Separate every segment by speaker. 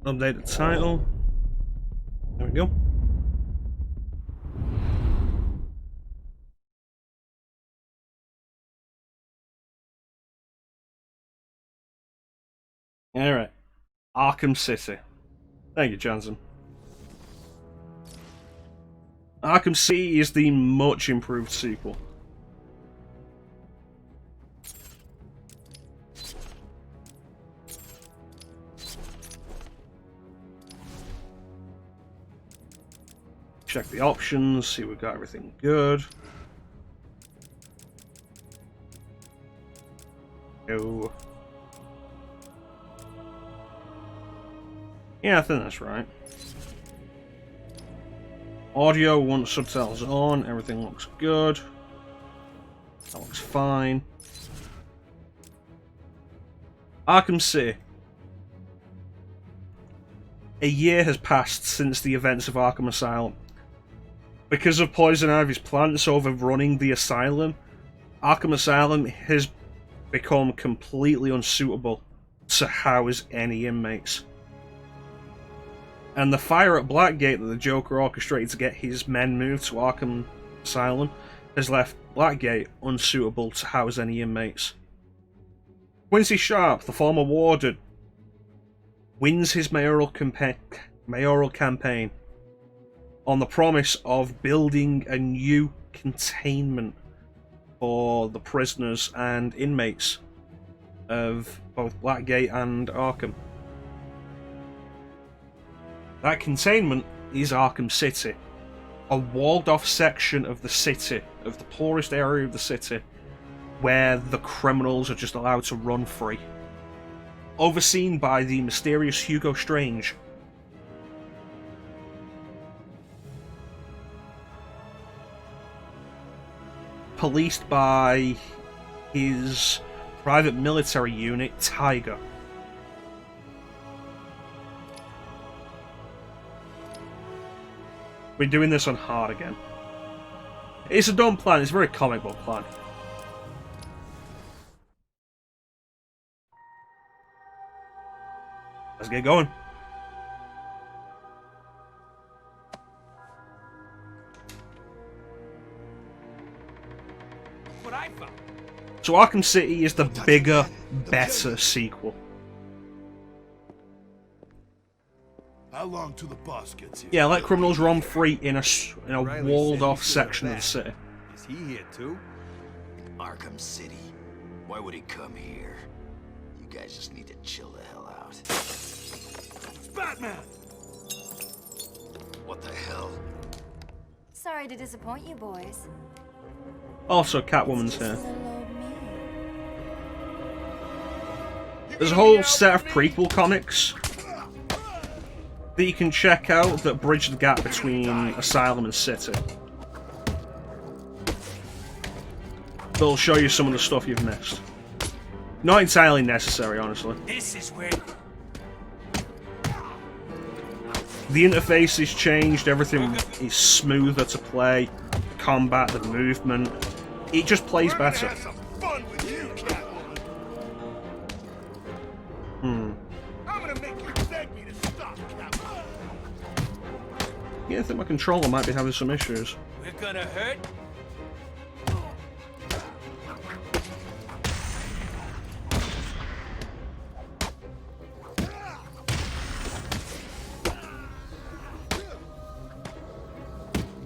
Speaker 1: Update the title. There we go. Alright. Arkham City. Thank you, Johnson. Arkham City is the much improved sequel. Check the options, see we've got everything good. Go. Yeah, I think that's right. Audio, once subtitles on, everything looks good. That looks fine. Arkham City. A year has passed since the events of Arkham Asylum. Because of Poison Ivy's plants overrunning the asylum, Arkham Asylum has become completely unsuitable to house any inmates. And the fire at Blackgate that the Joker orchestrated to get his men moved to Arkham Asylum has left Blackgate unsuitable to house any inmates. Quincy Sharp, the former warden, wins his mayoral campaign on the promise of building a new containment for the prisoners and inmates of both Blackgate and Arkham. That containment is Arkham City, a walled-off section of the city, of the poorest area of the city, where the criminals are just allowed to run free. Overseen by the mysterious Hugo Strange. Policed by his private military unit, Tiger. We're doing this on hard again. It's a dumb plan, it's a very comic book plan. Let's get going. So Arkham City is the bigger, better sequel.
Speaker 2: How long till the boss gets here?
Speaker 1: Yeah, let criminals roam free in a walled-off section of the city.
Speaker 2: Is he here too?
Speaker 3: Arkham City. Why would he come here? You guys just need to chill the hell out.
Speaker 2: It's Batman!
Speaker 3: What the hell?
Speaker 4: Sorry to disappoint you boys.
Speaker 1: Also, Catwoman's here. There's a whole set of prequel comics that you can check out that bridge the gap between Asylum and City. They'll show you some of the stuff you've missed. Not entirely necessary, honestly.
Speaker 2: This is where...
Speaker 1: The interface is changed, everything is smoother to play, the combat, the movement. It just plays better.
Speaker 2: Have some fun with you, Catwoman. I'm gonna make you beg me to stop, Catwoman.
Speaker 1: Yeah, I think my controller might be having some issues.
Speaker 2: We're gonna hurt.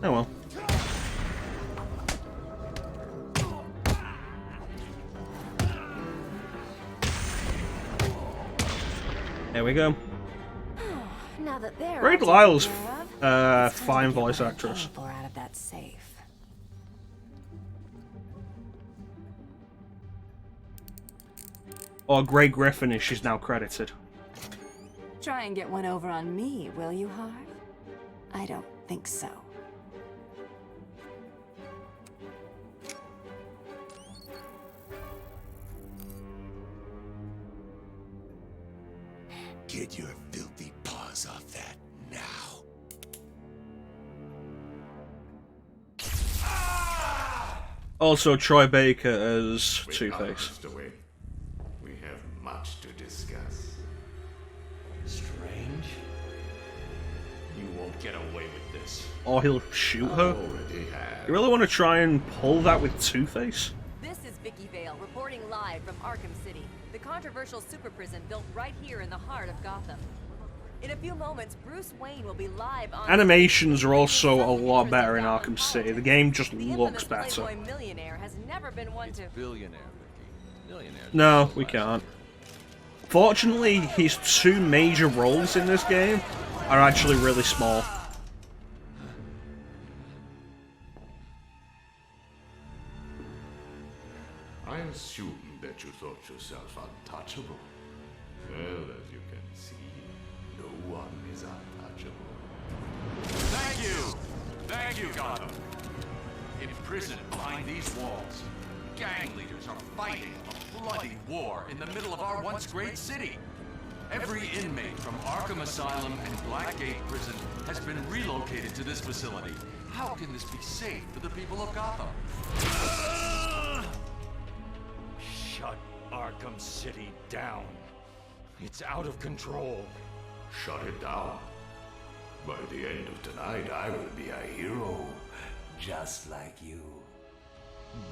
Speaker 1: Oh well. There we go.
Speaker 4: Now that they're
Speaker 1: Ray
Speaker 4: all
Speaker 1: Lyle's
Speaker 4: taken care of,
Speaker 1: fine voice actress.
Speaker 4: pour out of that safe.
Speaker 1: Or Grey Griffin is she's now credited.
Speaker 4: Try and get one over on me, will you, Harv? I don't think so.
Speaker 2: Get your filthy paws off that now.
Speaker 1: Also, Troy Baker as Two-Face.
Speaker 5: We have much to discuss. Strange? won't get away with this.
Speaker 1: Or he'll shoot her.
Speaker 5: Already have.
Speaker 1: You really want to try and pull that with Two-Face?
Speaker 6: This is Vicky Vale reporting live from Arkham City, the controversial super prison built right here in the heart of Gotham. In a few moments, Bruce Wayne will be live on...
Speaker 1: Animations are also a lot better in Arkham City. The game just looks better.
Speaker 6: Playboy millionaire has never been one to...
Speaker 5: Billionaire, Vicky. Millionaire.
Speaker 1: No, we can't. Fortunately, his two major roles in this game are actually really small.
Speaker 7: I assume that you thought yourself untouchable. Well, as you can see, no one is untouchable.
Speaker 5: Thank you! Thank you, Gotham! Imprisoned behind these walls, gang leaders are fighting a bloody war in the middle of our once great city. Every inmate from Arkham Asylum and Blackgate Prison has been relocated to this facility. How can this be safe for the people of Gotham?
Speaker 8: Shut Arkham City down. It's out of control.
Speaker 7: Shut it down. By the end of tonight, I will be a hero, just like you,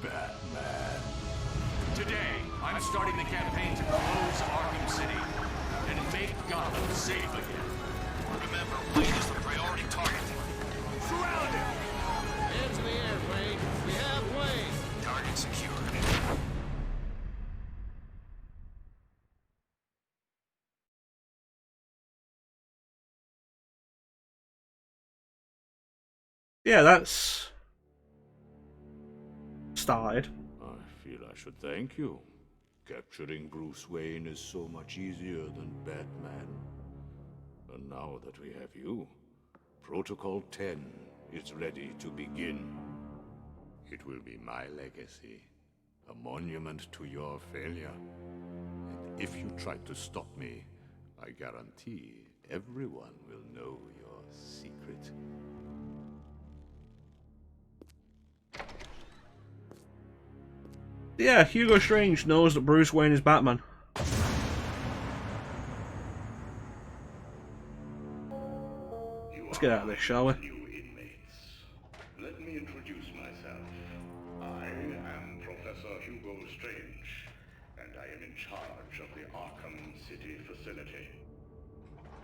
Speaker 7: Batman.
Speaker 5: Today, I'm starting the campaign to close Arkham City and make Gotham safe again. Remember, Wayne is the priority target.
Speaker 2: Surround him!
Speaker 9: Hands in the air, Wayne. We have Wayne.
Speaker 5: Target secured.
Speaker 1: Yeah, that's started.
Speaker 7: I feel I should thank you. Capturing Bruce Wayne is so much easier than Batman. And now that we have you, Protocol 10 is ready to begin. It will be my legacy, a monument to your failure. And if you try to stop me, I guarantee everyone will know your secret.
Speaker 1: Yeah, Hugo Strange knows that Bruce Wayne is Batman. Let's get out of this, shall we?
Speaker 10: New inmates. Let me introduce myself. I am Professor Hugo Strange, and I am in charge of the Arkham City facility.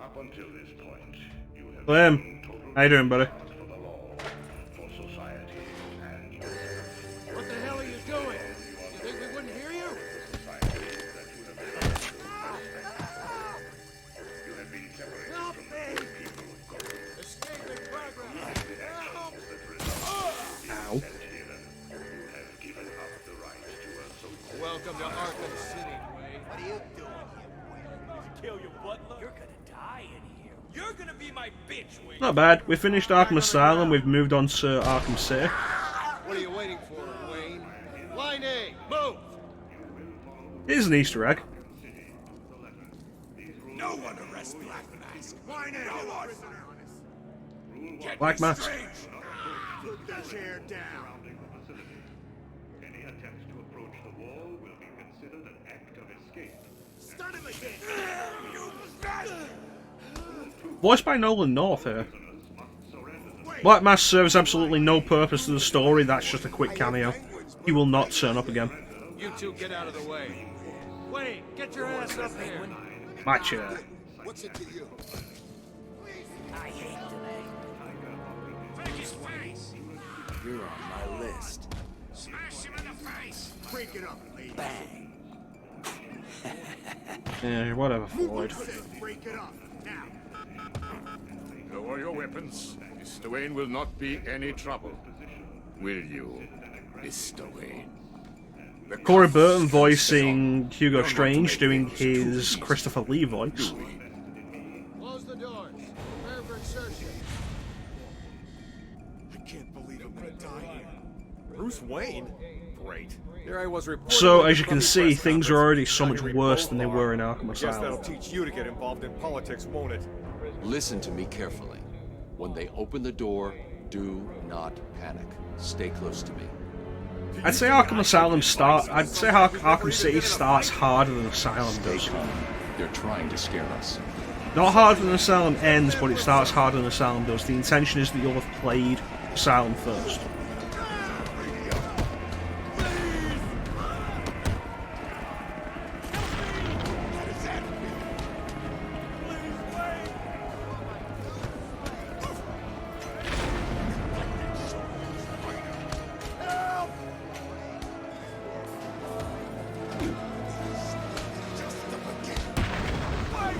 Speaker 10: Up until this point, you have shown total
Speaker 1: How you doing, buddy?
Speaker 10: regard for the law, for society, and yourself.
Speaker 9: What the hell are you doing? You think we wouldn't hear you?
Speaker 10: Society that you have learned to respect. You have been separated
Speaker 9: Help
Speaker 10: from
Speaker 9: me!
Speaker 10: the good people of Gotham.
Speaker 9: Escape in progress.
Speaker 10: The actions that result in
Speaker 1: Ow.
Speaker 10: being sent here. You have given up the right to a so-called
Speaker 9: Welcome to Arkham City, Wayne.
Speaker 2: What are you doing here, Wayne? Kill your butler? You're gonna die in here. You're gonna be my bitch, Wayne.
Speaker 1: Not bad. We finished Arkham Asylum. We've moved on to Arkham City.
Speaker 9: What are you waiting for, Wayne? Line A, move!
Speaker 1: Here's an Easter egg.
Speaker 2: No one arrests Black Mask. Why not? No one. Get
Speaker 1: Black
Speaker 2: me
Speaker 1: Mask.
Speaker 2: Strange. Put the chair down.
Speaker 10: Any attempts to approach the wall will be considered an act of escape.
Speaker 2: Stun him again. You bastard.
Speaker 1: Voiced by Nolan North here. Black Mask serves absolutely no purpose to the story. That's just a quick cameo. He will not turn up again.
Speaker 9: You two get out of the way. Wayne, get your ass up here.
Speaker 1: My chair.
Speaker 2: What's it to you? I hate today. Take his face.
Speaker 3: You're on my list.
Speaker 2: Smash him in the face. Break it up, lady.
Speaker 3: Bang.
Speaker 1: Yeah, whatever, Floyd.
Speaker 2: Break it up now.
Speaker 7: Lower your weapons. Mr. Wayne will not be any trouble. Will you, Mr. Wayne?
Speaker 1: Corey Burton voicing Hugo Strange, doing his Christopher Lee voice.
Speaker 9: Close the doors. Prepare for insertion.
Speaker 2: I can't believe I'm gonna die here. Bruce Wayne? Great.
Speaker 8: Here I was reporting.
Speaker 1: So,
Speaker 8: at
Speaker 1: as
Speaker 8: the
Speaker 1: you can
Speaker 8: public
Speaker 1: see,
Speaker 8: press
Speaker 1: things are
Speaker 8: conference.
Speaker 1: already so
Speaker 8: Now
Speaker 1: much
Speaker 8: you
Speaker 1: worse
Speaker 8: both
Speaker 1: than they
Speaker 8: are.
Speaker 1: were in Arkham
Speaker 8: Guess that'll
Speaker 1: Asylum.
Speaker 8: teach you to get involved in politics, won't it?
Speaker 5: Listen to me carefully. When they open the door, do not panic. Stay close to me.
Speaker 1: I'd say Arkham City starts harder than Asylum
Speaker 5: Stay
Speaker 1: does.
Speaker 5: calm. They're trying to scare us.
Speaker 1: Not Harder Than Asylum ends, but it starts harder than Asylum does. The intention is that you'll have played Asylum first.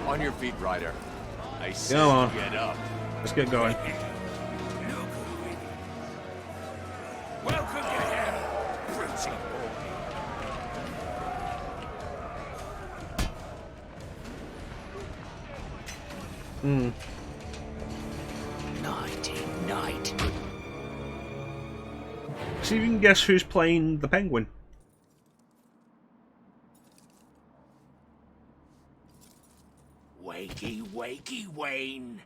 Speaker 5: On your feet, Ryder. I said
Speaker 1: Come on.
Speaker 5: get up.
Speaker 1: Let's get going.
Speaker 2: Welcome to hell, pretty boy.
Speaker 3: Night.
Speaker 1: See if you can guess who's playing the Penguin.
Speaker 3: Wakey, Wayne.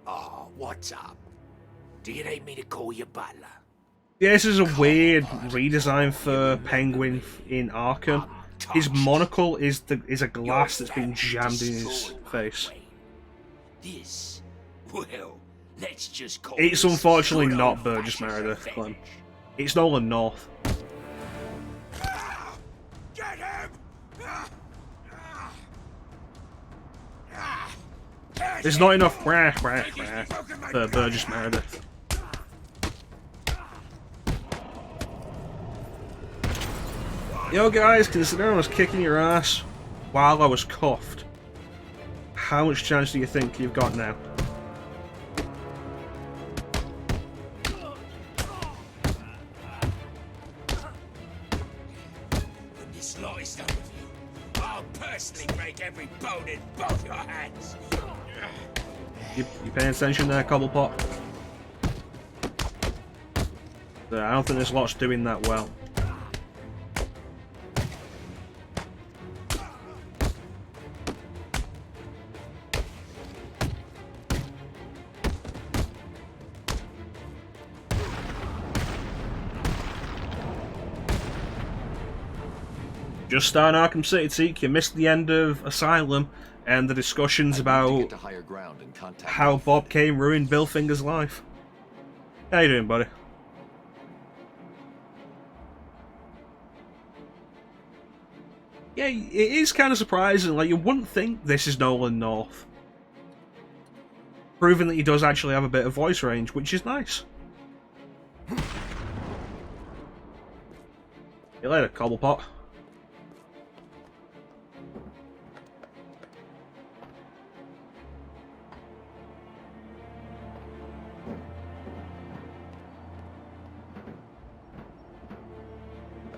Speaker 3: Oh, what's up? Do you need me to call you butler?
Speaker 1: Yeah, this is a weird redesign for Penguin in Arkham. His monocle is a glass that's been jammed in his face.
Speaker 3: This, well, let's just call
Speaker 1: It's
Speaker 3: this
Speaker 1: unfortunately
Speaker 3: good
Speaker 1: not Burgess
Speaker 3: old-fashioned
Speaker 1: Meredith,
Speaker 3: revenge.
Speaker 1: Clem. It's Nolan North.
Speaker 2: Get him!
Speaker 1: There's not enough for Burgess Meredith. Yo guys, considering I was kicking your ass while I was cuffed, how much chance do you think you've got now?
Speaker 3: When this lot is done with you, I'll personally break every bone in both your hands.
Speaker 1: You paying attention there, Cobblepot? I don't think this lot's doing that well. Just starting Arkham City, Teak. You missed the end of Asylum and the discussions about how Bob Kane ruined Bill Finger's life. How you doing, buddy? Yeah, it is kind of surprising. Like, you wouldn't think this is Nolan North. Proving that he does actually have a bit of voice range, which is nice. See you later, Cobblepot.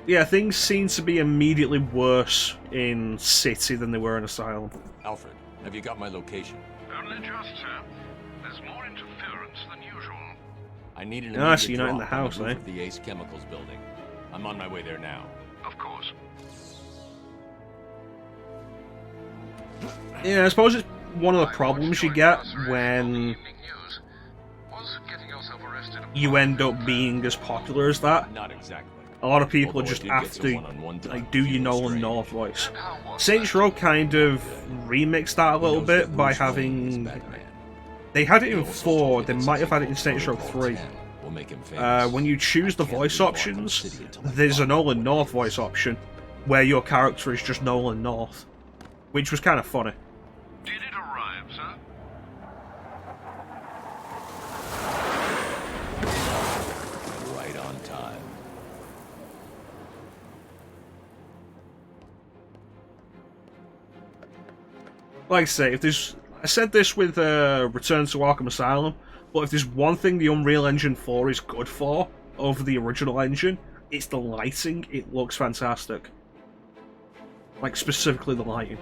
Speaker 1: Yeah, things seem to be immediately worse in City than they were in Asylum.
Speaker 5: Alfred, have you got my location?
Speaker 10: Only just, sir. There's more interference than usual.
Speaker 5: I need an
Speaker 1: Ah, so
Speaker 5: immediate
Speaker 1: you're not in
Speaker 5: drop
Speaker 1: the
Speaker 5: on
Speaker 1: house,
Speaker 5: roof
Speaker 1: eh?
Speaker 5: of the Ace Chemicals building. I'm on my way there now.
Speaker 10: Of course.
Speaker 1: Yeah, I suppose it's one of the problems you get when you end up being as popular as that.
Speaker 5: Not exactly.
Speaker 1: A lot of people
Speaker 5: Although I
Speaker 1: just
Speaker 5: did
Speaker 1: have
Speaker 5: get
Speaker 1: to,
Speaker 5: some one-on-one time
Speaker 1: like, do
Speaker 5: with
Speaker 1: your
Speaker 5: Hugo
Speaker 1: Nolan
Speaker 5: Strange.
Speaker 1: North voice. Saints Row kind of remixed that a
Speaker 5: He
Speaker 1: little
Speaker 5: knows
Speaker 1: bit
Speaker 5: that
Speaker 1: by
Speaker 5: Bruce Wayne is
Speaker 1: having...
Speaker 5: Batman.
Speaker 1: They had it
Speaker 5: He
Speaker 1: in
Speaker 5: also
Speaker 1: 4,
Speaker 5: told me
Speaker 1: they
Speaker 5: that
Speaker 1: might have had it in
Speaker 5: something
Speaker 1: Saints Row
Speaker 5: called
Speaker 1: 3.
Speaker 5: 10 will make him famous.
Speaker 1: When you choose the
Speaker 5: I can't
Speaker 1: voice
Speaker 5: leave Arkham
Speaker 1: options,
Speaker 5: City until I
Speaker 1: there's a
Speaker 5: find
Speaker 1: Nolan
Speaker 5: him.
Speaker 1: North voice option, where your character is just Nolan North, which was kind of funny.
Speaker 10: Did it arrive, sir?
Speaker 5: Right on time.
Speaker 1: Like I say, if there's... I said this with Return to Arkham Asylum, but if there's one thing the Unreal Engine 4 is good for, over the original engine, it's the lighting. It looks fantastic. Like, specifically the lighting.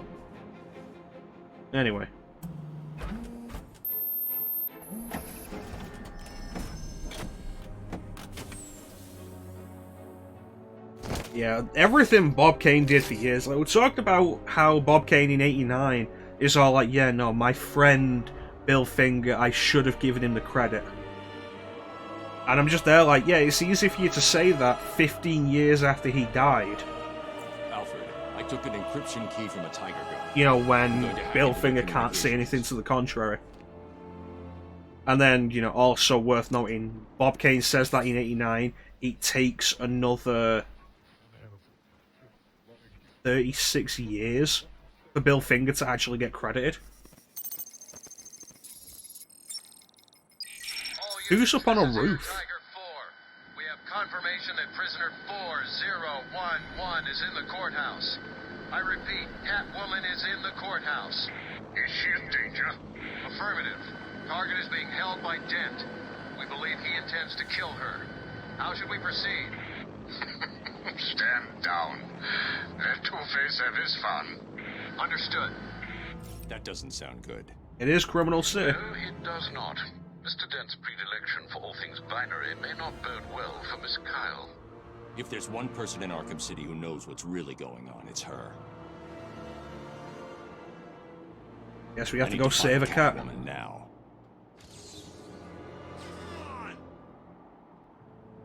Speaker 1: Anyway. Yeah, everything Bob Kane did for years. Like, we talked about how Bob Kane in '89 is all like, yeah, no, my friend Bill Finger, I should have given him the credit. And I'm just there like, yeah, it's easy for you to say that 15 years after he died.
Speaker 5: Alfred, I
Speaker 11: Took an encryption key from a tiger gun.
Speaker 1: You know, when Bill Finger can't say anything to the contrary. And then, you know, also worth noting, Bob Kane says that in '89, it takes another 36 years for Bill Finger to actually get credited. Who's up on a roof?
Speaker 12: Tiger 4. We have confirmation that prisoner 4011 is in the courthouse. I repeat, Catwoman is in the courthouse.
Speaker 10: Is she in danger?
Speaker 12: Affirmative. Target is being held by Dent. We believe he intends to kill her. How should we proceed?
Speaker 10: Stand down. Let Two-Face have his fun.
Speaker 12: Understood.
Speaker 11: That doesn't sound good.
Speaker 1: It is Criminal City.
Speaker 10: No, it does not. Mr. Dent's predilection for all things binary may not bode well for Miss Kyle.
Speaker 11: If there's one person in Arkham City who knows what's really going on, it's her.
Speaker 1: Guess we have to go save a cat.
Speaker 11: Now.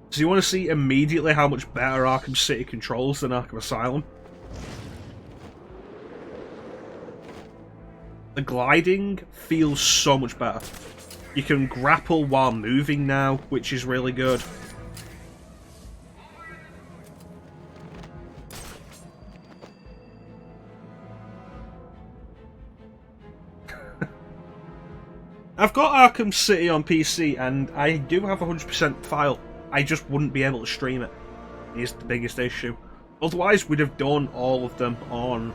Speaker 1: So you want to see immediately how much better Arkham City controls than Arkham Asylum? The gliding feels so much better. You can grapple while moving now, which is really good. I've got Arkham City on PC, and I do have a 100% file. I just wouldn't be able to stream it, is the biggest issue. Otherwise, we'd have done all of them on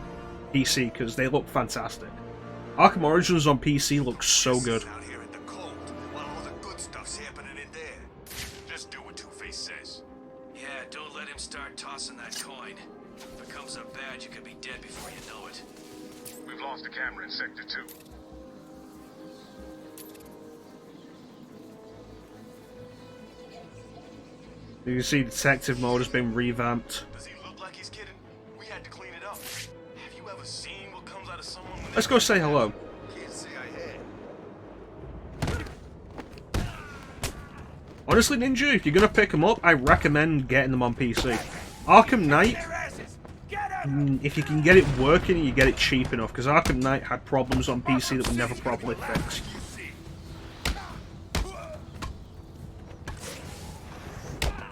Speaker 1: PC, because they look fantastic. Arkham Origins on PC looks so good.
Speaker 12: Out here in the cold, while all the good stuff's happening in there. Just do what Two-Face says.
Speaker 13: Yeah, don't let him start tossing that coin. If it comes up bad, you could be dead before you know it.
Speaker 10: We've lost a camera in Sector 2.
Speaker 1: You can see detective mode has been revamped.
Speaker 12: Does he look like he's kidding? We had to clean it up. Have you ever seen what comes out of someone when
Speaker 1: Let's go say hello.
Speaker 12: Can't say I had.
Speaker 1: Honestly, Ninja, if you're going to pick them up, I recommend getting them on PC. Arkham Knight, if you can get it working and you get it cheap enough, because Arkham Knight had problems on PC that were never properly fixed.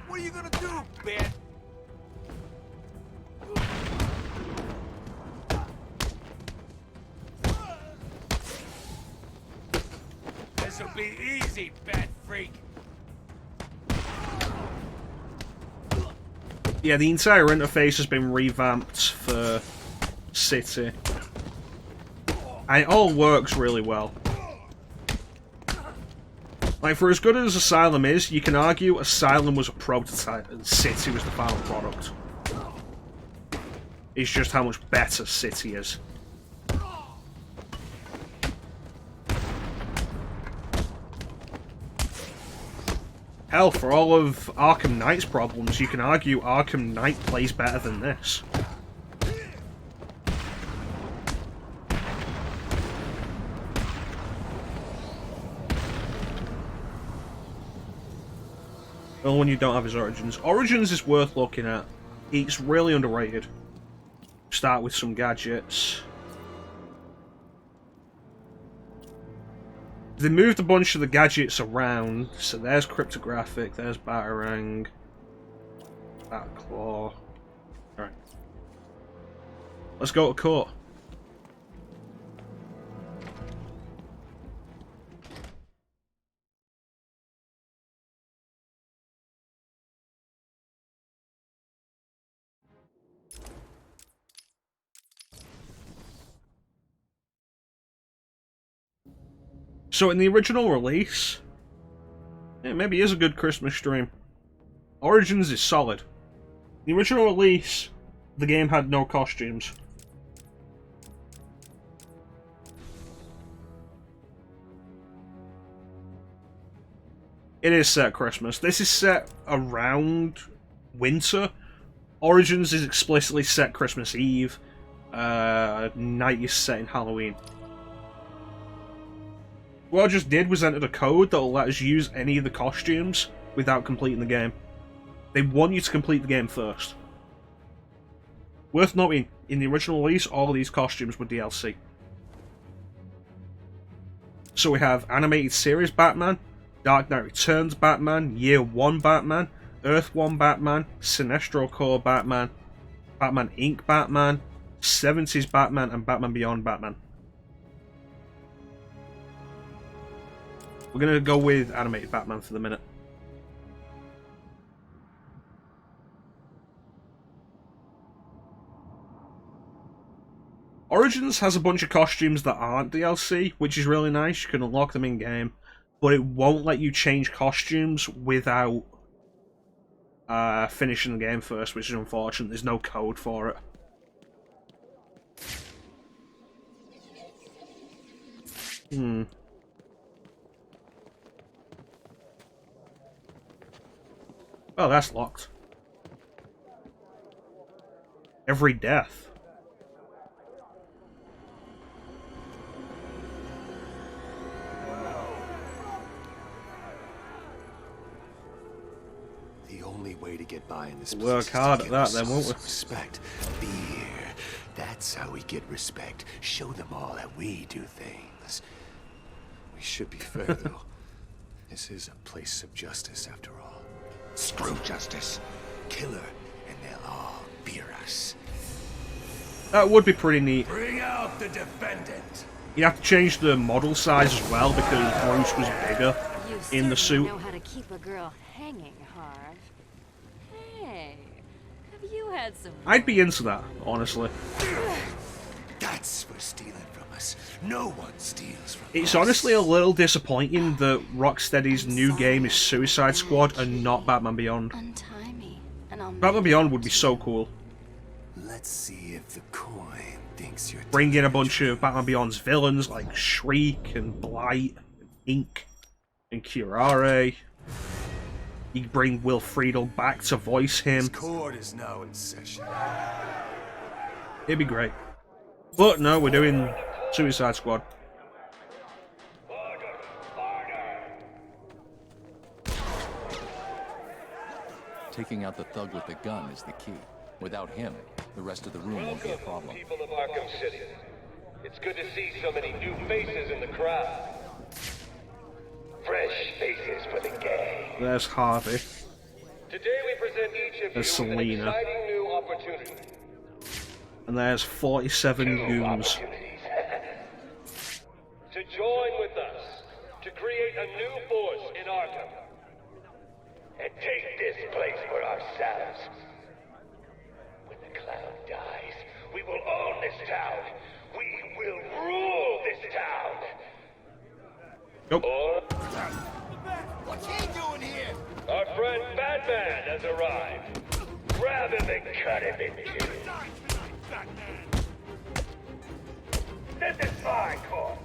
Speaker 9: What are you gonna do, man? This'll be easy, bat freak.
Speaker 1: Yeah, the entire interface has been revamped for City. And it all works really well. Like, for as good as Asylum is, you can argue Asylum was a prototype and City was the final product. It's just how much better City is. Hell, for all of Arkham Knight's problems, you can argue Arkham Knight plays better than this. Well, when you don't have his Origins. Origins is worth looking at. It's really underrated. Start with some gadgets. They moved a bunch of the gadgets around, so there's Cryptographic, there's Batarang, Batclaw. Alright. Let's go to court. So in the original release, yeah, maybe it is a good Christmas stream. Origins is solid. In the original release, the game had no costumes. It is set Christmas. This is set around winter. Origins is explicitly set Christmas Eve. Night is set in Halloween. What I just did was enter a code that will let us use any of the costumes without completing the game. They want you to complete the game first. Worth noting, in the original release, all of these costumes were DLC. So we have Animated Series Batman, Dark Knight Returns Batman, Year 1 Batman, Earth 1 Batman, Sinestro Corps Batman, Batman Inc. Batman, 70s Batman, and Batman Beyond Batman. We're going to go with Animated Batman for the minute. Origins has a bunch of costumes that aren't DLC, which is really nice. You can unlock them in-game, but it won't let you change costumes without finishing the game first, which is unfortunate. There's no code for it. Oh, that's locked. Every death.
Speaker 3: The only way to get by in this
Speaker 1: We'll work
Speaker 3: place
Speaker 1: hard
Speaker 3: is
Speaker 1: at
Speaker 3: to give
Speaker 1: that, then, won't we?
Speaker 3: ourselves respect. Fear. That's how we get respect. Show them all that we do things. We should be fair, though. This is a place of justice, after all. Screw justice. Kill her, and they'll all fear us.
Speaker 1: That would be pretty neat.
Speaker 3: Bring out the defendant.
Speaker 1: You have to change the model size as well because Bruce was bigger in the suit.
Speaker 6: You know how to keep a girl hanging, Harv. Hey, have you had some...
Speaker 1: I'd be into that, honestly.
Speaker 3: That's for stealing from us. No one steals from us.
Speaker 1: It's honestly a little disappointing that Rocksteady's new game is Suicide Squad and not Batman Beyond.
Speaker 4: Untie me, and I'll
Speaker 1: Batman Beyond would be so cool.
Speaker 3: Let's see if the coin thinks you're...
Speaker 1: Bring in a bunch of Batman Beyond's villains like Shriek and Blight, and Ink, and Curare. You bring Will Friedle back to voice him.
Speaker 3: This court is now in session.
Speaker 1: It'd be great. But no, we're doing Suicide Squad.
Speaker 11: Taking out the thug with the gun is the key. Without him, the rest of the room won't be a problem.
Speaker 12: People of Arkham City. It's good to see so many new faces in the crowd. Fresh faces for the gang.
Speaker 1: There's Harvey.
Speaker 12: Today we present each of
Speaker 1: There's
Speaker 12: you with an
Speaker 1: Selena.
Speaker 12: exciting new opportunity.
Speaker 1: And there's 47 goons.
Speaker 12: To join with us to create a new force in Arkham. And take this place for ourselves. When the clown dies, we will own this town. We will rule this town.
Speaker 1: Nope.
Speaker 12: Or
Speaker 3: What's he doing here?
Speaker 12: our friend Batman has arrived. Grab him and cut him in two. This is my court.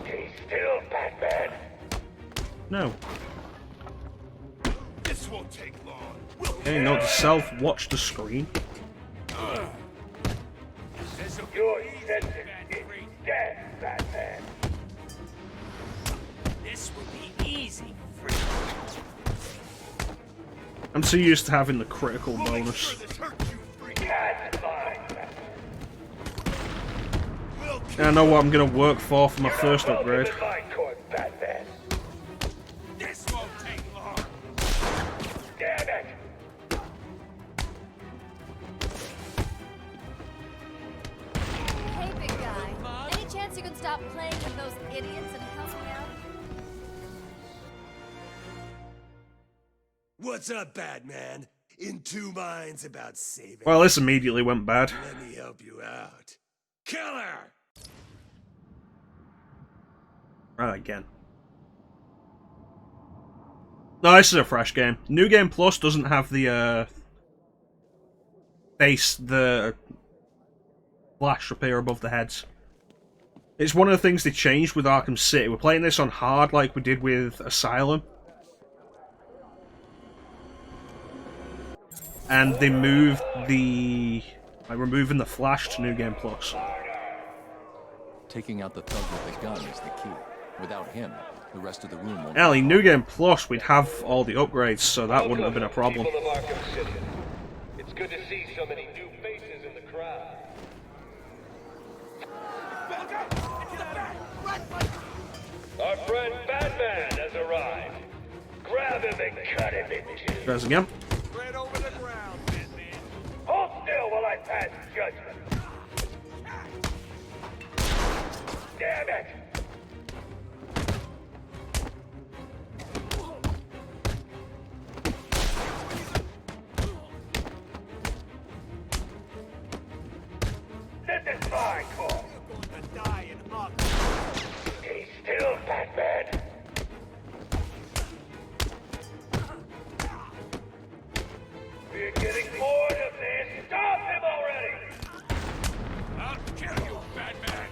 Speaker 12: Stay still, Batman.
Speaker 1: No.
Speaker 2: This won't take long.
Speaker 1: Hey, note to self, watch the screen.
Speaker 12: Your sentence is death, Batman.
Speaker 2: This will be easy for
Speaker 1: I'm too used to having the critical bonus.
Speaker 12: That's mine, Batman.
Speaker 1: And I know what I'm going to work for my first upgrade.
Speaker 12: In my court, Batman.
Speaker 2: This won't take long.
Speaker 12: Damn it.
Speaker 6: Hey, big guy. Any chance you can stop playing with those idiots and help me out?
Speaker 3: What's up, Batman? In two minds about saving.
Speaker 1: Well, this immediately went bad.
Speaker 3: Let me help you out. Killer!
Speaker 1: Right, again. No, this is a fresh game. New Game Plus doesn't have the, the flash up here above the heads. It's one of the things they changed with Arkham City. We're playing this on hard like we did with Asylum. And they moved the... like, removing the flash to New Game Plus.
Speaker 11: Taking out the thug with the gun is the key. Without him, the rest of the room won't
Speaker 1: Ellie, New Game Plus, we'd have all the upgrades, so that wouldn't have been a problem.
Speaker 12: People of Arkham City. It's Good to see so many new faces in the crowd. Our friend Batman has arrived. Grab him and cut him in two.
Speaker 1: Tries again.
Speaker 9: Spread over the ground, Batman.
Speaker 12: Hold still while I pass judgment. Damn it! This is my call.
Speaker 9: You're going to die in Arkham.
Speaker 12: Stay still, Batman. We're getting bored of this. Stop him already!
Speaker 9: I'll kill you, Batman.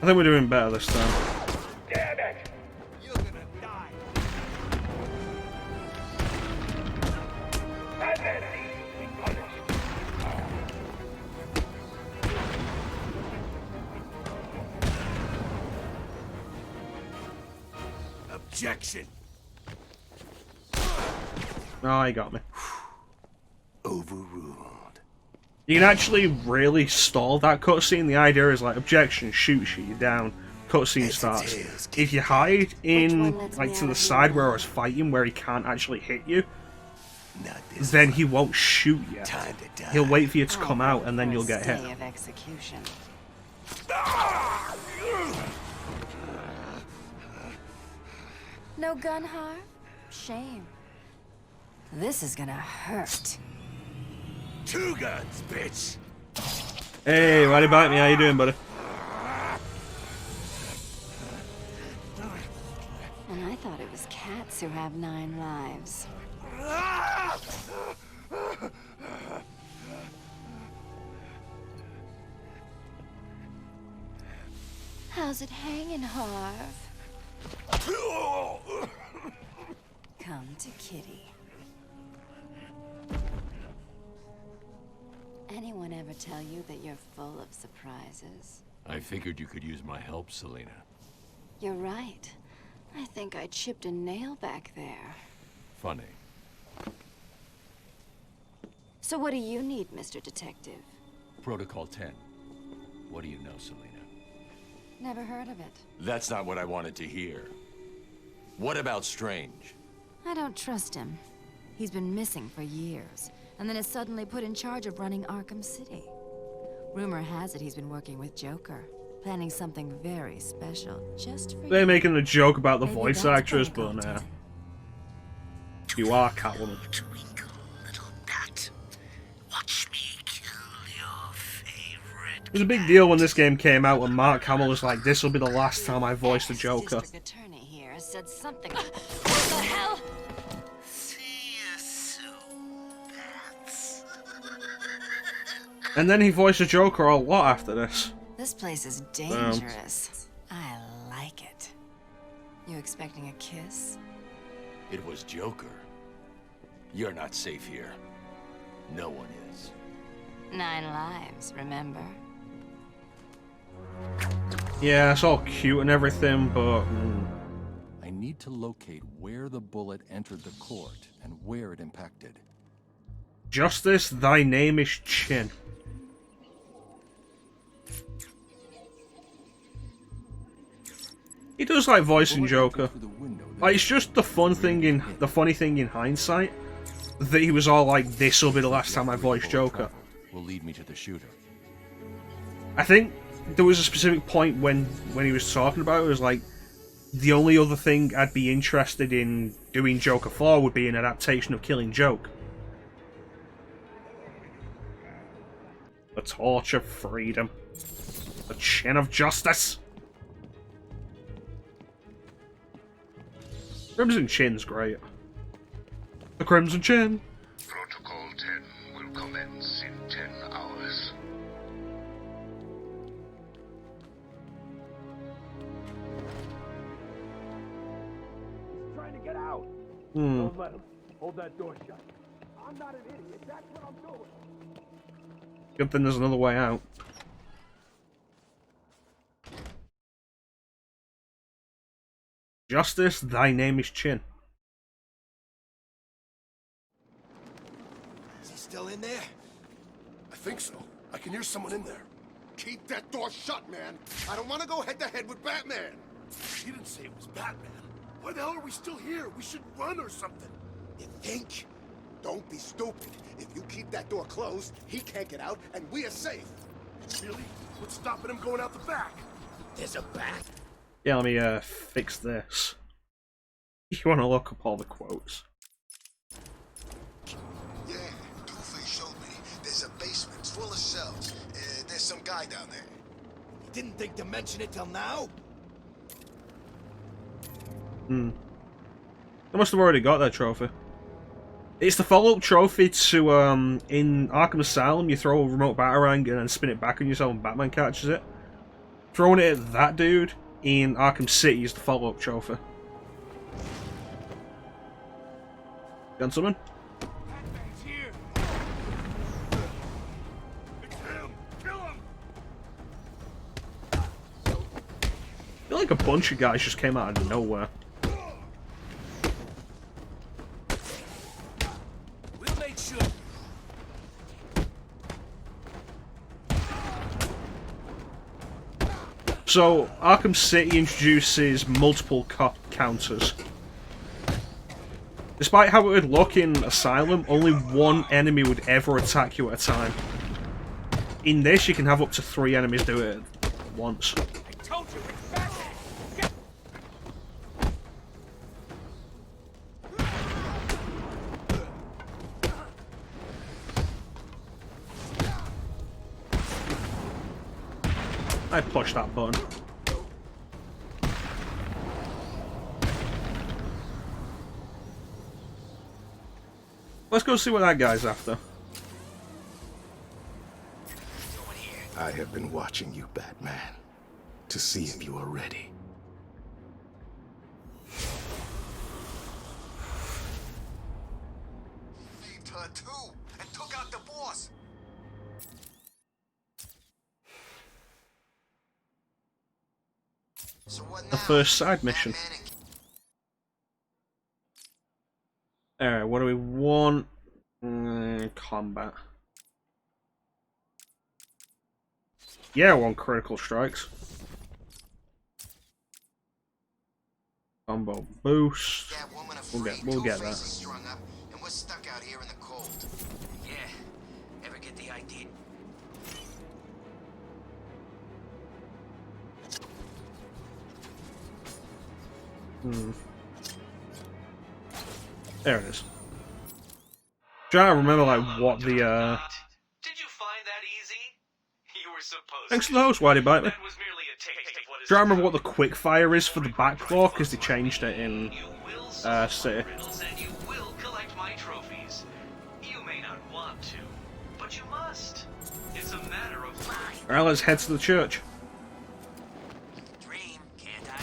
Speaker 1: I think we're doing better this time.
Speaker 12: Damn it!
Speaker 9: You're gonna die.
Speaker 12: Batman needs to be punished.
Speaker 3: Objection!
Speaker 1: Oh, he got me.
Speaker 3: Overruled.
Speaker 1: You can actually really stall that cutscene. The idea is like, objection, shoots you down, cutscene starts. If you hide in, like, to the side where I was fighting, where he can't actually hit you, then he won't shoot you. He'll wait for you to come out, and then you'll get hit.
Speaker 4: Day of execution. No gun harm? Shame. This is gonna hurt.
Speaker 3: 2 guns, bitch!
Speaker 1: Hey, why'd he bite me? How you doing, buddy?
Speaker 4: And I thought it was cats who have 9 lives. How's it hanging, Harv? Come to Kitty. Anyone ever tell you that you're full of surprises?
Speaker 11: I figured you could use my help, Selina.
Speaker 4: You're right. I think I chipped a nail back there.
Speaker 11: Funny.
Speaker 4: So what do you need, Mr. Detective?
Speaker 11: Protocol 10. What do you know, Selina?
Speaker 4: Never heard of it.
Speaker 11: That's not what I wanted to hear. What about Strange?
Speaker 4: I don't trust him. He's been missing for years, and then is suddenly put in charge of running Arkham City. Rumor has it he's been working with Joker, planning something very special just for
Speaker 1: They're
Speaker 4: you.
Speaker 1: making a joke about the
Speaker 4: Maybe
Speaker 1: voice
Speaker 4: that's
Speaker 1: actress,
Speaker 4: Protocol
Speaker 1: but nah.
Speaker 4: 10.
Speaker 1: You are Catwoman.
Speaker 2: Twinkle, little bat. Watch me kill your favorite.
Speaker 1: It was a big deal when this game came out when Mark Hamill was like, this will be the last time I voice the Joker.
Speaker 4: District attorney here said something. What the hell?
Speaker 2: See you soon, bats.
Speaker 1: And then he voiced the Joker a lot after this.
Speaker 4: This place is dangerous. I like it. You expecting a kiss?
Speaker 11: It was Joker. You're not safe here. No one is.
Speaker 4: 9 lives, remember?
Speaker 1: Yeah, it's all cute and everything, but...
Speaker 11: I need to locate where the bullet entered the court and where it impacted.
Speaker 1: Justice, thy name is Chin. He does like voicing Joker. Like, it's just the funny thing in hindsight that he was all like, "This will be the last time I voice Joker."
Speaker 11: Will lead me to the shooter.
Speaker 1: I think there was a specific point when he was talking about it, was like, the only other thing I'd be interested in doing Joker for would be an adaptation of Killing Joke. The torch of freedom. The chin of justice. Crimson Chin's great. The Crimson Chin.
Speaker 10: Protocol 10 will commence in 10 hours.
Speaker 9: Trying to get out.
Speaker 1: Hmm.
Speaker 9: Don't let him. Hold that door shut. I'm not an idiot. That's what I'm doing.
Speaker 1: Good thing there's another way out. Justice, thy name is Chin.
Speaker 14: Is he still in there?
Speaker 15: I think so. I can hear someone in there. Keep that door shut, man. I don't want to go head-to-head with Batman. He didn't say it was Batman. Why the hell are we still here? We should run or something.
Speaker 14: You think? Don't be stupid. If you keep that door closed, he can't get out, and we are safe.
Speaker 15: Really? What's stopping him going out the back?
Speaker 14: There's a bat?
Speaker 1: Yeah, let me fix this. You want to look up all the quotes.
Speaker 15: Yeah, Two-Face showed me. There's a basement full of cells. There's some guy down there.
Speaker 14: You didn't think to mention it till now?
Speaker 1: Hmm. I must have already got that trophy. It's the follow-up trophy to, in Arkham Asylum, you throw a remote batarang and then spin it back on yourself and Batman catches it. Throwing it at that dude in Arkham City is the follow-up trophy. Gentlemen?
Speaker 8: Batman's here. It's him. Kill him.
Speaker 1: I feel like a bunch of guys just came out of nowhere.
Speaker 8: We'll make sure.
Speaker 1: So, Arkham City introduces multiple cop counters. Despite how it would look in Asylum, only one enemy would ever attack you at a time. In this, you can have up to 3 enemies do it at once.
Speaker 8: I told you it's Batman.
Speaker 1: I pushed that button. Let's go see what that guy's after.
Speaker 3: I have been watching you, Batman, to see if you are ready.
Speaker 15: Saved her too, and took out the boss. So what now?
Speaker 1: The first side mission. Alright, what do we want? Combat. Yeah, I want critical strikes. Combo boost. We'll get that.
Speaker 14: Strung up, and we're stuck out here in the cold.
Speaker 13: Yeah. Ever get the idea?
Speaker 1: There it is. Trying to remember like what the
Speaker 13: Did you find that easy? You were supposed
Speaker 1: Thanks to the host, why'd he bite me?
Speaker 13: That was merely a taste of what is
Speaker 1: Trying to remember what the quick fire is for the back claw, because they changed it in City.
Speaker 13: riddles and you will collect my trophies. You may not want to, but you must. It's a matter of life.
Speaker 1: Alright, let's head to the church.
Speaker 13: Dream, can't I?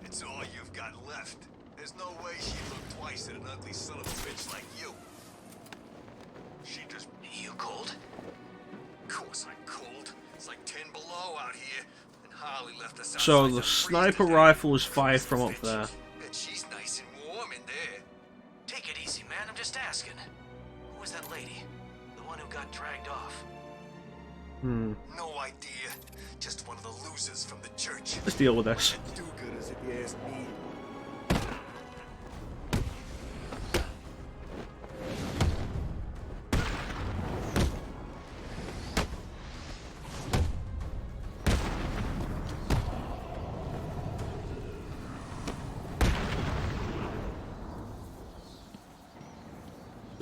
Speaker 15: It's all you've got left. There's no way she'd look twice at an ugly son of a bitch like you. She just...
Speaker 13: You cold?
Speaker 15: Of course I'm cold. It's like 10 below out here, and Harley left us outside
Speaker 1: So
Speaker 15: to
Speaker 1: the
Speaker 15: freeze
Speaker 1: sniper
Speaker 15: to death.
Speaker 1: rifle is fired from up there.
Speaker 15: And she's nice and warm in there.
Speaker 13: Take it easy, man. I'm just asking. Who was that lady? The one who got dragged off?
Speaker 15: No idea. Just one of the losers from the church.
Speaker 1: Let's deal with this.
Speaker 14: Do-gooders, if you ask me.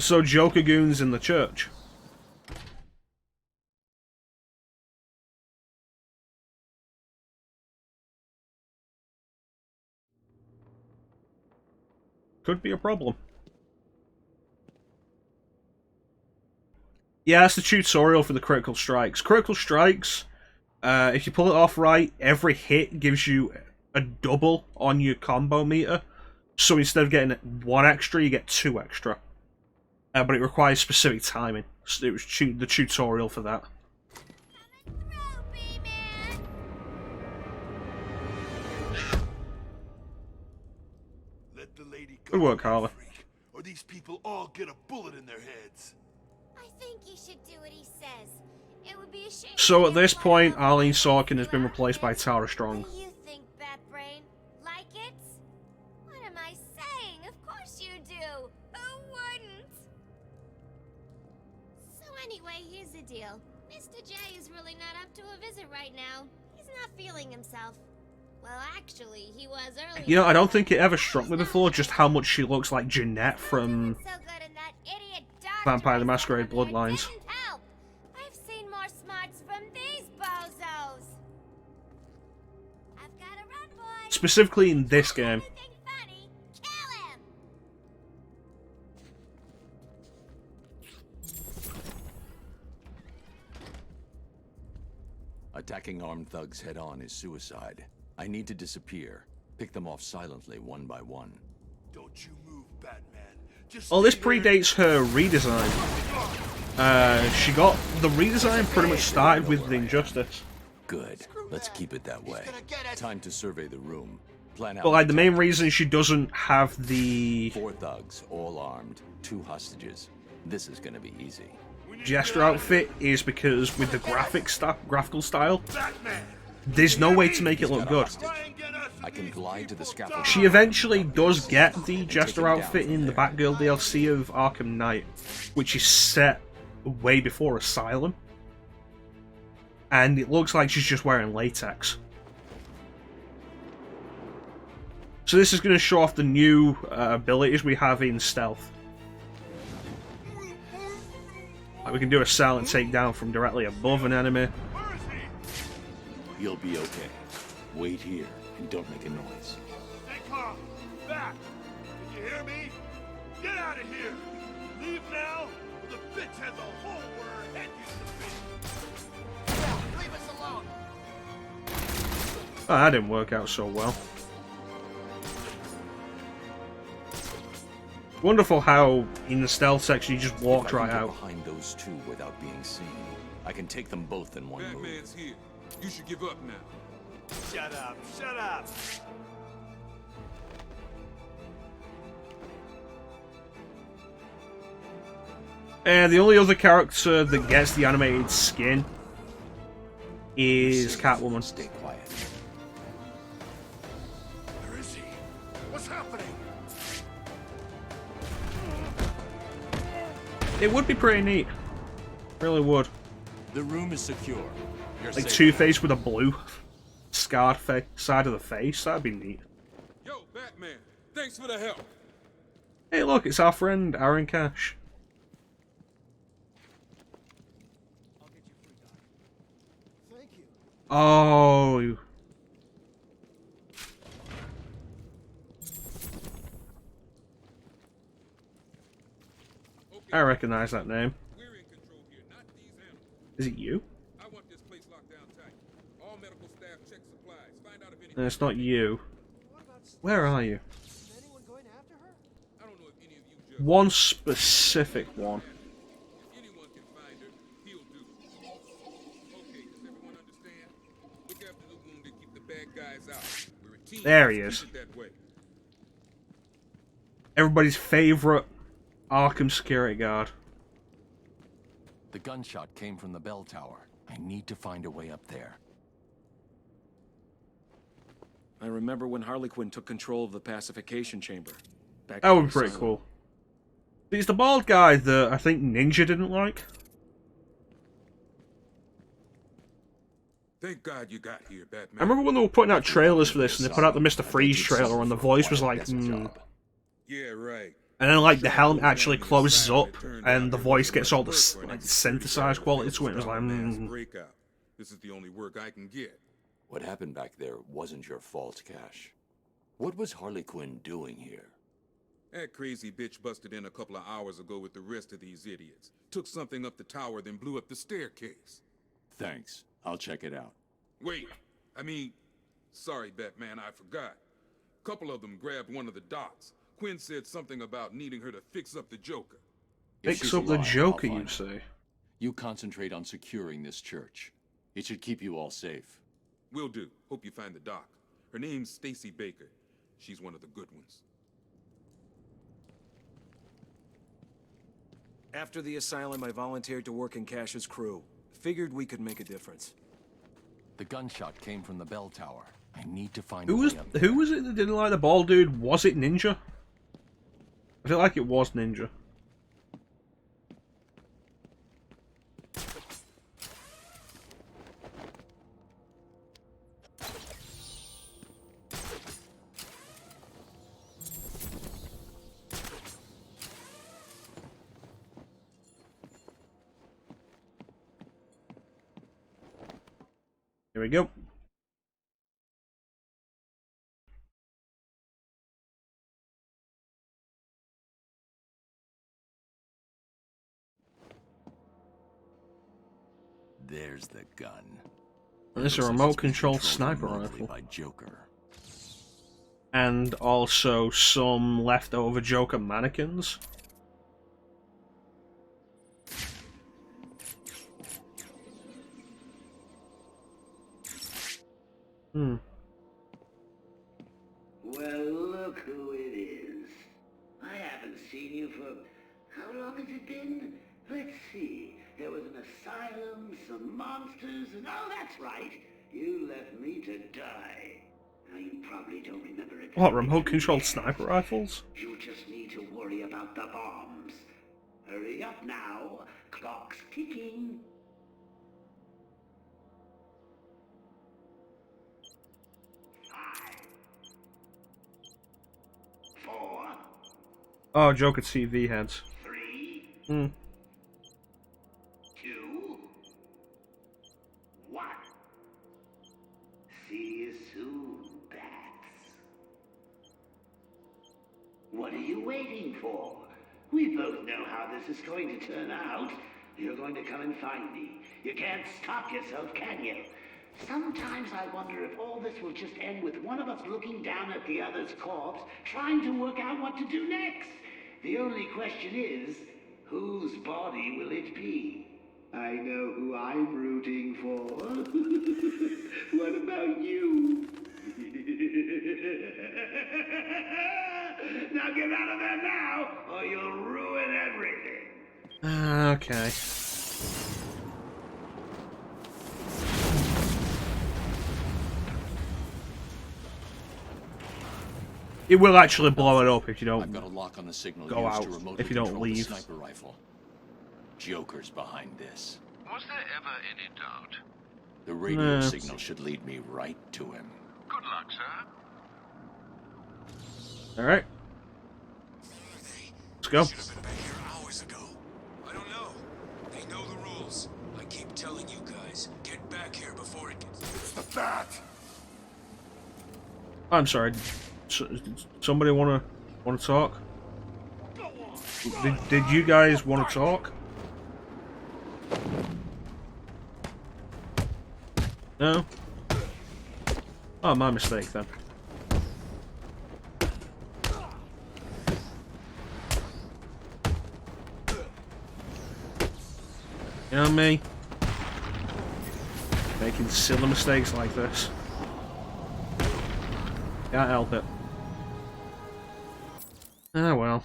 Speaker 1: So Joker goons in the church. Could be a problem. Yeah, that's the tutorial for the critical strikes. Critical strikes, if you pull it off right, every hit gives you a double on your combo meter. So instead of getting 1 extra, you get 2 extra. But it requires specific timing. So it was the tutorial for that. Good work, Harley.
Speaker 15: Or these people all get a bullet in their heads.
Speaker 16: I think you should do what he says. It would be a shame.
Speaker 1: So at this point, Arlene Sorkin has been replaced by Tara Strong.
Speaker 16: What do you think, Batbrain? Like it? What am I saying? Of course you do. Who wouldn't? So anyway, here's the deal. Mr. J is really not up to a visit right now. He's not feeling himself. Well, actually, he was earlier.
Speaker 1: You know, I don't think it ever struck me before just how much she looks like Jeanette from Vampire the Masquerade Bloodlines.
Speaker 16: I've seen more smarts from these bozos. I've got to run, boy.
Speaker 1: Specifically in this game.
Speaker 16: Funny, kill him.
Speaker 11: Attacking armed thugs head-on is suicide. I need to disappear. Pick them off silently, one by one.
Speaker 15: Don't you move, Batman. Just
Speaker 1: Well, this predates her redesign. She got the redesign pretty much started with the Injustice.
Speaker 11: Good. Let's keep it that way. Time to survey the room. Plan out.
Speaker 1: But like the main reason she doesn't have the
Speaker 11: 4 thugs, all armed, 2 hostages. This is gonna be easy.
Speaker 1: Jester outfit is because with the graphical style, there's no way to make it look good.
Speaker 11: I can glide to the scaffold.
Speaker 1: She eventually does get the Jester outfit in the Batgirl DLC of Arkham Knight, which is set way before Asylum. And it looks like she's just wearing latex. So this is going to show off the new abilities we have in stealth. Like we can do a silent takedown from directly above an enemy.
Speaker 11: You'll be okay. Wait here and don't make a noise.
Speaker 15: Stay calm. Back. Did you hear me? Get out of here. Leave now, or the bitch has a hole where her head used to be.
Speaker 2: Yeah, leave us alone.
Speaker 1: Oh, that didn't work out so well. Wonderful how in the stealth section you just walked right out.
Speaker 11: Behind those 2 without being seen, I can take them both in one move.
Speaker 8: Batman's here. You should give up now.
Speaker 2: Shut up, shut up.
Speaker 1: And the only other character that gets the animated skin is Catwoman.
Speaker 11: Stay quiet.
Speaker 15: Where is he? What's happening?
Speaker 1: It would be pretty neat. Really would.
Speaker 11: The room is secure. You're
Speaker 1: Like
Speaker 11: safe.
Speaker 1: Two-Face with a blue scarred side of the face. That'd be neat.
Speaker 8: Yo, Batman, thanks for the help.
Speaker 1: Hey, look, it's our friend Aaron Cash.
Speaker 2: Thank you.
Speaker 1: Oh. I recognize that name.
Speaker 8: We're in control here, not these animals.
Speaker 1: Is it you?
Speaker 8: I want this place locked down tight. All medical staff check supplies. Find out if anything.
Speaker 1: No, it's not you. Where are you?
Speaker 2: Is anyone going after her?
Speaker 8: I don't know if any of you just
Speaker 1: One specific one.
Speaker 8: if anyone can find her, he'll do. Okay, does everyone understand? Look after the wounded, keep the bad guys out. We're a team.
Speaker 1: There he
Speaker 8: Let's
Speaker 1: is.
Speaker 8: keep it that way.
Speaker 1: Everybody's favorite Arkham security guard.
Speaker 11: The gunshot came from the bell tower. I need to find a way up there.
Speaker 17: I remember when Harley Quinn took control of the pacification chamber. Back
Speaker 1: That
Speaker 17: in
Speaker 1: would be pretty
Speaker 17: Asylum.
Speaker 1: cool. He's the bald guy that I think Ninja didn't like.
Speaker 8: Thank God you got here, Batman.
Speaker 1: I remember when they were putting out trailers for this, and they put out the Mr. Freeze trailer, and the voice was like,
Speaker 8: Yeah, right.
Speaker 1: And then, like, the helmet actually closes up, and the voice gets all the, like, synthesized quality to it. It was like,
Speaker 8: Breakout. This is the only work I can get.
Speaker 11: What happened back there wasn't your fault, Cash. What was Harley Quinn doing here?
Speaker 8: That crazy bitch busted in a couple of hours ago with the rest of these idiots. Took something up the tower, then blew up the staircase.
Speaker 11: Thanks. I'll check it out.
Speaker 8: Wait, sorry, Batman, I forgot. Couple of them grabbed one of the docks. Quinn said something about needing her to fix up the Joker.
Speaker 11: If
Speaker 1: Fix
Speaker 11: she's
Speaker 1: up the
Speaker 11: alive,
Speaker 1: Joker,
Speaker 11: I'll
Speaker 1: you
Speaker 11: find her.
Speaker 1: say?
Speaker 11: You concentrate on securing this church. It should keep you all safe.
Speaker 8: Will do. Hope you find the doc. Her name's Stacy Baker. She's one of the good ones.
Speaker 17: After the Asylum, I volunteered to work in Cash's crew. Figured we could make a difference.
Speaker 11: The gunshot came from the bell tower. I need to find
Speaker 1: Who was it that didn't like the bald dude? Was it Ninja? I feel like it was Ninja. Here we go.
Speaker 11: There's the gun.
Speaker 1: And this is a remote-controlled sniper rifle.
Speaker 11: By Joker.
Speaker 1: And also some leftover Joker mannequins.
Speaker 18: Well, look who it is. I haven't seen you for... How long has it been? Let's see. There was an asylum, some monsters, and oh, that's right. You left me to die. Now, you probably don't remember it.
Speaker 1: What, remote-controlled sniper rifles?
Speaker 18: You just need to worry about the bombs. Hurry up now. Clock's ticking. 5, 4,
Speaker 1: Oh, Joker TV heads.
Speaker 18: 3,
Speaker 1: Hmm.
Speaker 18: 2, 1. See you soon, bats. What are you waiting for? We both know how this is going to turn out. You're going to come and find me. You can't stop yourself, can you? Sometimes I wonder if all this will just end with one of us looking down at the other's corpse, trying to work out what to do next. The only question is, whose body will it be? I know who I'm rooting for. What about you? Now get out of there now, or you'll ruin everything.
Speaker 1: Okay. It will actually blow it up if you don't
Speaker 11: I've got a lock on the signal
Speaker 1: go
Speaker 11: used
Speaker 1: out,
Speaker 11: to remotely
Speaker 1: if you don't
Speaker 11: control the
Speaker 1: leave.
Speaker 11: sniper rifle. Joker's behind this.
Speaker 5: Was there ever any doubt?
Speaker 11: The radio signal should lead me right to him.
Speaker 5: Good luck, sir.
Speaker 1: Alright. Let's go.
Speaker 15: Should have been back here hours ago. I don't know. They know the rules. I keep telling you guys, get back here before it gets... It's the bat!
Speaker 1: I'm sorry. Somebody wanna talk? Did you guys want to talk? No? Oh, my mistake then. You know me? Making silly mistakes like this. Can't help it. Ah, well.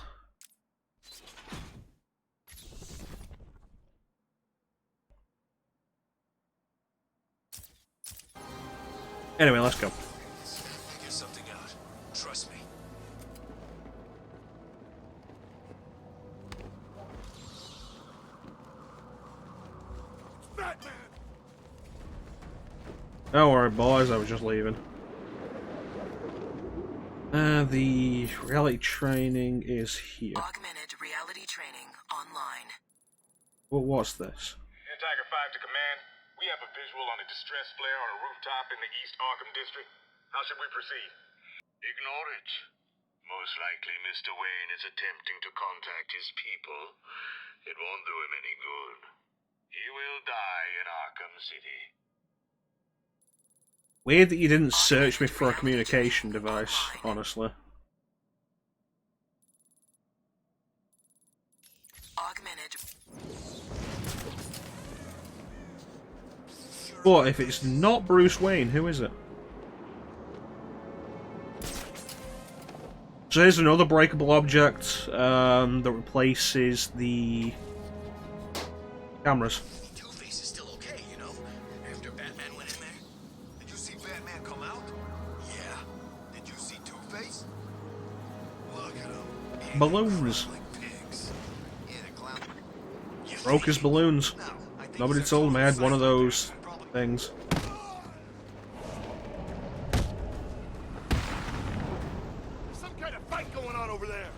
Speaker 1: Anyway, let's go.
Speaker 15: Figure something out. Trust me. Batman!
Speaker 1: Don't worry, boys. I was just leaving. The reality training is here.
Speaker 19: Augmented reality training online.
Speaker 1: Well, what's this?
Speaker 20: Tiger 5 to command. We have a visual on a distress flare on a rooftop in the East Arkham district. How should we proceed?
Speaker 10: Ignore it. Most likely Mr. Wayne is attempting to contact his people. It won't do him any good. He will die in Arkham City.
Speaker 1: Weird that you didn't search me for a communication device, honestly.
Speaker 19: Augmented.
Speaker 1: But if it's not Bruce Wayne, who is it? So here's another breakable object that replaces the Cameras.
Speaker 15: Two-Face is still okay, you know? After Batman went in there. Did you see Batman come out? Yeah. Did you see Two-Face? Look at him.
Speaker 1: Balloons. Broke his balloons. Nobody told him I had one of those things.
Speaker 15: Some kind of fight going on over there.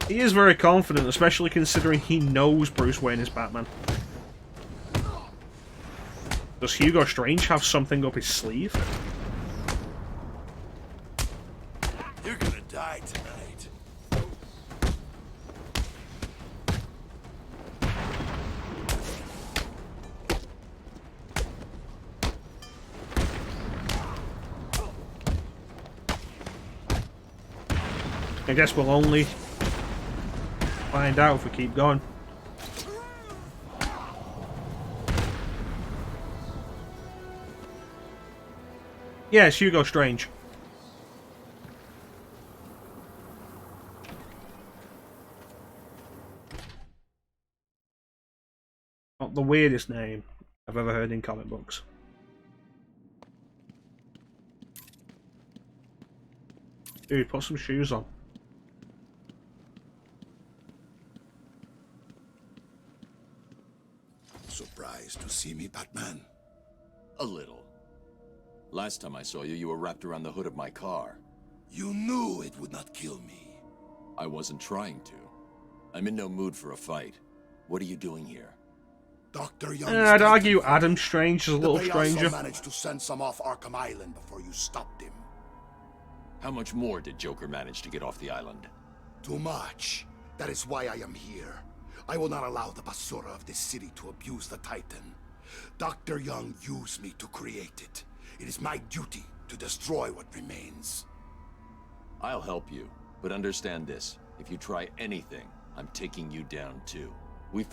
Speaker 1: He is very confident, especially considering he knows Bruce Wayne is Batman. Does Hugo Strange have something up his sleeve?
Speaker 15: You're gonna die tonight.
Speaker 1: I guess we'll only find out if we keep going. Yeah, it's Hugo Strange. Not the weirdest name I've ever heard in comic books. Dude, put some shoes on.
Speaker 15: Surprised to see me, Batman?
Speaker 11: A little. Last time I saw you, you were wrapped around the hood of my car.
Speaker 15: You knew it would not kill me.
Speaker 11: I wasn't trying to. I'm in no mood for a fight. What are you doing here?
Speaker 15: Dr. Young.
Speaker 1: I'd argue Adam Strange is a little
Speaker 15: They
Speaker 1: stranger.
Speaker 15: also managed to send some off Arkham Island before you stopped him.
Speaker 11: How much more did Joker manage to get off the island?
Speaker 15: Too much. That is why I am here. I will not allow the basura of this city to abuse the Titan. Dr. Young used me to create it. It is my duty to destroy what remains.
Speaker 11: I'll help you, but understand this. If you try anything, I'm taking you down too.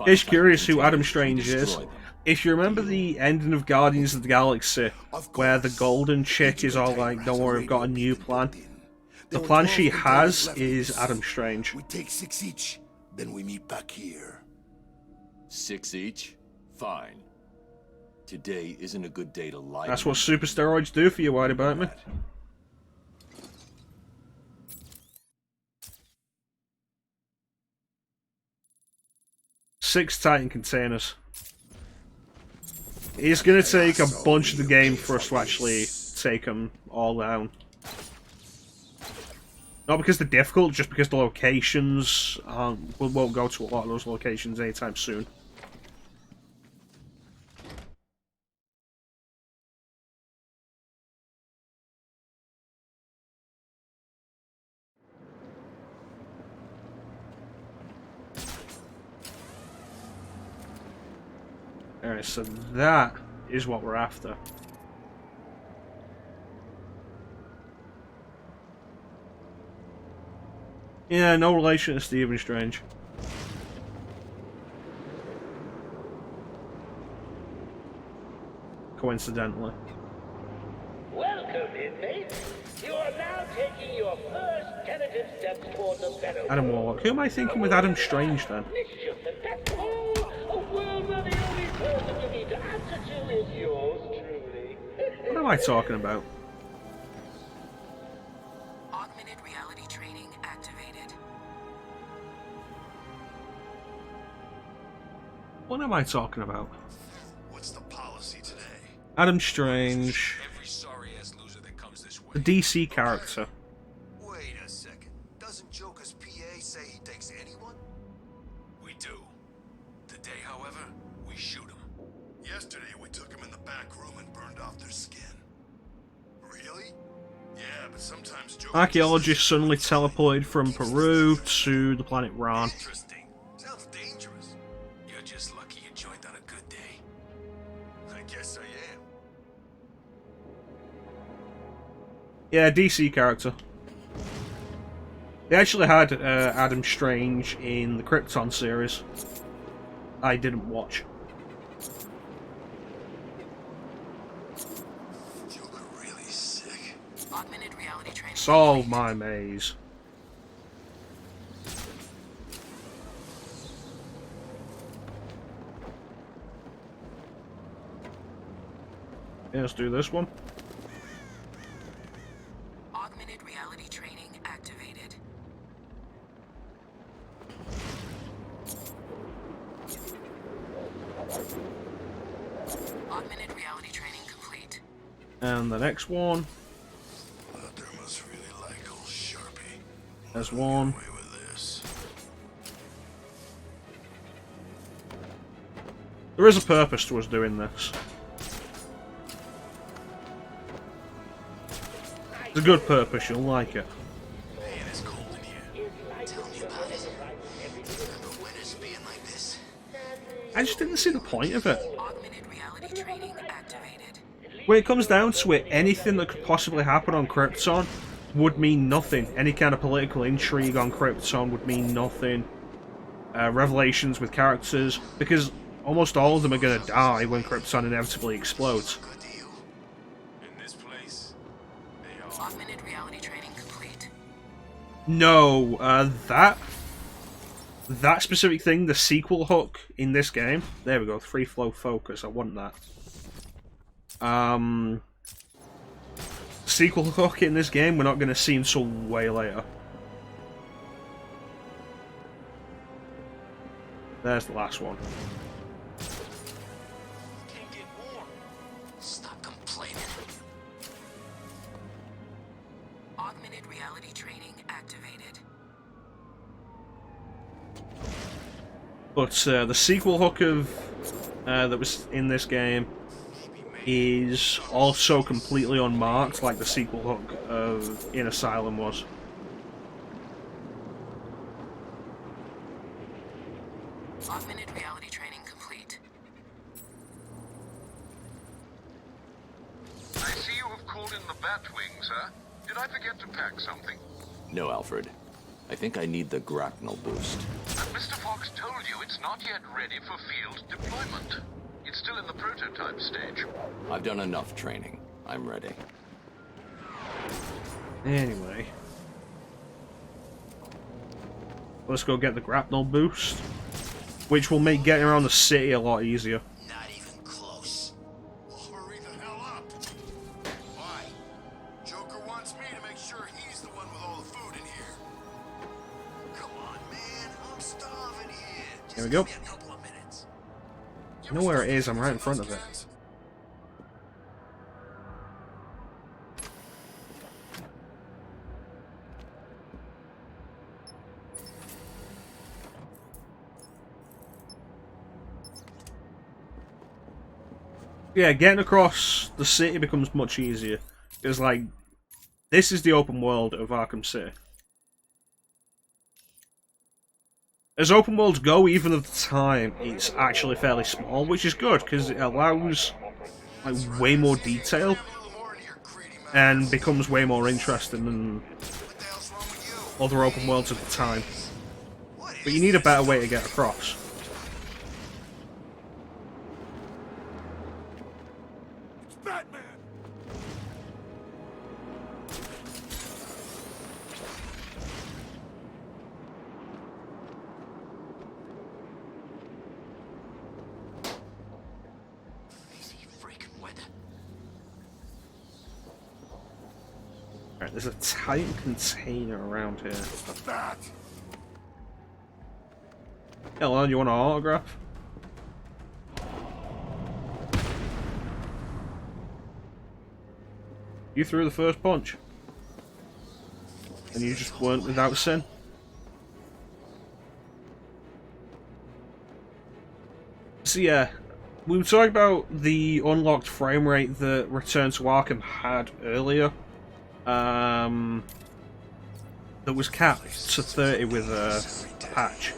Speaker 1: It's curious who Adam Strange is. If you remember the ending of Guardians of the Galaxy, where the golden chick is all like, don't worry, I've got a new plan. The plan she has is Adam Strange.
Speaker 15: We take 6 each, then we meet back here.
Speaker 11: 6 each? Fine. Today isn't a good day to lie.
Speaker 1: That's what super steroids do for you, Whitey Batman. Six Titan containers. It's going to take a bunch of the game for us to actually take them all down. Not because they're difficult, just because the locations we won't go to a lot of those locations anytime soon. Alright, so that is what we're after. Yeah, no relation to Stephen Strange. Coincidentally.
Speaker 12: Welcome, inmates. You are now taking your first tentative steps towards a better
Speaker 1: Adam Warlock. Who am I thinking with Adam Strange then?
Speaker 12: mischief, and that's all. A world where the only person you need to answer to is yours truly.
Speaker 1: What am I talking about?
Speaker 19: Augmented reality training activated.
Speaker 1: What am I talking about?
Speaker 15: What's the policy today?
Speaker 1: Adam Strange.
Speaker 15: Every sorry-ass loser that comes this way.
Speaker 1: The DC character.
Speaker 15: Wait a second. Doesn't Joker's PA say he takes anyone? We do. Today, however, we shoot him. Yesterday, we took him in the back room and burned off their skin. Really? Yeah, but sometimes Joker...
Speaker 1: Archaeologists suddenly teleported from Peru to the planet Ran.
Speaker 15: Interesting. Sounds dangerous. You're just lucky you joined on a good day. I guess I am.
Speaker 1: Yeah, DC character. They actually had Adam Strange in the Krypton series. I didn't watch.
Speaker 15: Joker really sick.
Speaker 19: Augmented reality training.
Speaker 1: Solve my maze. Yeah, let's do this one.
Speaker 19: Augmented reality training activated. Augmented reality training complete.
Speaker 1: And the next one.
Speaker 15: must really like old Sharpie.
Speaker 1: There's one. There is a purpose to us doing this. It's a good purpose, you'll like it.
Speaker 3: Man, it's cold in here. Tell me about it. Remember winters being like this?
Speaker 1: I just didn't see the point of it.
Speaker 19: Augmented reality training activated.
Speaker 1: When it comes down to it, anything that could possibly happen on Krypton would mean nothing. Any kind of political intrigue on Krypton would mean nothing. Revelations with characters, because almost all of them are going to die when Krypton inevitably explodes.
Speaker 19: Augmented reality training complete.
Speaker 1: No, that specific thing, the sequel hook in this game. There we go, free flow focus. I want that. Sequel hook in this game we're not going to see until way later. There's the last one.
Speaker 3: Can't get warm. Stop complaining.
Speaker 19: Augmented reality training activated.
Speaker 1: But the sequel hook of that was in this game is also completely unmarked, like the sequel hook of in Asylum was.
Speaker 19: Augmented reality training complete.
Speaker 20: I see you have called in the Batwing, sir. Did I forget to pack something?
Speaker 11: No, Alfred. I think I need the grapnel boost.
Speaker 20: And Mr. Fox told you it's not yet ready for field deployment. It's still in the prototype stage.
Speaker 11: I've done enough training. I'm ready.
Speaker 1: Anyway. Let's go get the grapnel boost, which will make getting around the city a lot easier.
Speaker 3: Not even close.
Speaker 15: Hurry the hell up. Why? Joker wants me to make sure he's the one with all the food in here. Come on, man. I'm starving here. Just
Speaker 1: Here we go.
Speaker 15: give me a couple of minutes.
Speaker 1: You know where it is, I'm right in front of it. Yeah, getting across the city becomes much easier. Because, like, this is the open world of Arkham City. As open worlds go, even at the time, it's actually fairly small, which is good, because it allows, like, way more detail, and becomes way more interesting than other open worlds at the time. But you need a better way to get across.
Speaker 15: Batman!
Speaker 3: Crazy freaking weather.
Speaker 1: Alright, there's a Titan container around here.
Speaker 15: The bat!
Speaker 1: Hello, you want an autograph? You threw the first punch. And you just weren't without sin. So yeah, we were talking about the unlocked frame rate that Return to Arkham had earlier. That was capped to 30 with a patch.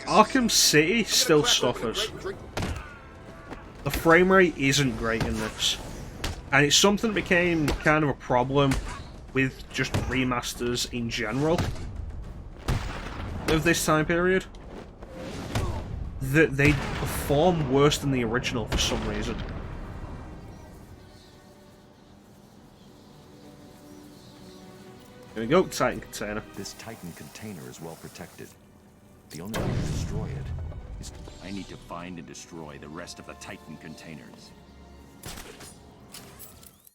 Speaker 1: Arkham City still suffers. The frame rate isn't great in this. And it's something that became kind of a problem with just remasters in general of this time period. That they perform worse than the original for some reason. Here we go, Titan container.
Speaker 11: This Titan container is well protected. The only way to destroy it is...
Speaker 9: I need to find and destroy the rest of the Titan containers.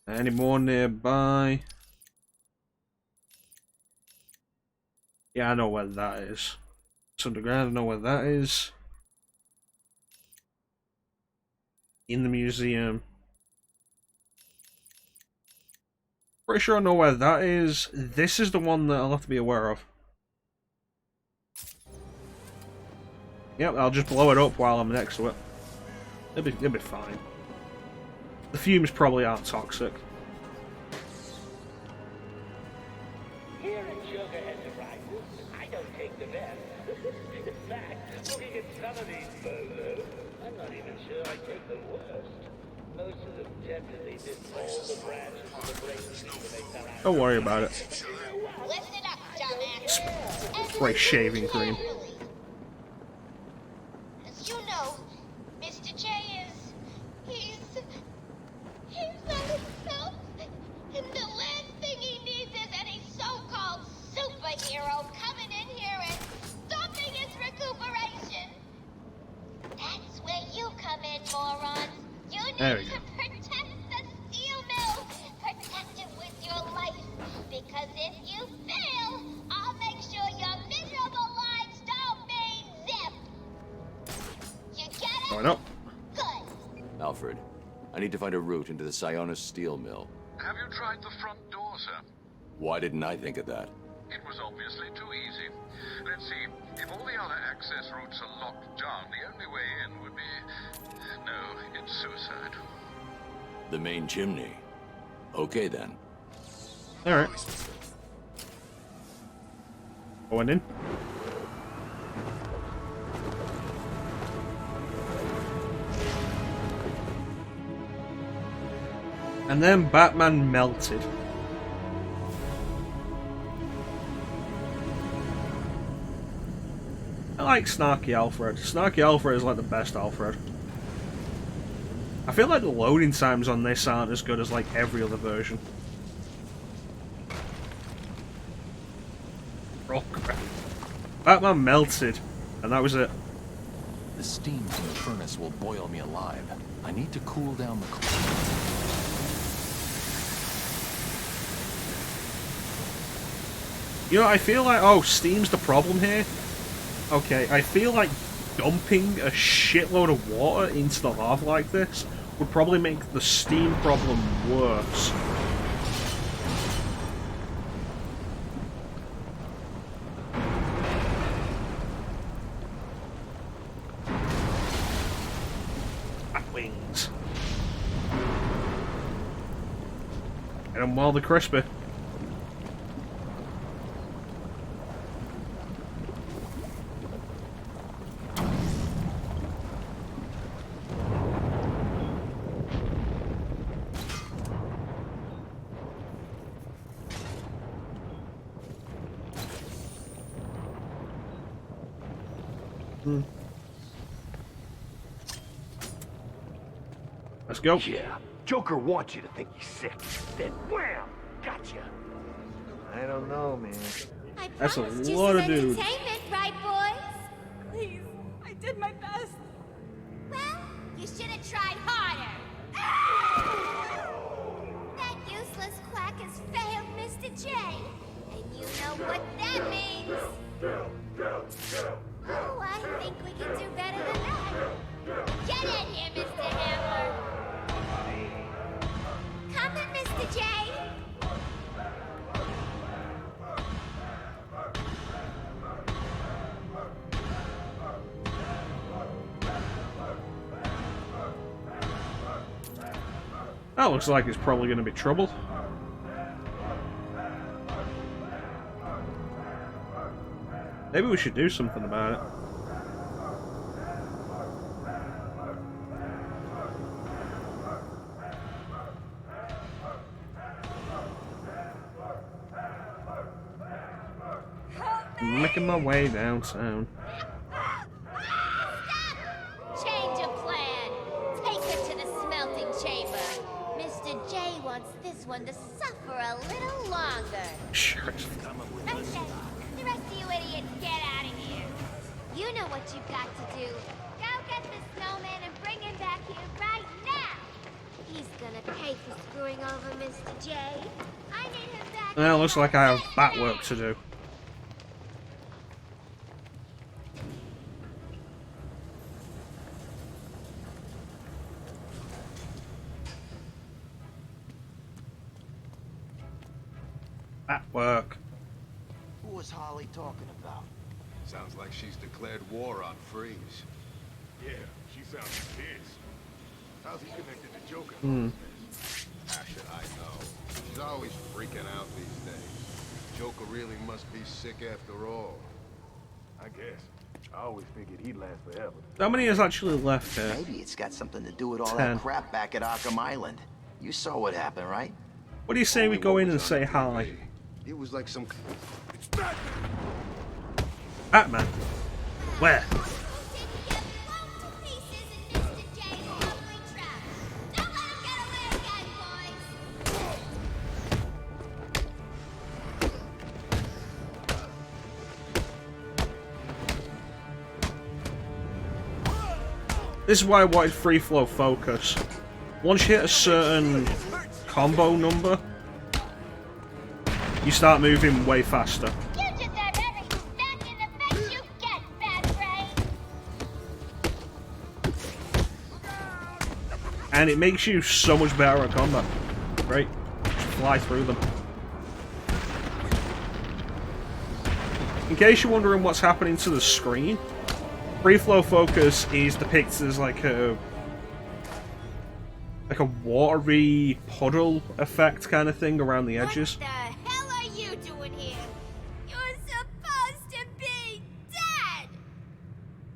Speaker 1: Any more nearby? Yeah, I know where that is. It's underground, I know where that is. In the museum. Pretty sure I know where that is. This is the one that I'll have to be aware of. Yep, I'll just blow it up while I'm next to it. It'll be fine. The fumes probably aren't toxic.
Speaker 12: Here at Joker Enterprises, I don't take the best. In fact, looking at some of these photos, I'm not even sure I take the worst. Most of them definitely did all the branches of the brain when they fell out.
Speaker 1: Don't worry about it.
Speaker 16: Listen up, dumbass.
Speaker 1: Spray shaving cream.
Speaker 16: As you know, Mr. J he's not himself. And the last thing he needs is any so-called superhero coming in here and stopping his recuperation. That's where you come in, morons. You need to protect the steel mill. Protect it with your life. Because if you fail, I'll make sure your miserable lives don't mean zip. You get it?
Speaker 1: Why not?
Speaker 16: Good.
Speaker 11: Alfred, I need to find a route into the Sionis steel mill.
Speaker 5: Have you tried the front door, sir?
Speaker 11: Why didn't I think of that?
Speaker 5: It was obviously too easy. Let's see, if all the other access routes are locked down, the only way in would be... No, it's suicide.
Speaker 11: The main chimney. Okay, then.
Speaker 1: Alright. Going in. And then Batman melted. I like Snarky Alfred. Snarky Alfred is like the best Alfred. I feel like the loading times on this aren't as good as like every other version. Oh crap. Batman melted, and that was it.
Speaker 11: The steam from the furnace will boil me alive. I need to cool down the
Speaker 1: You know, I feel like, oh, steam's the problem here. Okay, I feel like dumping a shitload of water into the lava like this would probably make the steam problem worse. Wings. Get them while they're crispy. Let's go.
Speaker 12: Yeah, Joker wants you to think he's sick. Then wham! Gotcha. I don't know, man.
Speaker 1: That's a lot of dudes.
Speaker 16: Entertainment, right, boys?
Speaker 6: Please, I did my best.
Speaker 16: Well, you should have tried harder. That useless quack has failed Mr. J. And you know what that means. Oh, I think we can do better than that. Get in here, Mr. Hammer. Come in, Mr. J.
Speaker 1: That looks like it's probably going to be trouble. Maybe we should do something about it. I'm making my way downtown.
Speaker 16: Change of plan. Take her to the smelting chamber. Mr. J wants this one to suffer a little longer.
Speaker 1: Sure.
Speaker 16: Okay, the rest of you idiots, get out of here. You know what you've got to do. Go get the snowman and bring him back here right now. He's gonna pay for screwing over Mr. J. I need him back.
Speaker 1: Well, looks like I have bat work to do. Bat work.
Speaker 21: Who was Harley talking about?
Speaker 3: Sounds like she's declared war on Freeze.
Speaker 20: Yeah, she sounds pissed. How's he connected to Joker?
Speaker 3: How should I know? She's always freaking out these days. Joker really must be sick after all.
Speaker 20: I guess. I always figured he'd last forever.
Speaker 1: How many is actually left here?
Speaker 21: Maybe it's got something to do with all
Speaker 1: 10.
Speaker 21: that crap back at Arkham Island. You saw what happened, right?
Speaker 1: What do you say we go in and say hi?
Speaker 3: It was like some...
Speaker 20: It's Batman!
Speaker 1: Batman? Where? This is why I wanted free flow focus. Once you hit a certain combo number, you start moving way faster.
Speaker 16: You deserve every smack in the face you get, bad brain.
Speaker 1: And it makes you so much better at combat. Right? Just fly through them. In case you're wondering what's happening to the screen, free flow focus is depicted as like a watery puddle effect kind of thing around the edges.
Speaker 16: What the hell are you doing here? You're supposed to be dead!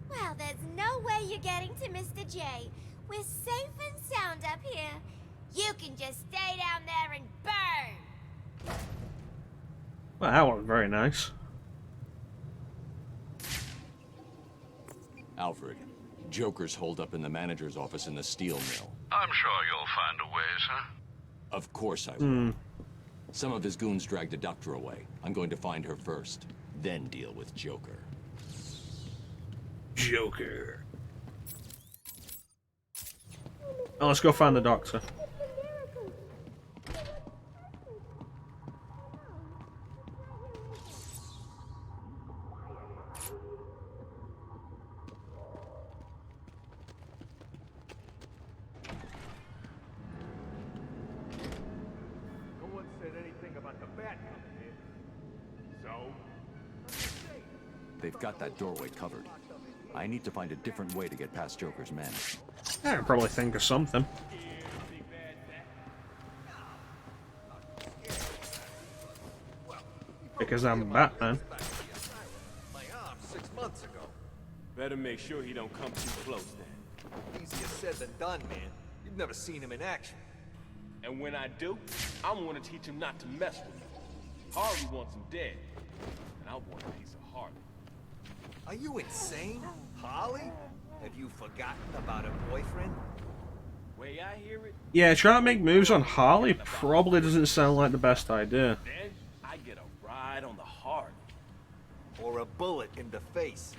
Speaker 16: Well, there's no way you're getting to Mr. J. We're safe and sound up here. You can just stay down there and burn!
Speaker 1: Well, that was very nice.
Speaker 11: Alfred, Joker's holed up in the manager's office in the steel mill.
Speaker 5: I'm sure you'll find a way, sir.
Speaker 11: Of course I will. Some of his goons dragged a doctor away. I'm going to find her first, then deal with Joker.
Speaker 1: Joker. Oh, let's go find the doctor.
Speaker 11: They've got that doorway covered. I need to find a different way to get past Joker's men.
Speaker 1: I can probably think of something. Because I'm Batman.
Speaker 9: My arm 6 months ago. Better make sure he don't come too close then. Easier said than done, man. You've never seen him in action. And when I do, I'm gonna teach him not to mess with me. Harley wants him dead. And I want a piece of Harley. Are you insane? Harley? Have you forgotten about her boyfriend? Way I hear it.
Speaker 1: Yeah, trying to make moves on Harley probably doesn't sound like the best idea.
Speaker 9: Then I get a ride on the Harley. Or a bullet in the face.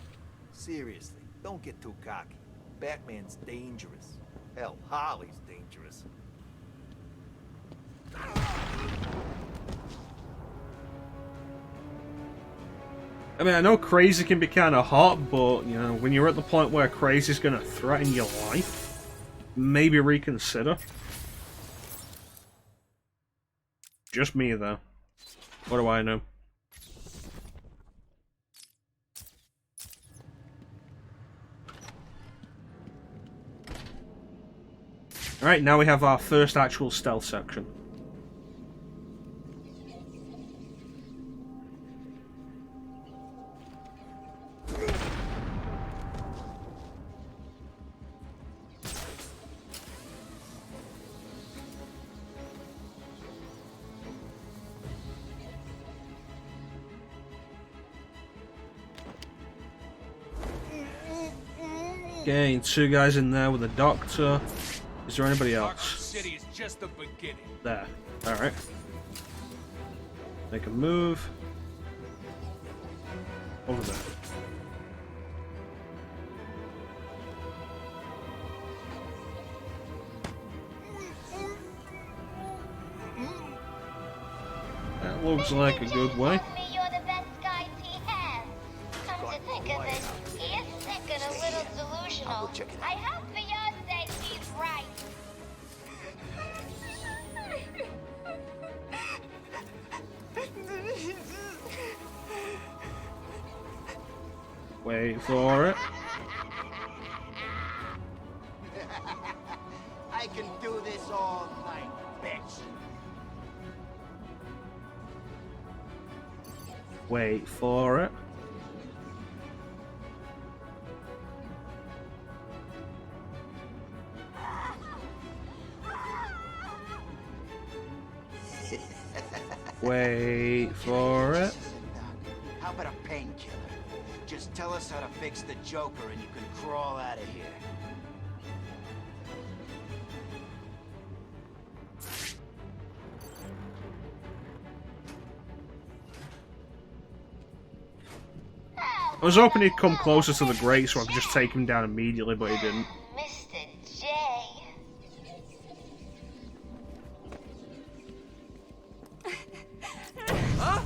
Speaker 9: Seriously, don't get too cocky. Batman's dangerous. Hell, Harley's dangerous.
Speaker 1: I mean, I know crazy can be kind of hot, but, you know, when you're at the point where crazy's going to threaten your life, maybe reconsider. Just me, though. What do I know? Alright, now we have our first actual stealth section. Okay, 2 guys in there with a doctor. Is there anybody else?
Speaker 9: City is just the beginning.
Speaker 1: There. Alright. Make a move. Over there. looks like a good way.
Speaker 16: You're the best guys he has. Come to think of it, he is sick and a little delusional. I hope for your sake he's right.
Speaker 1: Wait for it.
Speaker 2: I can do this all night, bitch.
Speaker 1: Wait for it. Wait for it.
Speaker 2: How about a painkiller? Just tell us how to fix the Joker and you can crawl out of here.
Speaker 1: I was hoping he'd come closer to the grate so I could just take him down immediately, but he didn't.
Speaker 16: Mr. J.
Speaker 9: Huh?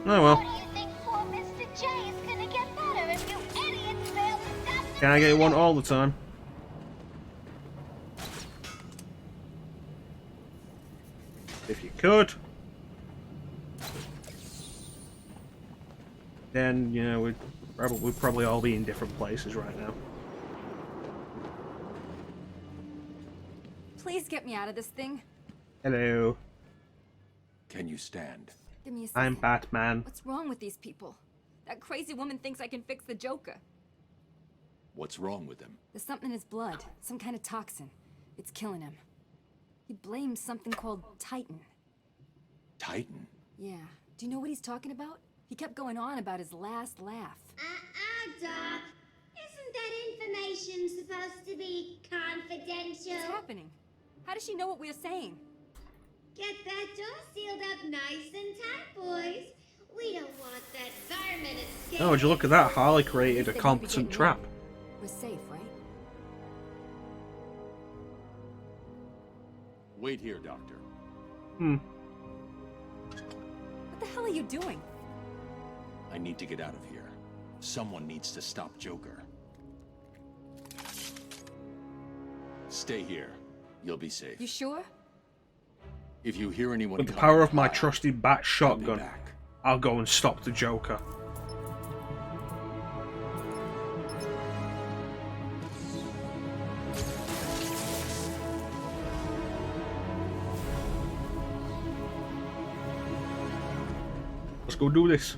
Speaker 1: Oh well.
Speaker 16: How do you think poor Mr. J is gonna get better if you idiots fail to stop the
Speaker 1: Can I get one all the time? If you could. Then, you know, we'd probably all be in different places right now.
Speaker 4: Please get me out of this thing.
Speaker 1: Hello.
Speaker 11: Can you stand?
Speaker 4: Give me a second.
Speaker 1: I'm Batman.
Speaker 4: What's wrong with these people? That crazy woman thinks I can fix the Joker.
Speaker 11: What's wrong with him?
Speaker 4: There's something in his blood. Some kind of toxin. It's killing him. He blames something called Titan.
Speaker 11: Titan?
Speaker 4: Yeah. Do you know what he's talking about? He kept going on about his last laugh.
Speaker 16: Doc. Isn't that information supposed to be confidential?
Speaker 4: What's happening? How does she know what we're saying?
Speaker 16: Get that door sealed up nice and tight, boys. We don't want that varmint escaping.
Speaker 1: Oh, would you look at that? Harley created a competent trap.
Speaker 4: We're safe, right?
Speaker 11: Wait here, Doctor.
Speaker 4: What the hell are you doing?
Speaker 11: I need to get out of here. Someone needs to stop Joker. Stay here. You'll be safe.
Speaker 4: You sure?
Speaker 11: If you hear anyone
Speaker 1: With the
Speaker 11: coming,
Speaker 1: power of my trusty bat shotgun,
Speaker 11: back.
Speaker 1: I'll go and stop the Joker. Let's go do this.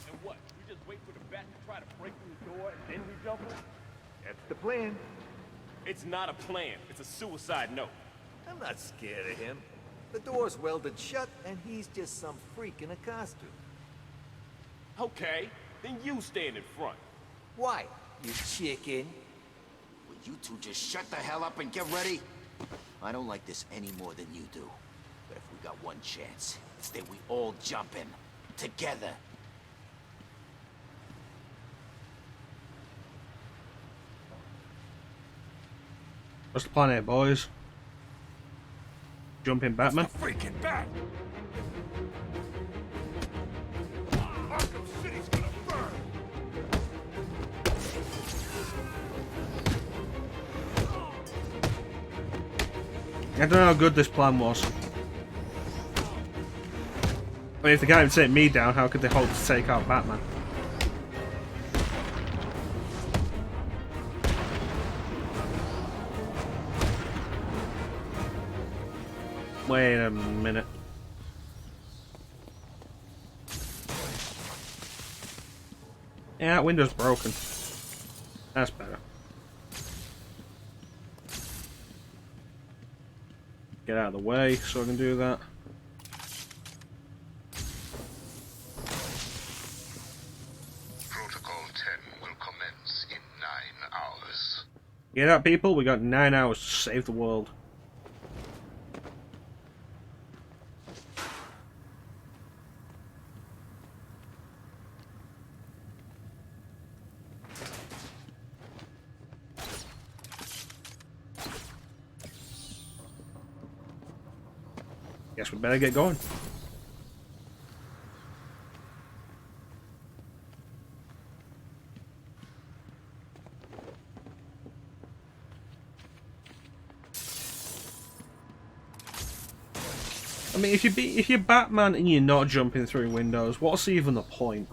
Speaker 9: And what? We just wait for the bat to try to break through the door and then we jump him? That's the plan. It's not a plan. It's a suicide note.
Speaker 7: I'm not scared of him. The door's welded shut, and he's just some freak in a costume.
Speaker 9: Okay, then you stand in front.
Speaker 7: Why, you chicken?
Speaker 2: Will you two just shut the hell up and get ready? I don't like this any more than you do. But if we got one chance, it's that we all jump him. Together.
Speaker 1: What's the plan here, boys? Jump in, Batman.
Speaker 9: Freaking bat!
Speaker 15: Arkham City's gonna burn!
Speaker 1: I don't know how good this plan was. I mean, if they can't even take me down, how could they hope to take out Batman? Wait a minute. Yeah, that window's broken. That's better. Get out of the way so I can do that.
Speaker 10: Protocol 10 will commence in 9 hours.
Speaker 1: Get out, people. We got 9 hours to save the world. Guess we better get going. I mean, if you're Batman and you're not jumping through windows, what's even the point?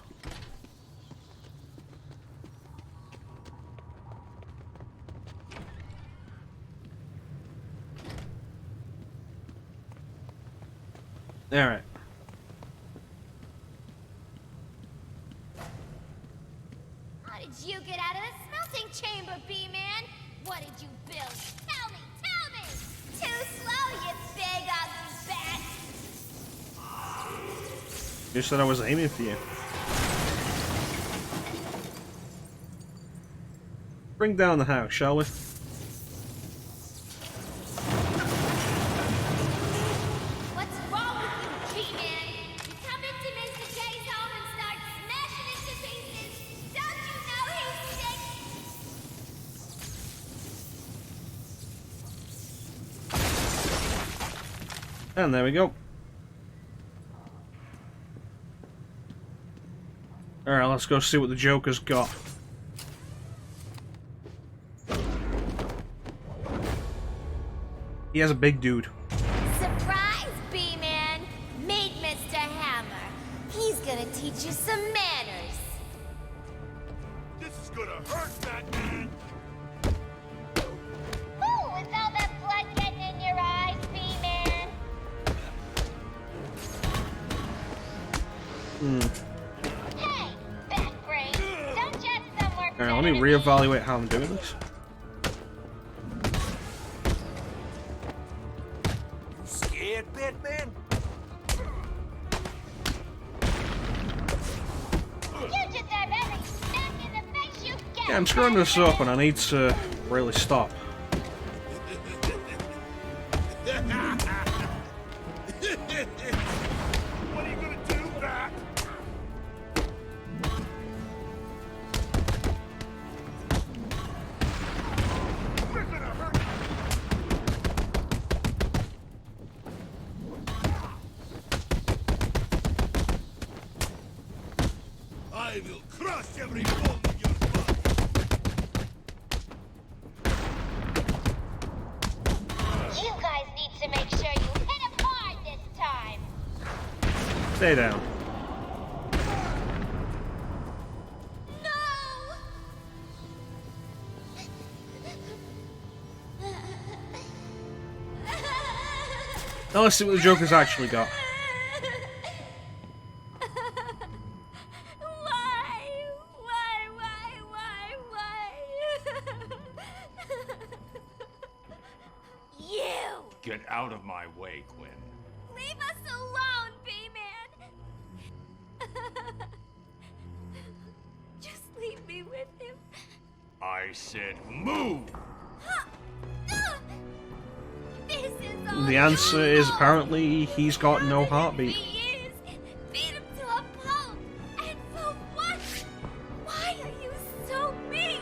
Speaker 1: Alright.
Speaker 16: How did you get out of the smelting chamber, B-Man? What did you build? Tell me! Too slow, you big ugly bat!
Speaker 1: You said I was aiming for you. Bring down the house, shall we?
Speaker 16: What's wrong with you, G-Man? You come into Mr. J's home and start smashing into pieces. Don't you know he's sick?
Speaker 1: And there we go. Alright, let's go see what the Joker's got. He has a big dude.
Speaker 16: Surprise, B-Man! Meet Mr. Hammer. He's gonna teach you some manners.
Speaker 15: This is gonna hurt, Batman!
Speaker 16: Ooh, is all that blood getting in your eyes, B-Man? Hey, Bat Brain, don't jet somewhere.
Speaker 1: Alright, let me reevaluate how I'm doing this.
Speaker 7: Scared, Batman?
Speaker 16: You deserve every smack in the face you get.
Speaker 1: Yeah, I'm screwing this up and I need to really stop.
Speaker 15: What are you gonna do, Bat? We're gonna hurt you. I will crush every bone in your body.
Speaker 16: You guys need to make sure you hit him hard this time.
Speaker 1: Stay down. Now let's see what the Joker's actually got.
Speaker 16: You!
Speaker 11: Get out of my way, Quinn.
Speaker 16: Leave us alone, B-Man! Just leave me with him.
Speaker 11: I said move!
Speaker 16: This is all
Speaker 1: The answer is apparently he's got no heartbeat.
Speaker 16: years. Beat him to a pulp. And for what? Why are you so mean?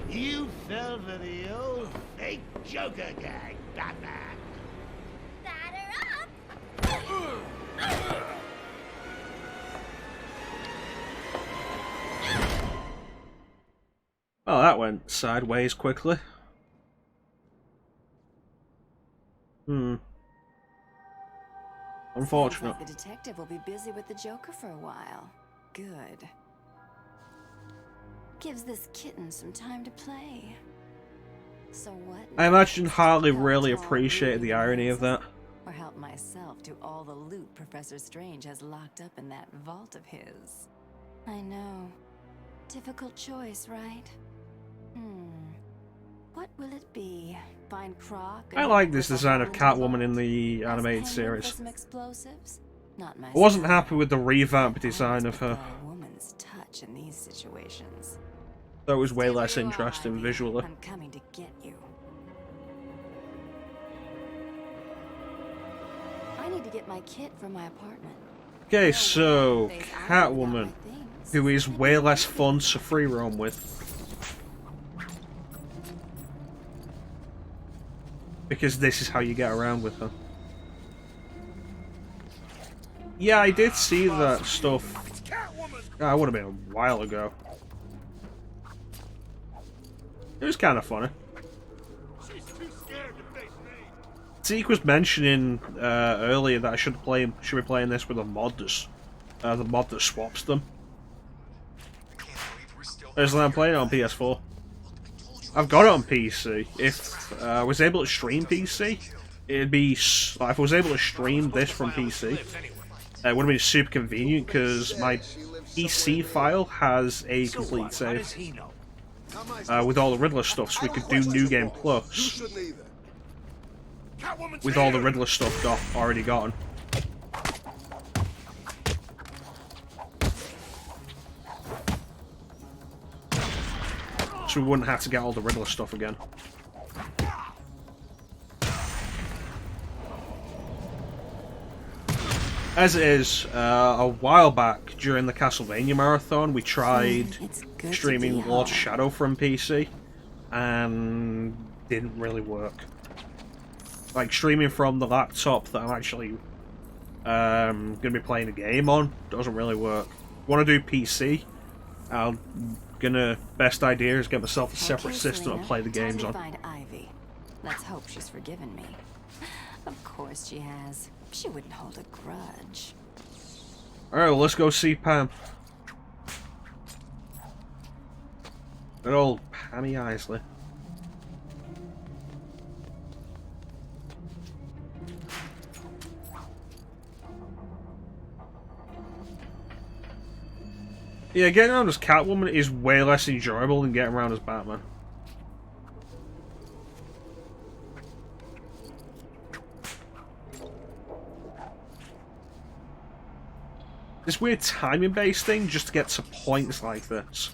Speaker 18: You fell for the old fake Joker gag, Batman.
Speaker 16: Batter up.
Speaker 1: Oh, that went sideways quickly. Unfortunate.
Speaker 4: Sounds like the detective will be busy with the Joker for a while. Good. Gives this kitten some time to play. So what?
Speaker 1: I imagine Harley really appreciated the irony of that.
Speaker 4: Or help myself to all the loot Professor Strange has locked up in that vault of his. I know. Difficult choice, right? What will it be? Find Croc?
Speaker 1: I like this design of Catwoman in the animated series.
Speaker 4: Some explosives? Not
Speaker 1: I wasn't happy with the revamped design of her.
Speaker 4: A woman's touch in these situations.
Speaker 1: Though it was way less interesting visually.
Speaker 4: I'm coming to get you. I need to get my kit from my apartment.
Speaker 1: Okay, so Catwoman, who is way less fun to free roam with. because this is how you get around with her. Yeah, I did see that stuff. That would have been a while ago. It was kind of funny. Zeke was mentioning earlier that I should be playing this with a mod the mod that swaps them. As I'm playing it on PS4. I've got it on PC. If I was able to stream PC, it'd be if I was able to stream this from PC, it would have been super convenient because my PC file has a complete save with all the Riddler stuff, so we could do New Game Plus with all the Riddler stuff already gotten. So we wouldn't have to get all the Riddler stuff again. As it is, a while back during the Castlevania marathon, we tried streaming Lord of Shadow from PC, and didn't really work. Like, streaming from the laptop that I'm actually going to be playing a game on doesn't really work. Want to do PC? Best idea is get myself a separate system and play the games on.
Speaker 4: Find Ivy. Let's hope she's forgiven me. Of course she has. She wouldn't hold a grudge.
Speaker 1: Alright, well, let's go see Pam. Good old Pammy Isley. Yeah, getting around as Catwoman is way less enjoyable than getting around as Batman. This weird timing-based thing just to get to points like this,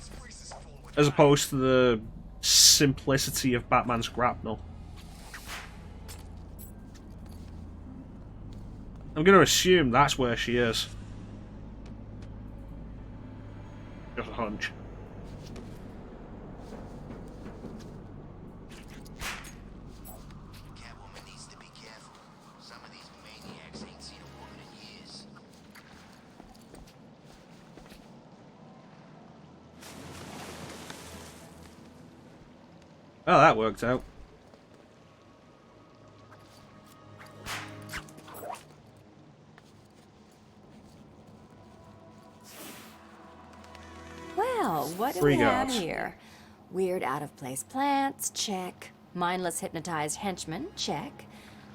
Speaker 1: as opposed to the simplicity of Batman's grapnel. I'm going to assume that's where she is. Just a hunch.
Speaker 2: Catwoman needs to be careful. Some of these maniacs ain't seen a woman in years.
Speaker 1: Oh, that worked out.
Speaker 4: Well, what do we have here? Weird out-of-place plants, check. Mindless hypnotized henchmen, check.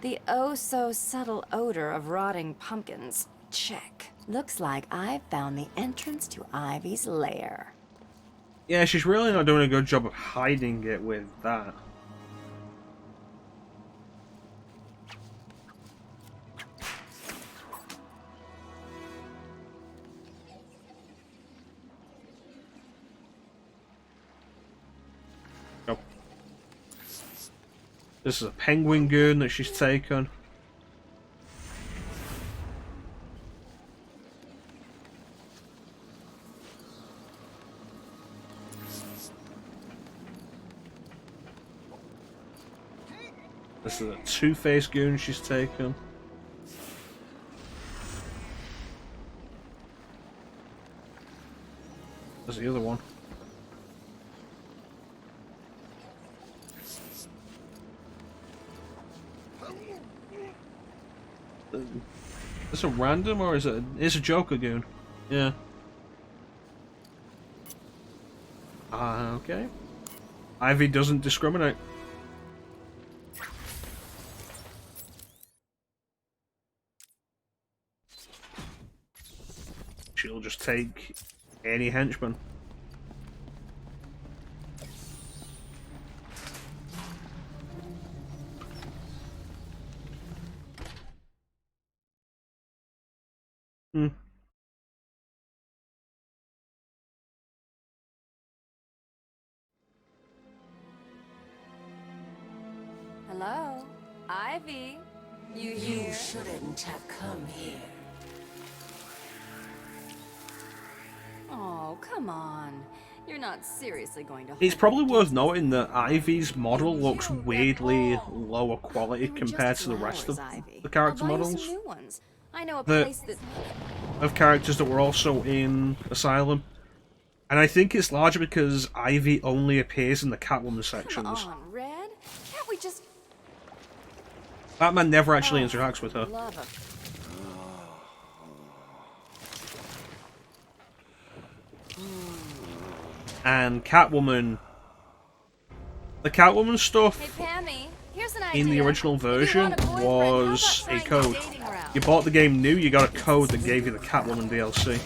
Speaker 4: The oh-so-subtle odor of rotting pumpkins, check. Looks like I've found the entrance to Ivy's lair.
Speaker 1: Yeah, she's really not doing a good job of hiding it with that. Nope. This is a penguin goon that she's taken. This is a Two-Face goon she's taken. There's the other one. Is this a random or is it? It's a Joker goon. Yeah. Okay. Ivy doesn't discriminate. She'll just take any henchman.
Speaker 4: Hello? Ivy? You here?
Speaker 19: You shouldn't have come here.
Speaker 4: Oh, come on.
Speaker 6: You're not seriously going to.
Speaker 1: It's probably worth noting that Ivy's model looks weirdly lower quality compared to the rest of the character models.
Speaker 6: New ones. I know a
Speaker 1: The-
Speaker 6: place that.
Speaker 1: Of characters that were also in Asylum. And I think it's largely because Ivy only appears in the Catwoman sections.
Speaker 6: Come on, Red. Can't we just?
Speaker 1: Batman never actually interacts with her.
Speaker 6: Love of.
Speaker 1: And Catwoman... The Catwoman stuff
Speaker 6: Hey, Pammy, here's an
Speaker 1: in the
Speaker 6: idea.
Speaker 1: original
Speaker 6: If you
Speaker 1: version
Speaker 6: want a boyfriend,
Speaker 1: was
Speaker 6: how
Speaker 1: a
Speaker 6: about
Speaker 1: code.
Speaker 6: trying a dating route?
Speaker 1: You bought the game new, you got a code that gave you the Catwoman DLC.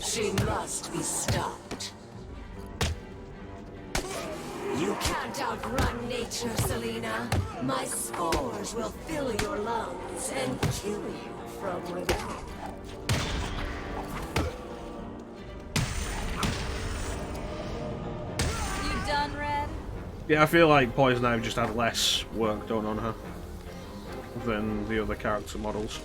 Speaker 19: She must be stopped. You can't outrun nature, Selina. My spores will fill your lungs and kill you from within.
Speaker 6: You done, Red?
Speaker 1: Yeah, I feel like Poison Ivy just had less work done on her than the other character models.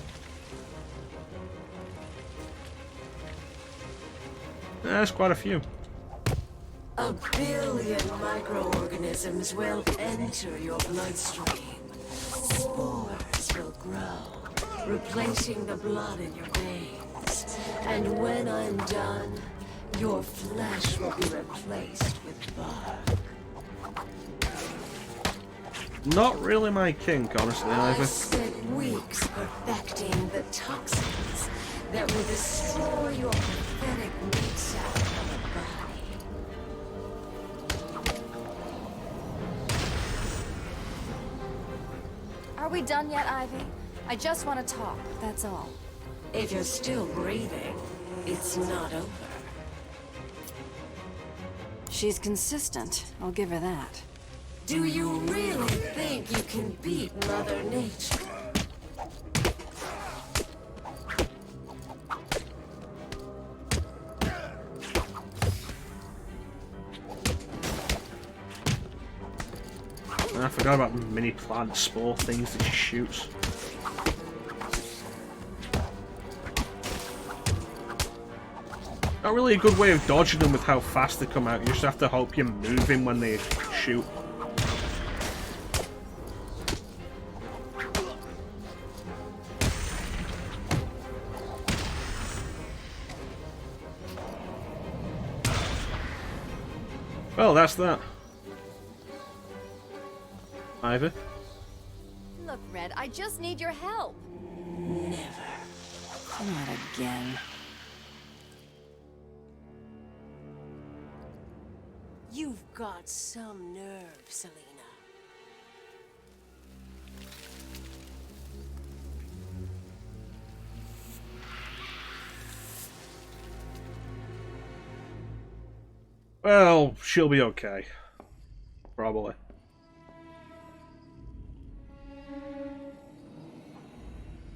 Speaker 1: There's quite a few.
Speaker 19: A billion microorganisms will enter your bloodstream. Spores will grow, replacing the blood in your veins. And when I'm done, your flesh will be replaced with bark.
Speaker 1: Not really my kink, honestly,
Speaker 19: I
Speaker 1: Ivy.
Speaker 19: spent weeks perfecting the toxins that will destroy your pathetic meat sack of a body.
Speaker 6: Are we done yet, Ivy? I just want to talk, that's all.
Speaker 19: If you're still breathing, it's not over.
Speaker 4: She's consistent, I'll give her that.
Speaker 19: Do you really think you can beat Mother Nature?
Speaker 1: I forgot about the mini plant spore things that she shoots. Not really a good way of dodging them with how fast they come out. You just have to hope you're moving when they shoot. Well, that's that. Ivy?
Speaker 6: Look, Red, I just need your help.
Speaker 19: Never.
Speaker 4: Not again.
Speaker 19: You've got some nerve, Selina.
Speaker 1: Well, she'll be okay. Probably.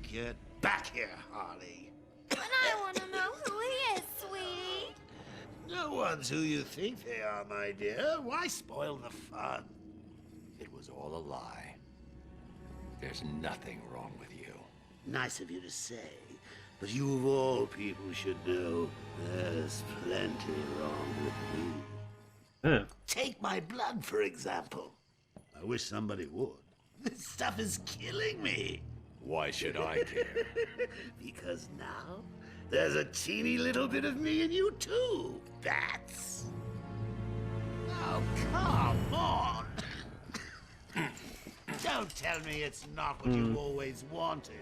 Speaker 3: Get back here, Harley.
Speaker 16: But I want to know who he is, sweetie.
Speaker 3: No one's who you think they are, my dear. Why spoil the fun? It was all a lie.
Speaker 11: There's nothing wrong with you.
Speaker 3: Nice of you to say, but you of all people should know there's plenty wrong with me.
Speaker 1: Yeah.
Speaker 3: Take my blood, for example. I wish somebody would. This stuff is killing me.
Speaker 11: Why should I care?
Speaker 3: Because now, there's a teeny little bit of me in you too, Bats. Oh, come on. Don't tell me it's not what you always wanted.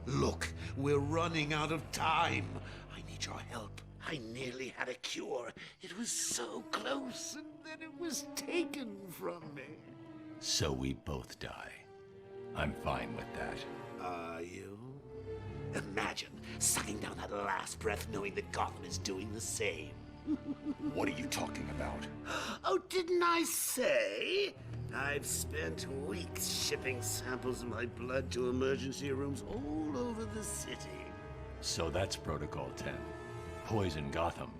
Speaker 3: Look, we're running out of time. I need your help. I nearly had a cure. It was so close, and then it was taken from me.
Speaker 11: So we both die. I'm fine with that.
Speaker 3: Are you? Imagine sucking down that last breath knowing that Gotham is doing the same.
Speaker 11: What are you talking about?
Speaker 3: Oh, didn't I say? I've spent weeks shipping samples of my blood to emergency rooms all over the city.
Speaker 11: So that's Protocol 10. Poison Gotham.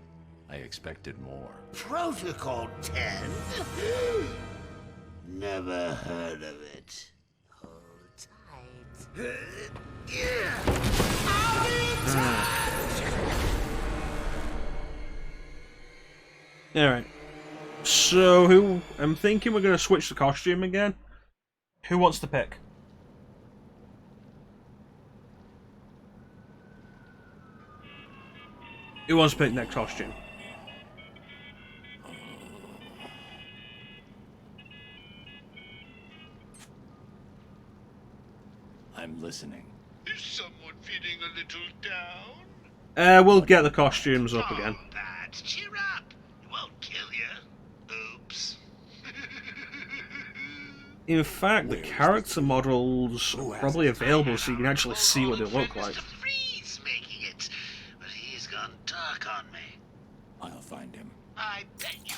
Speaker 11: I expected more.
Speaker 3: Protocol 10? Never heard of it. Hold tight.
Speaker 1: Alright. So, I'm thinking we're going to switch the costume again. Who wants to pick? Who wants to pick next costume?
Speaker 11: I'm listening.
Speaker 10: Is someone feeling a little down?
Speaker 1: We'll get the costumes up again.
Speaker 10: Cheer up. It won't kill you. Oops.
Speaker 1: In fact, the character models are probably available so you can actually see what they look like.
Speaker 10: He's making it, but he's gone dark on me.
Speaker 11: I'll find him.
Speaker 10: I bet you.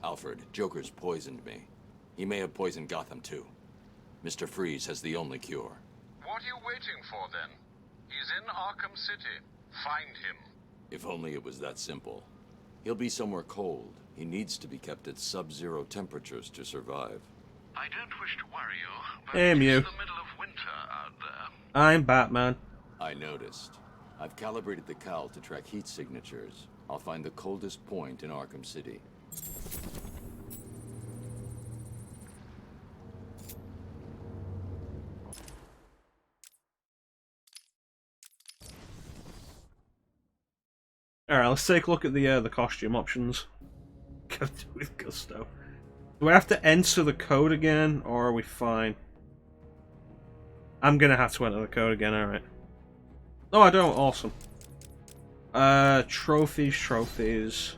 Speaker 11: Alfred, Joker's poisoned me. He may have poisoned Gotham too. Mr. Freeze has the only cure.
Speaker 20: What are you waiting for, then? He's in Arkham City. Find him.
Speaker 11: If only it was that simple. He'll be somewhere cold. He needs to be kept at sub-zero temperatures to survive.
Speaker 20: I don't wish to worry you, but
Speaker 1: Hey, Mew.
Speaker 20: it's the middle of winter out there.
Speaker 1: I'm Batman.
Speaker 11: I noticed. I've calibrated the cowl to track heat signatures. I'll find the coldest point in Arkham City.
Speaker 1: Alright, let's take a look at the costume options. With gusto. Do I have to enter the code again, or are we fine? I'm gonna have to enter the code again, alright. No, I don't. Awesome. Trophies.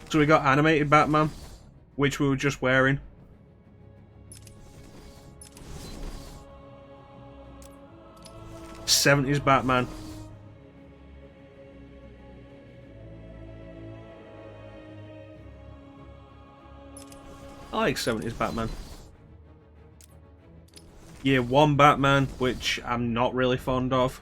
Speaker 1: So we got animated Batman, which we were just wearing. '70s Batman. I like '70s Batman. Year 1 Batman, which I'm not really fond of.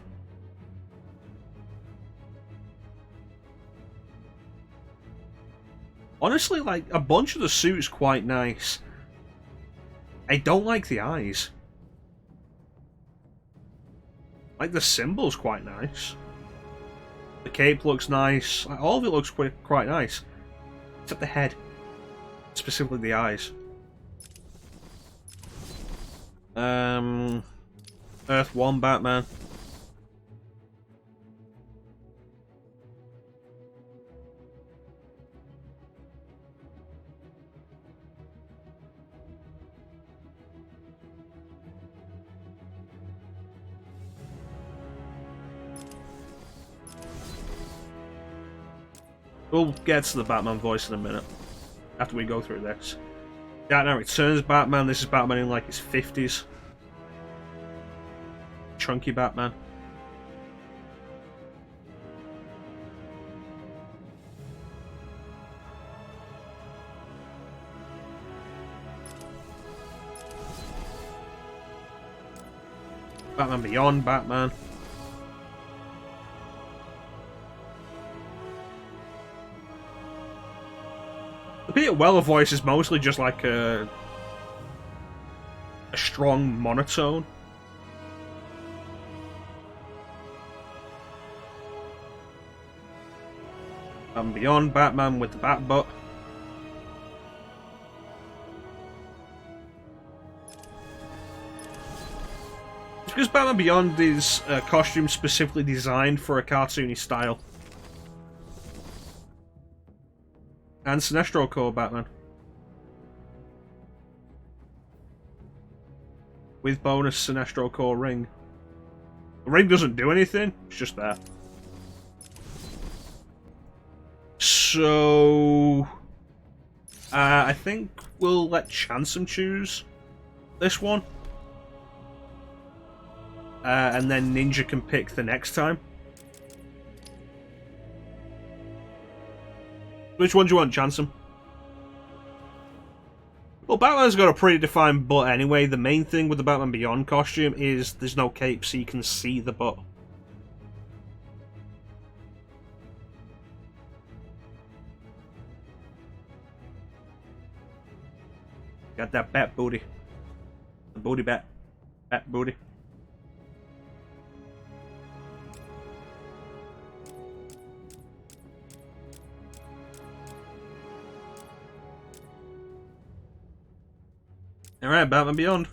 Speaker 1: Honestly, like, a bunch of the suit's quite nice. I don't like the eyes. Like, the symbol's quite nice. The cape looks nice. Like, all of it looks quite nice. Except the head. Specifically the eyes. Earth 1 Batman. We'll get to the Batman voice in a minute, after we go through this. Dark Knight Returns Batman, this is Batman in like his 50s. Chunky Batman. Batman Beyond Batman. The Peter Weller voice is mostly just like a strong monotone. And Beyond Batman with the bat butt. It's because Batman Beyond is a costume specifically designed for a cartoony style. And Sinestro Corps Batman. With bonus Sinestro Corps ring. The ring doesn't do anything, it's just there. So... I think we'll let Chansum choose this one. And then Ninja can pick the next time. Which one do you want, Chansum? Well, Batman's got a pretty defined butt anyway. The main thing with the Batman Beyond costume is there's no cape, so you can see the butt. Got that bat booty. The booty bat. Bat booty. Alright, Batman Beyond.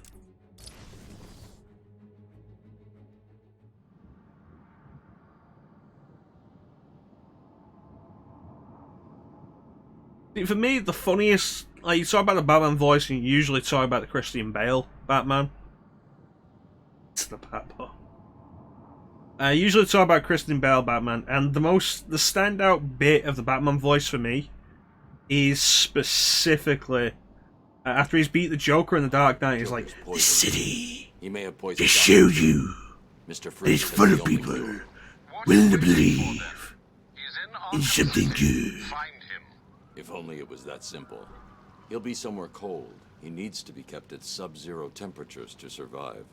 Speaker 1: See, for me, the funniest... Like, you talk about the Batman voice, and you usually talk about the Christian Bale Batman. It's the Batman. I usually talk about Christian Bale Batman, and the standout bit of the Batman voice for me is specifically... after he's beat the Joker in the Dark Knight, he's like, "The city,
Speaker 11: He may have
Speaker 1: they
Speaker 11: poisoned
Speaker 1: showed you
Speaker 11: Mr.
Speaker 1: that
Speaker 11: Freeze
Speaker 1: it's
Speaker 11: has
Speaker 1: full
Speaker 11: the
Speaker 1: of
Speaker 11: only
Speaker 1: people
Speaker 11: cure.
Speaker 1: willing to believe in something good."
Speaker 11: If only it was that simple. He'll be somewhere cold. He needs to be kept at sub-zero temperatures to survive.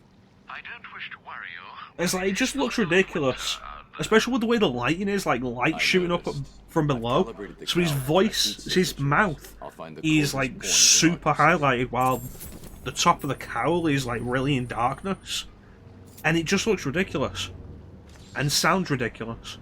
Speaker 12: I don't wish to worry you.
Speaker 1: It's like, it just looks ridiculous. Especially with the way the lighting is, like light shooting up from below. So his voice, his mouth, is like super highlighted while the top of the cowl is like really in darkness. And it just looks ridiculous. And sounds ridiculous.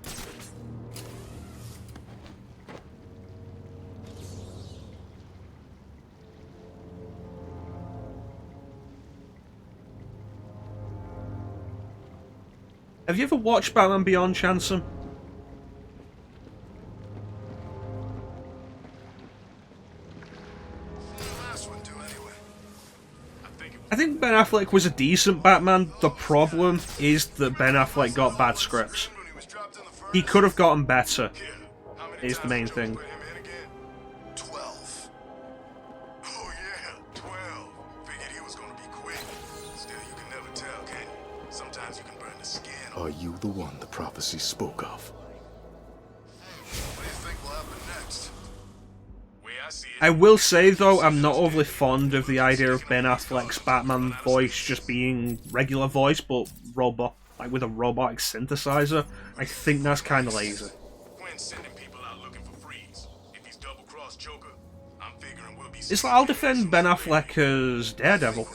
Speaker 1: Have you ever watched Batman Beyond, Chanson? I think Ben Affleck was a decent Batman. The problem is that Ben Affleck got bad scripts. He could have gotten better, is the main thing.
Speaker 15: 12. Oh yeah, 12. Figured he was gonna be quick. Still, you can never tell, can you? Sometimes you can burn the skin.
Speaker 3: Are you the one the prophecy spoke of?
Speaker 15: What do you think will happen next? Way I see it.
Speaker 1: I will say, though, I'm not overly fond of the idea of Ben Affleck's Batman voice just being regular voice, but robot, like with a robotic synthesizer. I think that's kind of lazy. It's like, I'll defend Ben Affleck as Daredevil.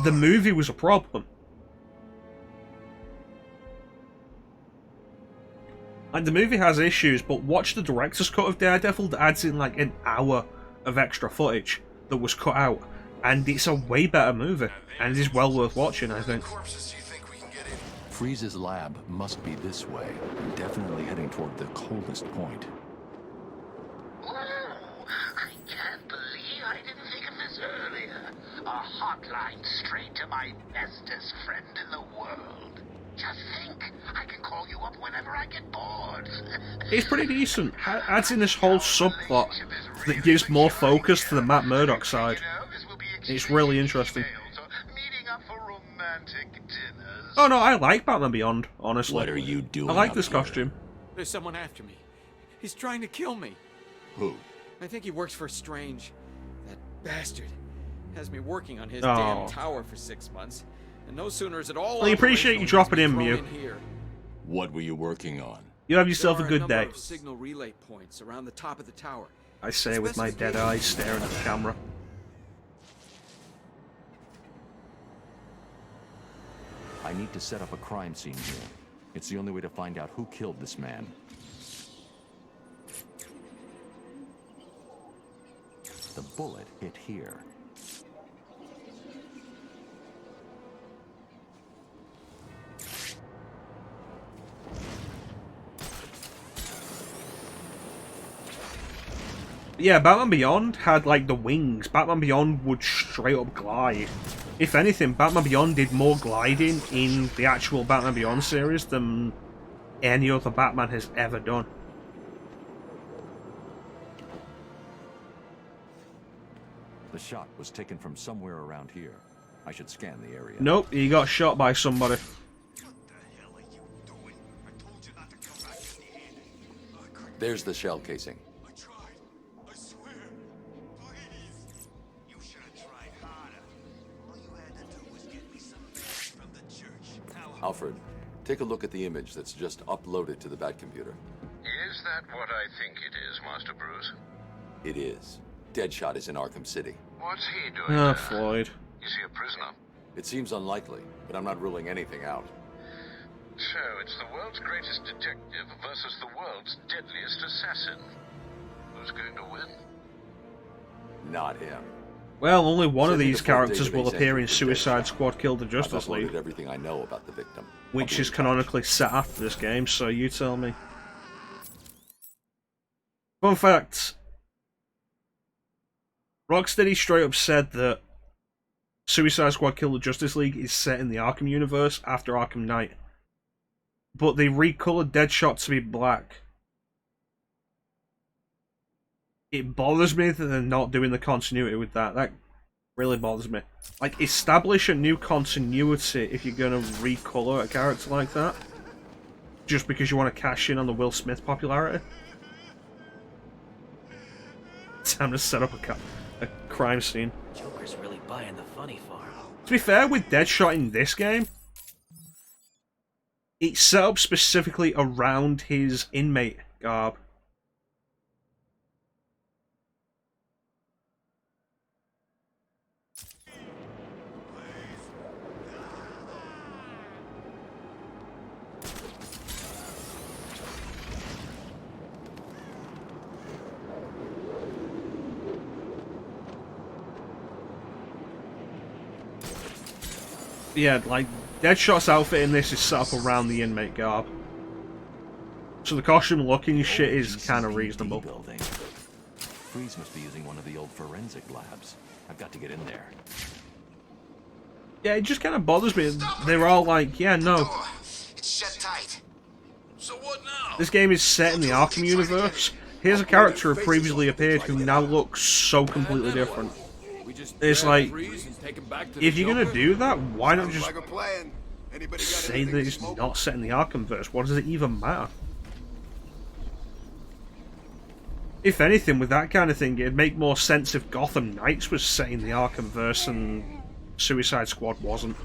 Speaker 1: The movie was a problem. Like, the movie has issues, but watch the director's cut of Daredevil that adds in like an hour of extra footage that was cut out, and it's a way better movie, and it is well worth watching, I think.
Speaker 11: Freeze's lab must be this way, definitely heading toward the coldest point.
Speaker 12: I can't believe I didn't think of this earlier. A hotline straight to my bestest friend in the world. Just think, I can call you up whenever I get bored.
Speaker 1: It's pretty decent. Adds in this whole subplot that gives more focus to the Matt Murdock side. It's really interesting. Oh no, I like Batman Beyond, honestly.
Speaker 11: What are you doing?
Speaker 1: I like this
Speaker 11: up here?
Speaker 1: costume.
Speaker 17: There's someone after me. He's trying to kill me.
Speaker 11: Who?
Speaker 17: I think he works for Strange. That bastard has me working on his
Speaker 1: Oh.
Speaker 17: damn tower for 6 months. And no sooner is it all
Speaker 1: I appreciate you dropping in, Mew.
Speaker 11: What were you working on?
Speaker 1: You have yourself a
Speaker 17: There are
Speaker 1: good
Speaker 17: number
Speaker 1: day.
Speaker 17: of signal relay points around the top of the tower.
Speaker 1: I say with my dead eyes staring at the camera.
Speaker 11: I need to set up a crime scene here. It's the only way to find out who killed this man. The bullet hit here.
Speaker 1: Yeah, Batman Beyond had like the wings. Batman Beyond would straight up glide. If anything, Batman Beyond did more gliding in the actual Batman Beyond series than any other Batman has ever done.
Speaker 11: The shot was taken from somewhere around here. I should scan the area.
Speaker 1: Nope, he got shot by somebody.
Speaker 11: There's the shell casing. Take a look at the image that's just uploaded to the Bat computer.
Speaker 20: Is that what I think it is, Master Bruce?
Speaker 11: It is. Deadshot is in Arkham City.
Speaker 20: What's he doing
Speaker 1: Ah,
Speaker 20: there?
Speaker 1: Floyd.
Speaker 20: Is he a prisoner?
Speaker 11: It seems unlikely, but I'm not ruling anything out.
Speaker 20: So, it's the world's greatest detective versus the world's deadliest assassin. Who's going to win?
Speaker 11: Not him.
Speaker 1: Well, only one of
Speaker 11: Send me
Speaker 1: these
Speaker 11: the full
Speaker 1: characters will
Speaker 11: database
Speaker 1: appear in
Speaker 11: entry for
Speaker 1: Suicide
Speaker 11: Deadshot.
Speaker 1: Squad Kill the Justice
Speaker 11: I've uploaded
Speaker 1: League,
Speaker 11: everything I know about the victim.
Speaker 1: which is canonically set after this game, so you tell me. Fun fact. Rocksteady straight up said that Suicide Squad Kill the Justice League is set in the Arkham universe after Arkham Knight. But they recolored Deadshot to be black. It bothers me that they're not doing the continuity with that. That really bothers me. Like, establish a new continuity if you're going to recolor a character like that. Just because you want to cash in on the Will Smith popularity. Time to set up a crime scene.
Speaker 13: Joker's really buying the funny farm.
Speaker 1: To be fair, with Deadshot in this game, it's set up specifically around his inmate garb. Yeah, like, Deadshot's outfit in this is set up around the inmate garb. So the costume looking shit is kind of reasonable.
Speaker 11: Building. Freeze must be using one of the old forensic labs. I've got to get in there.
Speaker 1: Yeah, it just kind of bothers me. They're all like, yeah, no.
Speaker 14: It's shut tight.
Speaker 8: So what now?
Speaker 1: This game is set in the Arkham universe. Here's a character who previously appeared who now looks so completely different. It's like, if you're gonna do that, why not just say that it's not set in the Arkhamverse? What does it even matter? If anything, with that kind of thing, it'd make more sense if Gotham Knights was set in the Arkhamverse and Suicide Squad wasn't.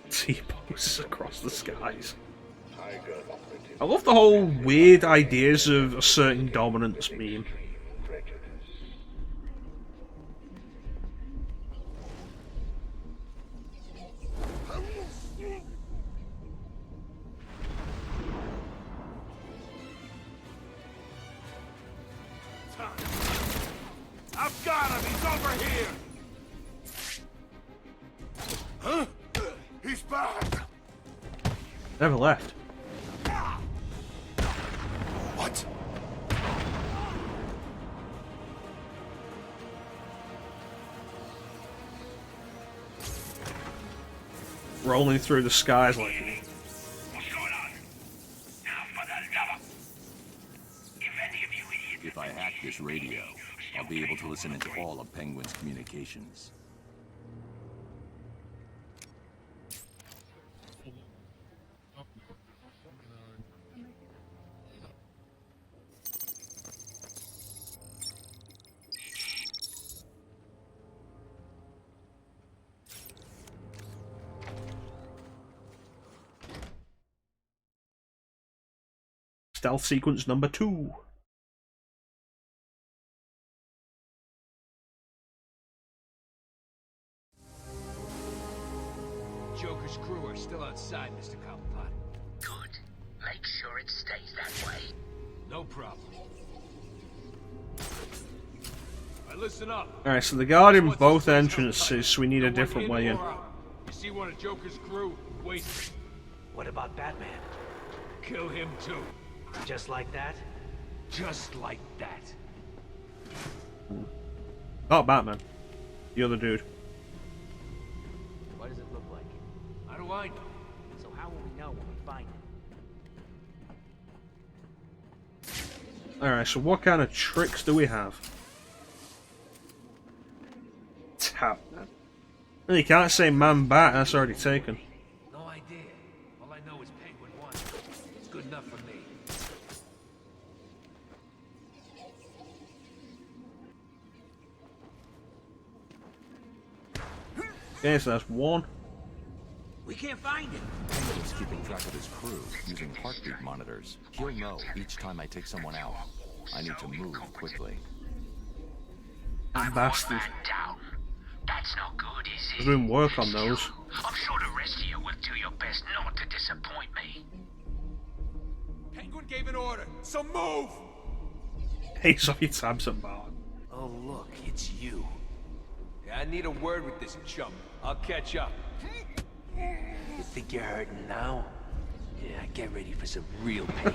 Speaker 1: T-poses across the skies. I love the whole weird ideas of asserting dominance meme.
Speaker 15: I've got him! He's over here! Huh? He's back!
Speaker 1: Never left.
Speaker 15: What?
Speaker 1: Rolling through the skies like...
Speaker 11: If I hack this radio, I'll be able to listen into all of Penguin's communications.
Speaker 1: Stealth sequence number 2.
Speaker 9: Joker's crew are still outside, Mr. Cobblepot.
Speaker 12: Good. Make sure it stays that way.
Speaker 9: No problem. All right, listen up.
Speaker 1: Alright, so the guard in both entrances, so we need a different way in.
Speaker 9: You see one of Joker's crew? Wait.
Speaker 13: What about Batman?
Speaker 9: Kill him too.
Speaker 13: Just like that?
Speaker 9: Just like that.
Speaker 1: Oh, Batman. The other dude.
Speaker 13: What does it look like?
Speaker 9: How do I know?
Speaker 13: So how will we know when we find it?
Speaker 1: Alright, so what kind of tricks do we have? Tap. Well, you can't say man bat, that's already taken.
Speaker 9: No idea. All I know is Penguin
Speaker 1: Okay, so that's one.
Speaker 13: We can't find him.
Speaker 11: Penguin's keeping track of his crew using heartbeat monitors. He'll know each time I take someone out. I need to move quickly.
Speaker 1: That bastard.
Speaker 12: Down. That's not good, is it?
Speaker 1: There's been work on those.
Speaker 12: I'm sure the rest of you will do your best not to disappoint me.
Speaker 7: Penguin gave an order, so move!
Speaker 1: Hey, saw your tabs at Bart.
Speaker 7: Oh, look, it's you. Yeah, I need a word with this chump. I'll catch up. You think you're hurting now? Yeah, get ready for some real pain.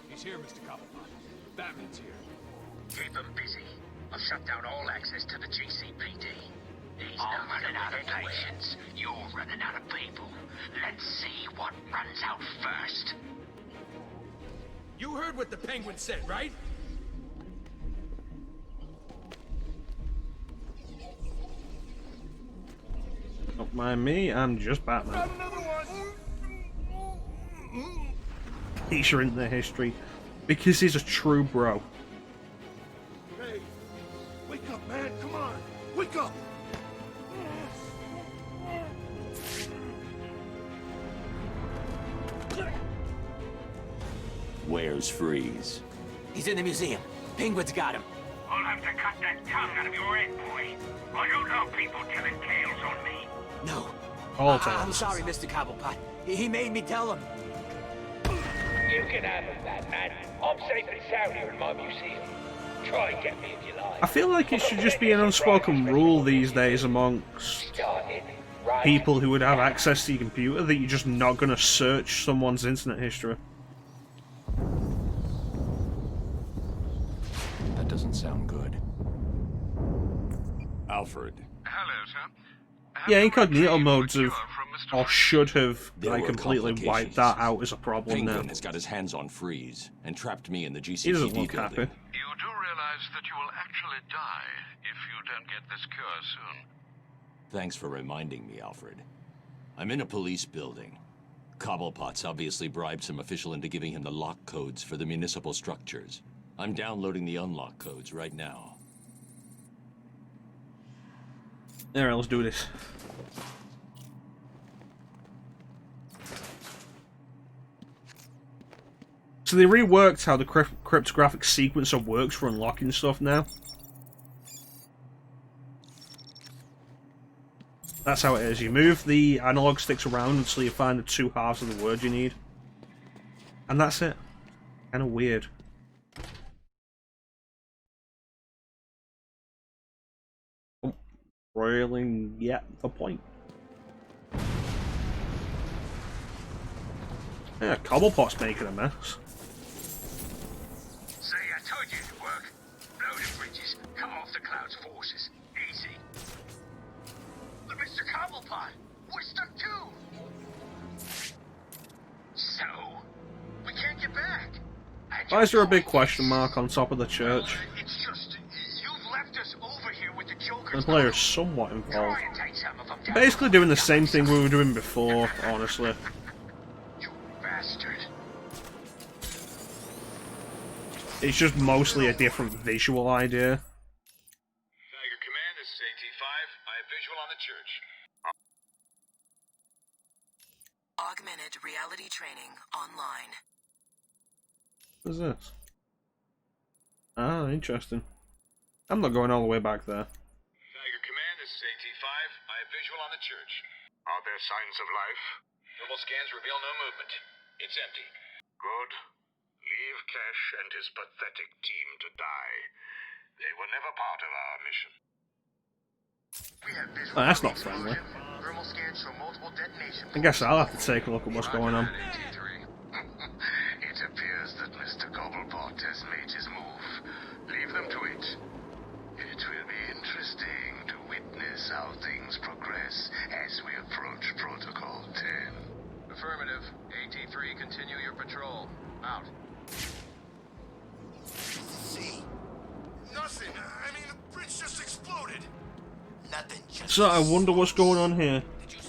Speaker 7: He's here, Mr. Cobblepot. Batman's here.
Speaker 12: Keep him busy. I've shut down all access to the GCPD. He's not running out of patience. You're running out of people. Let's see what runs out first.
Speaker 7: You heard what the Penguin said, right?
Speaker 1: Don't mind me, I'm just Batman. He's in the history because he's a true bro.
Speaker 15: Hey, wake up, man! Come on, wake up!
Speaker 11: Where's Freeze?
Speaker 2: He's in the museum. Penguin's got him.
Speaker 12: I'll have to cut that tongue out of your head, boy. I don't know people telling tales on me.
Speaker 2: No.
Speaker 1: All
Speaker 2: I'm
Speaker 1: tales.
Speaker 2: sorry, Mr. Cobblepot. He made me tell him.
Speaker 12: You can have him, Batman. I'm safe and sound here in my museum. Try and get me if you like.
Speaker 1: I feel like it should just be an unspoken rule these days amongst people who would have access to your computer that you're just not going to search someone's internet history.
Speaker 11: That doesn't sound good. Alfred.
Speaker 20: Hello, sir.
Speaker 1: Yeah, incognito modes have, or should have,
Speaker 11: There
Speaker 1: like,
Speaker 11: were
Speaker 1: completely wiped that out as a problem now.
Speaker 11: Penguin has got his hands on Freeze and trapped me in the
Speaker 1: He doesn't
Speaker 11: GCPD
Speaker 1: look
Speaker 11: building.
Speaker 1: happy.
Speaker 20: You do realize that you will actually die if you don't get this cure soon.
Speaker 11: Thanks for reminding me, Alfred. I'm in a police building. Cobblepot's obviously bribed some official into giving him the lock codes for the municipal structures. I'm downloading the unlock codes right now.
Speaker 1: Alright, let's do this. So they reworked how the cryptographic sequencer works for unlocking stuff now. That's how it is. You move the analog sticks around until you find the two halves of the word you need. And that's it. Kind of weird. Oh, really get the point. Yeah, Cobblepot's making a mess.
Speaker 12: See, I told you it'd work. Blow the bridges, cut off the Cloud's forces. Easy. But Mr. Cobblepot, we're stuck too. So, we can't get back.
Speaker 1: Why is there a big question mark on top of the church?
Speaker 12: It's just, you've left us over here with the Joker's
Speaker 1: The player's somewhat involved.
Speaker 12: Try and take some of them down.
Speaker 1: Basically doing the same thing we were doing before, honestly.
Speaker 12: Bastard.
Speaker 1: It's just mostly a different visual idea.
Speaker 20: Tiger Command, this is AT-5. I have visual on the church.
Speaker 19: Augmented reality training online.
Speaker 1: What's this? Ah, interesting. I'm not going all the way back there.
Speaker 20: Tiger Command, this is AT-5. I have visual on the church. Are there signs of life? Thermal scans reveal no movement. It's empty. Good. Leave Cash and his pathetic team to die. They were never part of our mission.
Speaker 12: We have visual
Speaker 1: Oh, that's not friendly.
Speaker 12: thermal scans show multiple detonation
Speaker 1: I guess I'll have to take a look at what's going on.
Speaker 12: It appears that Mr. Cobblepot has made his move. Leave them to it. It will be interesting to witness how things progress as we approach Protocol 10.
Speaker 5: Affirmative. AT-3, continue your patrol. Out.
Speaker 15: See? Nothing. I mean, the bridge just exploded.
Speaker 2: Nothing just...
Speaker 1: So I wonder what's going on here.
Speaker 2: Did you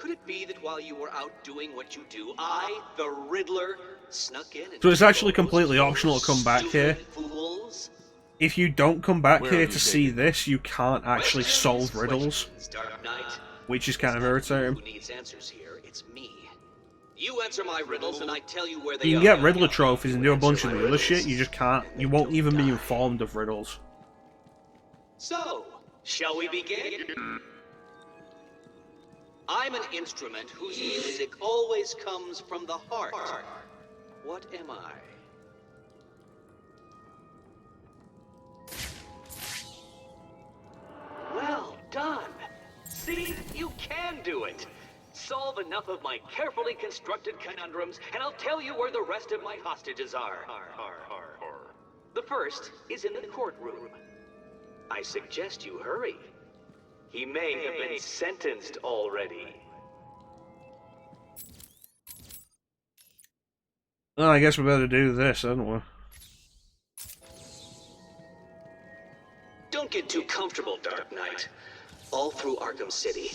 Speaker 21: Could it be that while you were out doing what you do, I, the Riddler, snuck in and
Speaker 1: So it's actually completely optional to come back here.
Speaker 21: fools?
Speaker 1: If you don't come back
Speaker 21: Where
Speaker 1: here
Speaker 21: have you
Speaker 1: to see
Speaker 21: taken
Speaker 1: this, you can't actually solve riddles,
Speaker 21: Dark Knight.
Speaker 1: which is kind of irritating.
Speaker 21: Who needs answers here? It's me. You answer my riddles and I tell you where they
Speaker 1: You
Speaker 21: are.
Speaker 1: can get Riddler trophies and do a bunch of the other shit, you just can't. You won't even be informed of riddles.
Speaker 21: So, shall we begin? I'm an instrument whose music always comes from the heart. What am I? Well done! See, you can do it! Solve enough of my carefully constructed conundrums, and I'll tell you where the rest of my hostages are. The first is in the courtroom. I suggest you hurry. He may have been sentenced already.
Speaker 1: Well, I guess we better do this, don't we?
Speaker 21: Don't get too comfortable, Dark Knight. All through Arkham City,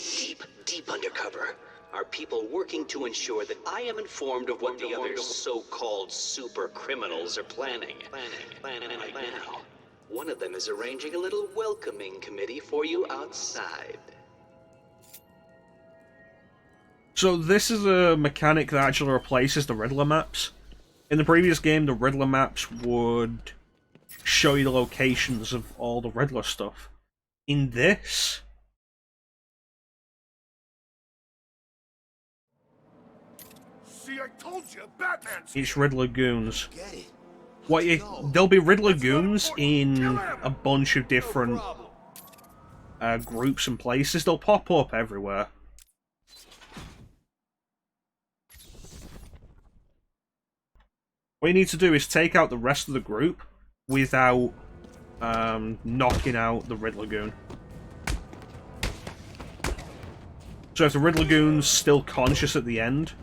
Speaker 21: deep undercover, are people working to ensure that I am informed of what the other so-called super criminals are planning. Right now, one of them is arranging a little welcoming committee for you outside.
Speaker 1: So this is a mechanic that actually replaces the Riddler maps. In the previous game, the Riddler maps would show you the locations of all the Riddler stuff. In this,
Speaker 15: See, I told you, Batman's
Speaker 1: it's Riddler goons. There'll be Riddler goons in a bunch of different groups and places. They'll pop up everywhere. What you need to do is take out the rest of the group without knocking out the Riddler goon. So if the Riddler goon's still conscious at the end,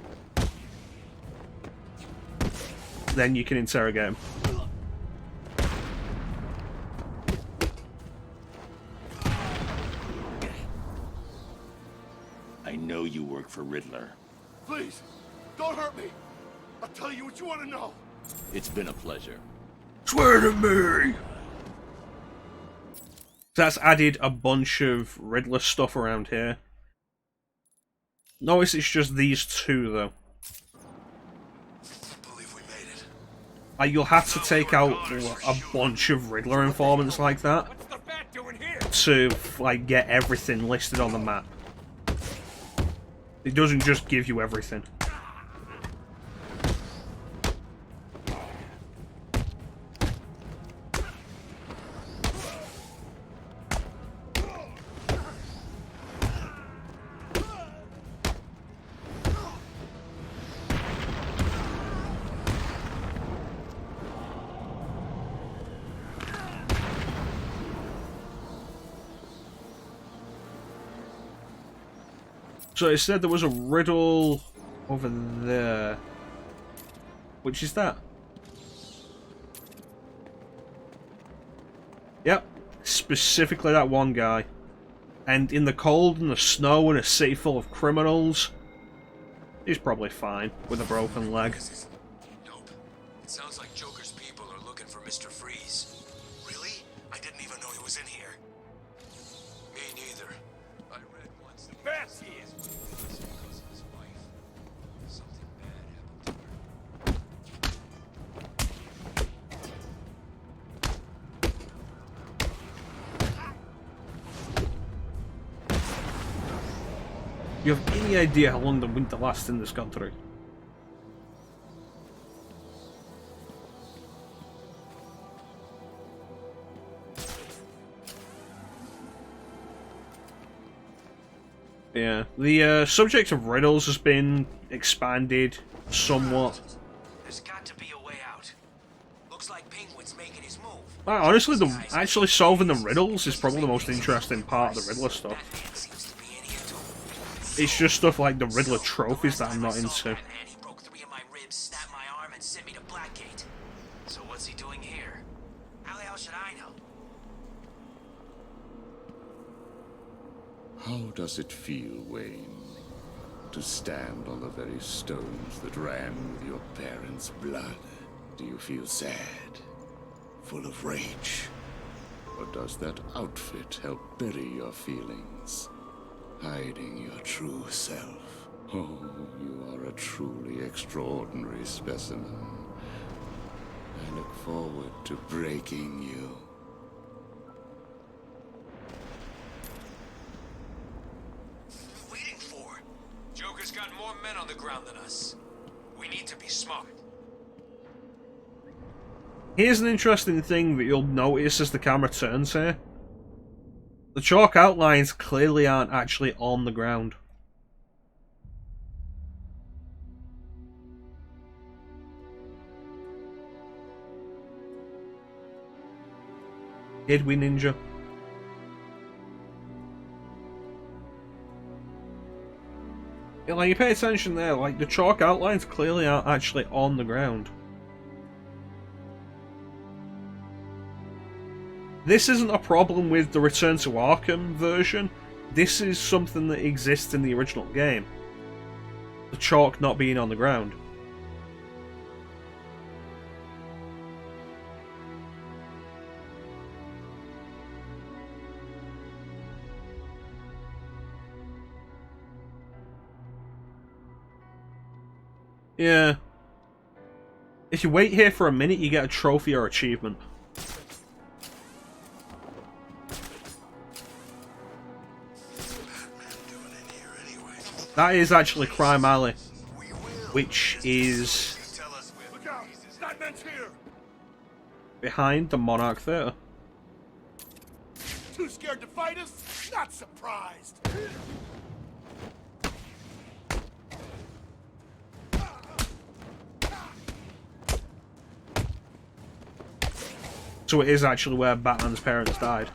Speaker 1: then you can interrogate him.
Speaker 11: I know you work for Riddler.
Speaker 15: Please, don't hurt me. I'll tell you what you want to know.
Speaker 11: It's been a pleasure.
Speaker 1: Swear to me! That's added a bunch of Riddler stuff around here. Notice it's just these two, though. You'll have to take out a bunch of Riddler informants like that to like get everything listed on the map. It doesn't just give you everything. So it said there was a riddle over there. Which is that? Yep, specifically that one guy. And in the cold and the snow and a city full of criminals, he's probably fine with a broken leg.
Speaker 7: Nope. It sounds like Joker's people are looking for Mr. Freeze. Really? I didn't even know he was in here. Me neither. I read once the best he is. Because of his wife. Something bad happened to her.
Speaker 1: You have any idea how long the winter lasts in this country? Yeah, the subject of riddles has been expanded somewhat.
Speaker 7: There's got to be a way out. Looks like Penguin's making his move.
Speaker 1: Honestly, actually solving the riddles is probably the most interesting part of the Riddler stuff. It's just stuff like the Riddler trophies that I'm not into.
Speaker 7: He broke 3 of my ribs, snapped my arm, and sent me to Blackgate. So what's he doing here? How the hell should I know?
Speaker 22: How does it feel, Wayne?
Speaker 3: to stand on the very stones that ran with your parents' blood? Do you feel sad? Full of rage? Or does that outfit help bury your feelings? Hiding your true self. Oh, you are a truly extraordinary specimen. I look forward to breaking you.
Speaker 7: What are we waiting for? Joker's got more men on the ground than us. We need to be smart.
Speaker 1: Here's an interesting thing that you'll notice as the camera turns here. The chalk outlines clearly aren't actually on the ground. Did we, Ninja? Yeah, like, you pay attention there, like, the chalk outlines clearly aren't actually on the ground. This isn't a problem with the Return to Arkham version. This is something that exists in the original game. The chalk not being on the ground. Yeah. If you wait here for a minute, you get a trophy or achievement. That is actually Crime Alley, which is behind the Monarch Theatre.
Speaker 15: Too scared to fight us? Not surprised.
Speaker 1: So it is actually where Batman's parents died.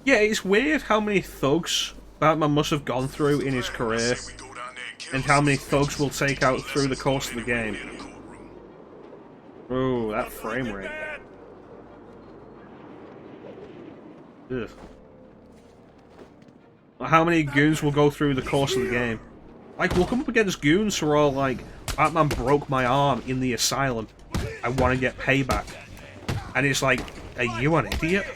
Speaker 1: Yeah, it's weird how many thugs Batman must have gone through in his career, and how many thugs will take out through the course of the game. Oh, that frame rate. Ugh. How many goons will go through the course of the game? Like, we'll come up against goons who are all like, Batman broke my arm in the asylum. I want to get payback. And it's like, are you an idiot?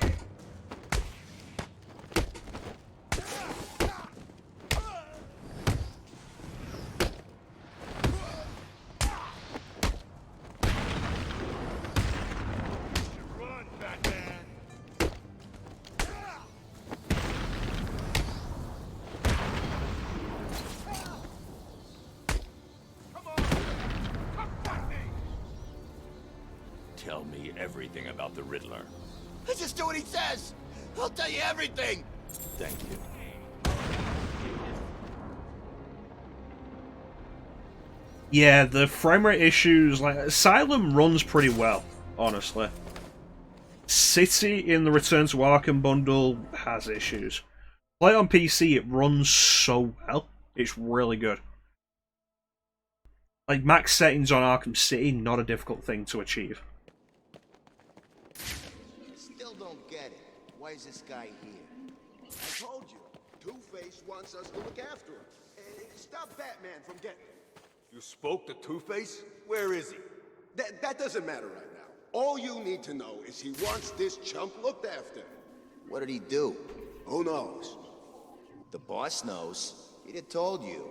Speaker 11: Tell me everything about the Riddler.
Speaker 2: Just do what he says. I'll tell you everything.
Speaker 11: Thank you.
Speaker 1: Yeah, the frame rate issues, like, Asylum runs pretty well, honestly. City in the Return to Arkham bundle has issues. Play on PC, it runs so well. It's really good. Like, max settings on Arkham City, not a difficult thing to achieve.
Speaker 2: Still don't get it. Why is this guy here?
Speaker 14: I told you, Two-Face wants us to look after him. Stop Batman from getting him.
Speaker 9: You spoke to Two-Face? Where is he?
Speaker 14: That doesn't matter right now. All you need to know is he wants this chump looked after.
Speaker 2: What did he do?
Speaker 14: Who knows?
Speaker 2: The boss knows. He'd have told you.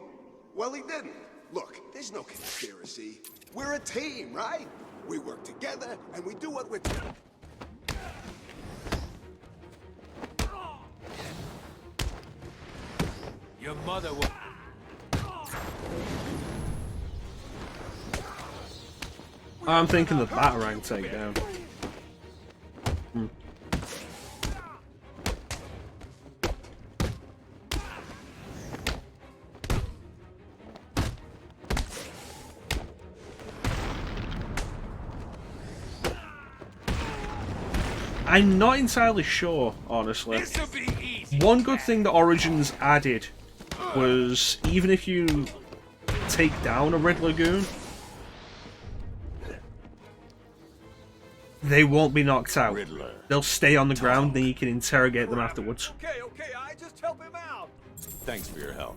Speaker 14: Well, he didn't. Look, there's no conspiracy. We're a team, right? We work together, and we do what we're doing.
Speaker 9: Your mother will...
Speaker 1: I'm thinking the Batarang takedown. I'm not entirely sure, honestly, One good thing that Origins added was even if you take down a Riddler goon, they won't be knocked out.
Speaker 11: Riddler.
Speaker 1: They'll stay on the ground, then you can interrogate them afterwards.
Speaker 9: Okay, I just help him out.
Speaker 11: Thanks for your help.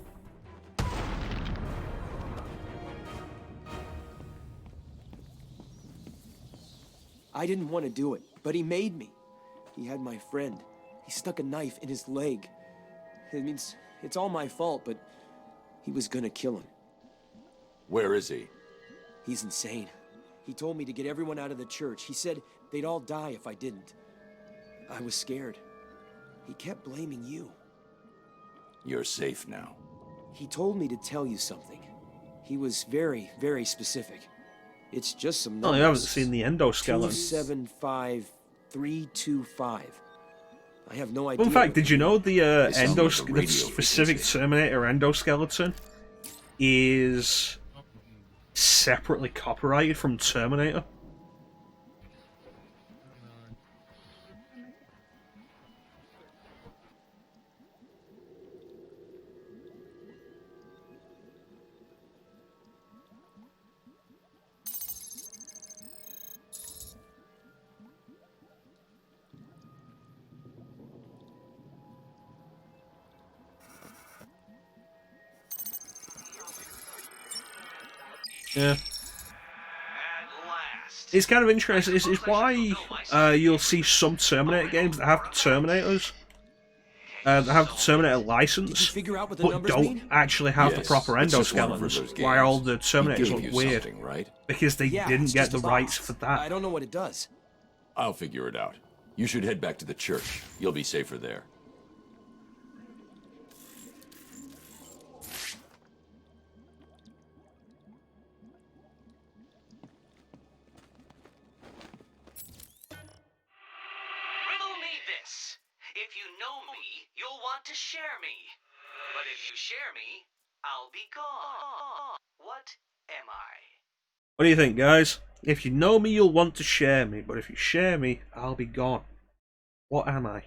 Speaker 18: I didn't want to do it, but he made me. He had my friend. He stuck a knife in his leg. It means it's all my fault, but he was gonna kill him.
Speaker 11: Where is he?
Speaker 18: He's insane. He told me to get everyone out of the church. He said they'd all die if I didn't. I was scared. He kept blaming you.
Speaker 11: You're safe now.
Speaker 18: He told me to tell you something. He was very, very specific. It's just some numbers.
Speaker 1: Oh, you haven't seen the endoskeleton.
Speaker 18: 275325. I have no idea.
Speaker 1: Fun fact, did you know the
Speaker 11: the
Speaker 1: specific Terminator endoskeleton is separately copyrighted from Terminator? Yeah. It's kind of interesting. It's why you'll see some Terminator games that have Terminators, that have the Terminator license, but don't actually have the proper endoskeletons. Why all the Terminators look weird?
Speaker 11: Right?
Speaker 1: Because they didn't get the rights for that.
Speaker 18: I don't know what it does.
Speaker 11: I'll figure it out. You should head back to the church. You'll be safer there.
Speaker 21: If you know me, you'll want to share me. But if you share me, I'll be gone. What am I?
Speaker 1: What do you think, guys? If you know me, you'll want to share me. But if you share me, I'll be gone. What am I?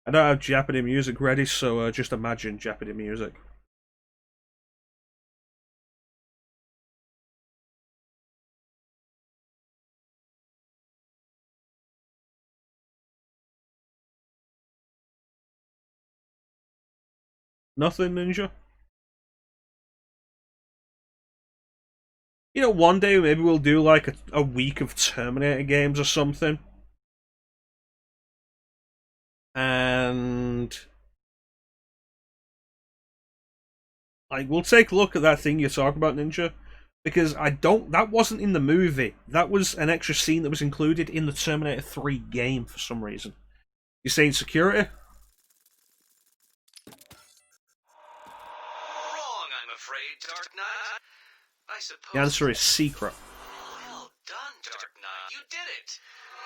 Speaker 1: I don't have Jeopardy music ready, so just imagine Jeopardy music. Nothing, Ninja? You know, one day maybe we'll do like a week of Terminator games or something. And like we'll take a look at that thing you're talking about, Ninja. Because that wasn't in the movie. That was an extra scene that was included in the Terminator 3 game for some reason. You're saying security? The answer is secret.
Speaker 21: Well done, Dark Knight. You did it!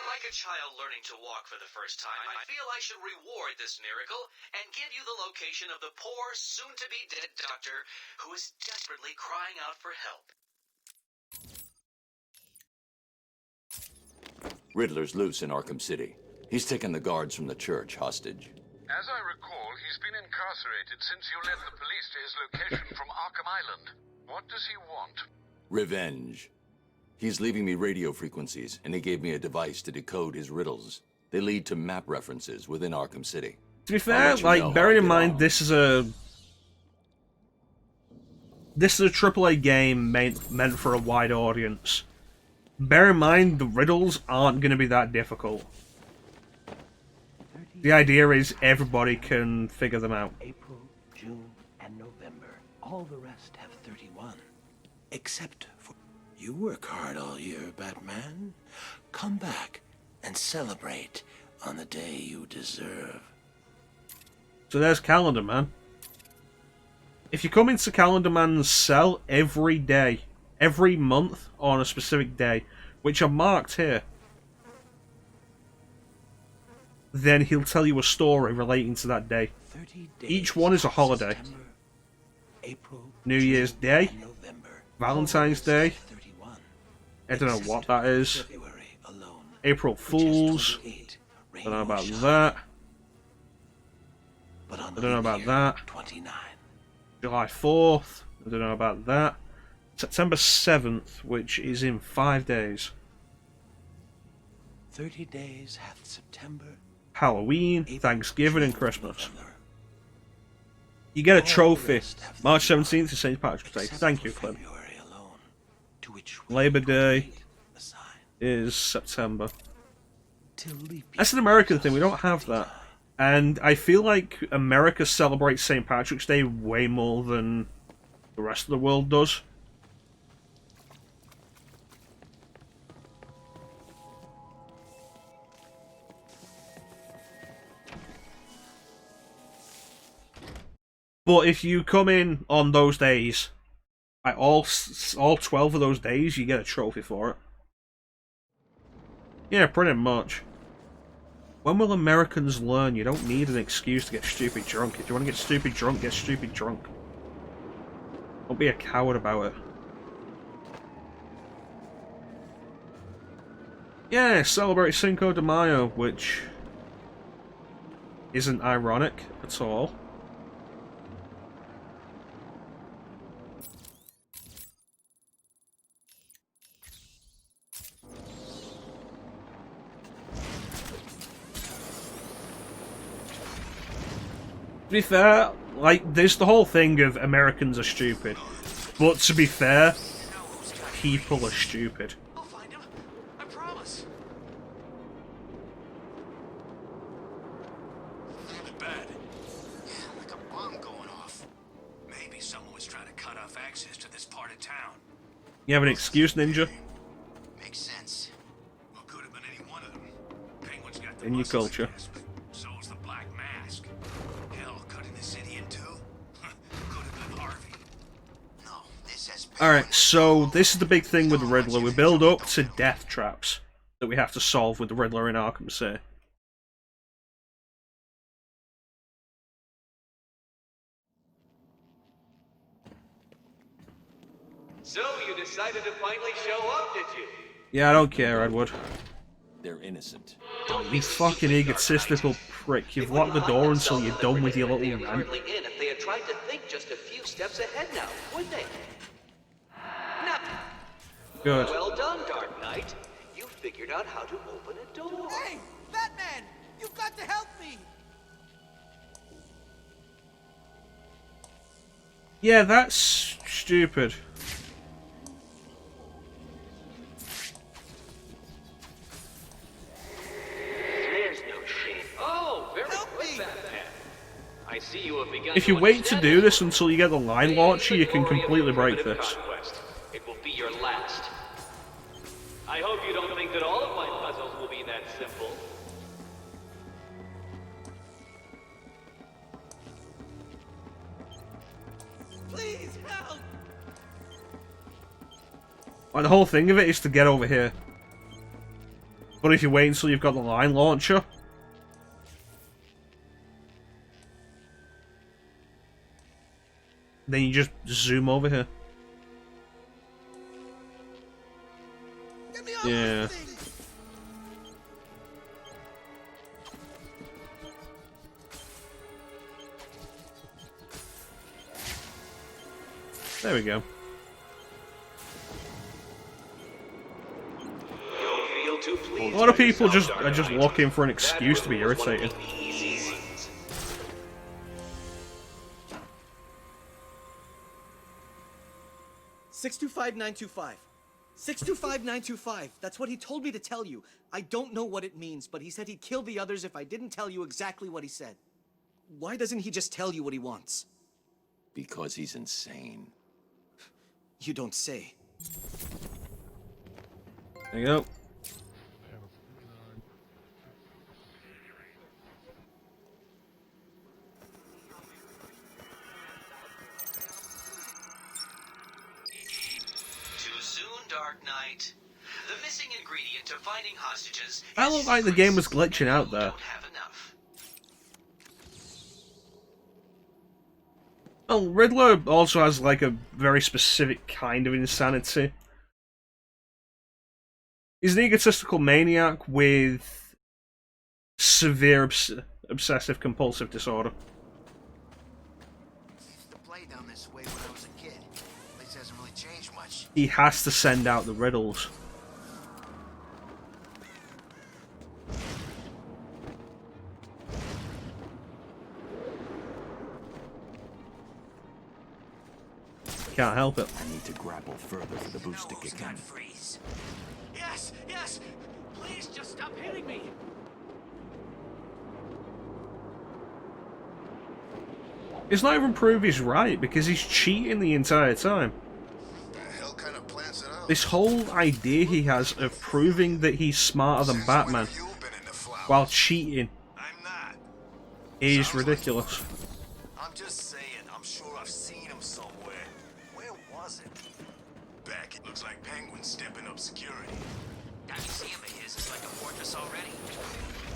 Speaker 21: Like a child learning to walk for the first time, I feel I should reward this miracle and give you the location of the poor, soon-to-be-dead doctor who is desperately crying out for help.
Speaker 11: Riddler's loose in Arkham City. He's taken the guards from the church hostage.
Speaker 20: As I recall, he's been incarcerated since you led the police to his location from Arkham Island. What does he want?
Speaker 11: Revenge. He's leaving me radio frequencies, and he gave me a device to decode his riddles. They lead to map references within Arkham City.
Speaker 1: To be fair, like, bearing in mind this is a AAA game meant for a wide audience. Bear in mind, the riddles aren't going to be that difficult. The idea is everybody can figure them out.
Speaker 22: April, June, and November. All the rest have 31. Except for... You work hard all year, Batman. Come back and celebrate on the day you deserve.
Speaker 1: So there's Calendar Man. If you come into Calendar Man's cell every day, every month on a specific day, which are marked here, then he'll tell you a story relating to that day. Each one is a holiday.
Speaker 22: September, April,
Speaker 1: New Year's Day,
Speaker 22: November.
Speaker 1: Valentine's Day, I don't know what that is, April Fool's, Don't know about that.
Speaker 22: But on
Speaker 1: I don't know about that.
Speaker 22: 29.
Speaker 1: July 4th. I don't know about that. September 7th, which is in 5 days.
Speaker 22: 30 days hath September.
Speaker 1: Halloween, Thanksgiving, and Christmas. You get a trophy. March 17th is St. Patrick's Day. Thank you, Clint. Labor Day is September. That's an American thing. We don't have that. And I feel like America celebrates St. Patrick's Day way more than the rest of the world does. But if you come in on those days, like all 12 of those days, you get a trophy for it. Yeah, pretty much. When will Americans learn you don't need an excuse to get stupid drunk? If you want to get stupid drunk, get stupid drunk. Don't be a coward about it. Yeah, celebrate Cinco de Mayo, which isn't ironic at all. To be fair, like, there's the whole thing of Americans are stupid. But to be fair, people are stupid.
Speaker 7: I'll find him. I promise. Bad. Yeah, like a bomb going off. Maybe someone was trying to cut off access to this part of town.
Speaker 1: You have an excuse, Ninja?
Speaker 7: Makes sense. Well, could have been any one of them. Penguin's got the
Speaker 1: In your culture.
Speaker 7: so's the Black Mask. Hell, cutting the city in two? Could have been Harvey. No, this has
Speaker 1: Alright, so this is the big thing with the Riddler. We build up to death traps that we have to solve with the Riddler in Arkham City.
Speaker 21: So you decided to finally show up, did you?
Speaker 1: Yeah, I don't care, Edward.
Speaker 11: They're innocent.
Speaker 1: You fucking egotistical prick. You've locked the door until you're done with your little rant.
Speaker 21: Hardly in if they had tried to think just a few steps ahead now, would they? Nothing.
Speaker 1: Good.
Speaker 21: Well done, Dark Knight. You figured out how to open a door.
Speaker 13: Hey, Batman! You've got to help me!
Speaker 1: Yeah, that's stupid.
Speaker 21: There's no shame. Oh, very quick, Batman. I see you have begun
Speaker 1: If you wait to do this until you get the line launcher, you can completely break this.
Speaker 21: It will be your last. I hope you don't think that all of my puzzles will be that simple.
Speaker 13: Please help!
Speaker 1: Like, the whole thing of it is to get over here. But if you wait until you've got the line launcher, then you just zoom over here. Yeah. There we go. A lot of people are just looking for an excuse to be irritated.
Speaker 4: $625,925. 625,925. That's what he told me to tell you. I don't know what it means, but he said he'd kill the others if I didn't tell you exactly what he said. Why doesn't he just tell you what he wants?
Speaker 11: Because he's insane.
Speaker 4: You don't say.
Speaker 1: There you go.
Speaker 21: Too soon, Dark Knight. The missing ingredient to finding hostages.
Speaker 1: I look like the game was glitching out there. Well, Riddler also has like a very specific kind of insanity. He's an egotistical maniac with severe obsessive compulsive disorder.
Speaker 2: Used to play down this way when I was a kid. Place hasn't really changed much.
Speaker 1: He has to send out the riddles. Can't help it.
Speaker 11: I need to grapple further for the boost to kick in.
Speaker 2: Freeze. Yes, yes. Please just stop hitting me.
Speaker 1: It's not even prove he's right, because he's cheating the entire time. This whole idea he has of proving that he's smarter than Batman while cheating is ridiculous.
Speaker 2: I'm just saying, I'm sure I've seen him somewhere. Where was it?
Speaker 7: Back, it looks like Penguin's stepping up security.
Speaker 2: That museum of his is like a fortress already.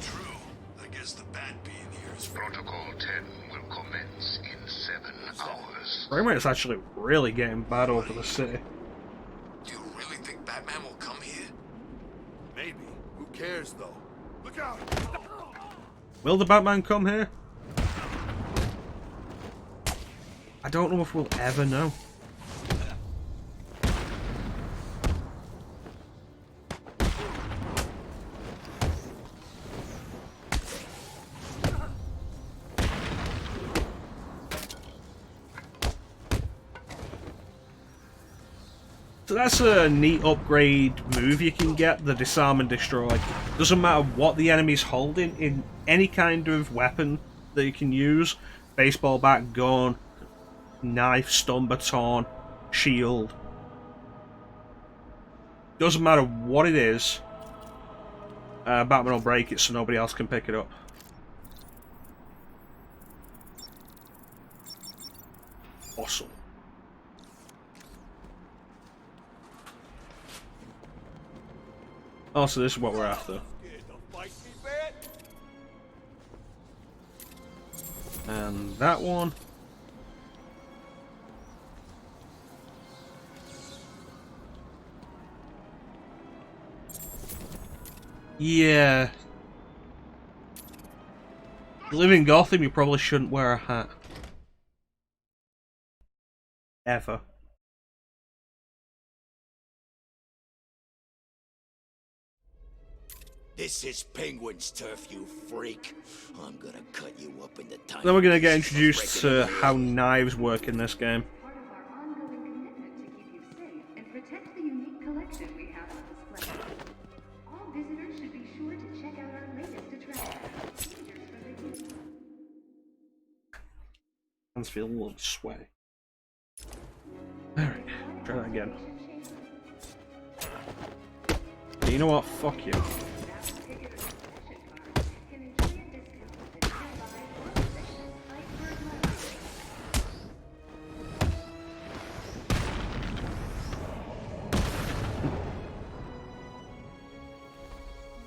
Speaker 7: True. I guess the bat being here is
Speaker 20: Protocol 10 will commence in 7 hours.
Speaker 1: Frame rate's actually really getting bad over the city.
Speaker 7: Do you really think Batman will come here?
Speaker 15: Maybe. Who cares, though? Look out!
Speaker 1: Will the Batman come here? I don't know if we'll ever know. So that's a neat upgrade move you can get, the disarm and destroy. Doesn't matter what the enemy's holding, in any kind of weapon that you can use, baseball bat, gun, knife, stun baton, shield. Doesn't matter what it is, Batman will break it so nobody else can pick it up. Awesome. Oh, so this is what we're after. And that one. Yeah. You live in Gotham, you probably shouldn't wear a hat. Ever.
Speaker 2: This is Penguin's turf, you freak. I'm gonna cut you up into tiny
Speaker 1: Then we're going to get
Speaker 2: pieces
Speaker 1: introduced
Speaker 2: for breaking
Speaker 1: to
Speaker 2: in
Speaker 1: how
Speaker 2: here.
Speaker 1: knives work in this game.
Speaker 6: And protect the unique collection we have on display. All visitors should be sure to check out our latest attraction. Dangers for the youth.
Speaker 1: Hands feel a little sweaty. Alright, try that again. You know what? Fuck you.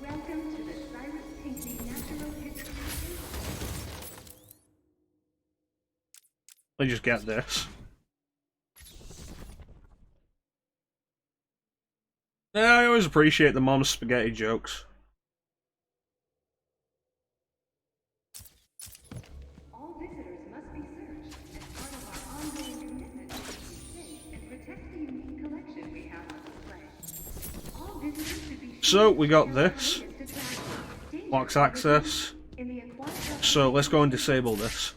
Speaker 6: Welcome to the Cyrus Pinckney Natural History.
Speaker 1: Let me just get this. Yeah, I always appreciate the mom's spaghetti jokes.
Speaker 6: All visitors must be searched as part of our ongoing commitment to keep safe and protect the unique collection we have on display. All visitors should be
Speaker 1: So, we got this. Locks access. So, let's go and disable this.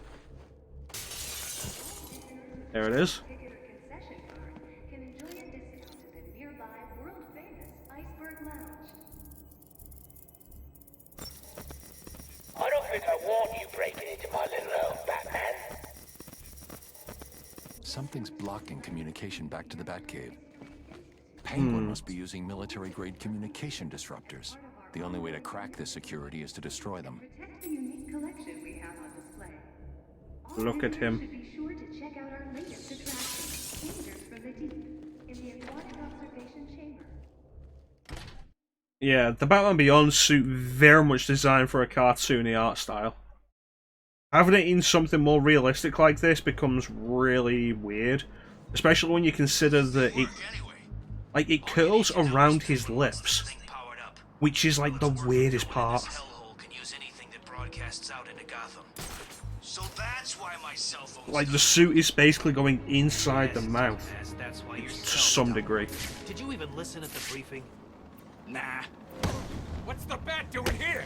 Speaker 1: There it is.
Speaker 6: can enjoy a discount at the nearby world-famous Iceberg Lounge.
Speaker 12: I don't think I want you breaking into my little home, Batman.
Speaker 11: Something's blocking communication back to the Batcave. Penguin must be using military-grade communication disruptors. The only way to crack this security is to destroy them.
Speaker 6: Protect the unique collection we have on display.
Speaker 1: Look at him.
Speaker 6: Should be sure to check out our latest attraction, Dangers from the Deep, in the Aquatic Observation Chamber.
Speaker 1: Yeah, the Batman Beyond suit very much designed for a cartoony art style. Having it in something more realistic like this becomes really weird, especially when you consider that it curls around his lips, which is like the weirdest part.
Speaker 7: broadcasts out into Gotham. So that's why my cell phone.
Speaker 1: Like the suit is basically going inside the mouth
Speaker 4: That's why you're
Speaker 1: to some degree.
Speaker 4: Did you even listen at the briefing?
Speaker 9: Nah. What's the bat doing here?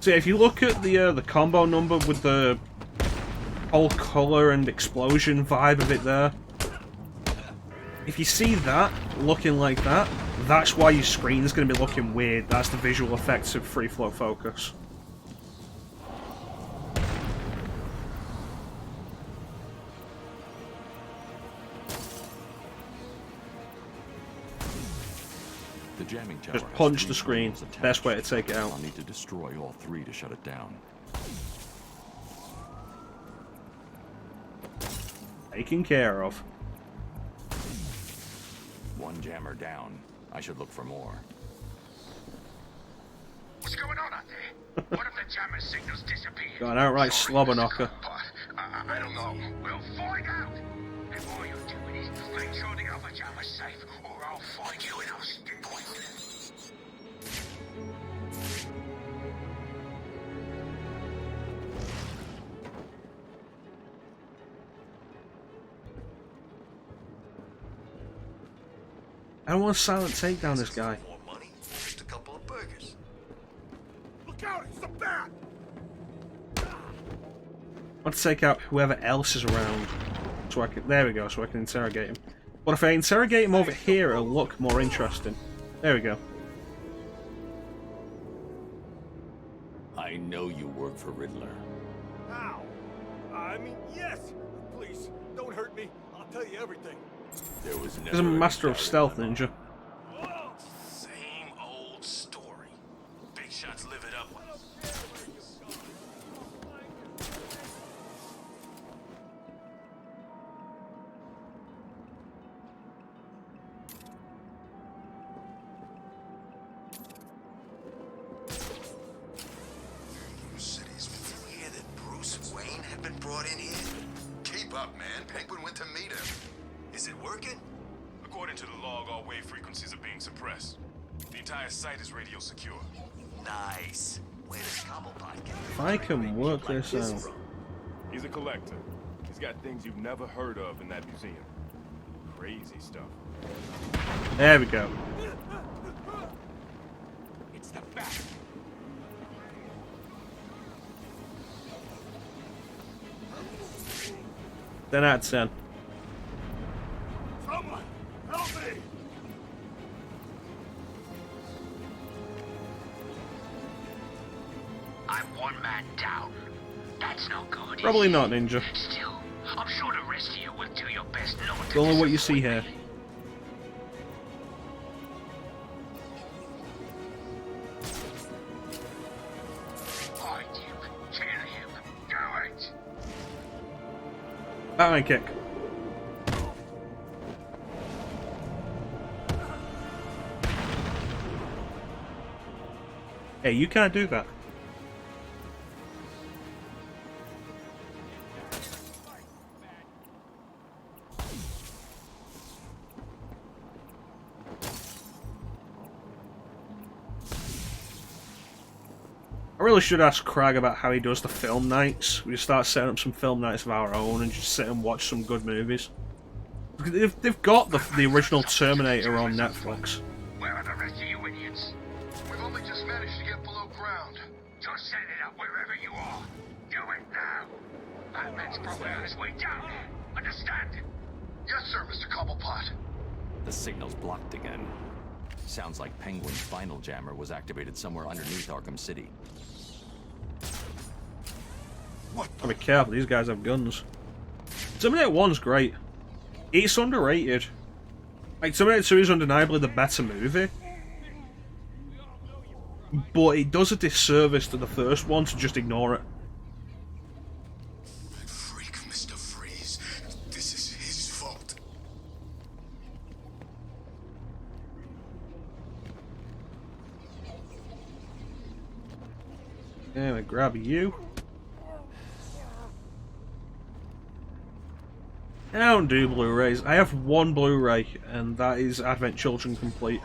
Speaker 1: So if you look at the combo number with the whole color and explosion vibe of it there, if you see that looking like that, that's why your screen's going to be looking weird. That's the visual effects of free flow focus.
Speaker 11: The jamming tower
Speaker 1: Just
Speaker 11: has
Speaker 1: punch
Speaker 11: 3
Speaker 1: the screen.
Speaker 11: terminals attached.
Speaker 1: Best way to take it out.
Speaker 11: I'll need to destroy all 3 to shut it down.
Speaker 1: Taken care of.
Speaker 11: 1 jammer down. I should look for more.
Speaker 20: What's going on out there? What if the jammer signals disappear?
Speaker 1: Got an outright slobber knocker.
Speaker 20: I don't know. We'll find out. And all you're doing is make sure the other jammer's safe, or I'll find you and I'll stick with you.
Speaker 1: I don't want to silent take down this guy.
Speaker 7: More money, just a couple of burgers.
Speaker 15: Look out! It's the bat!
Speaker 1: I want to take out whoever else is around. So I can. There we go. So I can interrogate him. But if I interrogate him over here, it'll look more interesting. There we go.
Speaker 11: I know you work for Riddler.
Speaker 9: How? I mean, yes. Please, don't hurt me. I'll tell you everything.
Speaker 11: There was
Speaker 1: He's a master of stealth ninja.
Speaker 7: Same old story. Big shots live it up.
Speaker 3: You cities, did you hear that Bruce Wayne had been brought in here? Keep up, man. Penguin went to meet him. Is it working?
Speaker 10: According to the log, all wave frequencies are being suppressed. The entire site is radio secure.
Speaker 7: Nice. Where does Cobblepot get
Speaker 1: If I can work this out.
Speaker 10: He's a collector. He's got things you've never heard of in that museum. Crazy stuff.
Speaker 1: There we go.
Speaker 9: It's the bat.
Speaker 1: Then out of 10.
Speaker 15: Someone, help me!
Speaker 12: I'm 1 man down. That's no good.
Speaker 1: Probably not, Ninja.
Speaker 12: Still, I'm sure the rest of you will do your best not
Speaker 1: It's
Speaker 12: to
Speaker 1: only what you see here.
Speaker 12: Find him. Kill him. Do it.
Speaker 1: Batman kick. Hey, you can't do that. I really should ask Craig about how he does the film nights. We just start setting up some film nights of our own and just sit and watch some good movies. They've got the original Terminator on Netflix.
Speaker 12: Where are the rest of you idiots?
Speaker 15: We've only just managed to get below ground.
Speaker 12: Just set it up wherever you are. Do it now. Batman's probably on his way down there. Understand?
Speaker 15: Yes, sir, Mr. Cobblepot.
Speaker 11: The signal's blocked again. Sounds like Penguin's final jammer was activated somewhere underneath Arkham City.
Speaker 1: Gotta be careful, these guys have guns. Terminator 1's great. It's underrated. Like, Terminator 2 is undeniably the better movie. But it does a disservice to the first one to just ignore it.
Speaker 3: Freak, Mr. Freeze. This is his fault.
Speaker 1: And we grab you. I don't do Blu-rays. I have one Blu-ray, and that is Advent Children Complete.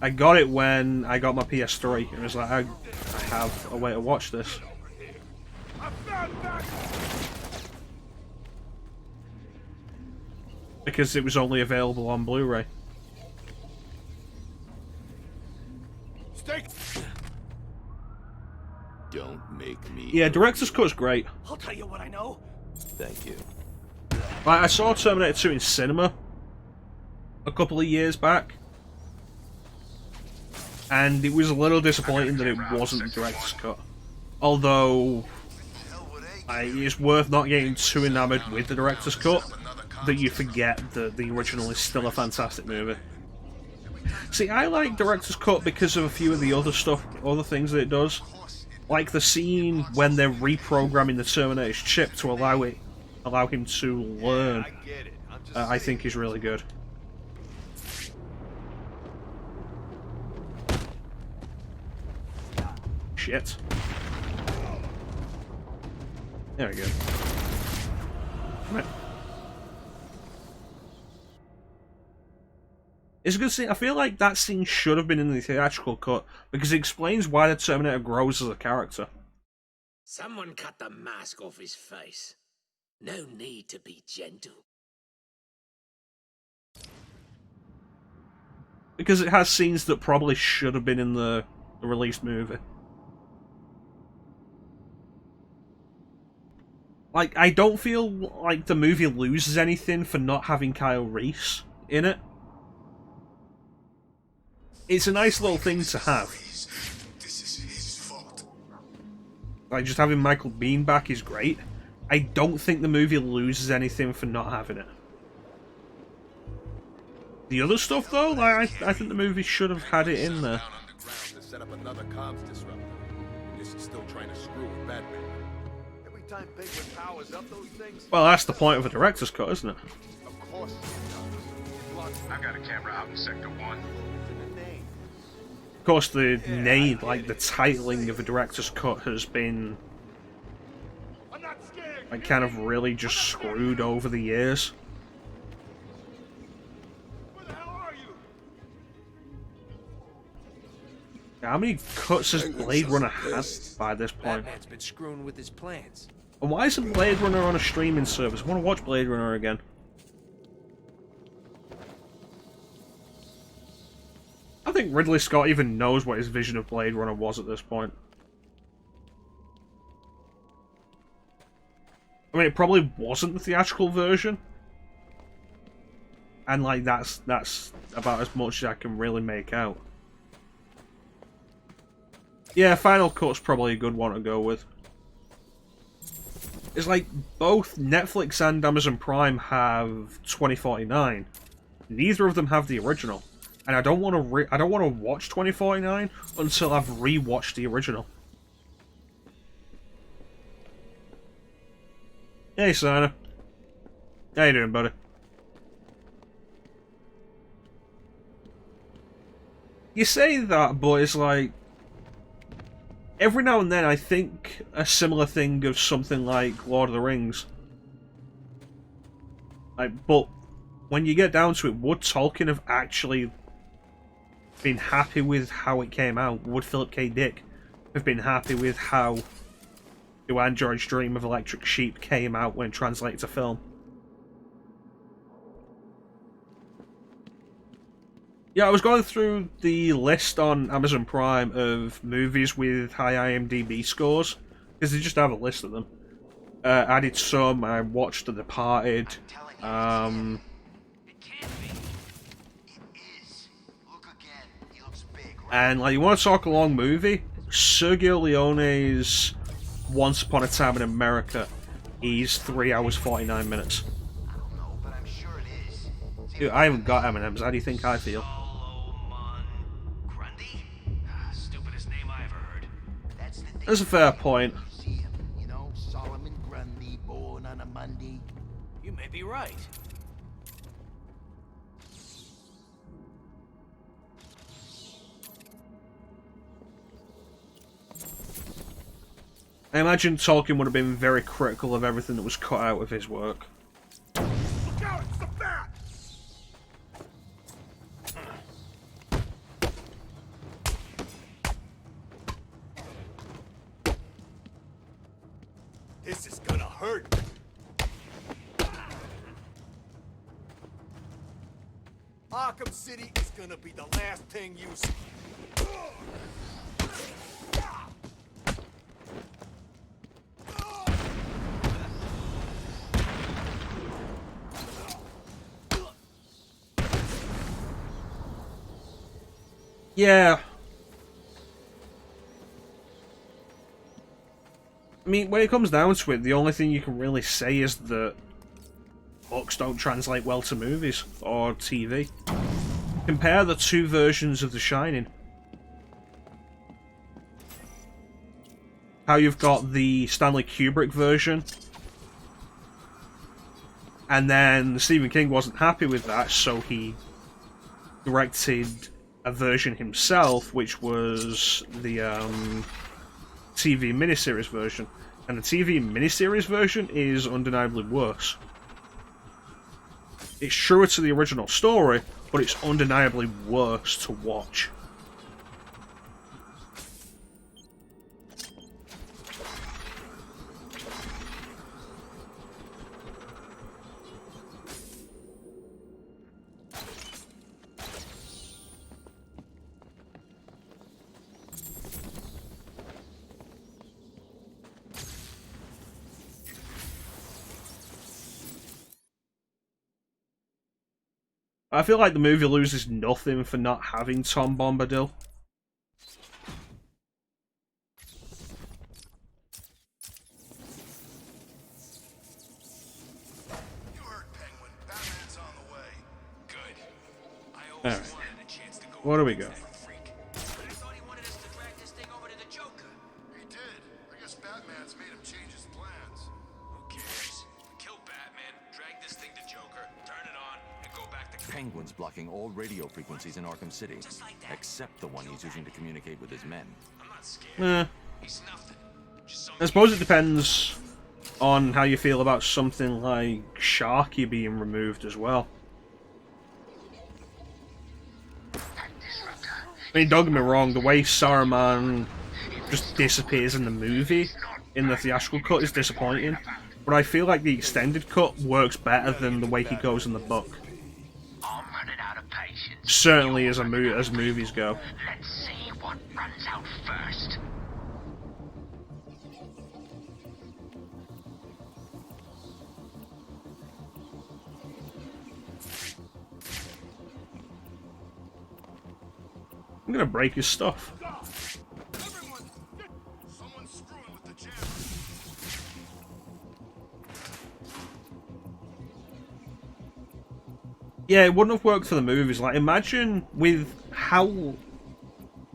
Speaker 1: I got it when I got my PS3, and it was like, I have a way to watch this. Because it was only available on Blu-ray.
Speaker 11: Don't make me.
Speaker 1: Yeah, Director's Cut's great.
Speaker 4: I'll tell you what I know.
Speaker 11: Thank you.
Speaker 1: Like, I saw Terminator 2 in cinema a couple of years back, and it was a little disappointing that it wasn't the Director's Cut. Although, it's worth not getting too enamoured with the Director's Cut that you forget that the original is still a fantastic movie. See, I like Director's Cut because of a few of the other things that it does. Like the scene when they're reprogramming the Terminator's chip to allow him to learn, I think is really good. Shit. There we go. Come on. It's a good scene. I feel like that scene should have been in the theatrical cut because it explains why the Terminator grows as a character.
Speaker 16: Someone cut the mask off his face. No need to be gentle.
Speaker 1: Because it has scenes that probably should have been in the released movie. Like, I don't feel like the movie loses anything for not having Kyle Reese in it. It's a nice little thing to have. Like, just having Michael Biehn back is great. I don't think the movie loses anything for not having it. The other stuff, though, like, I think the movie should have had it in there.
Speaker 15: To set up another comms disruptor. Guess he's still trying to screw with Batman. Every time Bigwood powers up those things.
Speaker 1: Well, that's the point of a director's cut, isn't it?
Speaker 15: Of course.
Speaker 20: I've got a camera out in Sector 1.
Speaker 1: Of course, the name, like the titling of a director's cut, has been like kind of really just screwed over the years. How many cuts has Blade Runner had by this point?
Speaker 18: Batman's been screwing with his plans.
Speaker 1: And why isn't Blade Runner on a streaming service? I want to watch Blade Runner again. I think Ridley Scott even knows what his vision of Blade Runner was at this point. I mean, it probably wasn't the theatrical version. And, like, that's about as much as I can really make out. Yeah, Final Cut's probably a good one to go with. It's like, both Netflix and Amazon Prime have 2049. Neither of them have the original. And I don't want to watch 2049 until I've rewatched the original. Hey, Sana. How you doing, buddy? You say that, but it's like every now and then I think a similar thing of something like Lord of the Rings. Like, but when you get down to it, would Tolkien have actually been happy with how it came out? Would Philip K. Dick have been happy with how Do Android's Dream of Electric Sheep came out when translated to film? Yeah, I was going through the list on Amazon Prime of movies with high IMDb scores, because they just have a list of them. I did some, I watched The Departed, and like, you want to talk a long movie? Sergio Leone's Once Upon a Time in America is 3 hours 49 minutes. Dude, I haven't got M&M's. How do you think I feel? That's a fair point.
Speaker 2: You know, Solomon Grundy, born on a Monday.
Speaker 16: You may be right.
Speaker 1: I imagine Tolkien would have been very critical of everything that was cut out of his work.
Speaker 15: Look out, it's the bat!
Speaker 9: This is gonna hurt. Arkham City is gonna be the last thing you see.
Speaker 1: Yeah. I mean, when it comes down to it, the only thing you can really say is that books don't translate well to movies or TV. Compare the two versions of The Shining. How you've got the Stanley Kubrick version, and then Stephen King wasn't happy with that, so he directed a version himself, which was the TV miniseries version. And the TV miniseries version is undeniably worse. It's truer to the original story, but it's undeniably worse to watch. I feel like the movie loses nothing for not having Tom Bombadil.
Speaker 15: You heard Penguin. Batman's on the way. Good. I always
Speaker 1: Alright.
Speaker 15: wanted a chance to go.
Speaker 1: What do we got?
Speaker 15: I thought he wanted us to drag this thing over to the Joker. He did. I guess Batman's made him change his plans.
Speaker 7: Who cares? Kill Batman, drag this thing to Joker, turn it on, and go back to... Penguin's blocking all radio frequencies in Arkham City, except the one he's using to communicate with his men. I'm not scared.
Speaker 1: He's nothing. I suppose it depends on how you feel about something like Sharky being removed as well. I mean, don't get me wrong, the way Saruman just disappears in the movie, in the theatrical cut, is disappointing. But I feel like the extended cut works better than the way he goes in the book.
Speaker 2: I'm running out of patience.
Speaker 1: Certainly as movies go.
Speaker 2: Let's see what runs out first.
Speaker 1: I'm gonna break his stuff.
Speaker 15: Someone's screwing with the jam.
Speaker 1: Yeah, it wouldn't have worked for the movies. Like, imagine with how...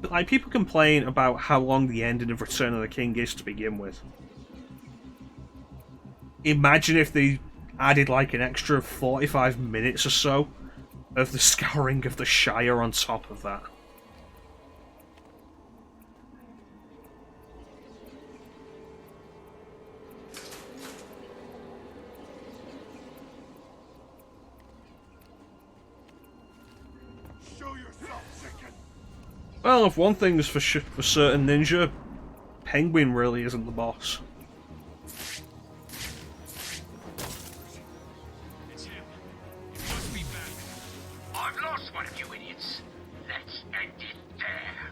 Speaker 1: Like, people complain about how long the ending of Return of the King is to begin with. Imagine if they added, like, an extra 45 minutes or so of the scouring of the Shire on top of that.
Speaker 15: Show yourself, chicken.
Speaker 1: Well, if one thing's for certain, Ninja, Penguin really isn't the boss.
Speaker 2: It's him. It must be Batman. I've lost one of you idiots. Let's end it there.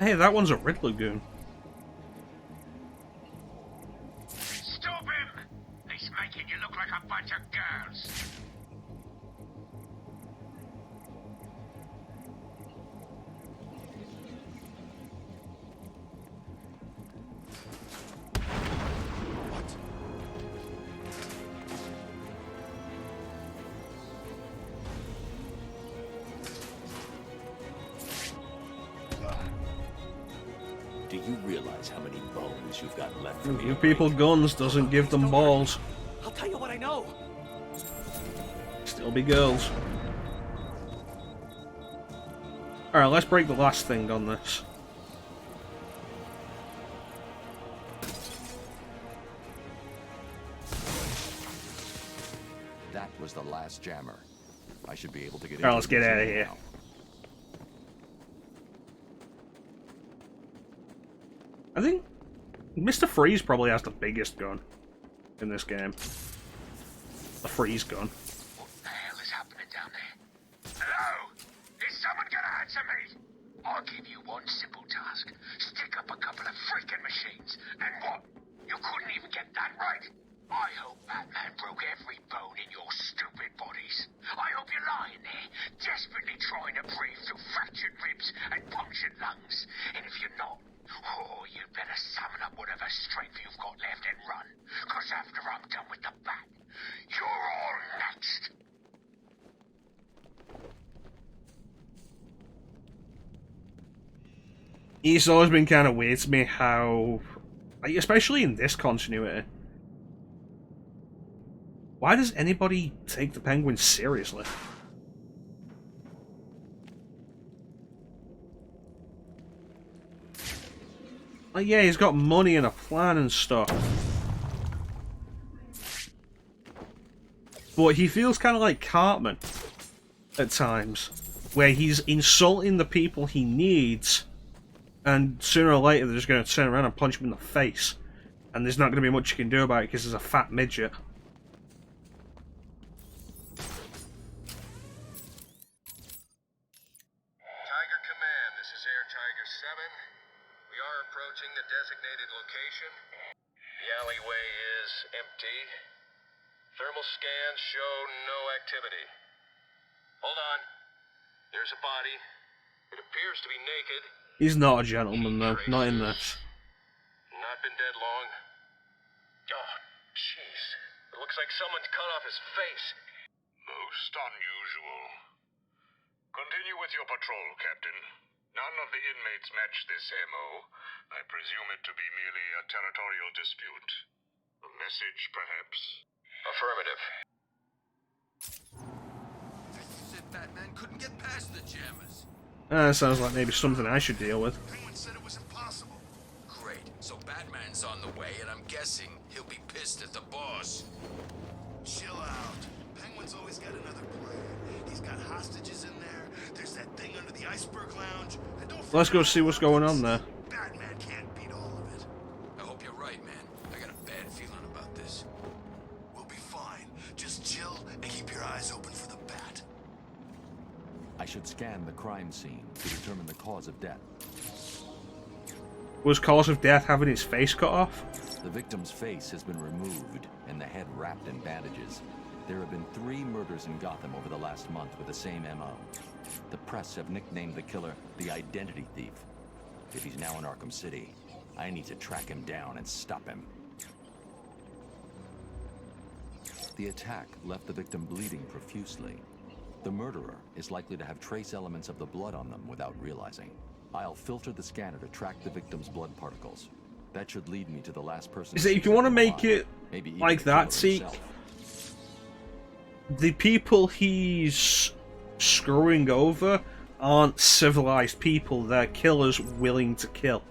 Speaker 1: Hey, that one's a Riddler goon.
Speaker 2: Stop him! He's making you look like a bunch of girls.
Speaker 11: Do you realize how many bones you've got left from
Speaker 1: Give people guns doesn't give them balls.
Speaker 4: I'll tell you what I know.
Speaker 1: Still be girls. Alright, let's break the last thing on this.
Speaker 11: That was the last jammer. I should be able to get.
Speaker 1: Alright, let's get out of here.
Speaker 11: Now.
Speaker 1: I think Mr. Freeze probably has the biggest gun in this game. The freeze gun.
Speaker 20: What the hell is happening down there? Hello? Is someone gonna answer me? I'll give you one simple task. Stick up a couple of freaking machines. And what? You couldn't even get that right? I hope Batman broke every bone in your stupid bodies. I hope you're lying there, desperately trying to breathe through fractured ribs and punctured lungs. And if you're not, oh, you'd better summon up whatever strength you've got left and run. Because after I'm done with the bat, you're all next.
Speaker 1: It's always been kind of weird to me how, like, especially in this continuity, why does anybody take the Penguin seriously? Like, yeah, he's got money and a plan and stuff. But he feels kind of like Cartman at times, where he's insulting the people he needs, and sooner or later they're just going to turn around and punch him in the face. And there's not going to be much you can do about it because there's a fat midget.
Speaker 20: Tiger Command, this is Air Tiger 7. We are approaching the designated location. The alleyway is empty. Thermal scans show no activity. Hold on. There's a body. It appears to be naked.
Speaker 1: He's not a gentleman, though. Not in this.
Speaker 20: Not been dead long. Oh, jeez. It looks like someone's cut off his face.
Speaker 8: Most unusual. Continue with your patrol, Captain. None of the inmates match this MO. I presume it to be merely a territorial dispute. A message, perhaps?
Speaker 20: Affirmative.
Speaker 5: Said Batman couldn't get past the jammers.
Speaker 1: Sounds like maybe something I should deal with.
Speaker 5: Penguin said it was impossible. Great. So Batman's on the way, and I'm guessing he'll be pissed at the boss.
Speaker 15: Chill out. Penguin's always got another plan. He's got hostages in there. There's that thing under the iceberg lounge. And don't
Speaker 1: Let's go see what's going on there.
Speaker 15: Batman can't beat all of it.
Speaker 5: I hope you're right, man. I got a bad feeling about this.
Speaker 15: We'll be fine. Just chill and keep your eyes open for the bat.
Speaker 11: I should scan the crime scene to determine the cause of death.
Speaker 1: Was cause of death having his face cut off?
Speaker 11: The victim's face has been removed and the head wrapped in bandages. There have been 3 murders in Gotham over the last month with the same MO. The press have nicknamed the killer the Identity Thief. If he's now in Arkham City, I need to track him down and stop him. The attack left the victim bleeding profusely. The murderer is likely to have trace elements of the blood on them without realizing. I'll filter the scanner to track the victim's blood particles. That should lead me to the last person.
Speaker 1: Is it, if you want to make it like that, see, the people he's screwing over aren't civilized people, they're killers willing to kill.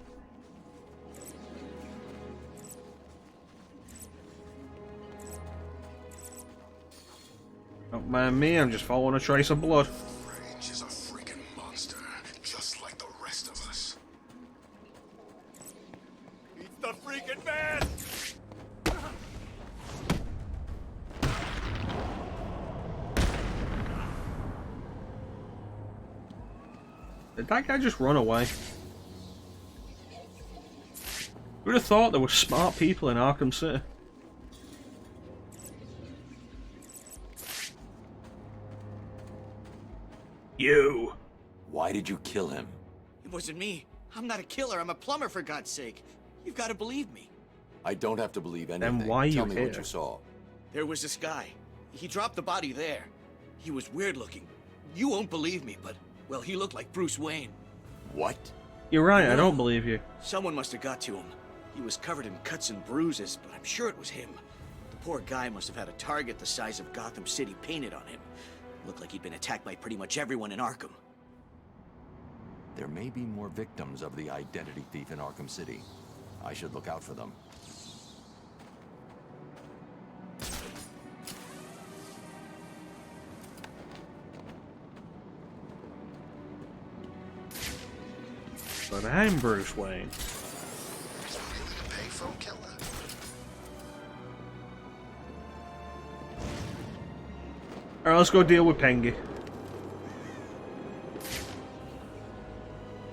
Speaker 1: Don't mind me, I'm just following a trace of blood.
Speaker 15: Rage is a freaking monster, just like the rest of us.
Speaker 9: He's the freaking man!
Speaker 1: Did that guy just run away? Who'd have thought there were smart people in Arkham City? You!
Speaker 11: Why did you kill him?
Speaker 4: It wasn't me. I'm not a killer. I'm a plumber, for God's sake. You've got to believe me.
Speaker 11: I don't have to believe anything.
Speaker 1: Then why
Speaker 11: Tell
Speaker 1: you
Speaker 11: me
Speaker 1: here?
Speaker 11: what you saw.
Speaker 4: There was this guy. He dropped the body there. He was weird looking. You won't believe me, but, well, he looked like Bruce Wayne.
Speaker 11: What?
Speaker 1: You're right, I don't believe you.
Speaker 4: Someone must have got to him. He was covered in cuts and bruises, but I'm sure it was him. The poor guy must have had a target the size of Gotham City painted on him. Looked like he'd been attacked by pretty much everyone in Arkham.
Speaker 11: There may be more victims of the identity thief in Arkham City. I should look out for them.
Speaker 1: But I'm Bruce Wayne. Alright, let's go deal with Pengy.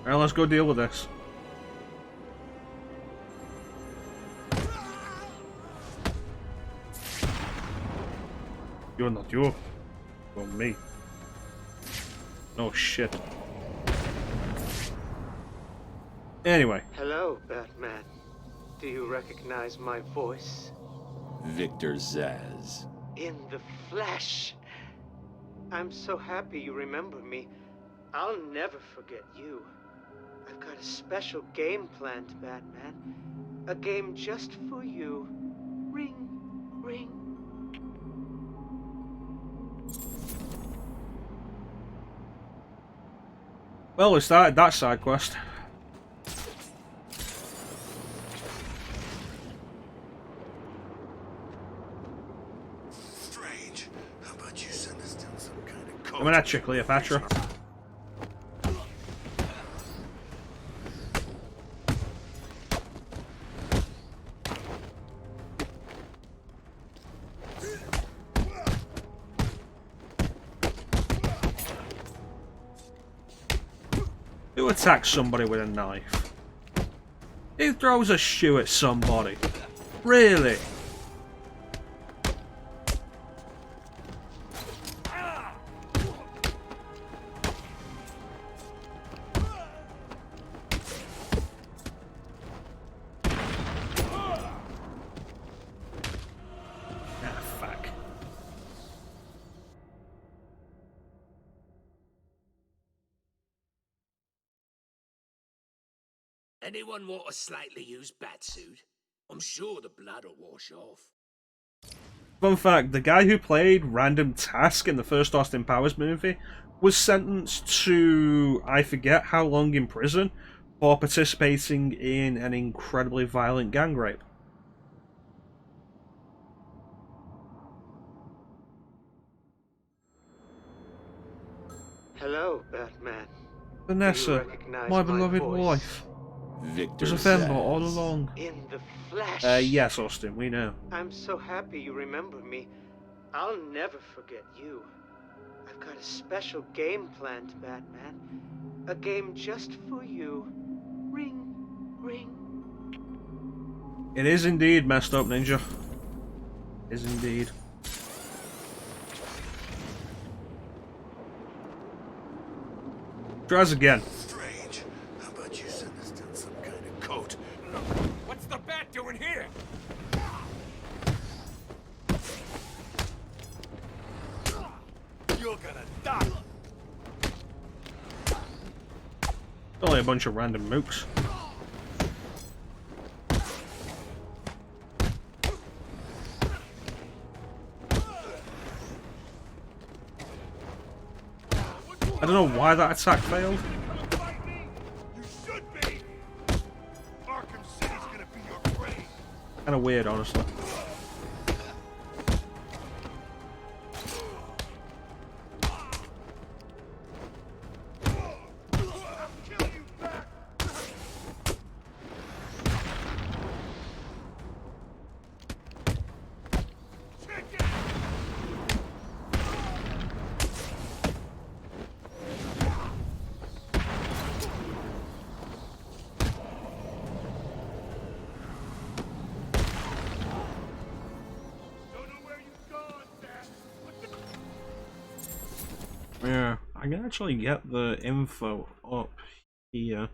Speaker 1: Alright, let's go deal with this. You're not you. Well, me. Oh shit. Anyway.
Speaker 22: Hello, Batman. Do you recognize my voice?
Speaker 11: Victor Zsasz.
Speaker 22: In the flesh. I'm so happy you remember me. I'll never forget you. I've got a special game planned, Batman. A game just for you. Ring, ring.
Speaker 1: Well, we started that side quest.
Speaker 15: Strange. How about you send us down some kind of code?
Speaker 1: I'm an actually Cleopatra. Who attacks somebody with a knife? Who throws a shoe at somebody? Really? Ah, fuck.
Speaker 16: Anyone want a slightly used batsuit? I'm sure the blood will wash off.
Speaker 1: Fun fact, the guy who played Random Task in the first Austin Powers movie was sentenced to, I forget how long in prison, for participating in an incredibly violent gang rape.
Speaker 22: Hello, Batman.
Speaker 1: Vanessa, my beloved wife.
Speaker 11: Victor
Speaker 1: Was a fembo
Speaker 11: Zsasz.
Speaker 1: all along.
Speaker 22: In the flesh.
Speaker 1: Yes, Austin, we know.
Speaker 22: I'm so happy you remember me. I'll never forget you. I've got a special game planned, Batman. A game just for you. Ring, ring.
Speaker 1: It is indeed messed up, Ninja. It is indeed. Try us again.
Speaker 15: Strange. How about you send us down some kind of coat?
Speaker 9: What's the bat doing here?
Speaker 15: You're gonna die.
Speaker 1: Only a bunch of random mooks. I don't know why that attack failed.
Speaker 15: You should be. Arkham City's gonna be your grave.
Speaker 1: Kind of weird, honestly. Yeah, I can actually get the info up here.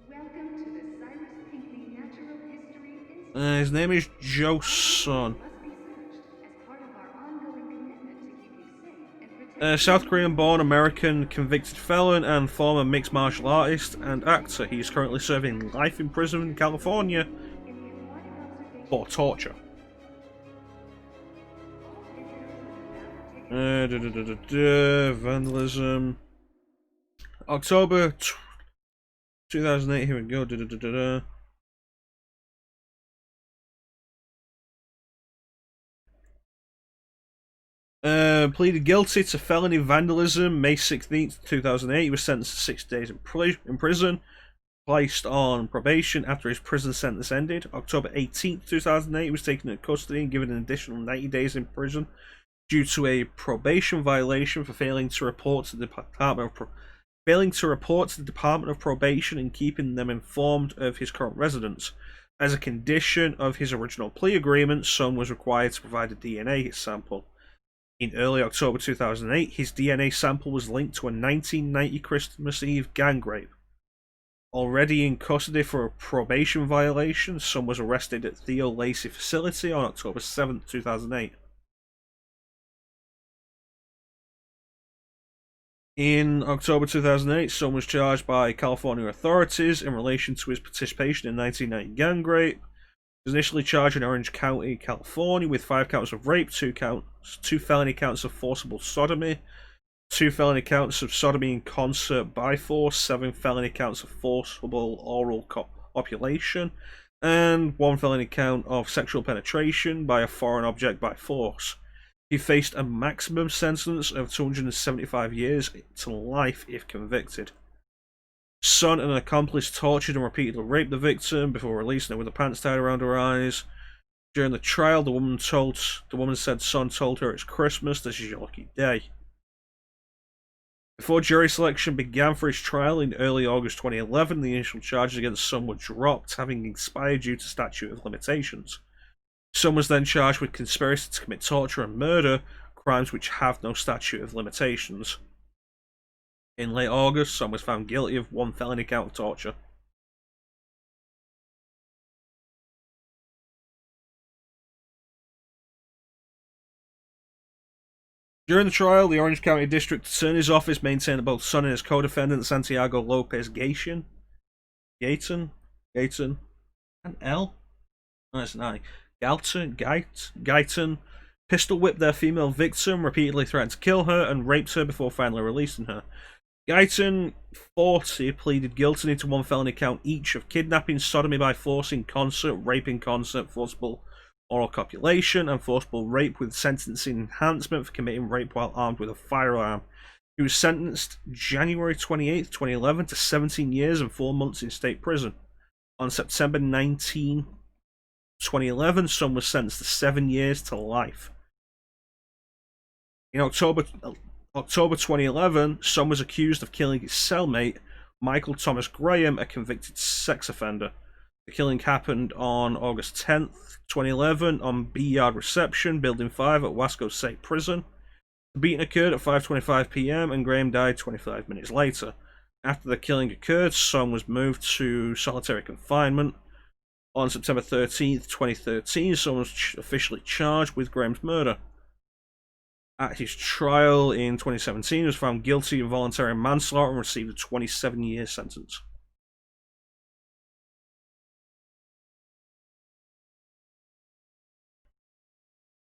Speaker 6: Welcome to the Cyrus Pinkley Natural History Institute.
Speaker 1: His name is Joe Sun.
Speaker 6: Must be searched as part of our ongoing commitment to keep you safe and protect
Speaker 1: South Korean-born American convicted felon and former mixed martial artist and actor. He's currently serving life in prison in California for torture. Vandalism. October 2008. Here we go. Pleaded guilty to felony vandalism May 16th, 2008. He was sentenced to 6 days in prison. Placed on probation after his prison sentence ended. October 18th, 2008. He was taken into custody and given an additional 90 days in prison due to a probation violation for failing to report to the Department of Probation and keeping them informed of his current residence. As a condition of his original plea agreement, Shaun was required to provide a DNA sample. In early October 2008, his DNA sample was linked to a 1990 Christmas Eve gang rape. Already in custody for a probation violation, Shaun was arrested at Theo Lacey facility on October 7th, 2008. In October 2008, Shaun was charged by California authorities in relation to his participation in 1990 gang rape. He was initially charged in Orange County, California, with 5 counts of rape, 2 felony counts of forcible sodomy, 2 felony counts of sodomy in concert by force, 7 felony counts of forcible oral copulation, and 1 felony count of sexual penetration by a foreign object by force. He faced a maximum sentence of 275 years to life if convicted. Shaun and an accomplice tortured and repeatedly raped the victim before releasing her with the pants tied around her eyes. During the trial, the woman said Shaun told her it's Christmas, this is your lucky day. Before jury selection began for his trial in early August 2011, the initial charges against Shaun were dropped, having expired due to statute of limitations. Shaun was then charged with conspiracy to commit torture and murder, crimes which have no statute of limitations. In late August, Shaun was found guilty of 1 felony count of torture. During the trial, the Orange County District Attorney's Office maintained that both Shaun and his co-defendant, Santiago Lopez Gayton, and L? No, it's an I. Guyton pistol whipped their female victim, repeatedly threatened to kill her, and raped her before finally releasing her. Guyton, 40, pleaded guilty to 1 felony count each of kidnapping, sodomy by force in concert, rape in concert, forcible oral copulation, and forcible rape with sentencing enhancement for committing rape while armed with a firearm. He was sentenced January 28, 2011 to 17 years and 4 months in state prison. On September 19, 2011, Shaun was sentenced to 7 years to life. In October 2011, Shaun was accused of killing his cellmate, Michael Thomas Graham, a convicted sex offender. The killing happened on August 10th, 2011, on B Yard Reception, Building 5 at Wasco State Prison. The beating occurred at 5:25 p.m. and Graham died 25 minutes later. After the killing occurred, Shaun was moved to solitary confinement. On September 13th, 2013, Shaun was officially charged with Graham's murder. At his trial in 2017, he was found guilty of voluntary manslaughter and received a 27-year sentence.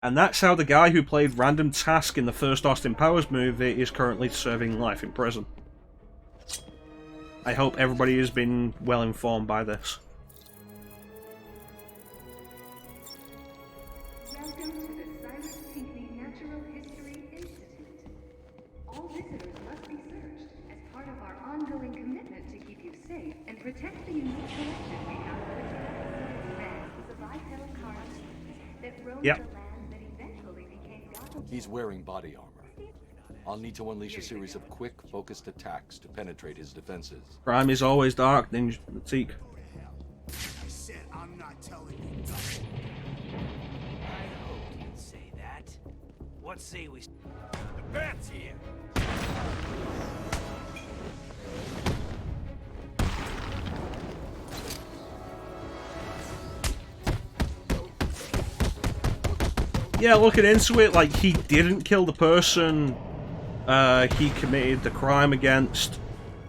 Speaker 1: And that's how the guy who played Random Task in the first Austin Powers movie is currently serving life in prison. I hope everybody has been well informed by this.
Speaker 6: Welcome to the Cyrus Pinckney Natural History Institute. All visitors must be searched as part of our ongoing commitment to keep you safe and protect the unique collection we have of the lands of bipedal cars that roamed the land that eventually became Gotham.
Speaker 11: He's wearing body armor. I'll need to unleash a series of quick, focused attacks to penetrate his defenses.
Speaker 1: Crime is always dark, Ninja Teak.
Speaker 14: I said I'm not telling you nothing.
Speaker 16: I hope you'd say that. What say we... The bat's here!
Speaker 1: Yeah, looking into it, like, he didn't kill the person he committed the crime against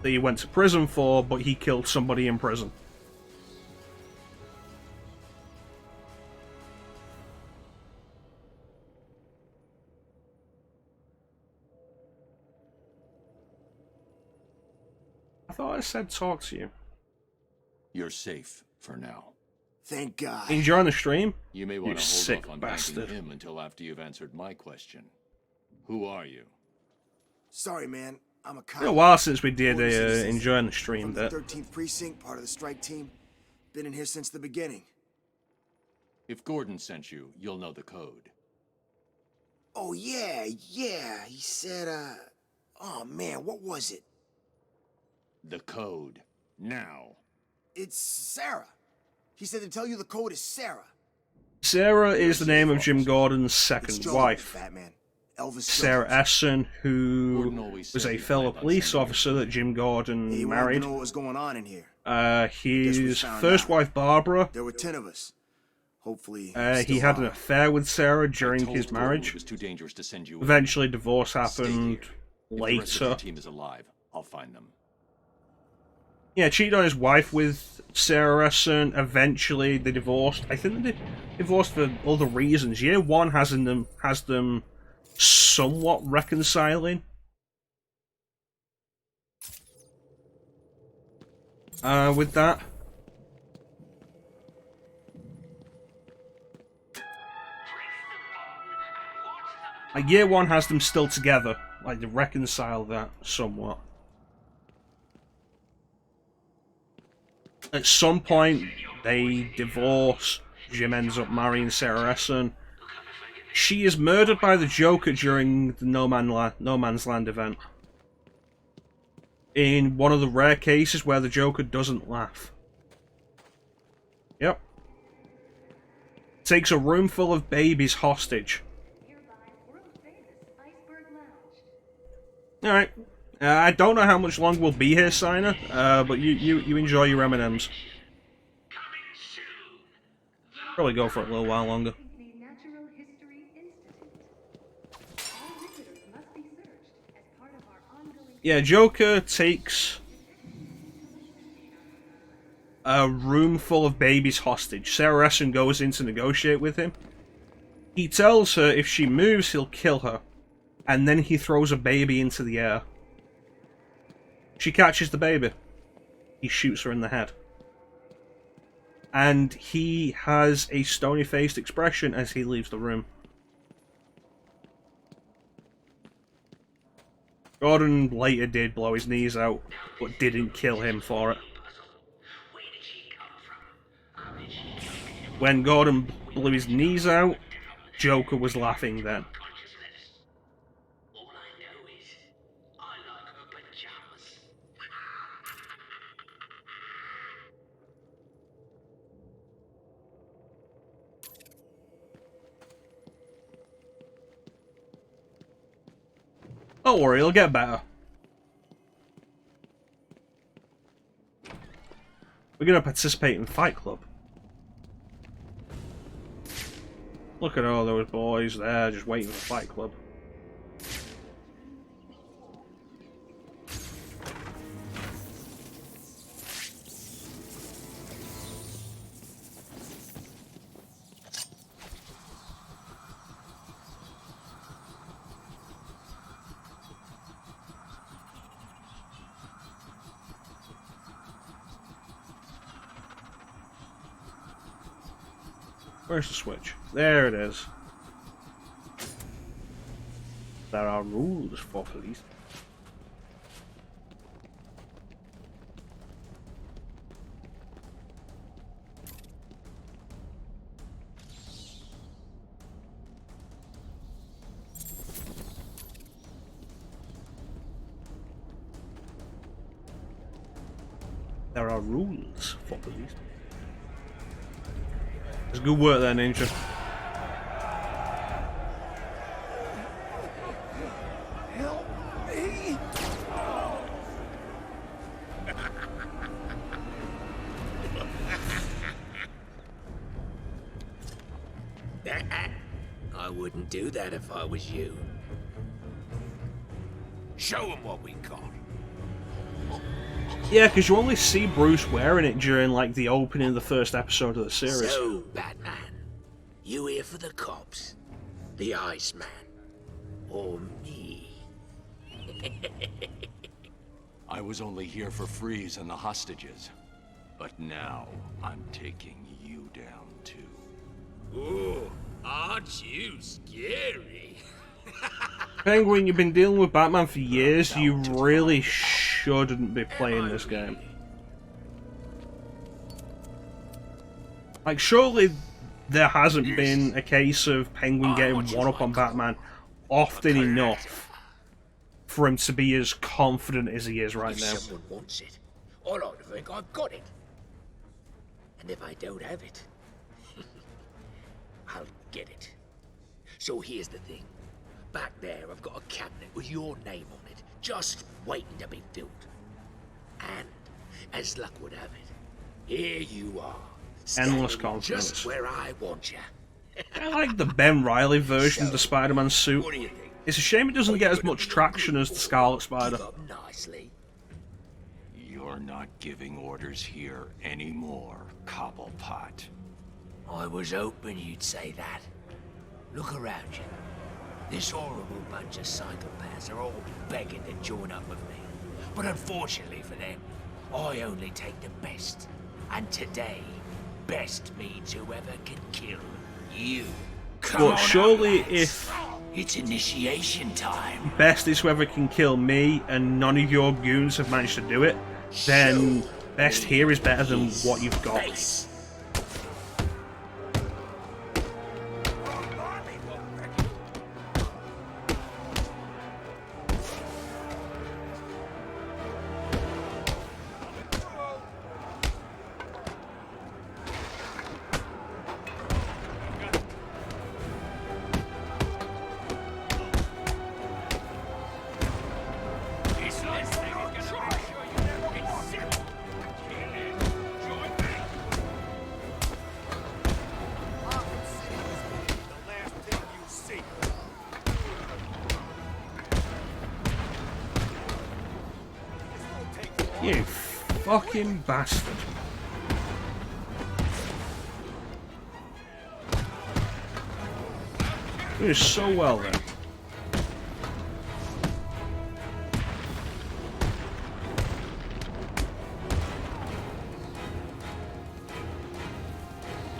Speaker 1: that he went to prison for, but he killed somebody in prison. thought I said talk to you.
Speaker 11: You're safe for now.
Speaker 3: Thank God.
Speaker 1: Enjoying the stream?
Speaker 11: You may
Speaker 1: You
Speaker 11: want to hold
Speaker 1: sick
Speaker 11: off on
Speaker 1: bastard.
Speaker 11: thanking him until after you've answered my question. Who are you?
Speaker 3: Sorry, man. I'm a cop.
Speaker 1: It's been a while since we did
Speaker 3: Orders
Speaker 1: a
Speaker 3: assistant
Speaker 1: enjoying the stream
Speaker 3: from the
Speaker 1: bit.
Speaker 3: 13th precinct, part of the strike team. Been in here since the beginning.
Speaker 11: If Gordon sent you, you'll know the code.
Speaker 3: Oh, yeah. He said, oh, man, what was it?
Speaker 11: The code. Now.
Speaker 3: It's Sarah. He said to tell you the code is Sarah.
Speaker 1: Sarah is the name of Jim Gordon's second wife.
Speaker 3: Batman. Elvis
Speaker 1: Sarah Essen, who was a fellow police officer that Jim Gordon
Speaker 3: he wanted
Speaker 1: married.
Speaker 3: to know what was going on in here.
Speaker 1: His first wife, Barbara,
Speaker 3: There were 10 of us. Hopefully,
Speaker 1: he had an affair with Sarah during his marriage.
Speaker 11: It was too dangerous to send you.
Speaker 1: Eventually, divorce happened
Speaker 11: If the rest of
Speaker 1: later.
Speaker 11: the team is alive, I'll find them.
Speaker 1: Yeah, cheated on his wife with Sarah Essen. Eventually, they divorced. I think they divorced for other reasons. Year one has them somewhat reconciling. With that. Like, year one has them still together. Like, they reconcile that somewhat. At some point, they divorce. Jim ends up marrying Sarah Essen. She is murdered by the Joker during the No Man's Land event. In one of the rare cases where the Joker doesn't laugh. Yep. Takes a room full of babies hostage. Alright. I don't know how much longer we'll be here, Signer, but you enjoy your M&Ms. Probably go for a little while longer. Yeah, Joker takes a room full of babies hostage. Sarah Essen goes in to negotiate with him. He tells her if she moves, he'll kill her. And then he throws a baby into the air. She catches the baby. He shoots her in the head. And he has a stony-faced expression as he leaves the room. Gordon later did blow his knees out, but didn't kill him for it. When Gordon blew his knees out, Joker was laughing then. Don't worry, it'll get better. We're gonna participate in Fight Club. Look at all those boys there just waiting for Fight Club. Where's the switch? There it is. There are rules for police. There are rules for police. It's good work there, Ninja.
Speaker 3: Help me!
Speaker 16: I wouldn't do that if I was you. Show him what we got.
Speaker 1: Yeah, because you only see Bruce wearing it during, like, the opening of the first episode of the series.
Speaker 16: So, Batman, you here for the cops, the Iceman, or me?
Speaker 11: I was only here for Freeze and the hostages. But now, I'm taking you down too.
Speaker 16: Ooh, aren't you scary?
Speaker 1: Penguin, you've been dealing with Batman for years. You really shouldn't be playing this game. Like, surely there hasn't been a case of Penguin getting one up on Batman often enough for him to be as confident as he is right now.
Speaker 16: If someone wants it, I like to think I've got it. And if I don't have it, I'll get it. So here's the thing. Back there, I've got a cabinet with your name on it, just waiting to be filled. And, as luck would have it, here you are.
Speaker 1: Endless
Speaker 16: Standing
Speaker 1: confidence.
Speaker 16: just where I want you.
Speaker 1: I like the Ben Reilly version of the Spider-Man suit.
Speaker 16: What do you think?
Speaker 1: It's a shame it doesn't get as much traction as the Scarlet Spider.
Speaker 16: Nicely.
Speaker 11: You're not giving orders here anymore, Cobblepot.
Speaker 16: I was hoping you'd say that. Look around you. This horrible bunch of psychopaths are all begging to join up with me. But unfortunately for them, I only take the best. And today, best means whoever can kill you.
Speaker 1: But surely if
Speaker 16: It's initiation time.
Speaker 1: best is whoever can kill me and none of your goons have managed to do it, then best here is better than what you've got. You fucking bastard. Doing so well then.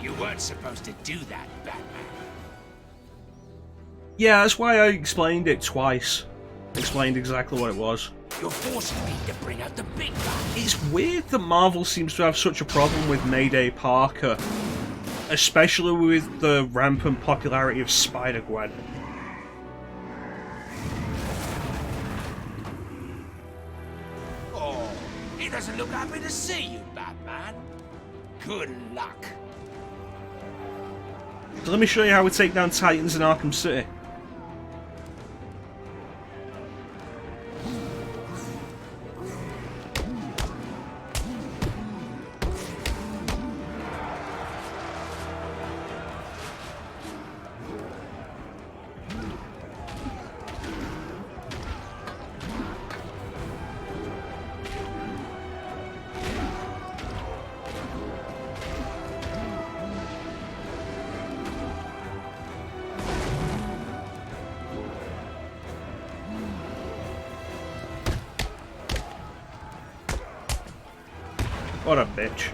Speaker 16: You weren't supposed to do that, Batman.
Speaker 1: Yeah, that's why I explained it twice. Explained exactly what it was.
Speaker 16: You're forcing me to bring out the big guy.
Speaker 1: It's weird that Marvel seems to have such a problem with Mayday Parker, especially with the rampant popularity of Spider-Gwen.
Speaker 16: Oh, he doesn't look happy to see you, Batman. Good luck.
Speaker 1: So let me show you how we take down Titans in Arkham City. What a bitch.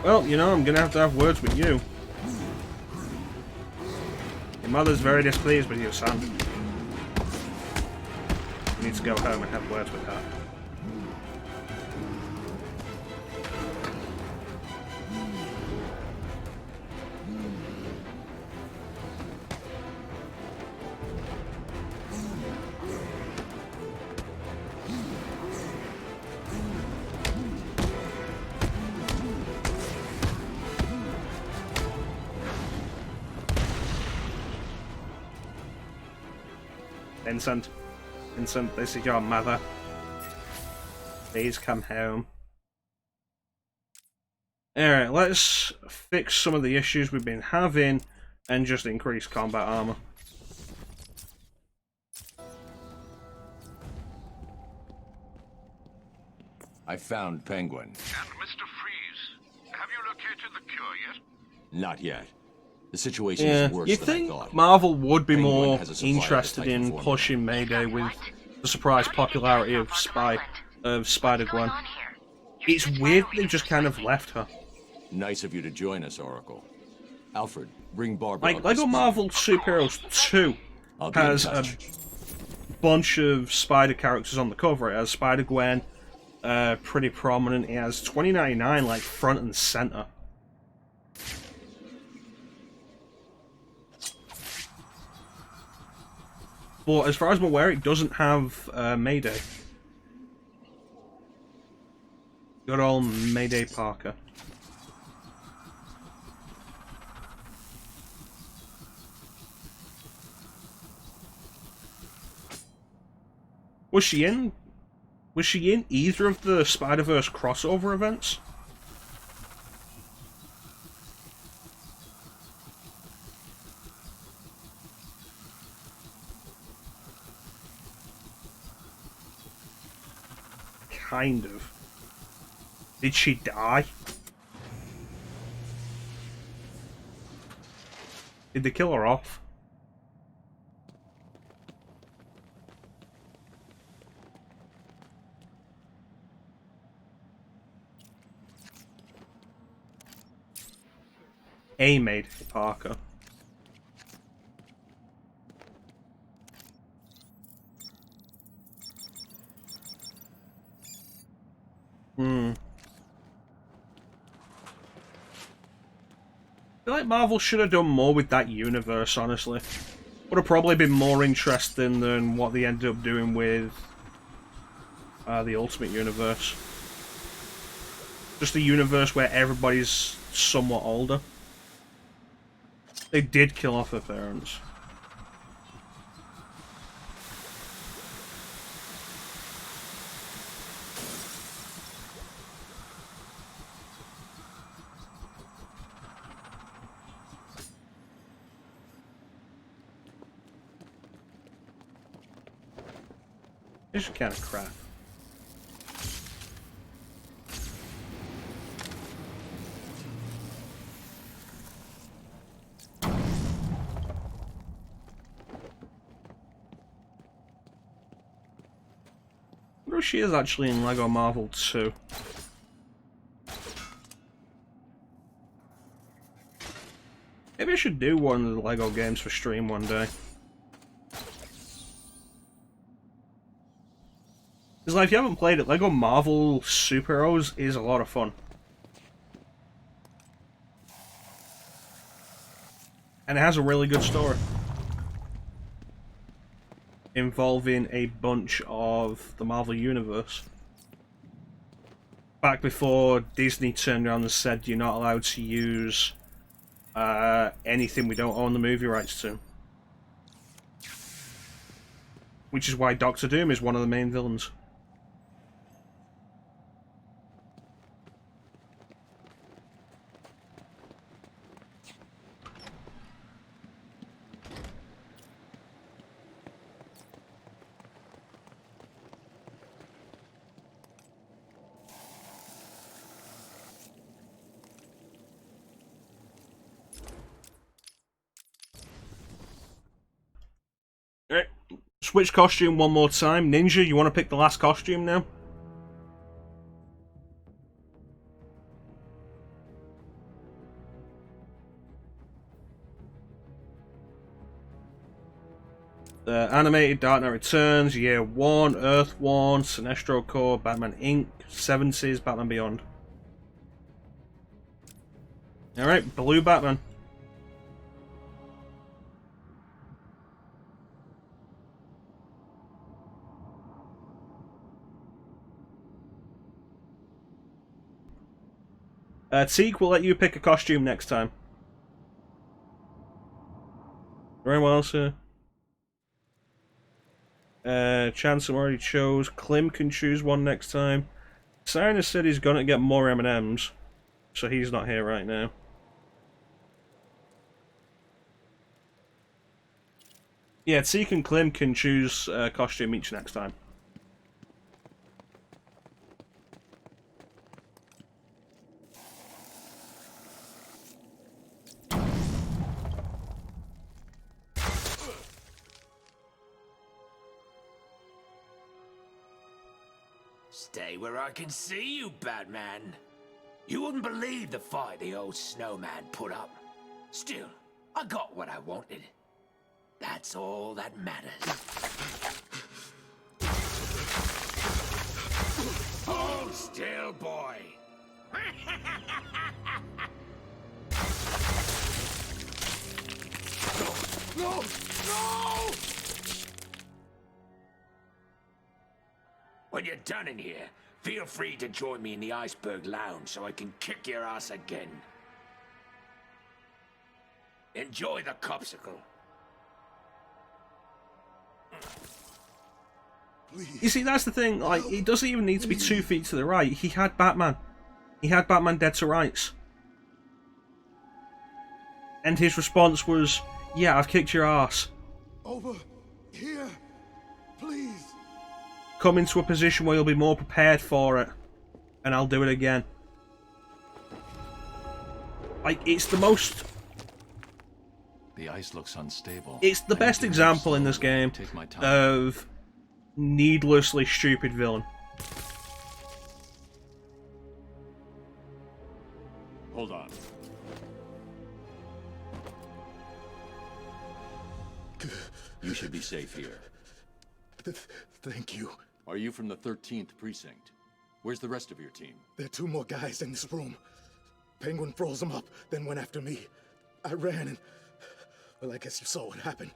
Speaker 1: Well, you know, I'm gonna have to have words with you. Your mother's very displeased with you, son. You need to go home and have words with her. Vincent, this is your mother. Please come home. Alright, let's fix some of the issues we've been having and just increase combat armor.
Speaker 11: I found Penguin.
Speaker 20: And Mr. Freeze, have you located the cure yet?
Speaker 11: Not yet. The situation
Speaker 1: Yeah,
Speaker 11: is worse
Speaker 1: you'd
Speaker 11: than I
Speaker 1: think
Speaker 11: thought.
Speaker 1: Marvel would be
Speaker 11: Penguin
Speaker 1: more
Speaker 11: has a supply of the
Speaker 1: interested
Speaker 11: Titan
Speaker 1: in
Speaker 11: formula.
Speaker 1: pushing Mayday with the surprise popularity of Spider-Gwen. It's weird they've just kind of left her.
Speaker 11: Nice of you to join us, Oracle. Alfred, bring Barbara
Speaker 1: Like,
Speaker 11: up
Speaker 1: Lego
Speaker 11: to speed.
Speaker 1: Marvel Superheroes 2
Speaker 11: I'll be in
Speaker 1: has a
Speaker 11: touch.
Speaker 1: bunch of Spider characters on the cover. It has Spider-Gwen, pretty prominent. It has 2099 like front and center. But as far as I'm aware, it doesn't have Mayday. Good old Mayday Parker. Was she in either of the Spider-Verse crossover events? Kind of. Did she die? Did they kill her off? A Mayday Parker. I feel like Marvel should have done more with that universe, honestly. Would have probably been more interesting than what they ended up doing with the Ultimate Universe. Just a universe where everybody's somewhat older. They did kill off her parents. This is kind of crap. I wonder if she is actually in Lego Marvel 2. Maybe I should do one of the Lego games for stream one day. Because like, if you haven't played it, Lego Marvel Superheroes is a lot of fun. And it has a really good story. Involving a bunch of the Marvel Universe. Back before Disney turned around and said you're not allowed to use anything we don't own the movie rights to. Which is why Doctor Doom is one of the main villains. Alright, switch costume one more time. Ninja, you want to pick the last costume now? Animated Dark Knight Returns, Year 1, Earth 1, Sinestro Corps, Batman Inc., 70s, Batman Beyond. Alright, Blue Batman. Teak will let you pick a costume next time. Very well, sir. Chancellor already chose. Klim can choose one next time. Cyrus said he's gonna get more M&Ms, so he's not here right now. Yeah, Teak and Klim can choose a costume each next time.
Speaker 16: Stay where I can see you, Batman. You wouldn't believe the fight the old snowman put up. Still, I got what I wanted. That's all that matters. Hold still, boy.
Speaker 15: No! No!
Speaker 16: When you're done in here, feel free to join me in the Iceberg Lounge so I can kick your ass again. Enjoy the copsicle.
Speaker 1: You see, that's the thing. Like, it doesn't even need to be 2 feet to the right. He had Batman. He had Batman dead to rights. And his response was, "Yeah, I've kicked your ass.
Speaker 15: Over here, please."
Speaker 1: Come into a position where you'll be more prepared for it, and I'll do it again." Like, it's the most...
Speaker 11: The ice looks unstable.
Speaker 1: It's the best example in this game of needlessly stupid villain.
Speaker 11: Hold on. You should be safe here.
Speaker 15: Thank you.
Speaker 11: Are you from the 13th precinct? Where's the rest of your team?
Speaker 15: There are 2 more guys in this room. Penguin froze them up, then went after me. I ran and... well, I guess you saw what happened.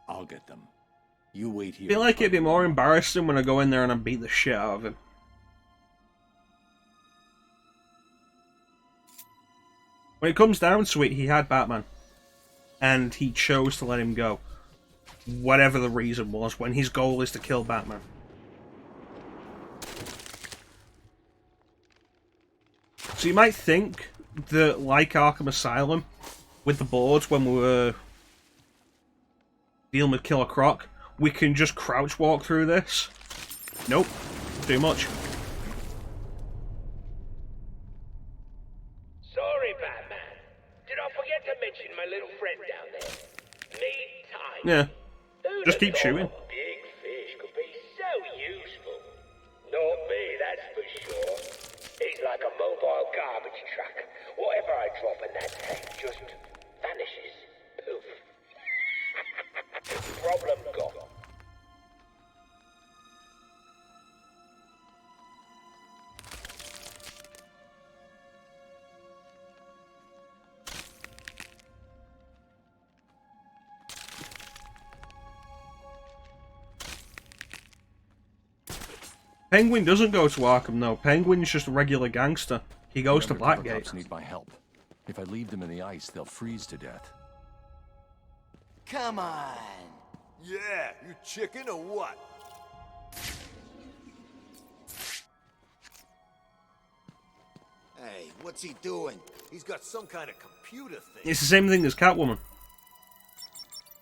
Speaker 11: I'll get them. You wait here.
Speaker 1: I feel like it'd be more embarrassing when I go in there and I beat the shit out of him. When it comes down to it, he had Batman. And he chose to let him go. Whatever the reason was, when his goal is to kill Batman. So you might think that, like Arkham Asylum, with the boards when we were dealing with Killer Croc, we can just crouch walk through this. Nope. Too much.
Speaker 12: Sorry, Batman. Did I forget to mention my little friend down there? Need time.
Speaker 1: Yeah.
Speaker 12: Who'd
Speaker 1: Just
Speaker 12: have
Speaker 1: keep
Speaker 12: thought
Speaker 1: shooting.
Speaker 12: a big fish could be so useful? Not me, that's for sure. He's like a mobile garbage truck. Whatever I drop in that tank just vanishes. Poof. Problem gone.
Speaker 1: Penguin doesn't go to Arkham, though. Penguin's just a regular gangster. He goes to
Speaker 11: Undercover
Speaker 1: Blackgate.
Speaker 11: cops need my help. If I leave them in the ice, they'll freeze to death.
Speaker 2: Come on.
Speaker 9: Yeah, you chicken or what?
Speaker 2: Hey, what's he doing?
Speaker 9: He's got some kind of computer thing.
Speaker 1: It's the same thing as Catwoman.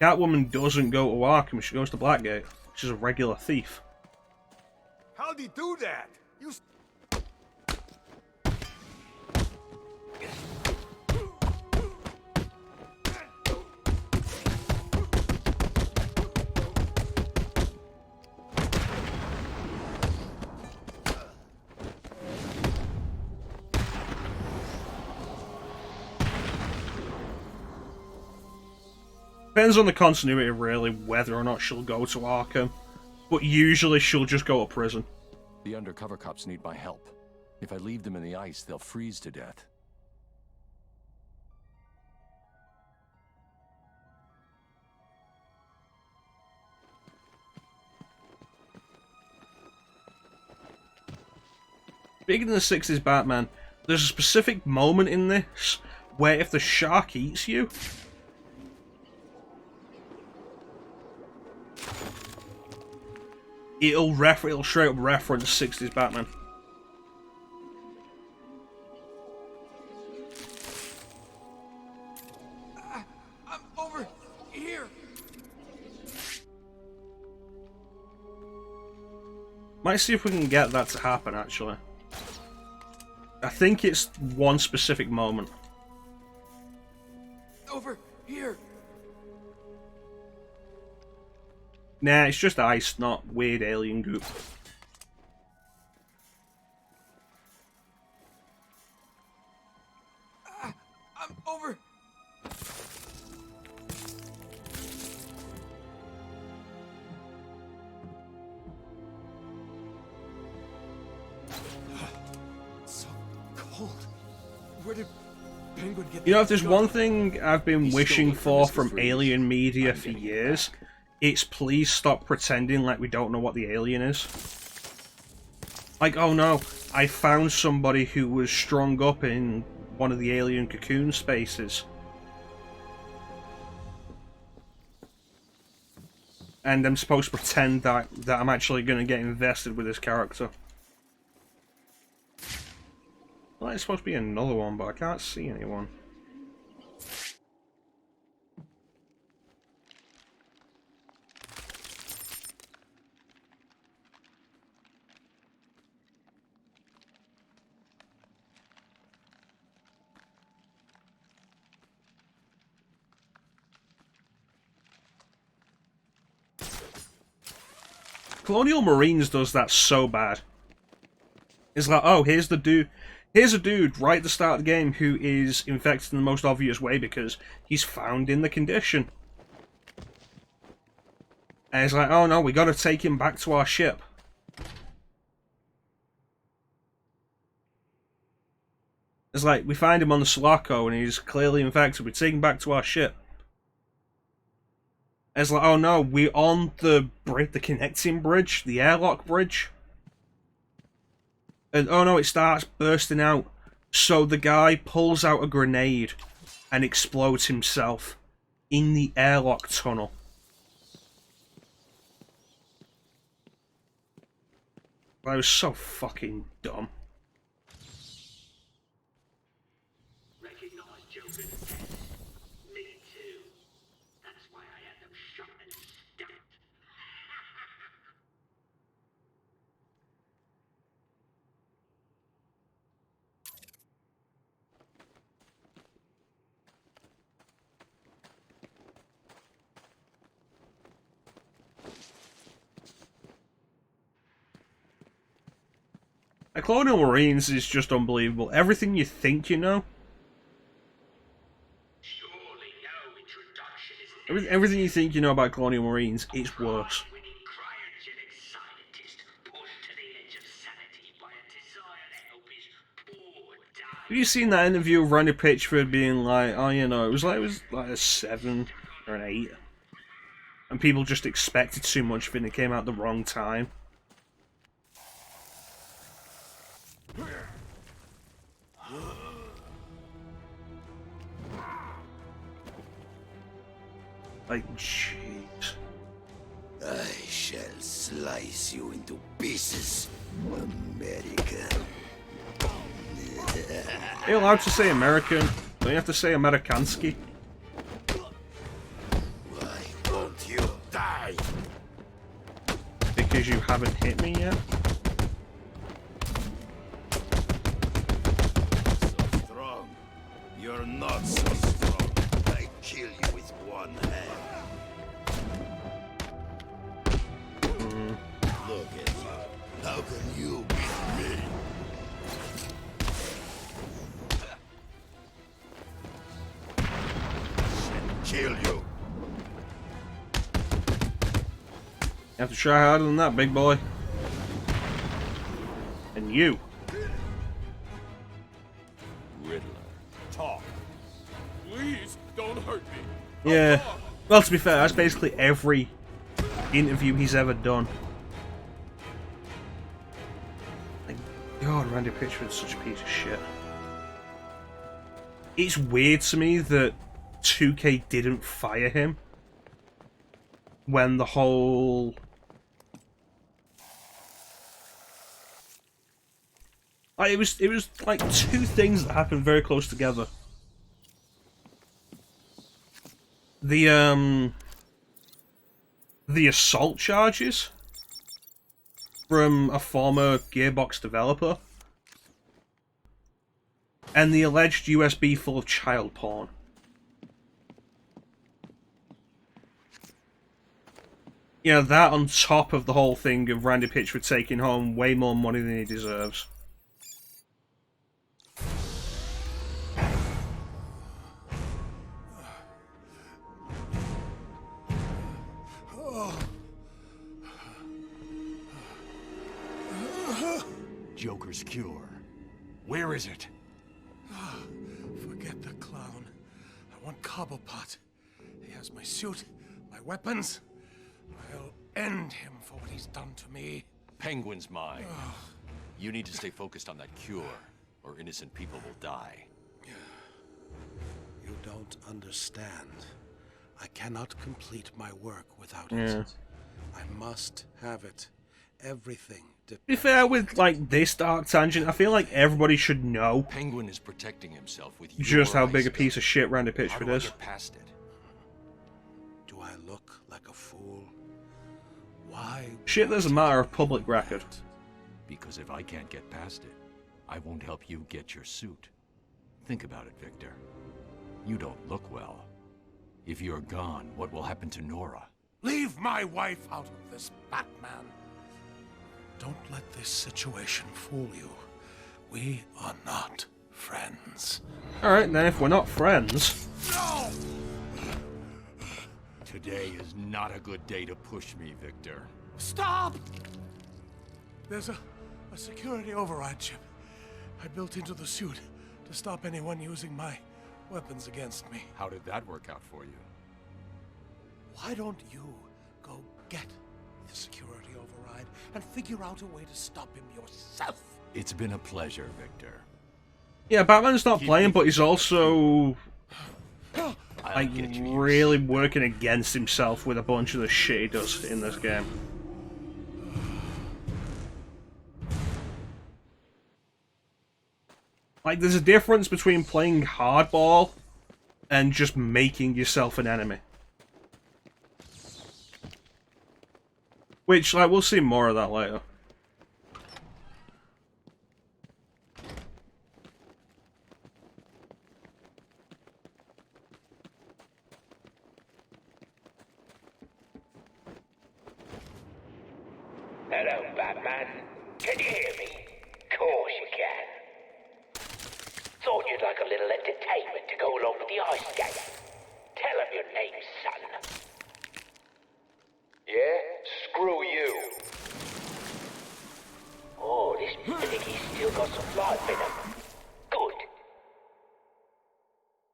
Speaker 1: Catwoman doesn't go to Arkham, she goes to Blackgate. She's a regular thief.
Speaker 9: How'd he do that? You...
Speaker 1: Depends on the continuity, really, whether or not she'll go to Arkham. But usually she'll just go to prison.
Speaker 11: The undercover cops need my help. If I leave them in the ice, they'll freeze to death.
Speaker 1: Speaking of the 60s Batman, there's a specific moment in this where if the shark eats you, it'll straight up reference 60s Batman.
Speaker 13: I'm over here.
Speaker 1: Might see if we can get that to happen, actually. I think it's one specific moment.
Speaker 13: Over here.
Speaker 1: Nah, it's just ice, not weird alien goop. You know, if there's one thing I've been wishing for from alien media for years, it's please stop pretending like we don't know what the alien is. Like, oh no, I found somebody who was strung up in one of the alien cocoon spaces. And I'm supposed to pretend that I'm actually going to get invested with this character. Well, there's supposed to be another one, but I can't see anyone. Colonial Marines does that so bad. It's like, oh, here's a dude right at the start of the game who is infected in the most obvious way because he's found in the condition. And it's like, oh no, we gotta take him back to our ship. It's like, we find him on the Sulaco and he's clearly infected, we take him back to our ship. And it's like, oh no, we're on the connecting bridge, the airlock bridge. And oh no, it starts bursting out. So the guy pulls out a grenade and explodes himself in the airlock tunnel. That was so fucking dumb.
Speaker 12: Recognize Joker's death. Me too. That's why I had them shot and stabbed.
Speaker 1: Colonial Marines is just unbelievable. Everything you think you know. Everything you think you know about Colonial Marines, it's worse. Have you seen that interview of Randy Pitchford being like, oh, you know, it was like a 7 or an 8, and people just expected too much of it and it came out the wrong time. Like, jeez.
Speaker 2: I shall slice you into pieces, America.
Speaker 1: Are you allowed to say American? Don't you have to say Amerikanski?
Speaker 2: Why won't you die?
Speaker 1: Because you haven't hit me yet?
Speaker 2: So strong. You're not so strong. I kill you with one hand. Look at you. How can you beat me? Kill you.
Speaker 1: You have to try harder than that, big boy. And you.
Speaker 10: Riddler. Talk. Please don't hurt me.
Speaker 1: Yeah. Well, to be fair, that's basically every interview he's ever done. Like, God, Randy Pitchford's such a piece of shit. It's weird to me that 2K didn't fire him when the whole... Like, it was like two things that happened very close together. The assault charges from a former Gearbox developer and the alleged USB full of child porn. You know, that on top of the whole thing of Randy Pitchford taking home way more money than he deserves.
Speaker 7: Joker's cure. Where is it?
Speaker 3: Forget the cloud.
Speaker 15: want Cobblepot. He has my suit, my weapons. I'll end him for what he's done to me.
Speaker 11: Penguin's mine. You need to stay focused on that cure, or innocent people will die.
Speaker 17: You don't understand. I cannot complete my work without
Speaker 1: Yeah.
Speaker 17: it. I must have it. Everything.
Speaker 1: To be fair, with like this dark tangent, I feel like everybody should know
Speaker 11: Penguin is protecting himself with
Speaker 1: just
Speaker 11: your
Speaker 1: how big a
Speaker 11: eyes.
Speaker 1: piece of shit Randy
Speaker 11: How
Speaker 1: Pitchford
Speaker 11: do I
Speaker 1: is.
Speaker 11: get past it?
Speaker 17: Do I look like a fool? Why?
Speaker 1: Shit that's a matter of public record.
Speaker 11: Because if I can't get past it, I won't help you get your suit. Think about it, Victor. You don't look well. If you're gone, what will happen to Nora?
Speaker 17: Leave my wife out of this, Batman. Don't let this situation fool you. We are not friends.
Speaker 1: Alright, then if we're not friends...
Speaker 17: No!
Speaker 11: Today is not a good day to push me, Victor.
Speaker 17: Stop! There's a security override chip I built into the suit to stop anyone using my weapons against me.
Speaker 11: How did that work out for you?
Speaker 17: Why don't you go get the security override and figure out a way to stop him yourself?
Speaker 11: It's been a pleasure, Victor.
Speaker 1: Yeah, Batman's not playing, but he's also like really working against himself with a bunch of the shit he does in this game. Like, there's a difference between playing hardball and just making yourself an enemy. Which, like, we'll see more of that later.
Speaker 12: Hello, Batman. Can you hear me? Course you can. Thought you'd like a little entertainment to go along with the ice game. Tell him your name, son. Yeah? Screw you. Oh, this piggy's still got some life in him. Good.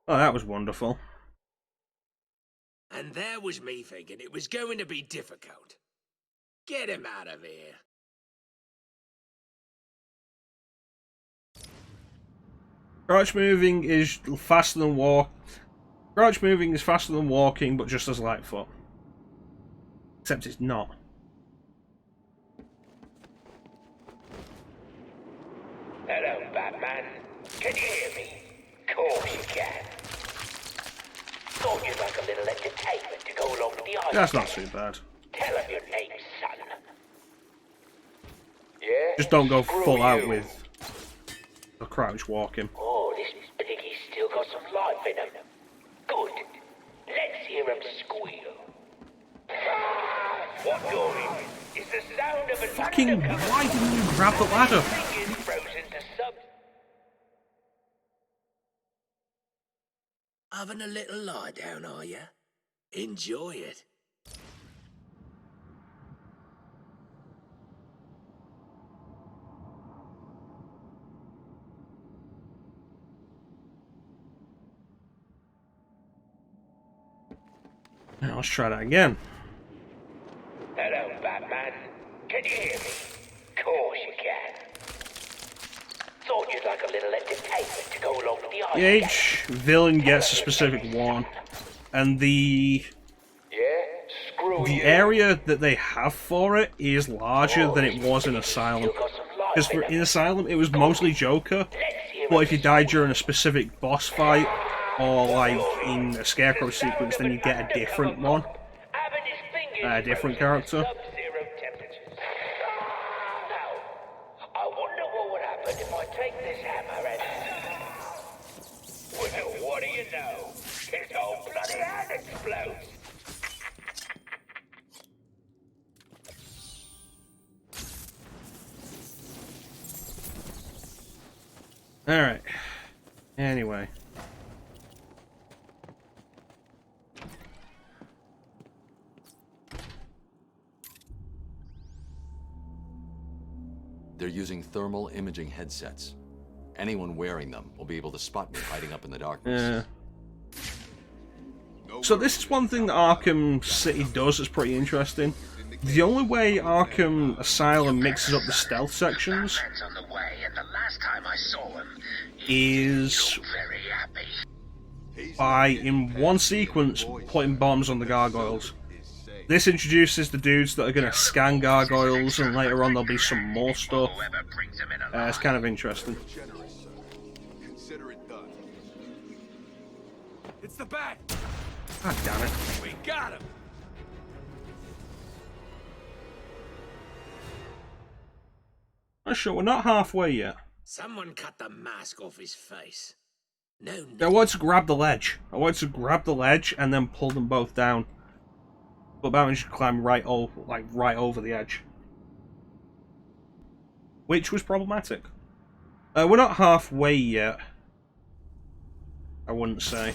Speaker 1: Oh, that was wonderful.
Speaker 16: And there was me thinking it was going to be difficult. Get him out of here.
Speaker 1: Crouch moving is faster than walk. Crouch moving is faster than walking, but just as Lightfoot. Except it's not.
Speaker 12: Hello, Batman. Can you hear me? Course you can. Thought you'd like a little entertainment to go along with the ice.
Speaker 1: That's not too bad.
Speaker 12: Tell him your name, son. Yeah?
Speaker 1: Just don't go
Speaker 12: Screw
Speaker 1: full
Speaker 12: you.
Speaker 1: out with the crouch walking.
Speaker 12: Oh, this piggy's still got some life in him. Good. Let's hear him squeal. What you're hearing is the sound of a
Speaker 1: Fucking, why didn't you grab the ladder?
Speaker 12: frozen to sub.
Speaker 16: Having a little lie down, are you? Enjoy it.
Speaker 1: Now let's try that again.
Speaker 12: Hello, Batman. Can you hear me? Course you can. Thought you'd like a little entertainment to go along with the ice.
Speaker 1: Each villain gets a specific one, and the area that they have for it is larger than it was in Asylum. Because in Asylum it was mostly Joker, but if you die during a specific boss fight or like in a Scarecrow sequence, then you get a different one, a different character.
Speaker 12: I wonder what would happen if I take this hammer and... Well, what do you know? His whole bloody hand explodes.
Speaker 1: Alright. Anyway.
Speaker 11: They're using thermal imaging headsets. Anyone wearing them will be able to spot me hiding up in the darkness.
Speaker 1: So this is one thing that Arkham City does that's pretty interesting. The only way Arkham Asylum mixes up the stealth sections is by, in one sequence, putting bombs on the gargoyles. This introduces the dudes that are going to scan gargoyles, and later on there'll be some more stuff. It's kind of interesting.
Speaker 9: Consider it done. It's the bat!
Speaker 1: God damn it.
Speaker 9: We got him!
Speaker 1: I'm sure we're not halfway yet.
Speaker 16: Someone cut the mask off his face. No.
Speaker 1: I wanted to grab the ledge. I wanted to grab the ledge and then pull them both down. But Batman should climb right over the edge. Which was problematic. We're not halfway yet. I wouldn't say.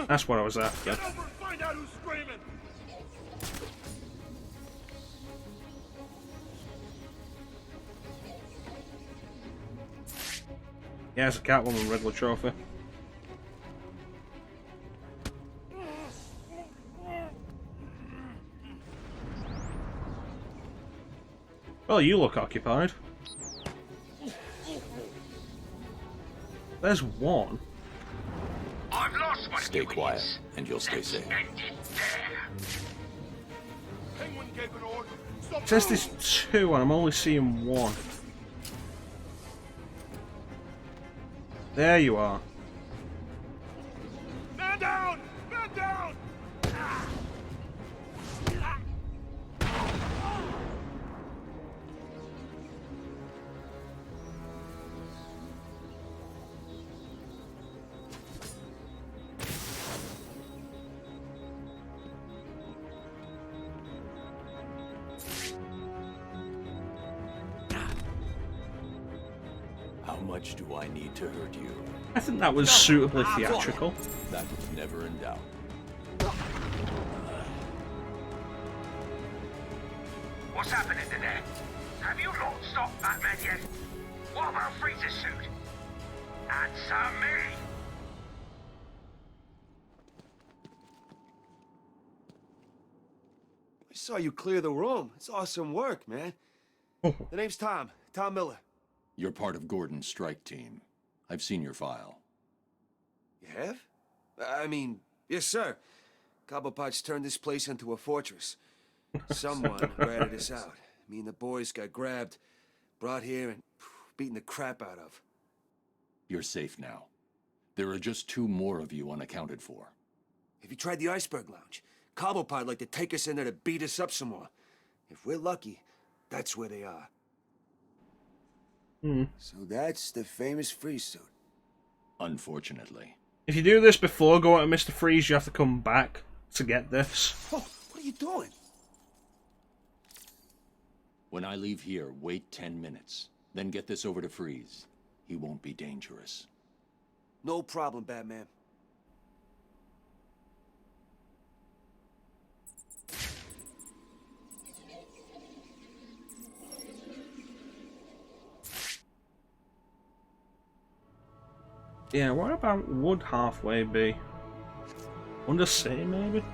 Speaker 1: That's what I was after.
Speaker 15: Get over and find out who's screaming!
Speaker 1: Yeah, it's a Catwoman Riddler trophy. Well, you look occupied. There's one.
Speaker 11: Stay quiet, and you'll stay safe.
Speaker 15: Penguin gave an order.
Speaker 1: It says there's two, and I'm only seeing one. There you are.
Speaker 15: Man down! Man down!
Speaker 11: How much do I need to hurt you?
Speaker 1: I think that was suitably theatrical.
Speaker 11: That was never in doubt.
Speaker 12: What's happening in there? Have you lot stopped Batman yet? What about Freeze's suit? Answer me!
Speaker 22: I saw you clear the room. It's awesome work, man. The name's Tom. Tom Miller.
Speaker 11: You're part of Gordon's strike team. I've seen your file.
Speaker 22: You have? I mean, yes, sir. Cobblepot's turned this place into a fortress. Someone ratted us out. Me and the boys got grabbed, brought here, and beaten the crap out of.
Speaker 11: You're safe now. There are just 2 more of you unaccounted for.
Speaker 22: Have you tried the Iceberg Lounge? Cobblepot like to take us in there to beat us up some more. If we're lucky, that's where they are. So that's the famous Freeze suit.
Speaker 11: Unfortunately.
Speaker 1: If you do this before going to Mr. Freeze, you have to come back to get this.
Speaker 22: Oh, what are you doing?
Speaker 11: When I leave here, wait 10 minutes. Then get this over to Freeze. He won't be dangerous.
Speaker 22: No problem, Batman.
Speaker 1: Yeah, what about would halfway be? Under City, maybe?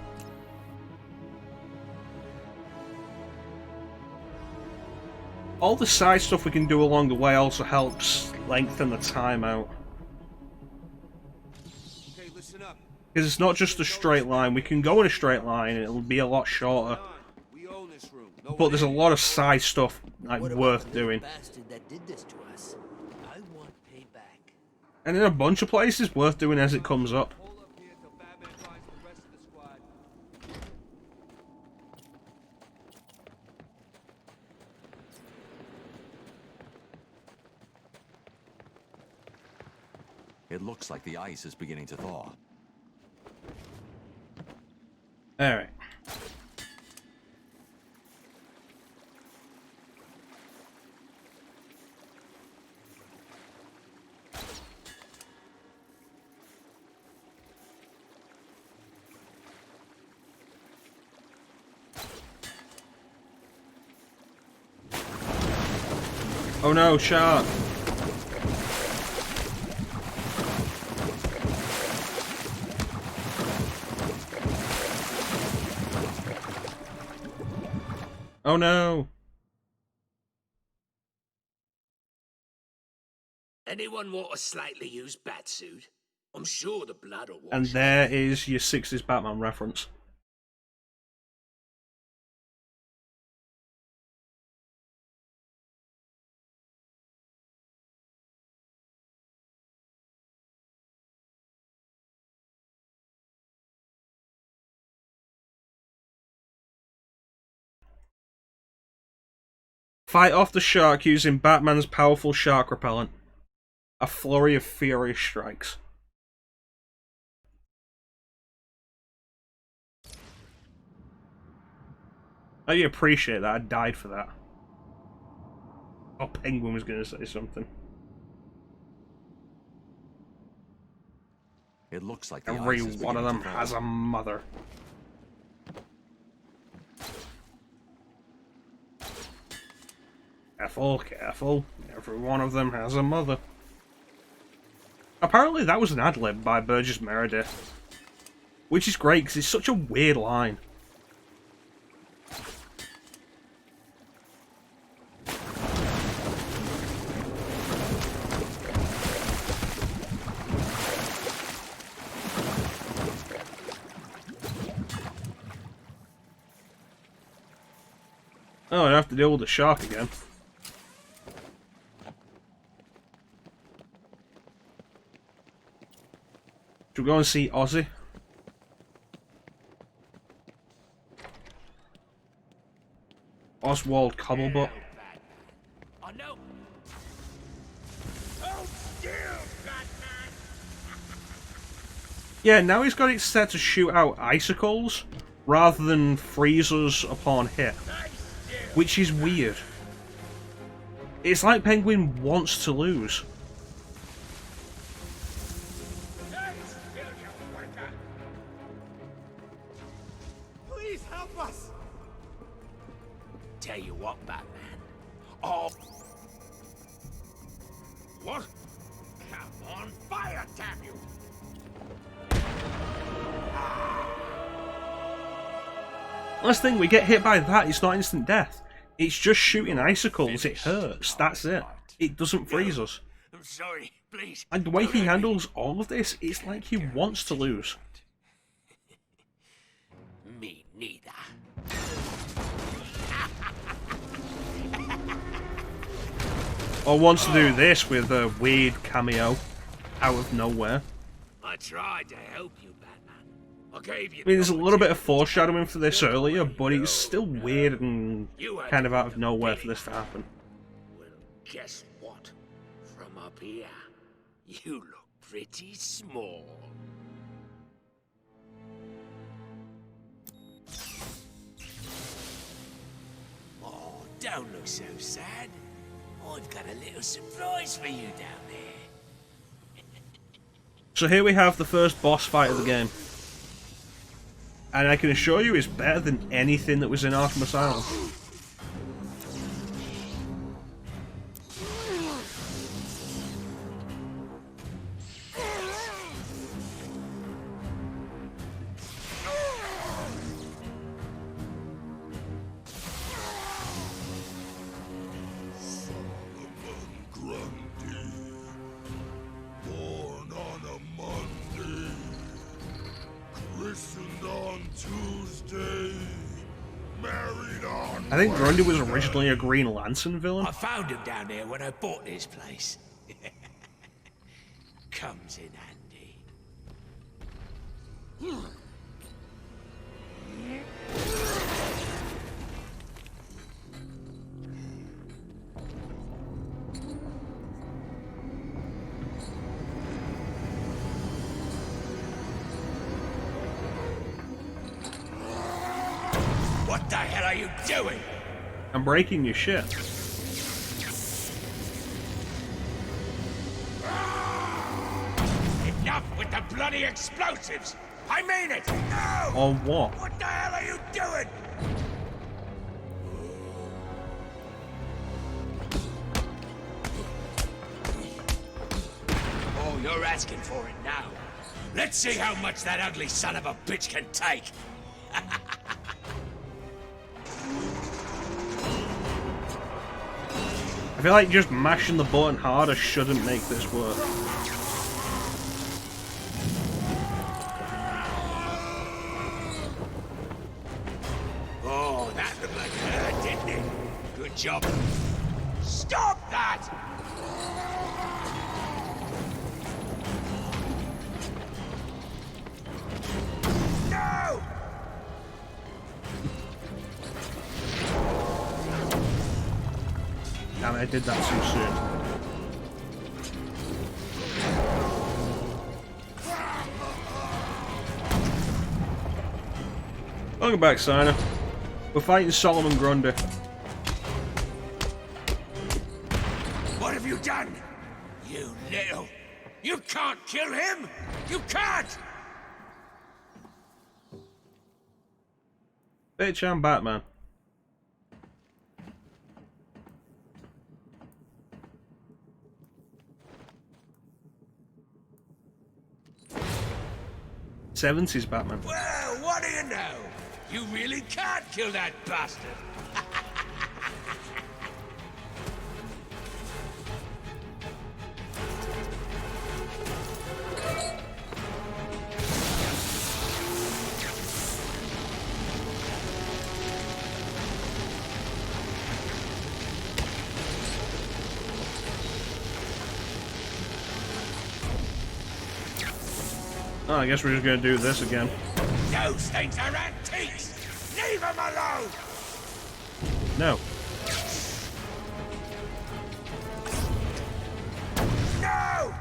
Speaker 1: All the side stuff we can do along the way also helps lengthen the time out.
Speaker 22: Okay, listen up.
Speaker 1: Because it's not just a straight line. We can go in a straight line and it'll be a lot shorter.
Speaker 22: We own this room.
Speaker 1: But there's a lot of side stuff like worth doing.
Speaker 16: Bastard that did this to us. I want payback.
Speaker 1: And in a bunch of places worth doing as it comes up.
Speaker 11: It looks like the ice is beginning to thaw.
Speaker 1: Alright. Oh no, shark! Oh no!
Speaker 16: Anyone want a slightly used batsuit? I'm sure the blood will wash.
Speaker 1: And there is your 60s Batman reference. Fight off the shark using Batman's powerful shark repellent. A flurry of furious strikes. I appreciate that. I died for that. Oh, Penguin was going to say something.
Speaker 11: It looks like
Speaker 1: every one of them has a mother. Careful, careful. Every one of them has a mother. Apparently that was an ad-lib by Burgess Meredith. Which is great, because it's such a weird line. Oh, I have to deal with the shark again. Should we go and see Ozzy? Oswald Cobblebutt.
Speaker 16: Oh no! Oh dear, Batman!
Speaker 1: Yeah, now he's got it set to shoot out icicles rather than freezers upon hit. Which is weird. It's like Penguin wants to lose.
Speaker 16: Please help us! Tell you what, Batman. Oh. What? Come on, fire, damn you!
Speaker 1: Last thing, we get hit by that, it's not instant death. It's just shooting icicles, it hurts, that's it. It doesn't freeze us.
Speaker 16: I'm sorry, please.
Speaker 1: And the way he handles all of this, it's like he wants to lose.
Speaker 16: Me neither.
Speaker 1: Or wants to do this with a weird cameo out of nowhere.
Speaker 16: I tried to help you, Batman. I gave you.
Speaker 1: I mean, there's a little bit of foreshadowing for this earlier, but it's still weird and kind of out of nowhere for this to happen.
Speaker 16: Well, guess what? From up here, you look pretty small. Oh, don't look so sad. I've got a little surprise for you down there.
Speaker 1: So here we have the first boss fight of the game. And I can assure you it's better than anything that was in Arkham Asylum.
Speaker 15: Born on a Monday, christened on Tuesday, married on
Speaker 1: I think Grundy was originally a Green Lantern villain.
Speaker 16: I found him down there when I bought this place. Comes in handy. What the hell are you doing?
Speaker 1: I'm breaking your shit.
Speaker 16: Enough with the bloody explosives! I mean it! No!
Speaker 1: Or what?
Speaker 16: What the hell are you doing? you're asking for it now. Let's see how much that ugly son of a bitch can take.
Speaker 1: I feel like just mashing the button harder shouldn't make this work.
Speaker 16: Oh, that looked like her, didn't it? Good job. Stop that! No!
Speaker 1: Damn it, I did that too soon. Welcome back, Sina. We're fighting Solomon Grundy.
Speaker 16: What have you done? You little... You can't kill him! You can't!
Speaker 1: Bitch, I'm Batman. '70s Batman.
Speaker 16: Well, what do you know? You really can't kill that bastard!
Speaker 1: Oh, I guess we're just gonna do this again.
Speaker 16: Those things are antiques! Leave them alone!
Speaker 1: No.
Speaker 16: No!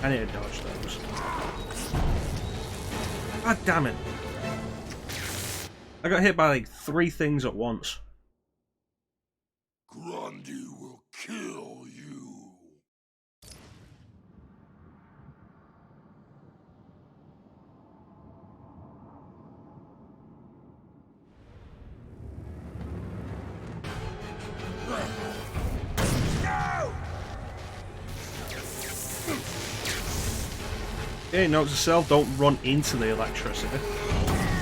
Speaker 1: I need to dodge those. God damn it. I got hit by like 3 things at once.
Speaker 15: Grundy will kill you.
Speaker 16: No!
Speaker 1: Okay, note to self, don't run into the electricity.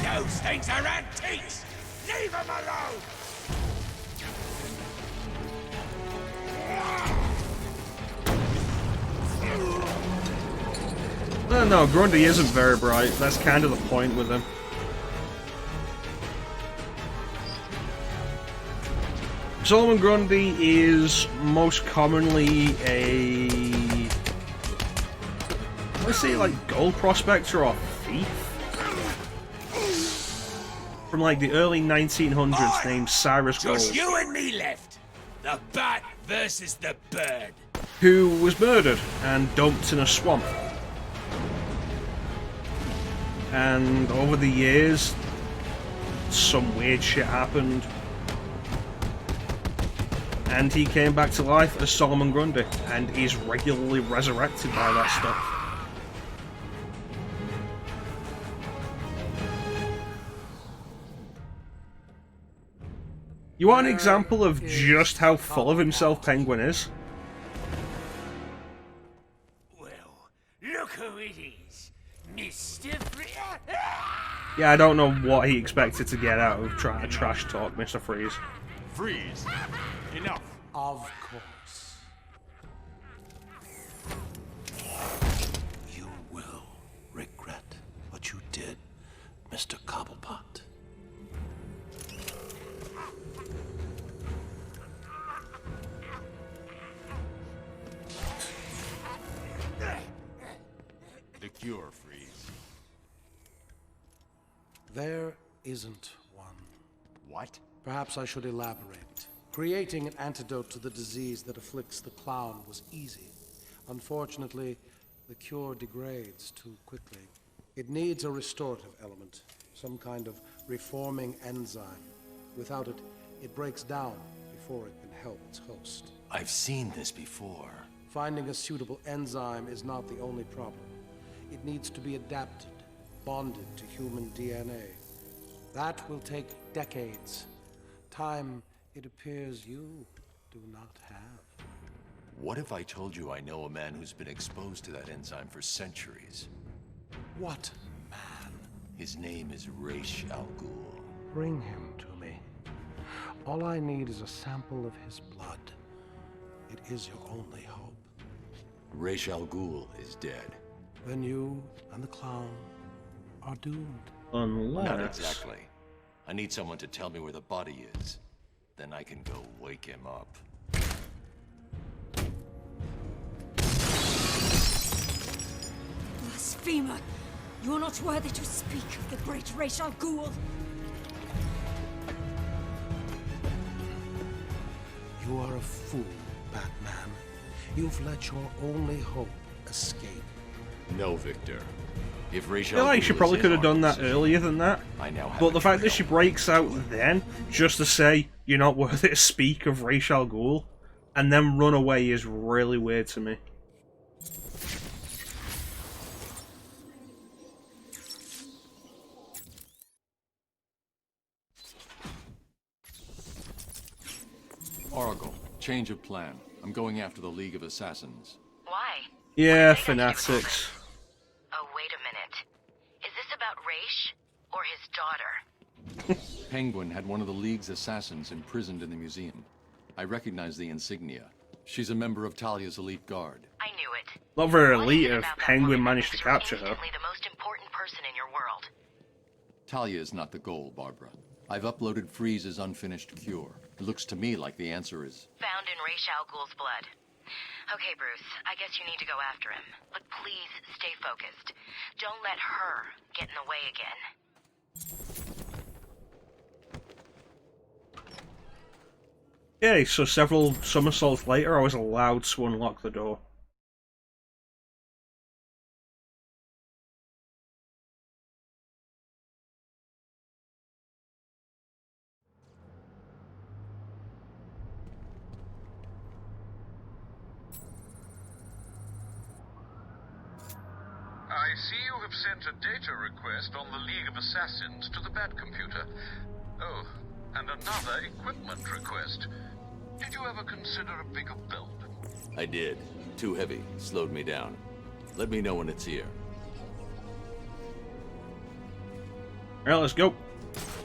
Speaker 16: Those things are antiques! Leave them alone!
Speaker 1: No, Grundy isn't very bright. That's kind of the point with him. Solomon Grundy is most commonly a... let's say like gold prospector or thief? From like the early 1900s named Cyrus Gold.
Speaker 16: Just you and me left. The bat versus the bird.
Speaker 1: Who was murdered and dumped in a swamp. And over the years, some weird shit happened. And he came back to life as Solomon Grundy, and he's regularly resurrected by that stuff. You want an example of just how full of himself Penguin is?
Speaker 16: Well, look who it is. Mr.
Speaker 1: Yeah, I don't know what he expected to get out of trying to trash talk Mr. Freeze.
Speaker 10: Freeze! Enough!
Speaker 22: Of course. You will regret what you did, Mr. Cobblepot.
Speaker 10: The cure, Freeze.
Speaker 22: There isn't one.
Speaker 10: What?
Speaker 22: Perhaps I should elaborate. Creating an antidote to the disease that afflicts the clown was easy. Unfortunately, the cure degrades too quickly. It needs a restorative element, some kind of reforming enzyme. Without it, it breaks down before it can help its host.
Speaker 11: I've seen this before.
Speaker 22: Finding a suitable enzyme is not the only problem. It needs to be adapted, bonded to human DNA. That will take decades. Time, it appears, you
Speaker 17: do not have.
Speaker 11: What if I told you I know a man who's been exposed to that enzyme for centuries?
Speaker 17: What man?
Speaker 11: His name is Ra's al Ghul.
Speaker 17: Bring him to me. All I need is a sample of his blood. It is your only hope.
Speaker 11: Ra's al Ghul is dead.
Speaker 17: Then you and the clown are doomed.
Speaker 1: Unless...
Speaker 11: Not exactly. I need someone to tell me where the body is. Then I can go wake him up.
Speaker 19: Blasphemer! You are not worthy to speak of the great Ra's al Ghul.
Speaker 17: You are a fool, Batman. You've let your only hope escape.
Speaker 11: No, Victor. If Ra's
Speaker 1: I feel
Speaker 11: al
Speaker 1: like she
Speaker 11: Ghul
Speaker 1: probably
Speaker 11: is
Speaker 1: could
Speaker 11: in
Speaker 1: have done that
Speaker 11: Arkham City,
Speaker 1: earlier than that.
Speaker 11: I now have
Speaker 1: But the
Speaker 11: a
Speaker 1: fact that
Speaker 11: trail.
Speaker 1: she breaks out then, just to say, you're not worthy to speak of Ra's al Ghul, and then run away is really weird to me.
Speaker 5: Oracle, change of plan. I'm going after the League of Assassins.
Speaker 21: Why?
Speaker 1: Yeah, fanatics.
Speaker 21: Oh, wait a minute. Is this about Ra's or his daughter?
Speaker 5: Penguin had one of the League's assassins imprisoned in the museum. I recognize the insignia. She's a member of Talia's elite guard.
Speaker 21: I knew it.
Speaker 1: Not very elite if Penguin managed to capture her.
Speaker 21: Instantly the most important person in your world.
Speaker 5: Talia is not the goal, Barbara. I've uploaded Freeze's unfinished cure. It looks to me like the answer is...
Speaker 21: Found in Ra's al Ghul's blood. Okay, Bruce, I guess you need to go after him. But please stay focused. Don't let her get in the way again.
Speaker 1: Okay, so several somersaults later, I was allowed to unlock the door.
Speaker 20: I see you have sent a data request on the League of Assassins to the Bat computer. Oh, and another equipment request. Did you ever consider a bigger build?
Speaker 11: I did. Too heavy. Slowed me down. Let me know when it's here.
Speaker 1: Alright, let's go.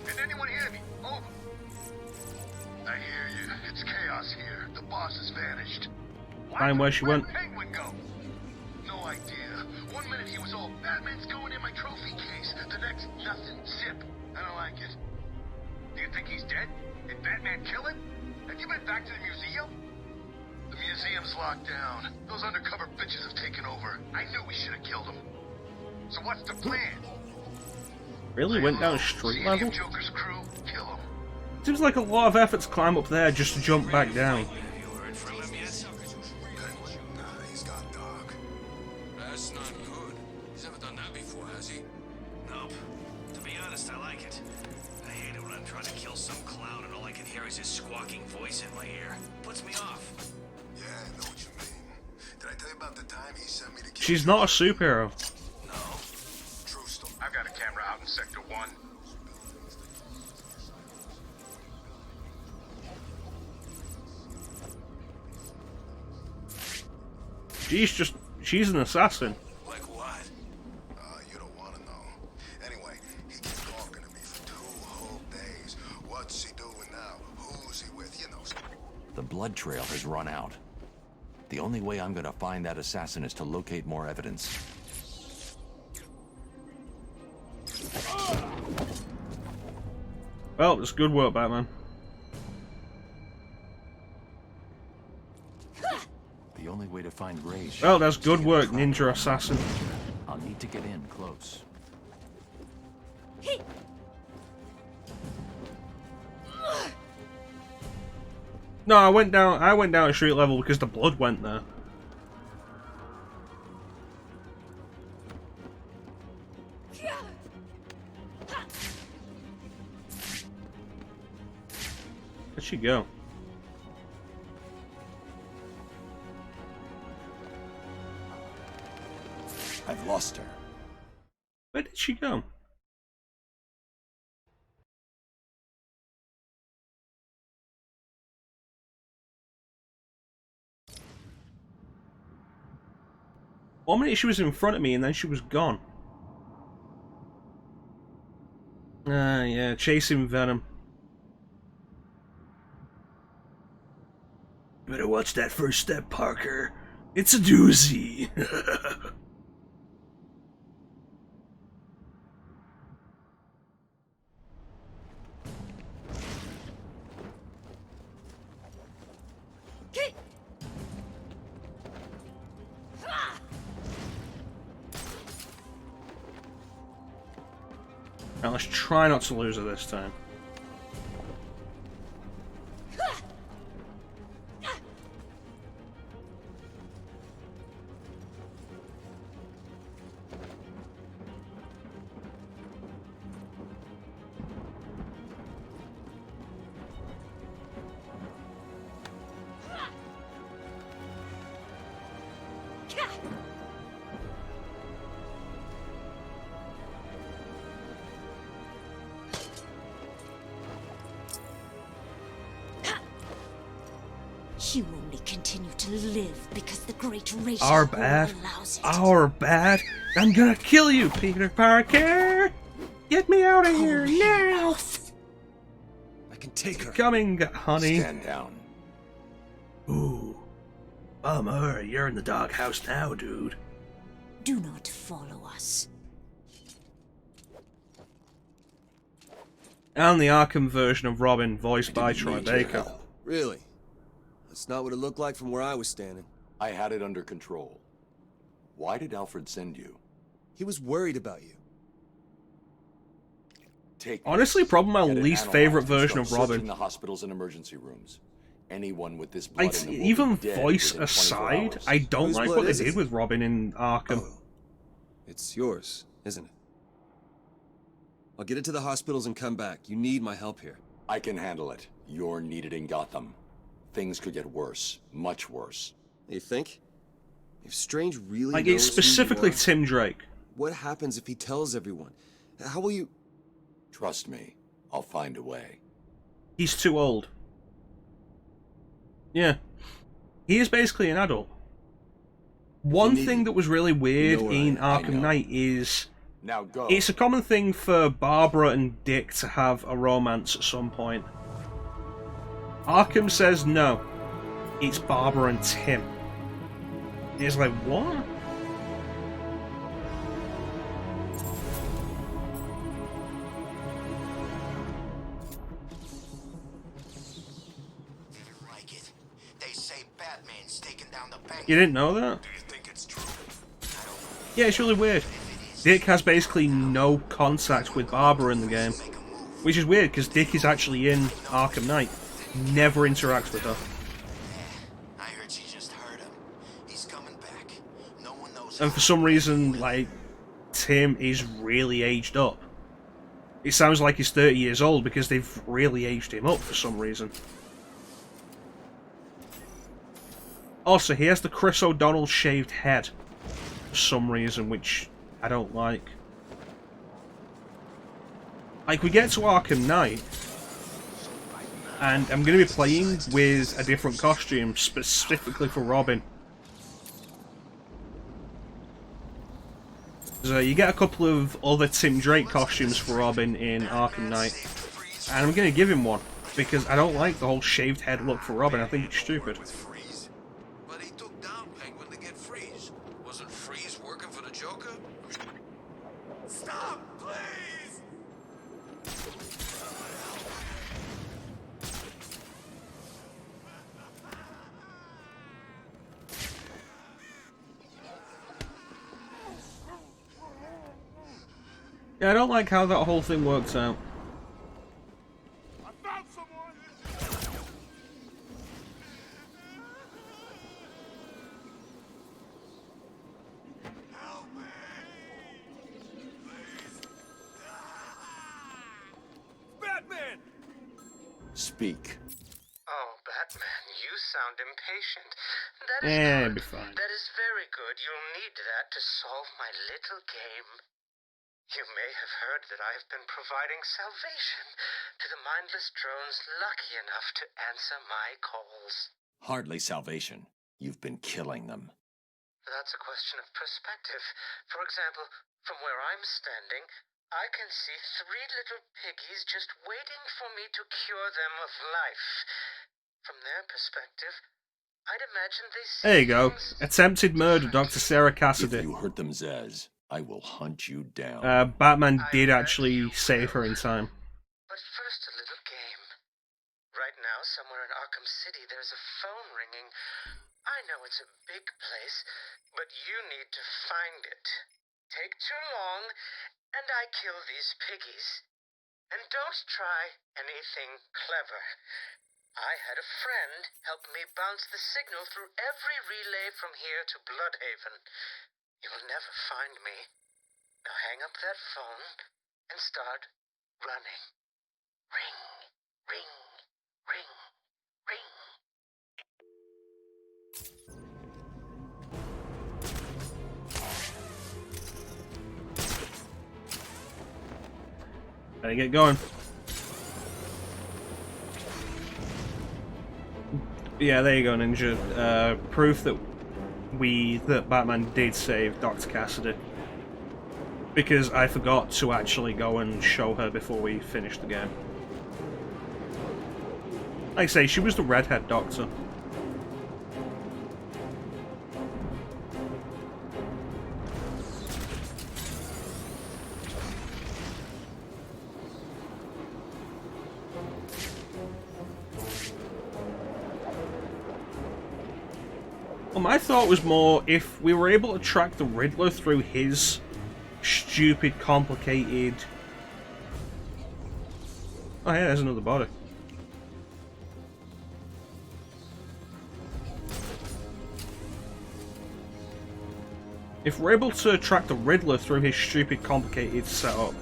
Speaker 20: Did anyone hear me? Over. I hear you. It's chaos here. The boss has vanished.
Speaker 1: Find where she went.
Speaker 20: Where'd Penguin go? No idea. One minute he was all, Batman's going in my trophy case. The next, nothing. Zip. I don't like it. Do you think he's dead? Did Batman kill him? Have you been back to the museum? The museum's locked down. Those undercover bitches have taken over. I knew we should have killed him. So what's the plan?
Speaker 1: Really went down street
Speaker 20: See any
Speaker 1: level?
Speaker 20: of Joker's crew? Kill him.
Speaker 1: Seems like a lot of effort to climb up there just to jump back down.
Speaker 7: That's not good. He's never done that before, has he?
Speaker 23: Nope. To be honest, I like it. I hate it when I'm trying to kill some clown and all I can hear is his squawking voice in my ear. Puts me off.
Speaker 15: Yeah, I know what you mean. Did I tell you about the time he sent me to kill
Speaker 1: She's not a superhero.
Speaker 20: True story. I've got a camera out in Sector 1.
Speaker 1: She's an assassin.
Speaker 23: Like what?
Speaker 15: You don't want to know. Anyway, he kept talking to me for 2 whole days. What's he doing now? Who's he with? You know.
Speaker 11: The blood trail has run out. The only way I'm gonna find that assassin is to locate more evidence.
Speaker 1: Well, it's good work, Batman.
Speaker 11: The only way to find Ra's...
Speaker 1: Well, that's good work, Ninja Assassin.
Speaker 11: I'll need to get in close.
Speaker 1: No, I went down at street level because the blood went there. Where'd she go?
Speaker 11: I've lost her.
Speaker 1: Where did she go? 1 minute she was in front of me and then she was gone. Yeah, chasing Venom. You better watch that first step, Parker. It's a doozy. Now let's try not to lose her this time.
Speaker 19: You only continue to live because the great racial
Speaker 1: Our
Speaker 19: war
Speaker 1: bad.
Speaker 19: allows it.
Speaker 1: Our bad. I'm gonna kill you, Peter Parker. Get me out of here now.
Speaker 3: I can take her.
Speaker 1: Coming, honey.
Speaker 3: Stand down.
Speaker 1: Ooh. Bummer, you're in the doghouse now, dude.
Speaker 19: Do not follow us.
Speaker 1: And the Arkham version of Robin, voiced by Troy Baker.
Speaker 4: Really? That's not what it looked like from where I was standing.
Speaker 11: I had it under control. Why did Alfred send you?
Speaker 4: He was worried about you.
Speaker 1: Honestly, probably my
Speaker 11: Get it
Speaker 1: least
Speaker 11: analyzed
Speaker 1: favorite
Speaker 11: and
Speaker 1: version
Speaker 11: start
Speaker 1: of
Speaker 11: searching
Speaker 1: Robin.
Speaker 11: the hospitals and emergency rooms. Anyone with this blood
Speaker 1: Like,
Speaker 11: in them will
Speaker 1: even
Speaker 11: be dead
Speaker 1: voice
Speaker 11: within 24
Speaker 1: aside,
Speaker 11: hours.
Speaker 1: I don't
Speaker 4: Whose
Speaker 1: like
Speaker 4: blood
Speaker 1: what they
Speaker 4: is it?
Speaker 1: did with Robin in Arkham.
Speaker 4: It's yours, isn't it? I'll get it to the hospitals and come back. You need my help here.
Speaker 11: I can handle it. You're needed in Gotham. Things could get worse. Much worse.
Speaker 4: You think? If Strange really
Speaker 1: Like,
Speaker 4: knows
Speaker 1: it's
Speaker 4: who you
Speaker 1: specifically
Speaker 4: are,
Speaker 1: Tim Drake.
Speaker 4: what happens if he tells everyone? How will you...
Speaker 11: Trust me. I'll find a way.
Speaker 1: He's too old. Yeah. He is basically an adult. One thing that was really weird in Arkham Knight is...
Speaker 11: Now go.
Speaker 1: It's a common thing for Barbara and Dick to have a romance at some point. Arkham says no. It's Barbara and Tim. And it's like, what? You didn't know that?
Speaker 23: Do you think it's true?
Speaker 1: Yeah, it's really weird. Dick has basically no contact with Barbara in the game. Which is weird, because Dick is actually in Arkham Knight. Never interacts with her.
Speaker 2: I heard she just heard him. He's coming back. No one knows.
Speaker 1: And for some reason, like, Tim is really aged up. It sounds like he's 30 years old because they've really aged him up for some reason. Also, he has the Chris O'Donnell shaved head for some reason, which I don't like. Like, we get to Arkham Knight, and I'm going to be playing with a different costume, specifically for Robin. So you get a couple of other Tim Drake costumes for Robin in Arkham Knight, and I'm going to give him one, because I don't like the whole shaved head look for Robin. I think it's stupid.
Speaker 23: But he took down Penguin to get Freeze. Wasn't Freeze working for the Joker? Stop, please!
Speaker 1: Yeah, I don't like how that whole thing works out.
Speaker 9: Batman!
Speaker 11: Speak.
Speaker 8: Oh, Batman, you sound impatient. That is
Speaker 1: Eh,
Speaker 8: good.
Speaker 1: be fine.
Speaker 8: That is very good. You'll need that to solve my little game. You may have heard that I have been providing salvation to the mindless drones lucky enough to answer my calls.
Speaker 11: Hardly salvation. You've been killing them.
Speaker 8: That's a question of perspective. For example, from where I'm standing, I can see 3 little piggies just waiting for me to cure them of life. From their perspective, I'd imagine they see
Speaker 1: There you go.
Speaker 8: things
Speaker 1: Attempted murder, Dr. Sarah Cassidy.
Speaker 11: If you hurt them, Zaz, I will hunt you down.
Speaker 1: Batman did actually save her in time.
Speaker 8: But first, a little game. Right now, somewhere in Arkham City, there's a phone ringing. I know it's a big place, but you need to find it. Take too long, and I kill these piggies. And don't try anything clever. I had a friend help me bounce the signal through every relay from here to Bloodhaven. You'll never find me. Now hang up that phone and start running. Ring, ring, ring, ring.
Speaker 1: Better get going. Yeah, there you go, Ninja. Proof that Batman did save Dr. Cassidy. Because I forgot to actually go and show her before we finished the game. Like I say, she was the redhead doctor. Well, my thought was more if we were able to track the Riddler through his stupid, complicated... Oh yeah, there's another body. If we're able to track the Riddler through his stupid, complicated setup,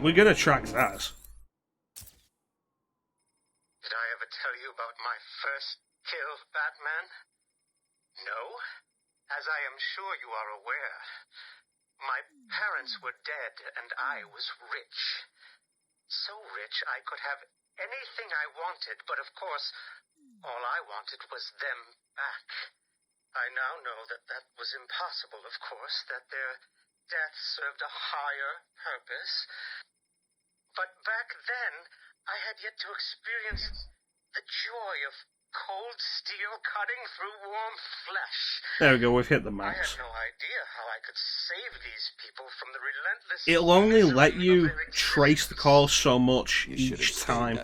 Speaker 1: we're gonna track Zaz.
Speaker 8: Did I ever tell you about my first kill, Batman? No? As I am sure you are aware, my parents were dead and I was rich. So rich I could have anything I wanted, but of course, all I wanted was them back. I now know that that was impossible, of course, that their death served a higher purpose. But back then, I had yet to experience the joy of cold steel cutting through warm flesh.
Speaker 1: There we go, we've hit the
Speaker 8: I
Speaker 1: max.
Speaker 8: had no idea how I could save these people from the relentless...
Speaker 1: It'll only let you trace the call so much each time.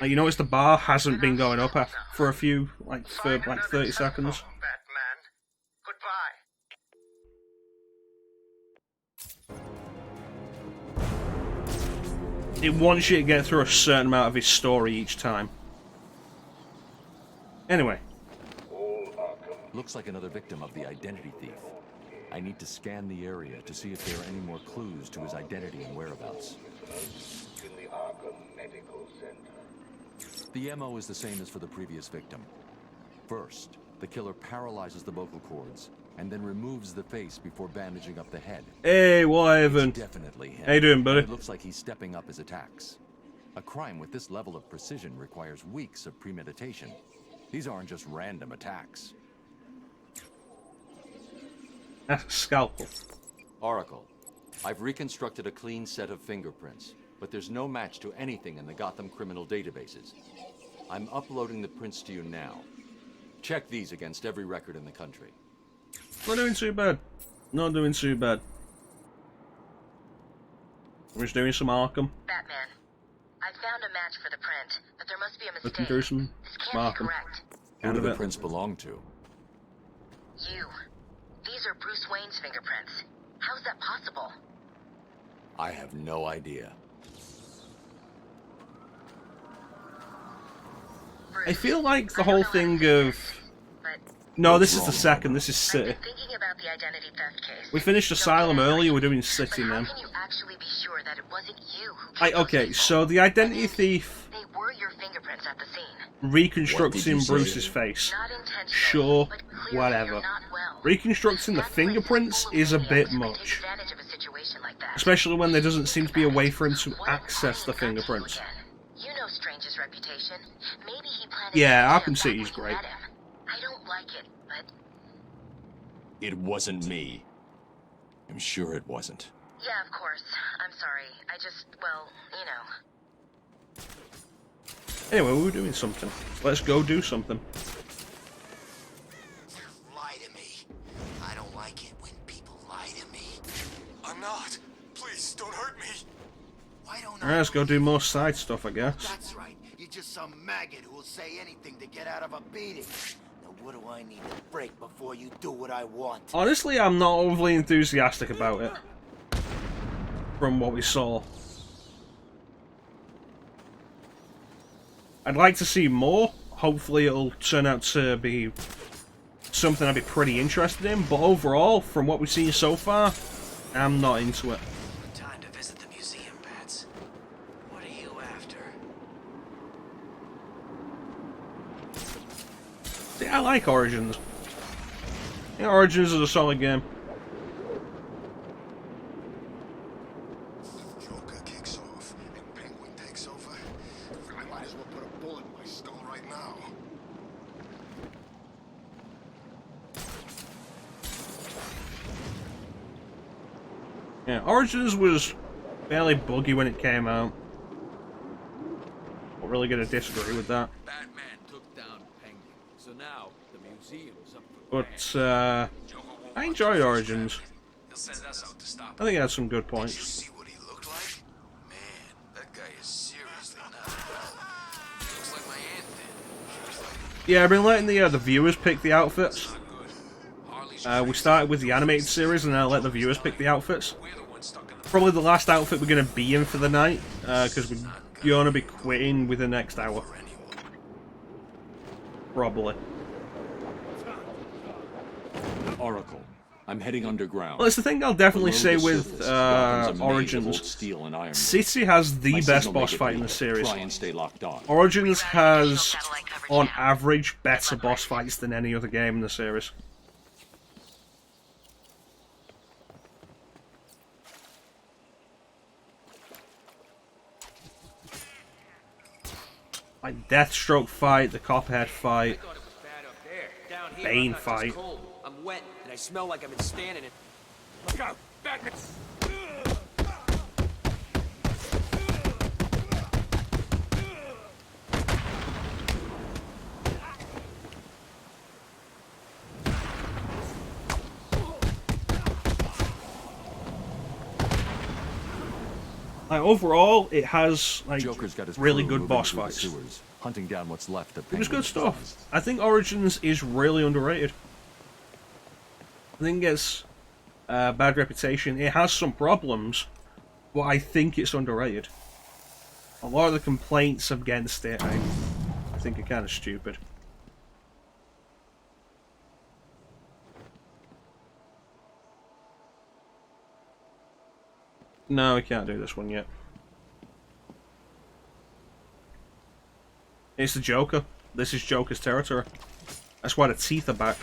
Speaker 1: Like, you notice the bar hasn't been going up for a few, for 30 seconds.
Speaker 8: Batman. Goodbye.
Speaker 1: It wants you to get through a certain amount of his story each time. Anyway.
Speaker 11: Looks like another victim of the identity thief. I need to scan the area to see if there are any more clues to his identity and whereabouts.
Speaker 12: In the Arkham Medical Center.
Speaker 11: The MO is the same as for the previous victim. First, the killer paralyzes the vocal cords and then removes the face before bandaging up the head.
Speaker 1: Hey, what Evan?
Speaker 11: Definitely him.
Speaker 1: How you doing, buddy?
Speaker 11: It looks like he's stepping up his attacks. A crime with this level of precision requires weeks of premeditation. These aren't just random attacks.
Speaker 1: That's a scalpel.
Speaker 11: Oracle, I've reconstructed a clean set of fingerprints, but there's no match to anything in the Gotham criminal databases. I'm uploading the prints to you now. Check these against every record in the country.
Speaker 1: Not doing too bad. Not doing too bad. We're just doing some Arkham.
Speaker 21: Batman, I found a match for the print, but there must be a mistake.
Speaker 1: Looking through some
Speaker 21: This can't be
Speaker 1: Arkham.
Speaker 21: correct.
Speaker 11: Who do the prints belong to?
Speaker 21: You. These are Bruce Wayne's fingerprints. How's that possible?
Speaker 11: I have no idea.
Speaker 1: I feel like the whole thing of... No, this is the second. This is City.
Speaker 21: Thinking about the identity theft case.
Speaker 1: We finished Asylum earlier. We're doing City now.
Speaker 21: How can you actually be sure that it wasn't you who
Speaker 1: Like, okay, so the identity thief
Speaker 21: They were your fingerprints at the scene.
Speaker 1: reconstructing Bruce's face. Sure, whatever. Reconstructing the fingerprints is a bit much. Especially when there doesn't seem to be a way for him to access the fingerprints.
Speaker 21: You know Strange's reputation. Maybe he planned
Speaker 1: Yeah, Arkham City's great.
Speaker 21: I don't it, but...
Speaker 11: It wasn't me. I'm sure it wasn't.
Speaker 21: Yeah, of course. I'm sorry. I just, well, you know.
Speaker 1: Anyway, we're doing something. Let's go do something.
Speaker 2: Lie to me. I don't like it when people lie to me.
Speaker 7: I'm not. Please, don't hurt me.
Speaker 2: Why don't
Speaker 1: Alright, let's go do more side stuff, I guess.
Speaker 2: That's right. You're just some maggot who will say anything to get out of a beating. Now what do I need to break before you do what I want?
Speaker 1: Honestly, I'm not overly enthusiastic about it. From what we saw. I'd like to see more. Hopefully it'll turn out to be something I'd be pretty interested in. But overall, from what we've seen so far, I'm not into it.
Speaker 23: Time to visit the museum, Bats. What are you after?
Speaker 1: See, I like Origins. Yeah, Origins is a solid game.
Speaker 15: Joker kicks off and Penguin takes over. I might as well put a bullet in my skull right now.
Speaker 1: Yeah, Origins was fairly buggy when it came out. Not really gonna disagree with that.
Speaker 13: Batman took down Penguin, so now the museum's up for
Speaker 1: But I enjoyed Origins.
Speaker 23: He'll send us out to stop
Speaker 1: I think it had some good points.
Speaker 23: see what he looked like? Man, that guy is seriously nuts. Looks like my aunt did.
Speaker 1: Yeah, I've been letting the viewers pick the outfits. We started with the animated series, and I let the viewers pick the outfits. Probably the last outfit we're going to be in for the night, because we're going to be quitting with the next hour. Probably.
Speaker 11: Oracle. I'm heading underground.
Speaker 1: Well, it's the thing I'll definitely
Speaker 11: Below
Speaker 1: say
Speaker 11: the
Speaker 1: with
Speaker 11: surface, Gotham's a maze of old
Speaker 1: Origins.
Speaker 11: steel and iron.
Speaker 1: City has the
Speaker 11: My
Speaker 1: best
Speaker 11: signal
Speaker 1: boss
Speaker 11: may get
Speaker 1: fight in the
Speaker 11: weak.
Speaker 1: series.
Speaker 11: Try and stay locked on.
Speaker 1: Origins has, on average, better boss fights than any other game in the series. Like Deathstroke fight, the Copperhead fight, Bane fight.
Speaker 13: I'm wet, and I smell like I've been standing in. Look out! Batman!
Speaker 1: Like overall, it has like
Speaker 11: Joker's got his
Speaker 1: really
Speaker 11: crew
Speaker 1: good
Speaker 11: moving
Speaker 1: boss
Speaker 11: through the
Speaker 1: fights.
Speaker 11: sewers, hunting down what's left of
Speaker 1: It was good
Speaker 11: Penguin's
Speaker 1: stuff.
Speaker 11: bodies.
Speaker 1: I think Origins is really underrated. I think it gets a bad reputation. It has some problems, but I think it's underrated. A lot of the complaints against it, I think, are kind of stupid. No, we can't do this one yet. It's the Joker. This is Joker's territory. That's why the teeth are back.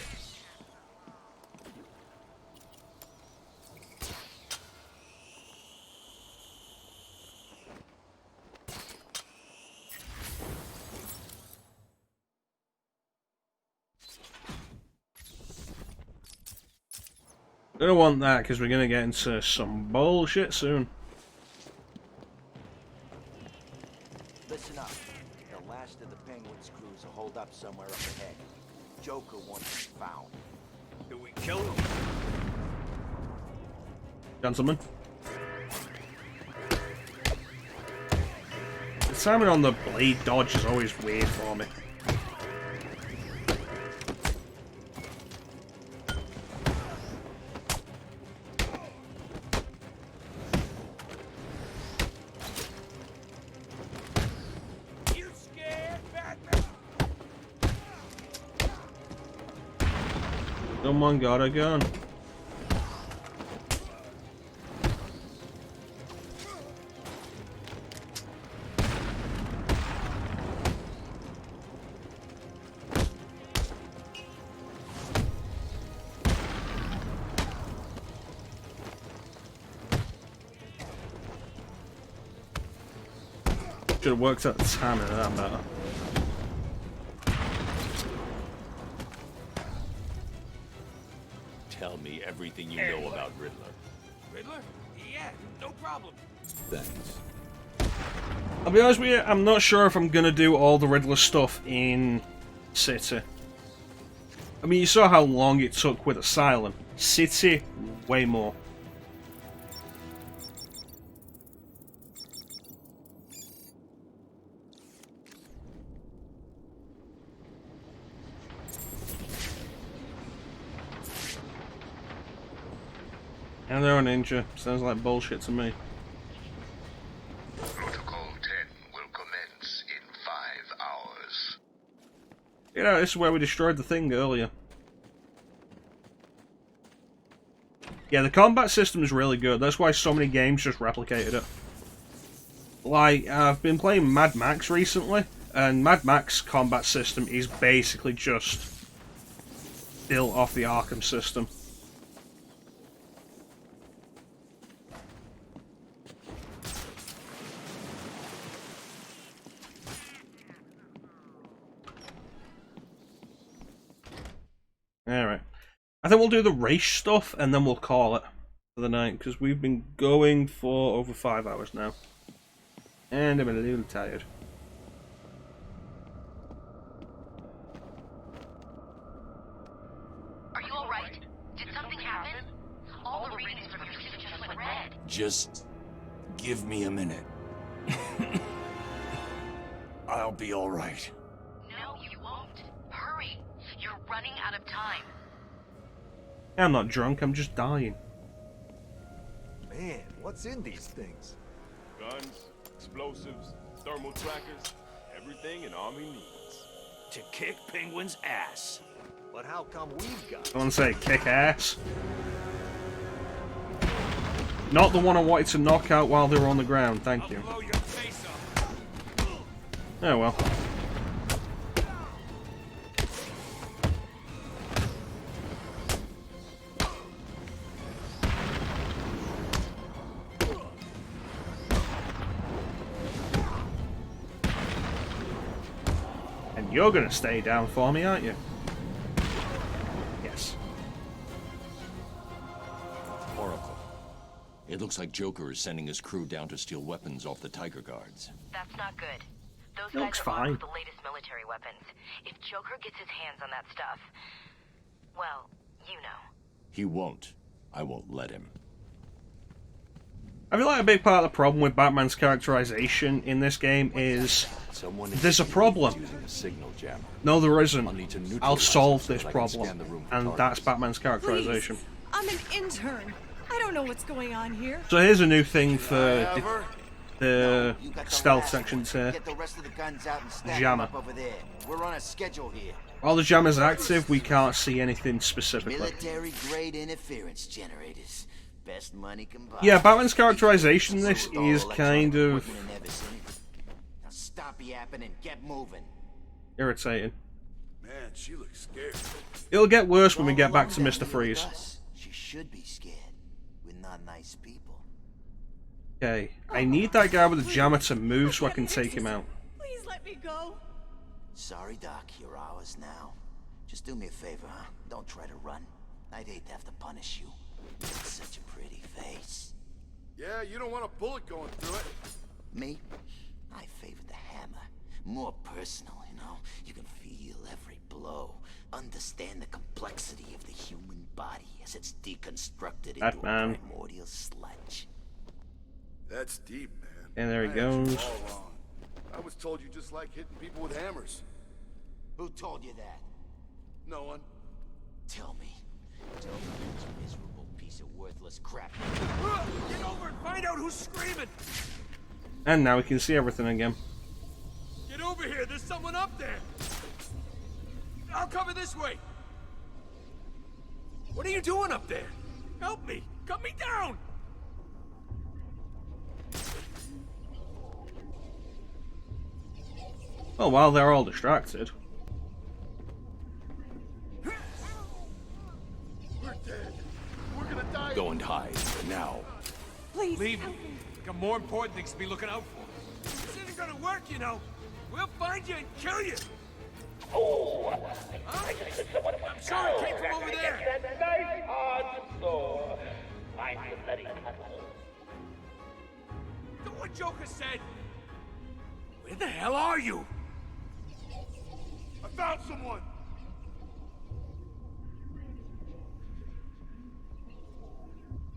Speaker 1: I don't want that because we're going to get into some bullshit soon.
Speaker 2: Listen up. The last of the Penguin's crews will hold up somewhere up ahead. Joker wants him found.
Speaker 9: Do we kill him?
Speaker 1: Gentlemen. The timing on the blade dodge is always weird for me.
Speaker 13: You scared, Batman?
Speaker 1: Someone got a gun. Should have worked out the timing of that better.
Speaker 11: tell me everything you know about Riddler?
Speaker 9: Riddler? Yeah, no problem.
Speaker 11: Thanks.
Speaker 1: I'll be honest with you, I'm not sure if I'm gonna do all the Riddler stuff in City. I mean, you saw how long it took with Asylum. City, way more. And they're a ninja. Sounds like bullshit to me.
Speaker 20: Protocol 10 will commence in 5 hours.
Speaker 1: You know, this is where we destroyed the thing earlier. Yeah, the combat system is really good. That's why so many games just replicated it. Like, I've been playing Mad Max recently, and Mad Max combat system is basically just built off the Arkham system. Alright. I think we'll do the race stuff and then we'll call it for the night, because we've been going for over 5 hours now. And I'm a little tired.
Speaker 21: Are you alright? Did something happen? All the readings from your suit just went red.
Speaker 11: Just give me a minute. I'll be all right.
Speaker 21: No, you won't. Hurry. You're running out of time.
Speaker 1: I'm not drunk, I'm just dying.
Speaker 9: Man, what's in these things?
Speaker 10: Guns, explosives, thermal trackers, everything an army needs.
Speaker 23: To kick Penguin's ass.
Speaker 9: But how come we've got...
Speaker 1: I want to say kick ass. Not the one I wanted to knock out while they were on the ground, thank you.
Speaker 9: Blow your face off.
Speaker 1: Oh well. And you're gonna stay down for me, aren't you? Yes.
Speaker 11: Oracle. It looks like Joker is sending his crew down to steal weapons off the Tiger Guards.
Speaker 21: That's not good. Those
Speaker 1: It
Speaker 21: guys
Speaker 1: looks
Speaker 21: are armed
Speaker 1: fine.
Speaker 21: with the latest military weapons. If Joker gets his hands on that stuff, well, you know.
Speaker 11: He won't. I won't let him.
Speaker 1: I feel like a big part of the problem with Batman's characterization in this game is there's a problem. No, there isn't. I'll solve this problem. And that's Batman's characterization.
Speaker 6: Please, I'm an intern. I don't know what's going on here.
Speaker 1: So here's a new thing for the stealth sections here.
Speaker 2: Get the rest of the guns out and stack
Speaker 1: Jammer.
Speaker 2: them up over there. We're on a schedule here.
Speaker 1: While the jammer's active, we can't see anything specifically.
Speaker 2: Military-grade interference generators. Best money can buy.
Speaker 1: Yeah, Batman's characterization in this is kind of
Speaker 2: Now stop yapping and get moving.
Speaker 1: irritating.
Speaker 15: Man, she looks scared.
Speaker 1: It'll get worse when we get back to Mr. Freeze.
Speaker 2: She should be scared. We're not nice people.
Speaker 1: Okay, I need that guy with the jammer to move so I can take him out.
Speaker 6: Please let me go.
Speaker 2: Sorry, Doc. You're ours now. Just do me a favor, huh? Don't try to run. I'd hate to have to punish you. It's such a pretty face.
Speaker 15: Yeah, you don't want a bullet going through it.
Speaker 2: Me? I favor the hammer. More personal, you know? You can feel every blow. Understand the complexity of the human body as it's deconstructed into
Speaker 1: Batman.
Speaker 2: a primordial sludge.
Speaker 15: That's deep, man.
Speaker 1: And there he
Speaker 15: I had you
Speaker 1: goes.
Speaker 15: all wrong. I was told you just like hitting people with hammers.
Speaker 2: Who told you that?
Speaker 15: No one.
Speaker 2: Tell me. Tell me you miserable piece of worthless crap.
Speaker 9: Get over and find out who's screaming!
Speaker 1: And now we can see everything again.
Speaker 9: Get over here, there's someone up there! I'll cover this way! What are you doing up there? Help me! Cut me down!
Speaker 1: Well, while they're all distracted.
Speaker 15: We're dead. We're gonna die.
Speaker 11: Go and hide, now.
Speaker 6: Please.
Speaker 9: Leave me. Got more important things to be looking out for. This isn't gonna work, you know. We'll find you and kill you.
Speaker 12: Oh,
Speaker 9: Huh? I'm sure it came from over there.
Speaker 12: find the bloody puddle.
Speaker 9: Do what Joker said! Where the hell are you?
Speaker 15: I found someone!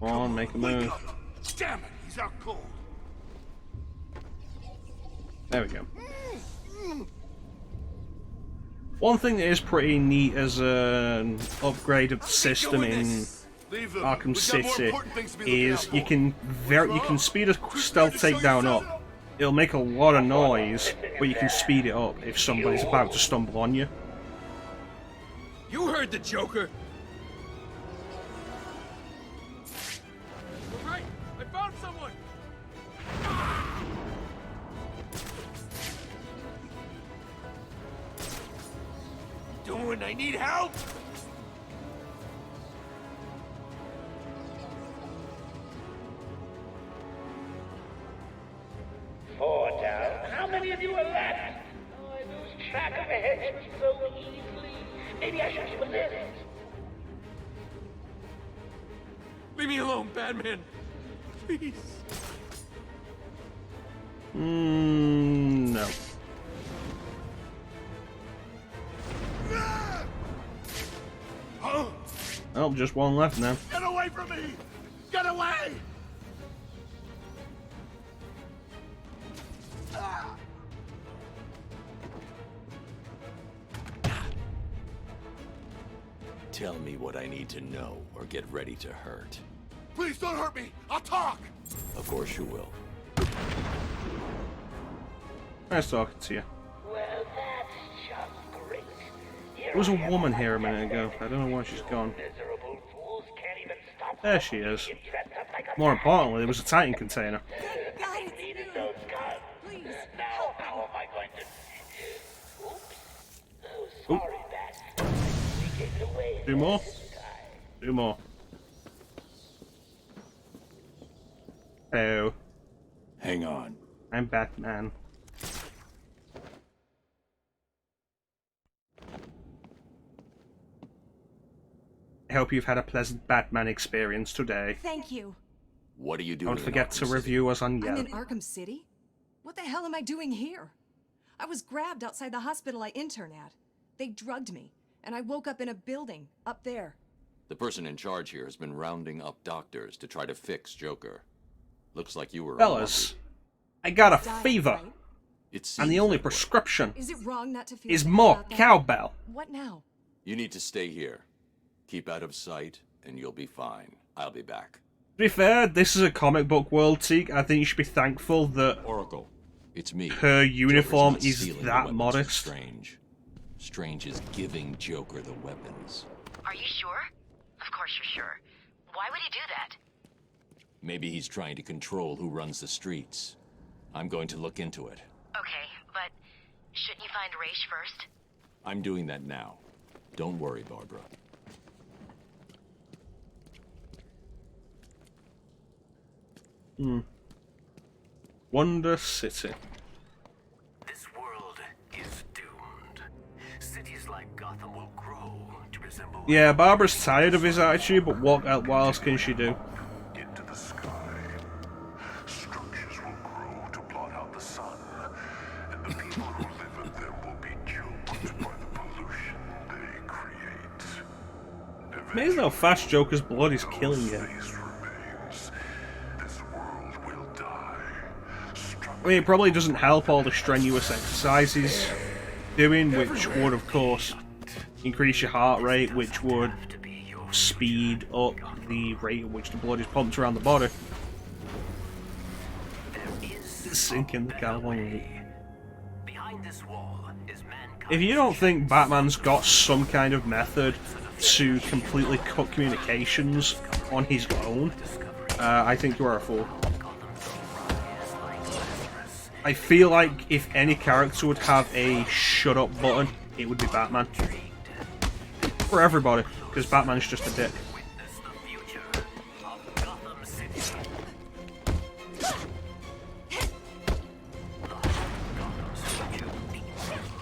Speaker 1: Come on, make a move.
Speaker 15: Wake up. Damn it, he's out cold.
Speaker 1: There we go. One thing that is pretty neat as an upgrade of the system in Arkham City is you can speed a stealth takedown up. It'll make a lot of noise, but you can speed it up if somebody's about to stumble on you.
Speaker 9: You heard the Joker! You're right! I found someone! Doing? I need help!
Speaker 12: Four down. How many of you are left? Oh, I lose track of the henchmen so easily. Maybe I should keep a list.
Speaker 9: Leave me alone, Batman! Please!
Speaker 1: No. Oh, just one left now.
Speaker 15: Get away from me! Get away!
Speaker 11: Tell me what I need to know, or get ready to hurt.
Speaker 15: Please don't hurt me! I'll talk!
Speaker 11: Of course you will.
Speaker 1: Nice talking to you.
Speaker 12: Well, that's just great.
Speaker 1: There was a woman here a minute ago. I don't know why she's gone. There she is. More importantly, there was a Titan container.
Speaker 12: I needed those guns. Please, now how am I going to... Oops. Oh, sorry, Bat. We gave it away.
Speaker 1: Do more? Do more. Oh.
Speaker 11: Hang on.
Speaker 1: I'm Batman. I hope you've had a pleasant Batman experience today.
Speaker 6: Thank you.
Speaker 11: What are you doing?
Speaker 1: Don't forget to review us on
Speaker 6: I'm
Speaker 1: Yelp.
Speaker 6: in Arkham City? What the hell am I doing here? I was grabbed outside the hospital I intern at. They drugged me, and I woke up in a building up there.
Speaker 11: The person in charge here has been rounding up doctors to try to fix Joker. Looks like you were
Speaker 1: Fellas, I got a fever. And the only
Speaker 11: that way.
Speaker 1: prescription
Speaker 6: Is it wrong not to feel
Speaker 1: is
Speaker 6: bad
Speaker 1: more
Speaker 6: about that?
Speaker 1: cowbell.
Speaker 6: What now?
Speaker 11: You need to stay here. Keep out of sight, and you'll be fine. I'll be back.
Speaker 1: To be fair, this is a comic book world, Teak. I think you should be thankful that
Speaker 11: Oracle, it's me.
Speaker 1: her uniform
Speaker 11: Joker's not
Speaker 1: is
Speaker 11: stealing the
Speaker 1: that
Speaker 11: weapons
Speaker 1: modest.
Speaker 11: from Strange. Strange is giving Joker the weapons.
Speaker 21: Are you sure? Of course you're sure. Why would he do that?
Speaker 11: Maybe he's trying to control who runs the streets. I'm going to look into it.
Speaker 21: Okay, but shouldn't you find Raish first?
Speaker 11: I'm doing that now. Don't worry, Barbara.
Speaker 1: Wonder City.
Speaker 22: This world is doomed. Cities like Gotham will grow to resemble...
Speaker 1: Yeah, Barbara's tired of his attitude, but what else can she do?
Speaker 20: Into the sky. Structures will grow to blot out the sun, and the people who live in them will be choked by the pollution they create.
Speaker 1: Amazing how fast Joker's blood is killing him. I mean, it probably doesn't help all the strenuous exercises he's doing, which would, of course, increase your heart rate, which would speed up the rate at which the blood is pumped around the body. Sinking the California. If you don't think Batman's got some kind of method to completely cut communications on his own, I think you are a fool. I feel like if any character would have a shut up button, it would be Batman. For everybody, because Batman's just a dick.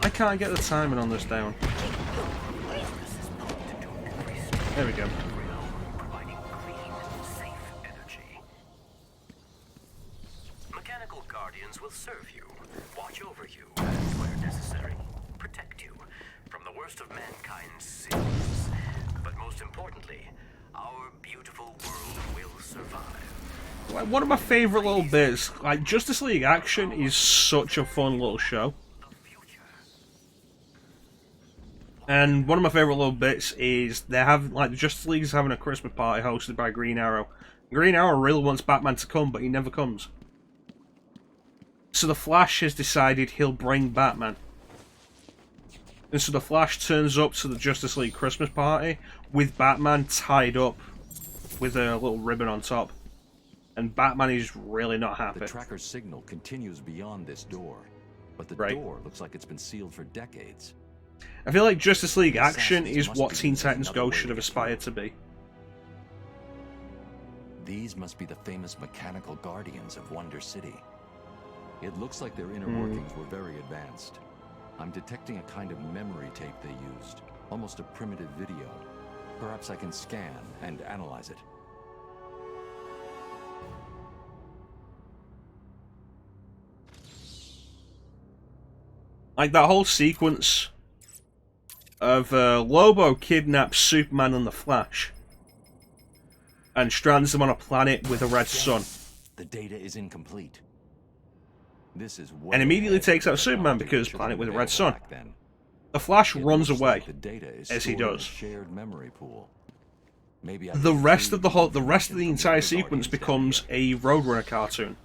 Speaker 1: I can't get the timing on this down. There we go.
Speaker 14: will serve you, watch over you, and where necessary, protect you from the worst of mankind's sins. But most importantly, our beautiful world will survive.
Speaker 1: Like, one of my favourite little bits, like, Justice League Action is such a fun little show. And one of my favourite little bits is they have, like, the Justice League is having a Christmas party hosted by Green Arrow. Green Arrow really wants Batman to come, but he never comes. So the Flash has decided he'll bring Batman. And so the Flash turns up to the Justice League Christmas party with Batman tied up with a little ribbon on top. And Batman is really not happy.
Speaker 16: The tracker's signal continues beyond this door, but the door looks like it's been sealed for decades.
Speaker 1: I feel like Justice League Action is what Teen Titans Go should have aspired to be.
Speaker 16: These must be the famous mechanical guardians of Wonder City. It looks like their inner workings were very advanced. I'm detecting a kind of memory tape they used, almost a primitive video. Perhaps I can scan and analyze it.
Speaker 1: Like that whole sequence of Lobo kidnaps Superman and the Flash and strands them on a planet with a red sun.
Speaker 16: The data is incomplete. This is
Speaker 1: and immediately takes out Superman because planet with a red sun. The Flash runs away as he does.
Speaker 16: Shared memory pool. Maybe
Speaker 1: the rest of the entire sequence becomes a Roadrunner cartoon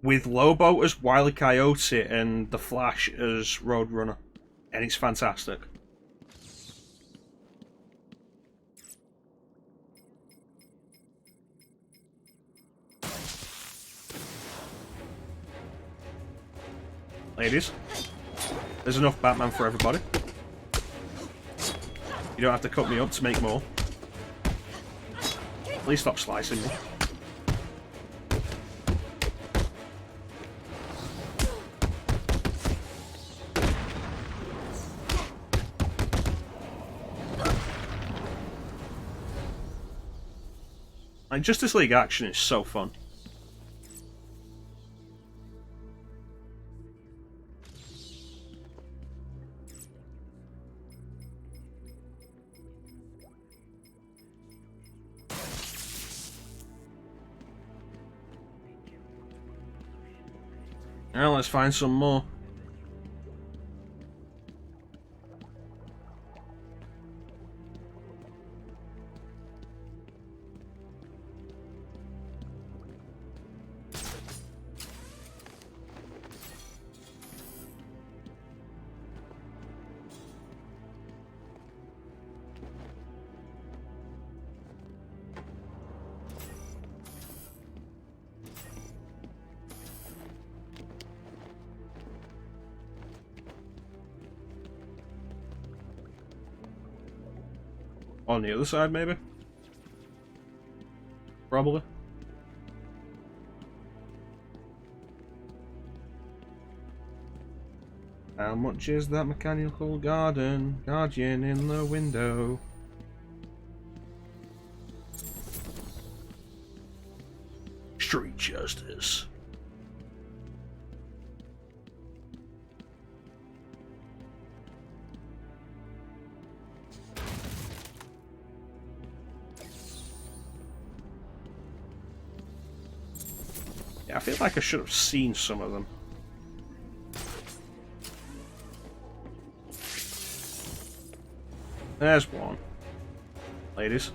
Speaker 1: with Lobo as Wile E. Coyote and the Flash as Roadrunner, and it's fantastic. Ladies, there's enough Batman for everybody. You don't have to cut me up to make more. Please stop slicing me. Like, Justice League Action is so fun. Now let's find some more. On the other side, maybe? Probably. How much is that mechanical guardian in the window? Street justice. I feel like I should have seen some of them. There's one. Ladies.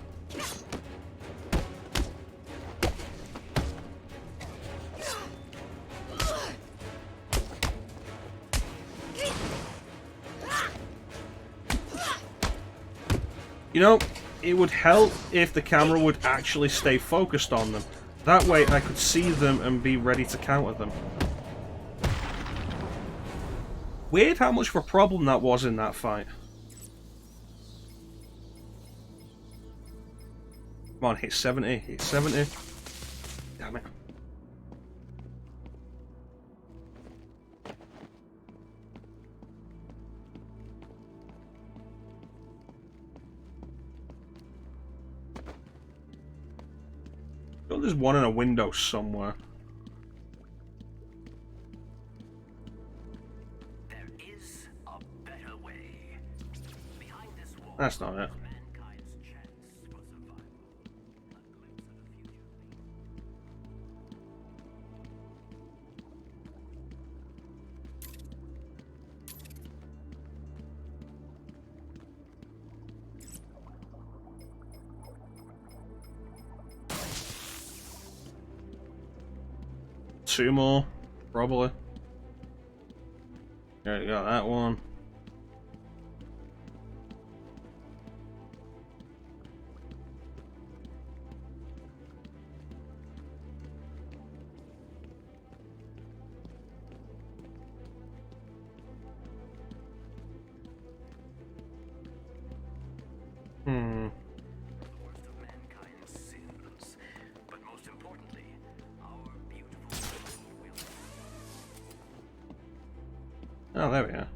Speaker 1: You know, it would help if the camera would actually stay focused on them. That way I could see them and be ready to counter them. Weird how much of a problem that was in that fight. Come on, hit 70, hit 70. Damn it. There's one in a window somewhere. That's not it. Two more, probably. There you go, that one. Oh, there we are.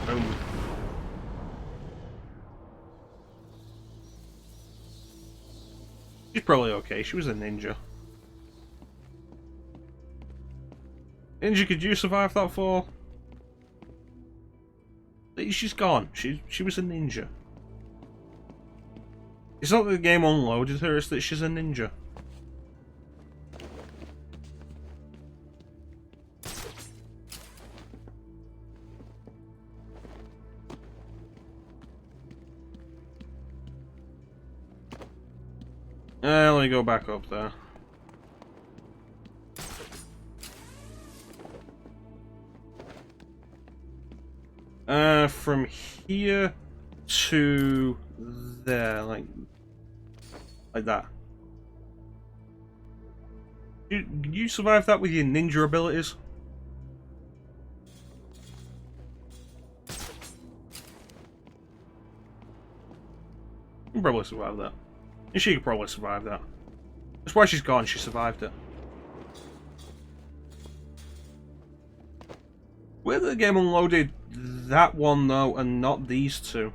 Speaker 1: Boom. She's probably okay. She was a ninja. Ninja, could you survive that fall? She's gone. She was a ninja. It's not that the game unloaded her, it's that she's a ninja. Let me go back up there. From here to there, like that. You survive that with your ninja abilities? You can probably survive that. And she could probably survive that. That's why she's gone, she survived it. Where the game unloaded that one though, and not these two?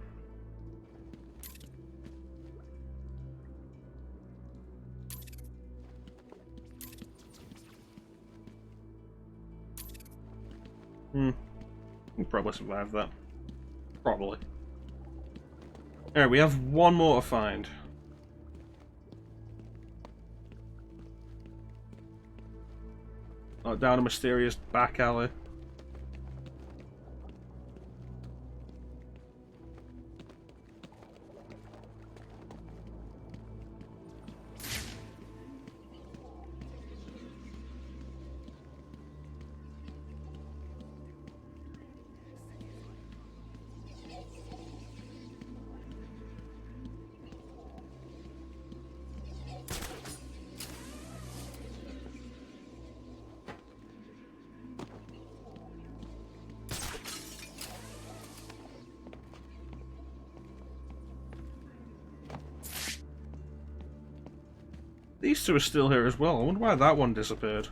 Speaker 1: You can probably survive that. Probably. Alright, we have one more to find. Oh, down a mysterious back alley. These two are still here as well. I wonder why that one disappeared.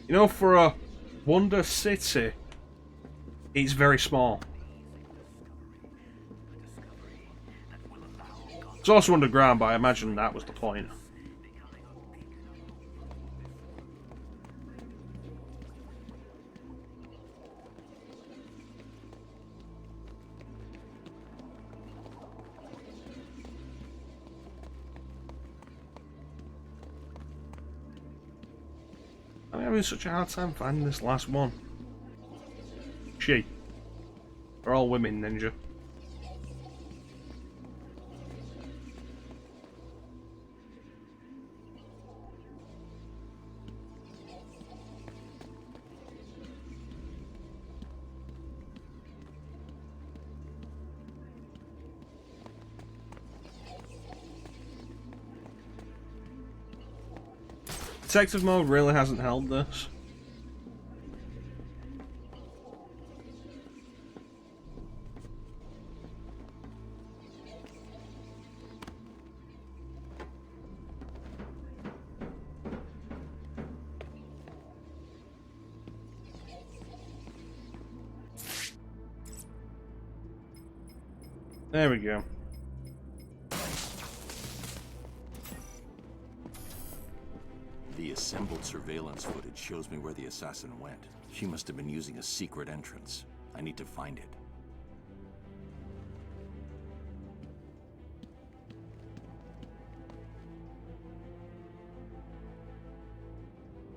Speaker 1: You know, for a Wonder City, it's very small. It's also underground, but I imagine that was the point. I'm having such a hard time finding this last one. She. They're all women, ninja. Detective mode really hasn't held this. There we go.
Speaker 16: The assembled surveillance footage shows me where the assassin went. She must have been using a secret entrance. I need to find it.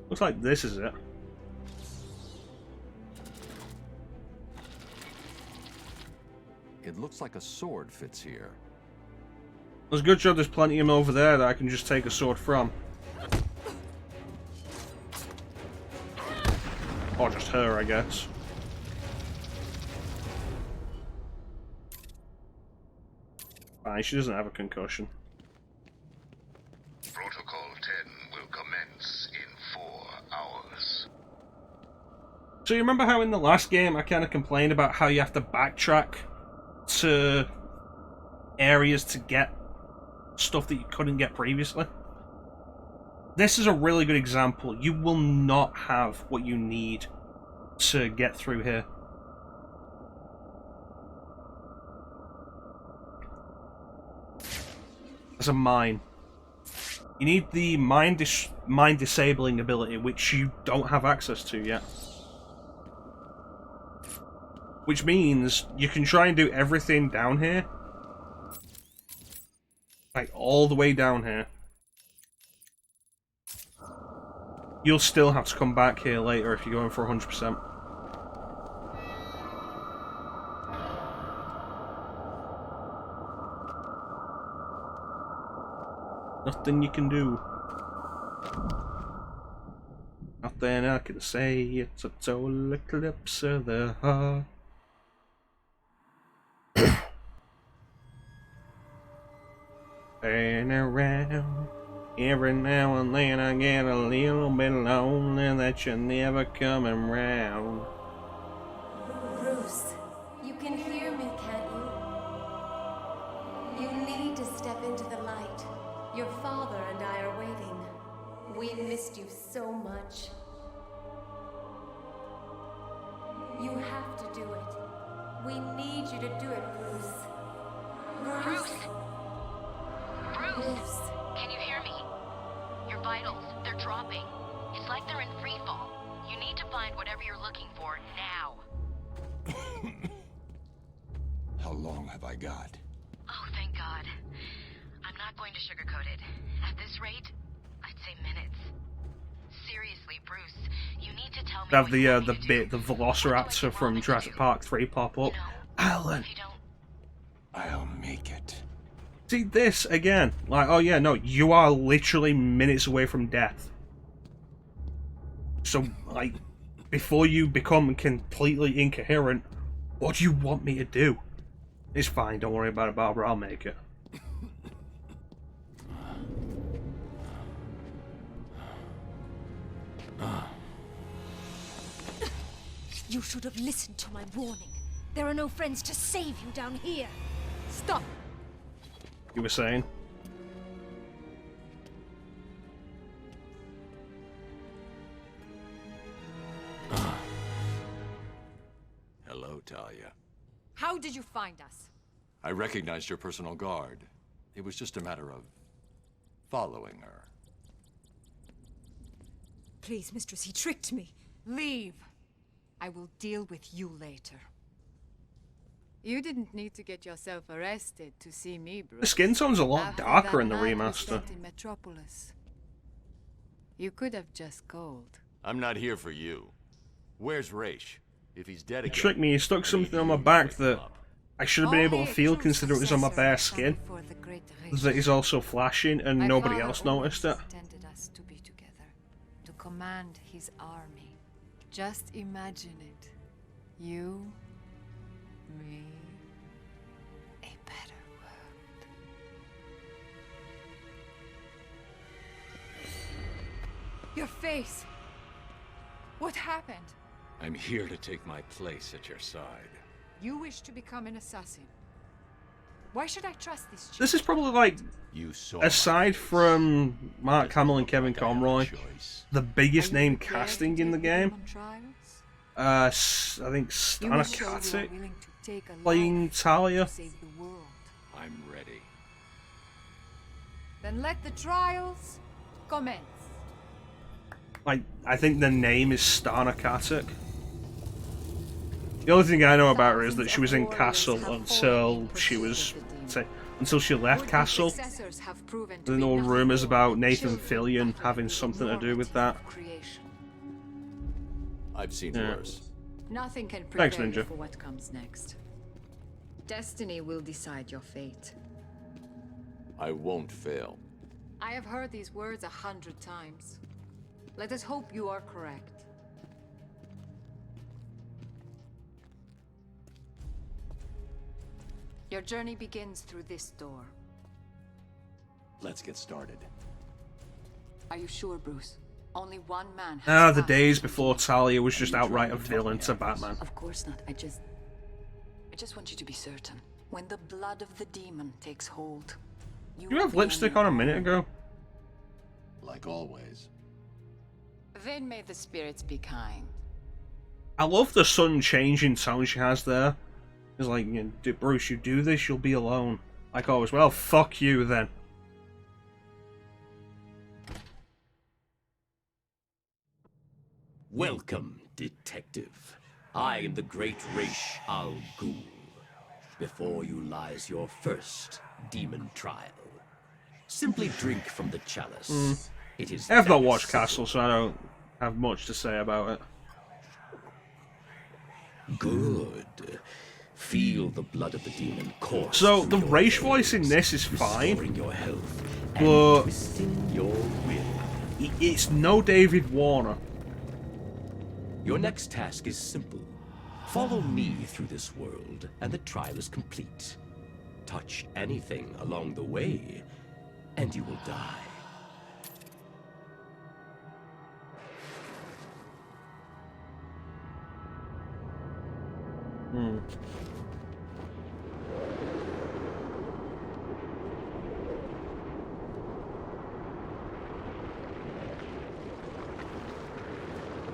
Speaker 1: Looks like this is it.
Speaker 16: It looks like a sword fits here.
Speaker 1: There's a good job there's plenty of them over there that I can just take a sword from. Or just her, I guess. Fine, she doesn't have a concussion.
Speaker 20: Protocol 10 will commence in 4 hours.
Speaker 1: So you remember how in the last game I kind of complained about how you have to backtrack to areas to get stuff that you couldn't get previously? This is a really good example. You will not have what you need to get through here. There's a mine. You need the mine disabling ability, which you don't have access to yet. Which means you can try and do everything down here. Like, all the way down here. You'll still have to come back here later if you're going for 100%. Nothing you can do. Nothing I can say, it's a total eclipse of the heart. And around, every now and then I get a little bit lonely that you're never coming round.
Speaker 5: Bruce, you can hear me, can't you? You need to step into the light. Your father and I are waiting. We missed you so much. You have to do it. We need you to do it, Bruce. Bruce!
Speaker 21: Bruce, can you hear me? Your vitals, they're dropping. It's like they're in free fall. You need to find whatever you're looking for now.
Speaker 16: How long have I got?
Speaker 21: Oh, thank God. I'm not going to sugarcoat it. At this rate, I'd say minutes. Seriously, Bruce, you need to tell me
Speaker 1: Have
Speaker 21: what you want me to do.
Speaker 1: the Velociraptor from Jurassic Park 3 pop up. Alan!
Speaker 16: I'll make it.
Speaker 1: See this again. Like, oh yeah, no, you are literally minutes away from death. So, like, before you become completely incoherent, what do you want me to do? It's fine, don't worry about it, Barbara, I'll make it.
Speaker 19: You should have listened to my warning. There are no friends to save you down here. Stop!
Speaker 1: You were saying?
Speaker 16: Hello, Talia.
Speaker 19: How did you find us?
Speaker 16: I recognized your personal guard. It was just a matter of following her.
Speaker 19: Please, mistress, he tricked me.
Speaker 17: Leave. I will deal with you later. You didn't need to get yourself arrested to see me, Bruce.
Speaker 1: The skin tone's a lot
Speaker 17: After
Speaker 1: darker
Speaker 17: that
Speaker 1: in the
Speaker 17: night we
Speaker 1: remaster.
Speaker 17: spent in Metropolis. You could have just called.
Speaker 11: I'm not here for you. Where's Raish? If he's dead
Speaker 1: He
Speaker 11: again...
Speaker 1: tricked me, he stuck something on my back that I should have been able to feel considering it was on my bare skin. That is also flashing and nobody else noticed it.
Speaker 17: Intended us to be together, to command his army. Just imagine it. You, me, a better world. Your face! What happened?
Speaker 16: I'm here to take my place at your side.
Speaker 17: You wish to become an assassin. Why should I trust this chick?
Speaker 1: This is probably like, aside from Mark Hamill and Kevin Conroy, the biggest name casting in the game. I think Stana Katic playing Talia.
Speaker 17: Then let the trials commence.
Speaker 1: I think the name is Starnakatic. The only thing I know about her is that she was in Castle until she left Castle. There were rumours about Nathan Fillion having something to do with that.
Speaker 16: I've seen worse.
Speaker 17: Nothing can
Speaker 1: Thanks,
Speaker 17: prepare you
Speaker 1: Ninja.
Speaker 17: for what comes next. Destiny will decide your fate.
Speaker 16: I won't fail.
Speaker 17: I have heard these words 100 times. Let us hope you are correct. Your journey begins through this door.
Speaker 16: Let's get started.
Speaker 17: Are you sure, Bruce? Only one man has
Speaker 1: The
Speaker 17: passed.
Speaker 1: days before Talia was just outright a villain to Batman.
Speaker 17: Of course not. I just want you to be certain. When the blood of the demon takes hold,
Speaker 1: Did you have lipstick on a minute ago?
Speaker 16: Like always.
Speaker 17: Then may the spirits be kind.
Speaker 1: I love the sudden change in tone she has there. It's like, Bruce, you do this, you'll be alone. Like always, well, fuck you then.
Speaker 3: Welcome, detective. I am the great Ra's al Ghul. Before you lies your first demon trial. Simply drink from the chalice. It is
Speaker 1: I have not
Speaker 3: that
Speaker 1: watched
Speaker 3: simple.
Speaker 1: Castle, so I don't have much to say about it.
Speaker 3: Good. Feel the blood of the demon course.
Speaker 1: So, the
Speaker 3: through your
Speaker 1: race voice in
Speaker 3: veins,
Speaker 1: this is
Speaker 3: restoring
Speaker 1: fine,
Speaker 3: your health and
Speaker 1: but
Speaker 3: twisting your will.
Speaker 1: It's no David Warner.
Speaker 3: Your next task is simple. Follow me through this world, and the trial is complete. Touch anything along the way, and you will die.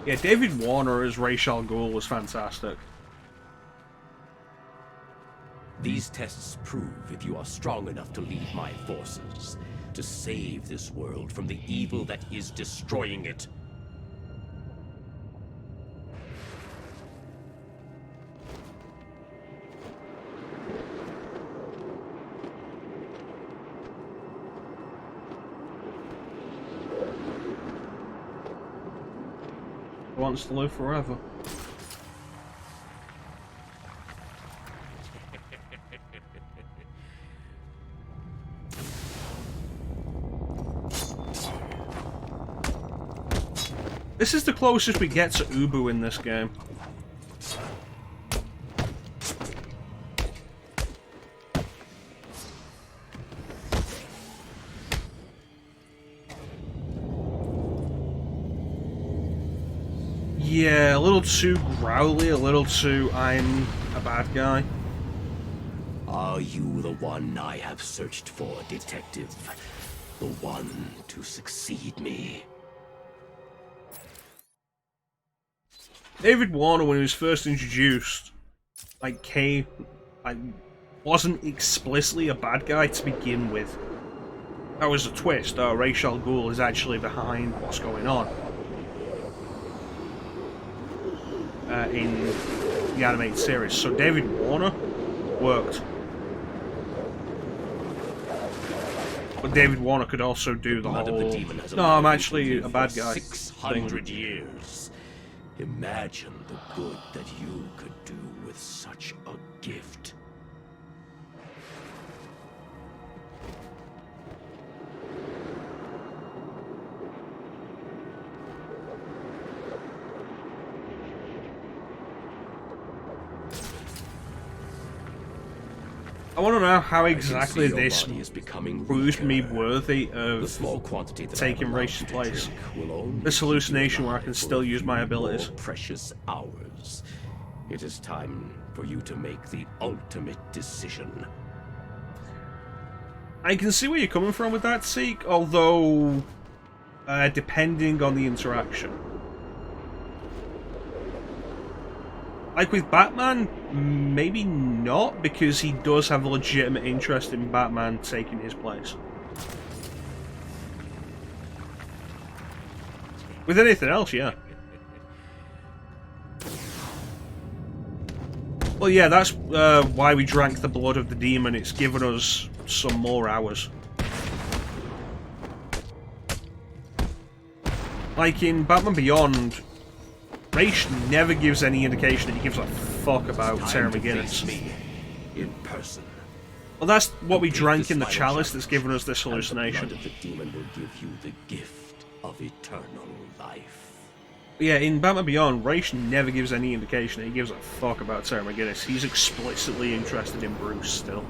Speaker 1: Yeah, David Warner as Ra's al Ghul was fantastic.
Speaker 3: These tests prove if you are strong enough to lead my forces, to save this world from the evil that is destroying it.
Speaker 1: Wants to live forever. This is the closest we get to Ubu in this game. Yeah, a little too growly, a little too I'm a bad guy.
Speaker 3: Are you the one I have searched for, detective? The one to succeed me?
Speaker 1: David Warner, when he was first introduced, wasn't explicitly a bad guy to begin with. That was a twist. Ra's al Ghul is actually behind what's going on. In the animated series. So David Warner worked. But David Warner could also do the
Speaker 3: Blood of the
Speaker 1: whole,
Speaker 3: demon has
Speaker 1: no, I'm
Speaker 3: allowed
Speaker 1: actually
Speaker 3: you to
Speaker 1: a
Speaker 3: live
Speaker 1: bad
Speaker 3: for
Speaker 1: guy
Speaker 3: 600
Speaker 1: thing.
Speaker 3: years. Imagine the good that you could do with such a gift.
Speaker 1: I want to know how exactly
Speaker 3: your
Speaker 1: this
Speaker 3: body is becoming
Speaker 1: proves me
Speaker 3: weaker.
Speaker 1: worthy
Speaker 3: The
Speaker 1: of
Speaker 3: small quantity that
Speaker 1: taking
Speaker 3: I'm allowed
Speaker 1: Race's
Speaker 3: to
Speaker 1: place.
Speaker 3: drink will only
Speaker 1: This
Speaker 3: keep you
Speaker 1: hallucination where I
Speaker 3: alive
Speaker 1: can
Speaker 3: for
Speaker 1: still
Speaker 3: a
Speaker 1: use my
Speaker 3: few
Speaker 1: abilities.
Speaker 3: more precious hours. It is time for you to make the ultimate decision.
Speaker 1: I can see where you're coming from with that, Seek, although depending on the interaction. Like with Batman, maybe not, because he does have a legitimate interest in Batman taking his place. With anything else, yeah. Well, yeah, that's why we drank the blood of the demon. It's given us some more hours. Like in Batman Beyond, Raish never gives any indication that he gives a fuck about Sarah McGinnis.
Speaker 3: In person.
Speaker 1: Well, that's what we drank in the chalice that's given us this hallucination.
Speaker 3: And the blood of the demon will give you the gift of eternal life.
Speaker 1: Yeah, in Batman Beyond, Raish never gives any indication that he gives a fuck about Sarah McGinnis. He's explicitly interested in Bruce still.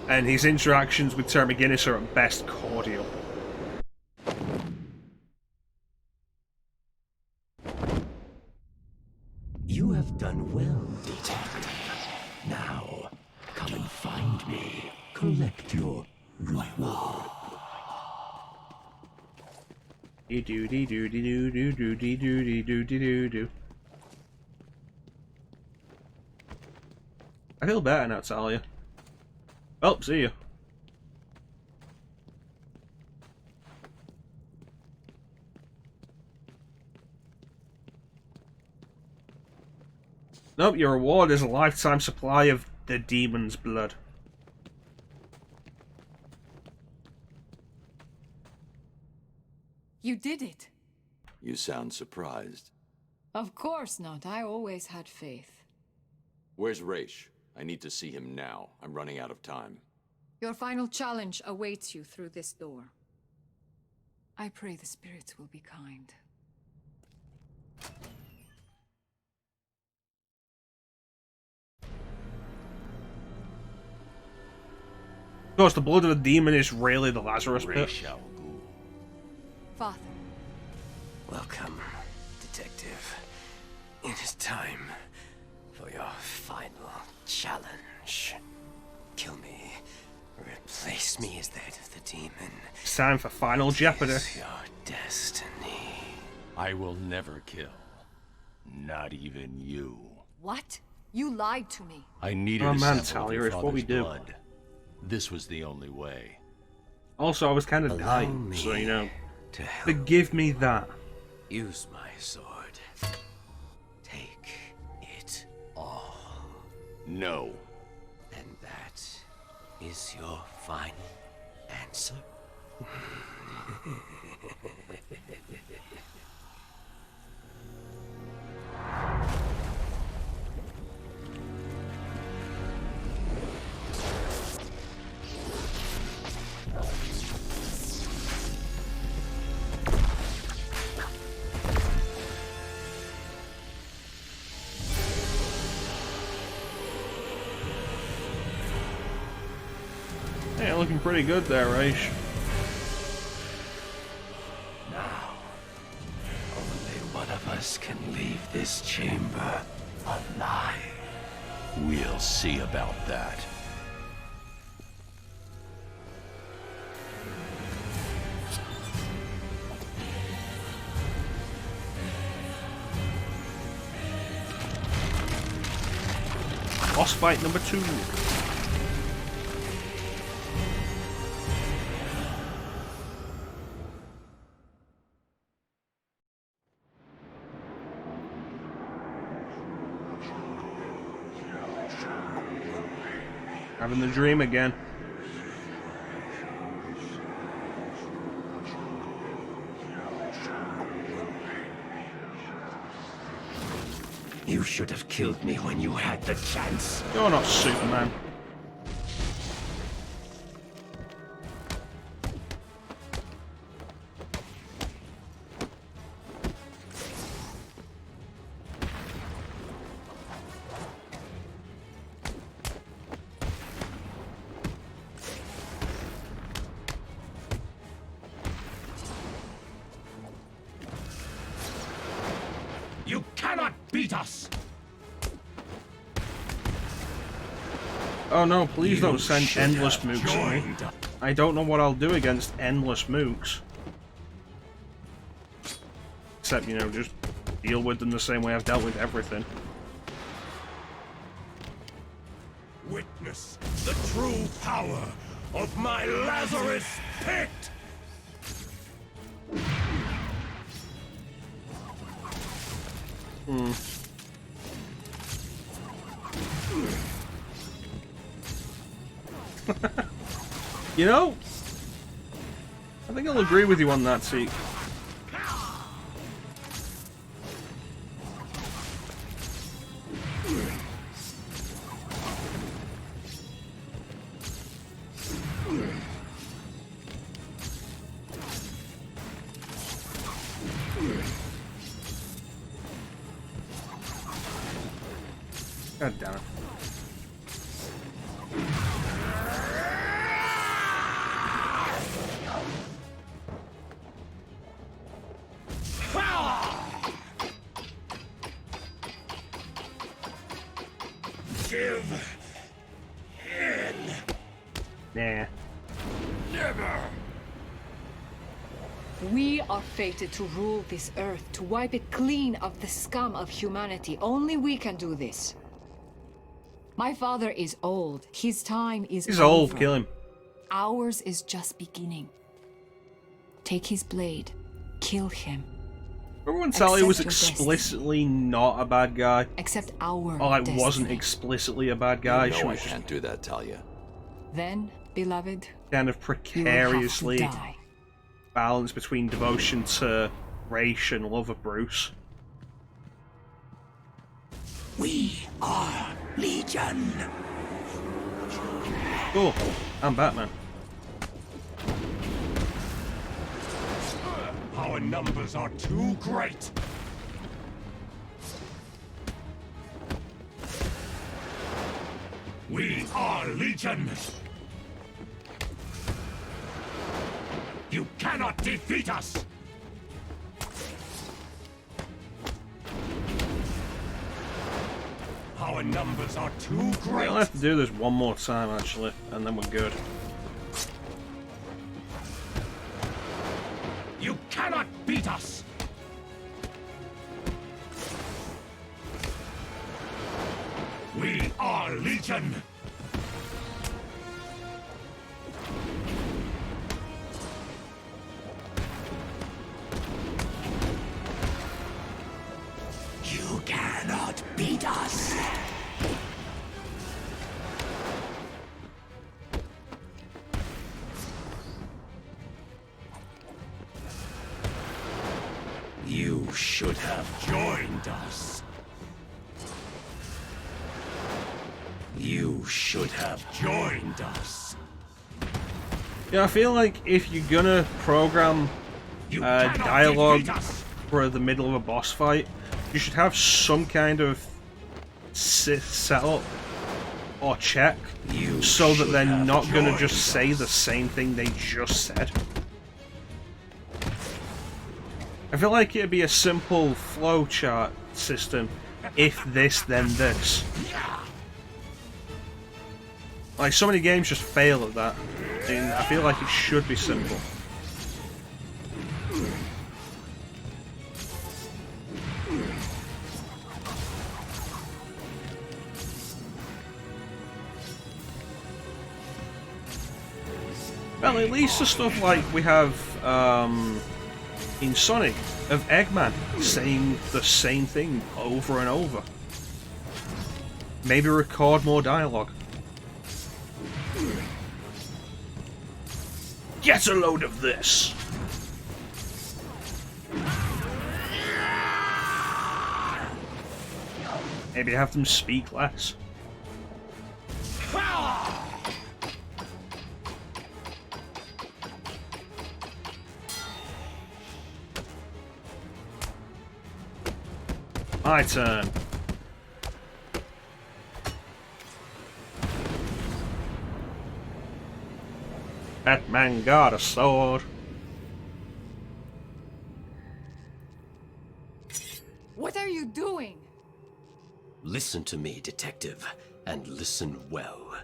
Speaker 1: And his interactions with Sarah McGinnis are at best cordial.
Speaker 3: You have done well, detective. Now, come and find me. Collect your reward.
Speaker 1: Do do do do do do do do do do do do. I feel better now, Talia. Oh, see you. Nope, your reward is a lifetime supply of the demon's blood.
Speaker 17: You did it.
Speaker 16: You sound surprised.
Speaker 17: Of course not. I always had faith.
Speaker 16: Where's Raish? I need to see him now. I'm running out of time.
Speaker 17: Your final challenge awaits you through this door. I pray the spirits will be kind.
Speaker 1: Of course, the blood of the demon is really the Lazarus pit.
Speaker 17: Father.
Speaker 13: Welcome, detective. It is time for your final challenge. Kill me. Replace me as the head of the demon.
Speaker 1: It's time for final jeopardy.
Speaker 13: It's your destiny.
Speaker 11: I will never kill. Not even you.
Speaker 17: What? You lied to me.
Speaker 11: I needed
Speaker 1: Oh
Speaker 11: a
Speaker 1: man,
Speaker 11: sample of
Speaker 1: Talia,
Speaker 11: your
Speaker 1: it's what we
Speaker 11: father's
Speaker 1: do.
Speaker 11: blood. This was the only way.
Speaker 1: Also, I was kind of dying, so you know. Forgive me that.
Speaker 13: Use my sword. Take it all.
Speaker 11: No.
Speaker 13: And that is your final answer?
Speaker 1: Yeah, looking pretty good there, Raish.
Speaker 13: Now, only one of us can leave this chamber alive.
Speaker 11: We'll see about that.
Speaker 1: Boss fight number 2. Having the dream again.
Speaker 13: You should have killed me when you had the chance.
Speaker 1: You're not Superman.
Speaker 13: You cannot beat us!
Speaker 1: Oh no, please don't send endless mooks at me. I don't know what I'll do against endless mooks. Except, you know, just deal with them the same way I've dealt with everything.
Speaker 20: Witness the true power of my Lazarus pit!
Speaker 1: You know, I think I'll agree with you on that, Seek. God damn it.
Speaker 20: Give in.
Speaker 1: Nah.
Speaker 20: Never.
Speaker 4: We are fated to rule this earth, to wipe it clean of the scum of humanity. Only we can do this. My father is old. His time is
Speaker 1: He's
Speaker 4: over.
Speaker 1: old, kill him.
Speaker 4: Ours is just beginning. Take his blade. Kill him.
Speaker 1: Remember when Sally was
Speaker 4: Accept your
Speaker 1: explicitly not a bad guy?
Speaker 4: Accept our
Speaker 1: Or like
Speaker 4: destiny.
Speaker 1: wasn't explicitly a bad guy?
Speaker 16: You
Speaker 1: She
Speaker 16: know I
Speaker 1: was just
Speaker 16: can't do that, Talia.
Speaker 4: Then, beloved,
Speaker 1: kind of
Speaker 4: you will have to
Speaker 1: precariously
Speaker 4: die.
Speaker 1: balanced between devotion to Raish and love of Bruce.
Speaker 22: We are Legion.
Speaker 1: Cool. I'm Batman.
Speaker 20: Our numbers are too great. We are Legion. You cannot defeat us. Our numbers are too great.
Speaker 1: I'll have to do this one more time actually, and then we're good.
Speaker 20: You cannot beat us. We are Legion.
Speaker 22: You cannot beat us.
Speaker 20: You should have joined us. You should have joined us.
Speaker 1: Yeah, I feel like if you're gonna program dialogue for the middle of a boss fight, you should have some kind of setup or check so that they're not gonna just say the same thing they just said. I feel like it'd be a simple flowchart system. If this, then this. Like, so many games just fail at that. And I feel like it should be simple. Well, at least the stuff like we have in Sonic of Eggman saying the same thing over and over. Maybe record more dialogue. Get a load of this! Maybe have them speak less. My turn. Batman got a sword.
Speaker 4: What are you doing?
Speaker 3: Listen to me, detective, and listen well.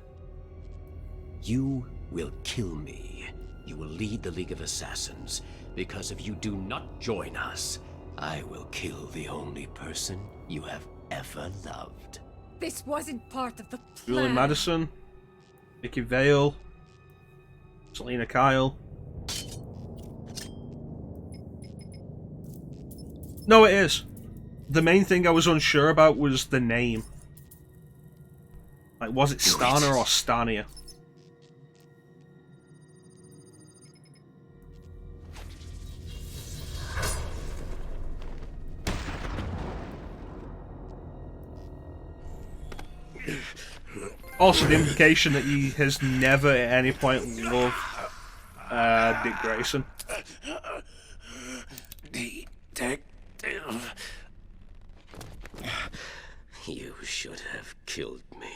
Speaker 3: You will kill me. You will lead the League of Assassins, because if you do not join us, I will kill the only person you have ever loved.
Speaker 4: This wasn't part of the plan.
Speaker 1: Julian Madison, Vicky Vale, Selena Kyle. No, it is. The main thing I was unsure about was the name. Like, was it Stana or Stania? Also, the implication that he has never at any point loved Dick Grayson.
Speaker 13: Detective. You should have killed me.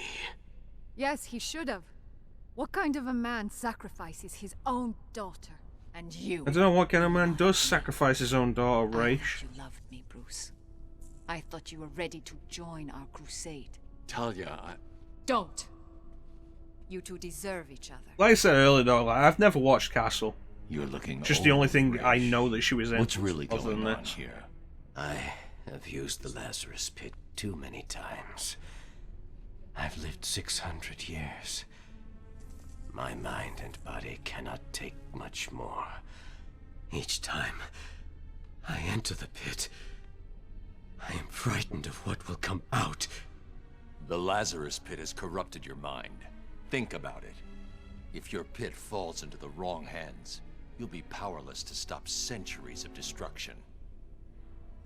Speaker 17: Yes, he should have. What kind of a man sacrifices his own daughter? And you?
Speaker 1: I don't know what kind of man does sacrifice his own daughter, Raish.
Speaker 4: You loved me, Bruce. I thought you were ready to join our crusade.
Speaker 16: Talia,
Speaker 4: Don't! You two deserve each other.
Speaker 1: Like I said earlier, though, like, I've never watched Castle.
Speaker 16: You're looking
Speaker 1: just the only thing I know that she was in.
Speaker 16: What's really
Speaker 1: other
Speaker 16: going
Speaker 1: than
Speaker 16: on
Speaker 1: this.
Speaker 16: here?
Speaker 13: I have used the Lazarus Pit too many times. I've lived 600 years. My mind and body cannot take much more. Each time I enter the pit, I am frightened of what will come out.
Speaker 11: The Lazarus Pit has corrupted your mind. Think about it. If your pit falls into the wrong hands, you'll be powerless to stop centuries of destruction.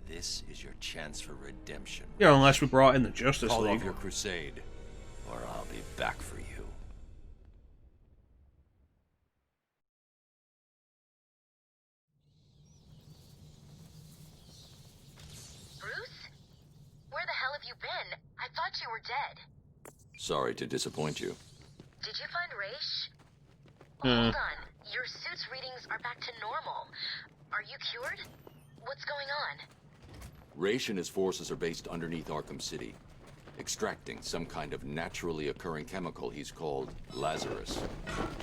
Speaker 11: This is your chance for redemption.
Speaker 1: Yeah, unless we brought in the Justice
Speaker 11: Call
Speaker 1: League.
Speaker 11: off your crusade, or I'll be back for you.
Speaker 21: Bruce? Where the hell have you been? I thought you were dead.
Speaker 11: Sorry to disappoint you.
Speaker 21: Did you find Raish? Hold on. Your suit's readings are back to normal. Are you cured? What's going on?
Speaker 11: Raish and his forces are based underneath Arkham City, extracting some kind of naturally occurring chemical he's called Lazarus.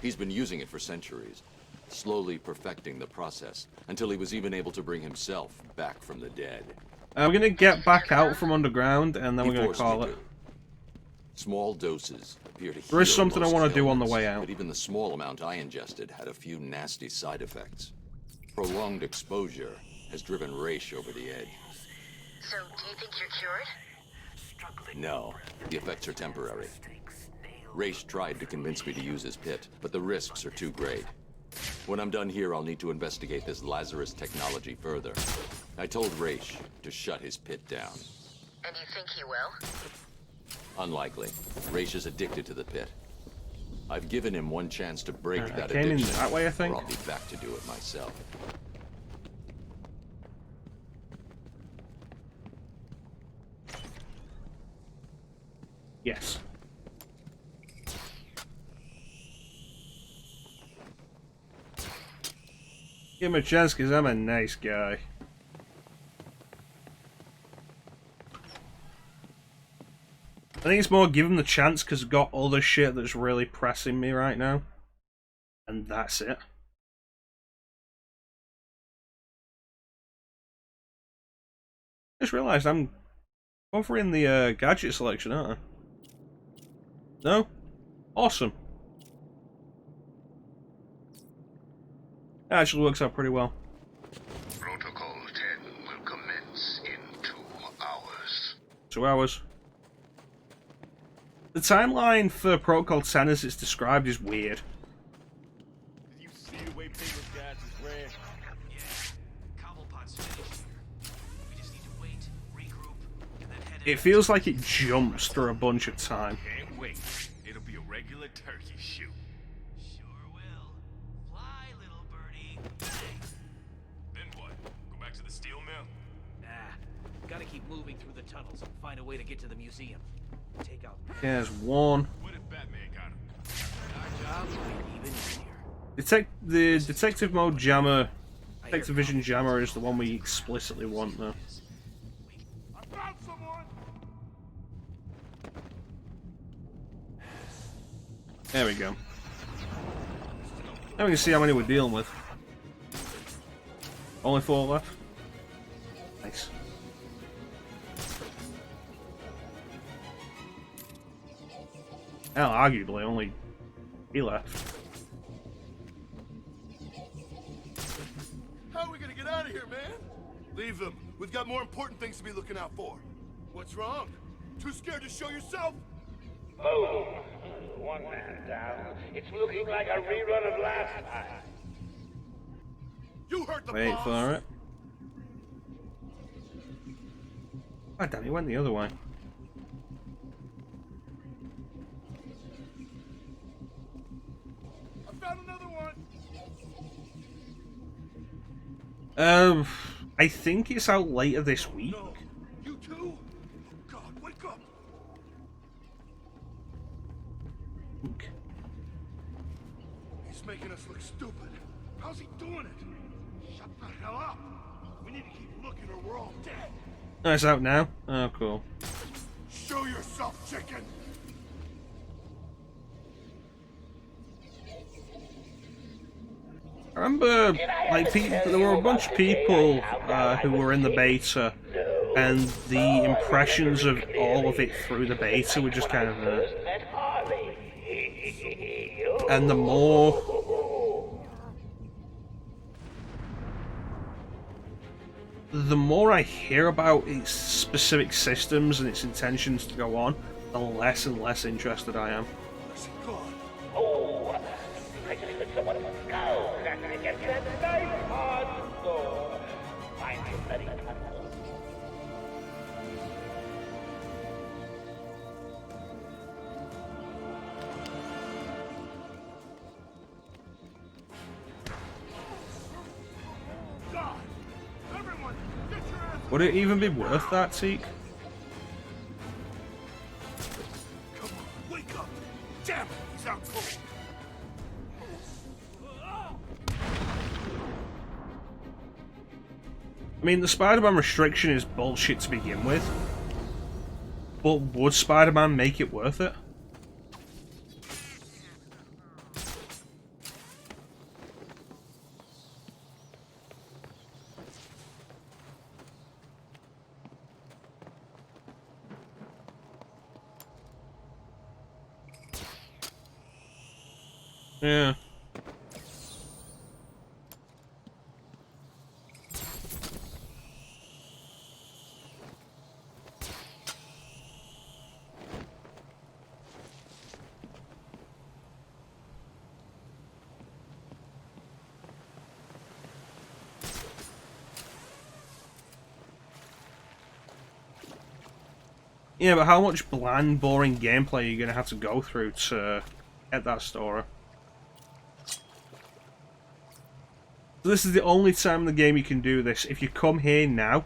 Speaker 11: He's been using it for centuries, slowly perfecting the process, until he was even able to bring himself back from the dead.
Speaker 1: We're gonna get back out from underground, and then
Speaker 11: He
Speaker 1: we're gonna
Speaker 11: forced
Speaker 1: call
Speaker 11: me
Speaker 1: it.
Speaker 11: to. Small doses appear to
Speaker 1: There is
Speaker 11: heal
Speaker 1: something I
Speaker 11: most
Speaker 1: want to do on the
Speaker 11: ailments,
Speaker 1: way out.
Speaker 11: But even the small amount I ingested had a few nasty side effects. Prolonged exposure has driven Raish over the edge.
Speaker 21: So, do you think you're cured?
Speaker 11: No, the effects are temporary. Raish tried to convince me to use his pit, but the risks are too great. When I'm done here, I'll need to investigate this Lazarus technology further. I told Raish to shut his pit down.
Speaker 21: And you think he will?
Speaker 11: Unlikely. Raish is addicted to the pit. I've given him one chance to break
Speaker 1: I
Speaker 11: that
Speaker 1: came in
Speaker 11: addiction,
Speaker 1: that way, I think.
Speaker 11: or I'll be back to do it myself.
Speaker 1: Yes. Give him a chance, because I'm a nice guy. I think it's more give him the chance because I've got other shit that's really pressing me right now. And that's it. Just realised I'm covering the gadget selection, aren't I? No? Awesome. That actually works out pretty well.
Speaker 20: Protocol 10 will commence in 2 hours.
Speaker 1: 2 hours. The timeline for Protocol 10 as it's described is weird.
Speaker 10: Did you see the way Paper's guys is ran?
Speaker 23: Yeah. Cobblepot's finished here. We just need to wait, regroup, and then head
Speaker 1: It feels like it jumps through a bunch of time.
Speaker 10: Can't wait. It'll be a regular turkey shoot.
Speaker 23: Sure will. Fly, little birdie.
Speaker 10: Then what? Go back to the steel mill?
Speaker 7: Nah. Gotta keep moving through the tunnels and find a way to get to the museum. Take out.
Speaker 1: There's one.
Speaker 10: What if Batman got him?
Speaker 7: Our job's even easier.
Speaker 1: The detective mode jammer, detective vision jammer is the one we explicitly want though.
Speaker 10: I found someone!
Speaker 1: There we go. Now we can see how many we're dealing with. Only 4 left. Nice. Hell, arguably only 3 left.
Speaker 15: out of here, man. Leave them. We've got more important things to be looking out for. What's wrong? Too scared to show yourself?
Speaker 12: Boom! One man down. It's looking like a rerun of last time.
Speaker 15: You heard the
Speaker 1: Wait
Speaker 15: boss.
Speaker 1: for it. Oh, damn, he went the other way.
Speaker 15: I found another one.
Speaker 1: I think it's out later this week.
Speaker 15: No. You too? Oh God, wake up. He's making us look stupid. How's he doing it? Shut the hell up. We need to keep looking or we're all dead.
Speaker 1: Oh, it's out now? Oh, cool.
Speaker 15: Show yourself, chicken.
Speaker 1: I remember, like, there were a bunch of people who were in the beta, and the impressions of all of it through the beta were just kind of and the more I hear about its specific systems and its intentions to go on, the less and less interested I am.
Speaker 12: Oh, I just heard someone on the go. I get that nice hard floor. Find your bloody tunnel.
Speaker 15: God! Everyone, get your ass.
Speaker 1: Would it even be worth that, Teak?
Speaker 15: Come on, wake up. Damn it, he's out cold.
Speaker 1: I mean, the Spider-Man restriction is bullshit to begin with, but would Spider-Man make it worth it? Yeah. Yeah, but how much bland, boring gameplay are you going to have to go through to get that story? So this is the only time in the game you can do this. If you come here now,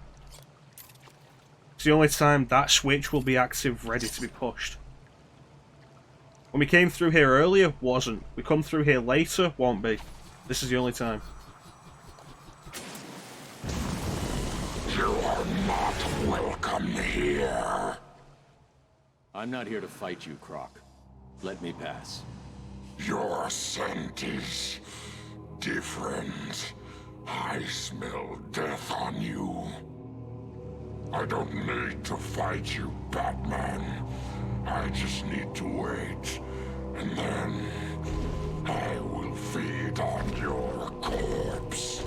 Speaker 1: it's the only time that switch will be active, ready to be pushed. When we came through here earlier, wasn't. We come through here later, won't be. This is the only time.
Speaker 20: You are not welcome here.
Speaker 11: I'm not here to fight you, Croc. Let me pass.
Speaker 20: Your scent is different. I smell death on you. I don't need to fight you, Batman. I just need to wait, and then I will feed on your corpse.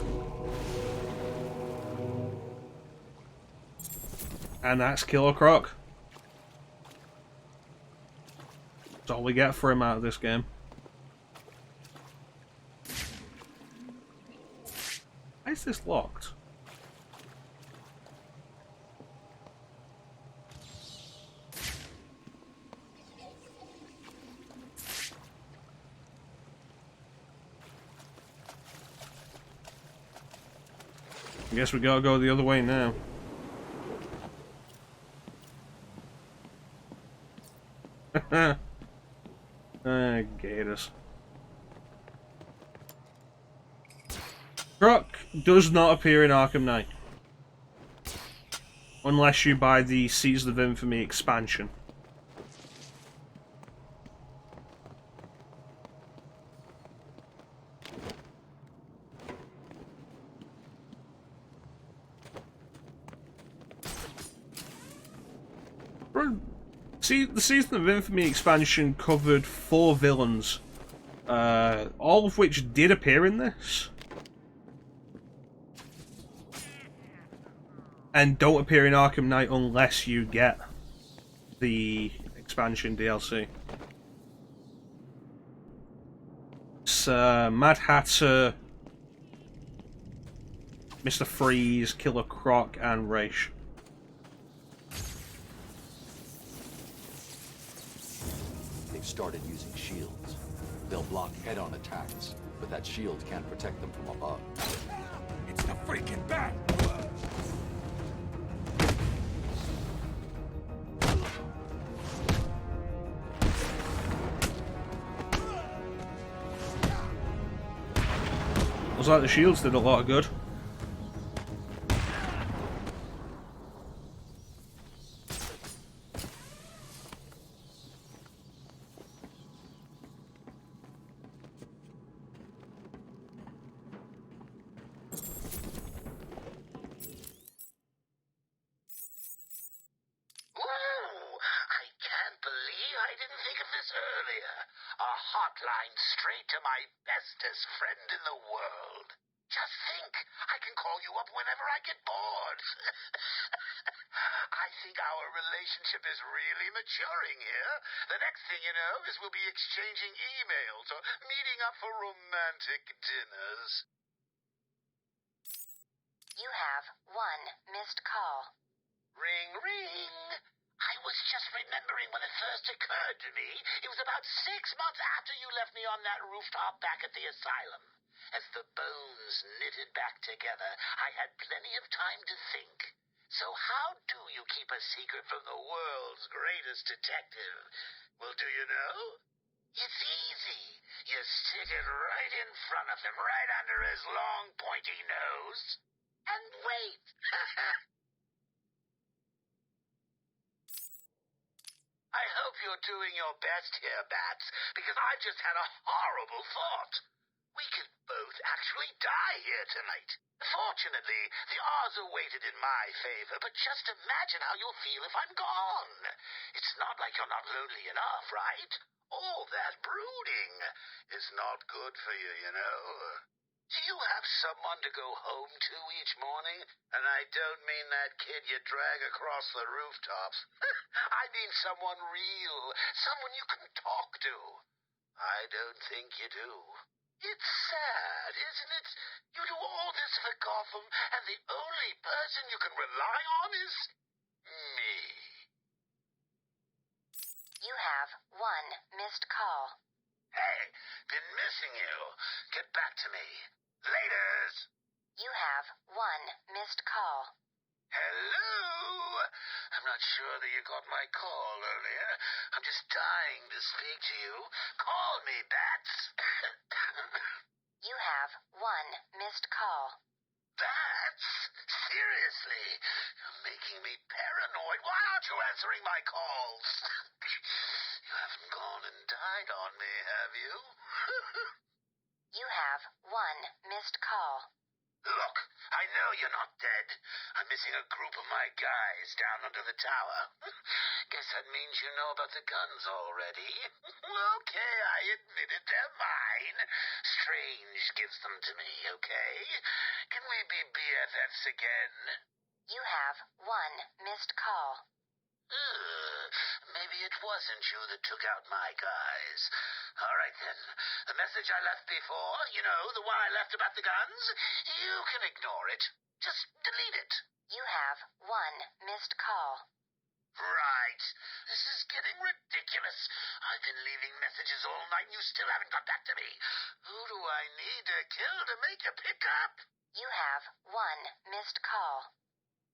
Speaker 1: And that's Killer Croc. That's all we get for him out of this game. Why is this locked? I guess we gotta go the other way now. Gators. Croc does not appear in Arkham Knight. Unless you buy the Season of Infamy expansion. See, the Season of Infamy expansion covered 4 villains, all of which did appear in this. And don't appear in Arkham Knight unless you get the expansion DLC. It's Mad Hatter, Mr. Freeze, Killer Croc, and Raish.
Speaker 16: They've started using shields. They'll block head-on attacks, but that shield can't protect them from above.
Speaker 10: It's the freaking bat!
Speaker 1: Looks like the shields did a lot of good.
Speaker 12: A hotline straight to my bestest friend in the world. Just think, I can call you up whenever I get bored. I think our relationship is really maturing here. The next thing you know is we'll be exchanging emails or meeting up for romantic dinners.
Speaker 21: You have one missed call.
Speaker 12: Ring, ring. I was just remembering when it first occurred to me. It was about 6 months after you left me on that rooftop back at the asylum. As the bones knitted back together, I had plenty of time to think. So how do you keep a secret from the world's greatest detective? Well, do you know? It's easy. You stick it right in front of him, right under his long, pointy nose, and wait. I hope you're doing your best here, Bats, because I've just had a horrible thought. We could both actually die here tonight. Fortunately, the odds are weighted in my favor, but just imagine how you'll feel if I'm gone. It's not like you're not lonely enough, right? All that brooding is not good for you, you know. Do you have someone to go home to each morning? And I don't mean that kid you drag across the rooftops. I mean someone real, someone you can talk to. I don't think you do. It's sad, isn't it? You do all this for Gotham, and the only person you can rely on is me.
Speaker 21: You have one missed call.
Speaker 12: Hey, been missing you. Get back to me. Laters.
Speaker 21: You have one missed call.
Speaker 12: Hello? I'm not sure that you got my call earlier. I'm just dying to speak to you. Call me, Bats.
Speaker 21: You have one missed call.
Speaker 12: Bats? Seriously? You're making me paranoid. Why aren't you answering my calls? You haven't gone and died on me, have you?
Speaker 21: You have one missed call.
Speaker 12: Look, I know you're not dead. I'm missing a group of my guys down under the tower. Guess that means you know about the guns already. Okay, I admit it, they're mine. Strange gives them to me, okay? Can we be BFFs again?
Speaker 21: You have one missed call.
Speaker 12: Maybe it wasn't you that took out my guys. All right, then. The message I left before, you know, the one I left about the guns, you can ignore it. Just delete it.
Speaker 21: You have one missed call.
Speaker 12: Right. This is getting ridiculous. I've been leaving messages all night and you still haven't got back to me. Who do I need to kill to make you pick up?
Speaker 21: You have one missed call.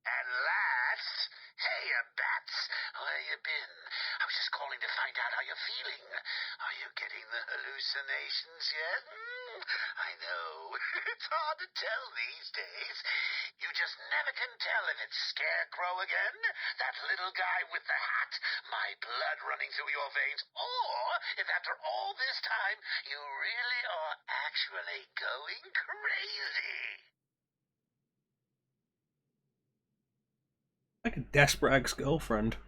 Speaker 12: At last? Hey, Bats. Where you been? I was just calling to find out how you're feeling. Are you getting the hallucinations yet? I know. It's hard to tell these days. You just never can tell if it's Scarecrow again, that little guy with the hat, my blood running through your veins, or if after all this time you really are actually going crazy.
Speaker 1: Like a desperate ex-girlfriend.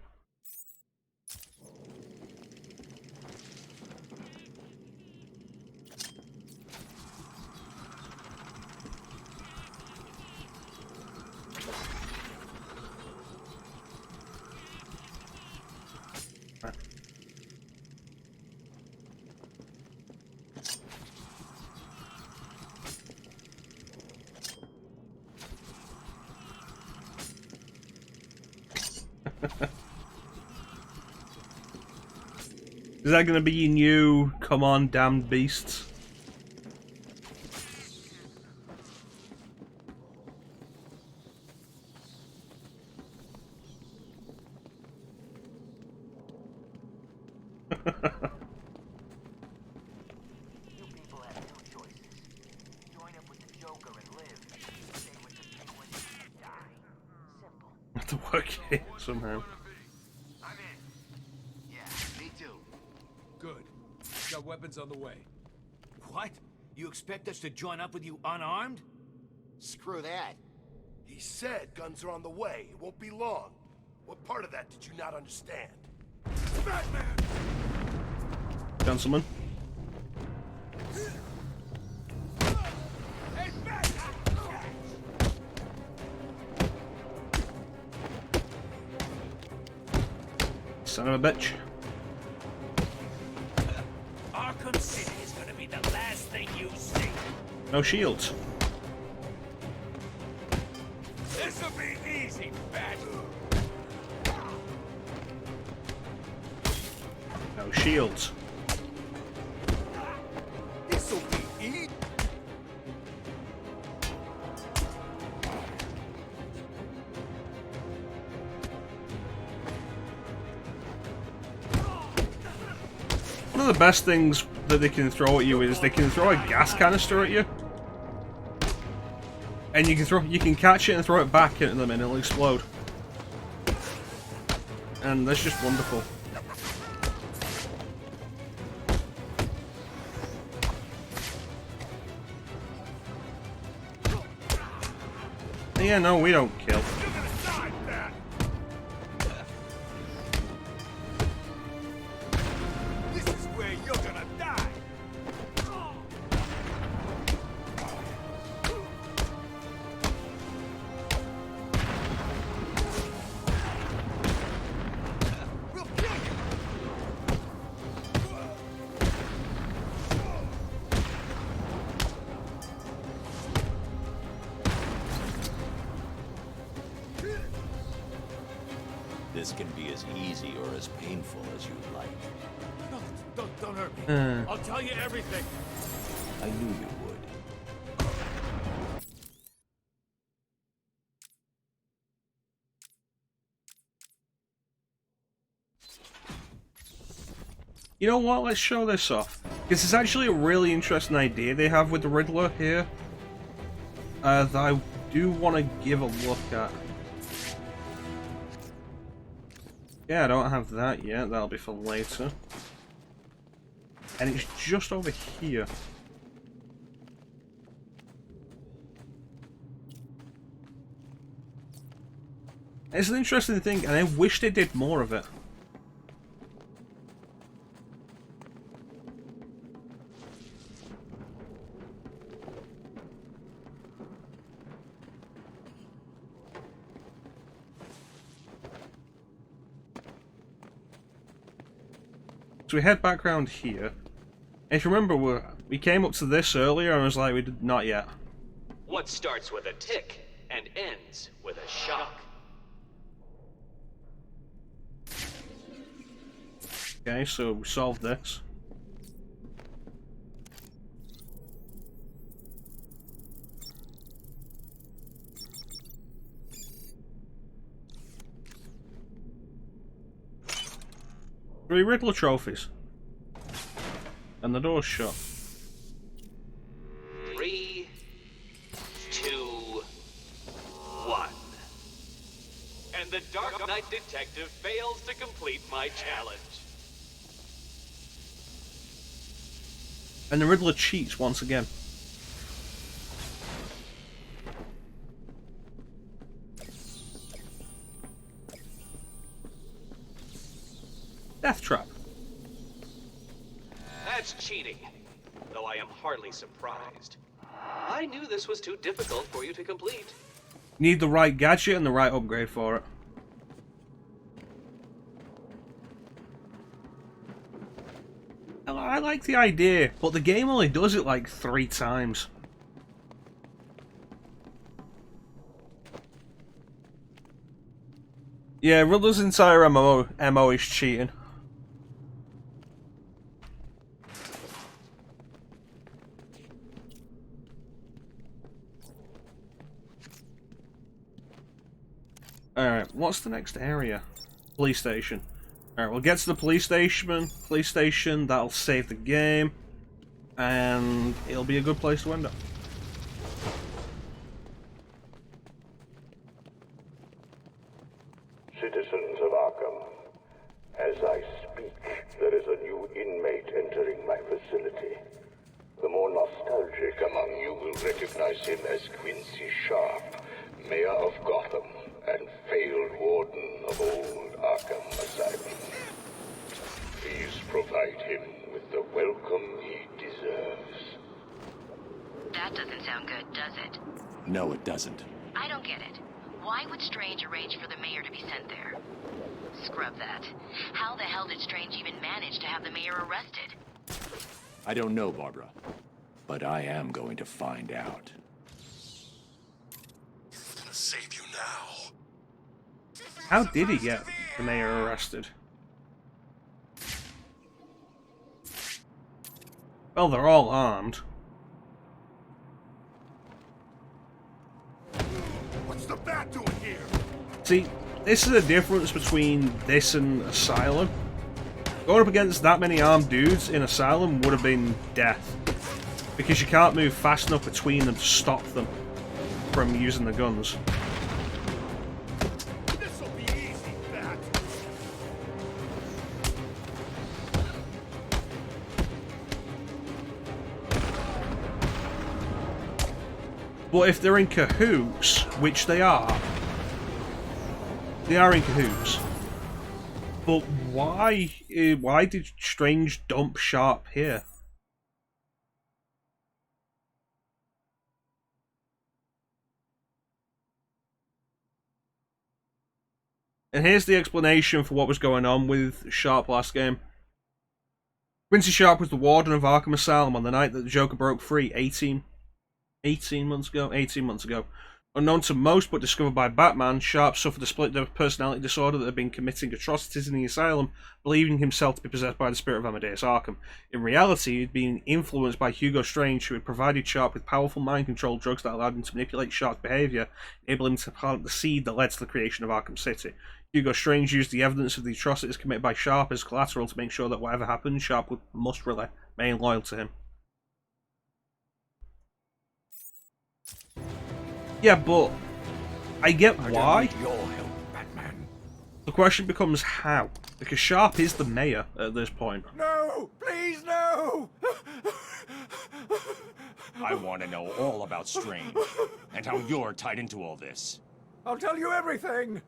Speaker 1: Is that going to be your new "Come on, damned beasts"? Have to work here somehow.
Speaker 23: Me too.
Speaker 7: Good. Got weapons on the way. What? You expect us to join up with you unarmed?
Speaker 23: Screw that.
Speaker 15: He said guns are on the way. It won't be long. What part of that did you not understand? Batman!
Speaker 1: Gentlemen. Son of a bitch.
Speaker 7: Arkham City is gonna be the last thing you see.
Speaker 1: No shields.
Speaker 7: This'll be easy, Bat.
Speaker 1: No shields.
Speaker 15: This'll be easy.
Speaker 1: One of the best things that they can throw at you is they can throw a gas canister at you. And you can catch it and throw it back into them and it'll explode. And that's just wonderful. Yeah, no, we don't kill.
Speaker 7: This is where you're gonna die. We'll kill you.
Speaker 11: This can be as easy or as painful as you like.
Speaker 7: Don't hurt me.
Speaker 1: Uh.
Speaker 7: I'll tell you everything.
Speaker 11: I knew you would.
Speaker 1: You know what? Let's show this off. Because it's actually a really interesting idea they have with the Riddler here. That I do want to give a look at. Yeah, I don't have that yet. That'll be for later. And it's just over here. It's an interesting thing, and I wish they did more of it. So we head back around here. If you remember, we came up to this earlier and I was like, we did not yet.
Speaker 2: What starts with a tick and ends with a shock?
Speaker 1: Okay, so we solved this. Three Riddler trophies. And the door's shut.
Speaker 2: 3, 2, 1. And the Dark Knight Detective fails to complete my challenge.
Speaker 1: And the Riddler cheats once again. Death Trap.
Speaker 2: That's cheating, though I am hardly surprised. I knew this was too difficult for you to complete.
Speaker 1: Need the right gadget and the right upgrade for it. I like the idea, but the game only does it like 3 times. Yeah, Riddler's entire MO is cheating. Alright, what's the next area? Police station. Alright, we'll get to the police station, that'll save the game, and it'll be a good place to end up.
Speaker 12: Citizens of Arkham, as I speak, there is a new inmate entering my facility. The more nostalgic among you will recognize him as Quincy Sharp, Mayor of Gotham and failed warden of old Arkham Asylum. Please provide him with the welcome he deserves.
Speaker 21: That doesn't sound good, does it?
Speaker 11: No, it doesn't.
Speaker 21: I don't get it. Why would Strange arrange for the mayor to be sent there? Scrub that. How the hell did Strange even manage to have the mayor arrested?
Speaker 11: I don't know, Barbara. But I am going to find out.
Speaker 15: I'm gonna save you now.
Speaker 1: How did he get the mayor arrested? Well, they're all armed.
Speaker 15: What's the bat doing here?
Speaker 1: See, this is the difference between this and Asylum. Going up against that many armed dudes in Asylum would have been death. Because you can't move fast enough between them to stop them from using the guns.
Speaker 15: This'll be easy, bat.
Speaker 1: But if they're in cahoots, which they are in cahoots. But why did Strange dump Sharp here? And here's the explanation for what was going on with Sharp last game. Quincy Sharp was the warden of Arkham Asylum on the night that the Joker broke free 18 months ago. Unknown to most, but discovered by Batman, Sharp suffered a split personality disorder that had been committing atrocities in the asylum, believing himself to be possessed by the spirit of Amadeus Arkham. In reality, he had been influenced by Hugo Strange, who had provided Sharp with powerful mind control drugs that allowed him to manipulate Sharp's behaviour, enabling him to plant the seed that led to the creation of Arkham City. Hugo Strange used the evidence of the atrocities committed by Sharp as collateral to make sure that whatever happened, Sharp must remain loyal to him. Yeah, but I get why.
Speaker 7: Your help, Batman.
Speaker 1: The question becomes how, because Sharp is the mayor at this point.
Speaker 7: No, please no.
Speaker 11: I want to know all about Strange and how you're tied into all this.
Speaker 7: I'll tell you everything.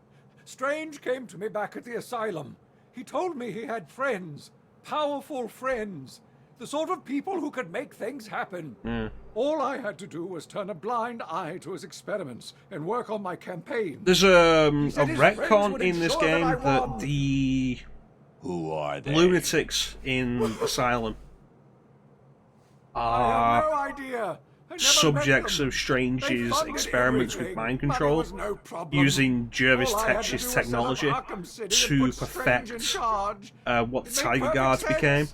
Speaker 7: Strange came to me back at the asylum. He told me he had friends, powerful friends, the sort of people who could make things happen. All I had to do was turn a blind eye to his experiments and work on my campaign.
Speaker 1: There's a retcon in this game that the lunatics in Asylum are
Speaker 7: no idea.
Speaker 1: subjects of Strange's experiments with mind control, using Jervis Tetch's technology to perfect what the Tiger Guards became.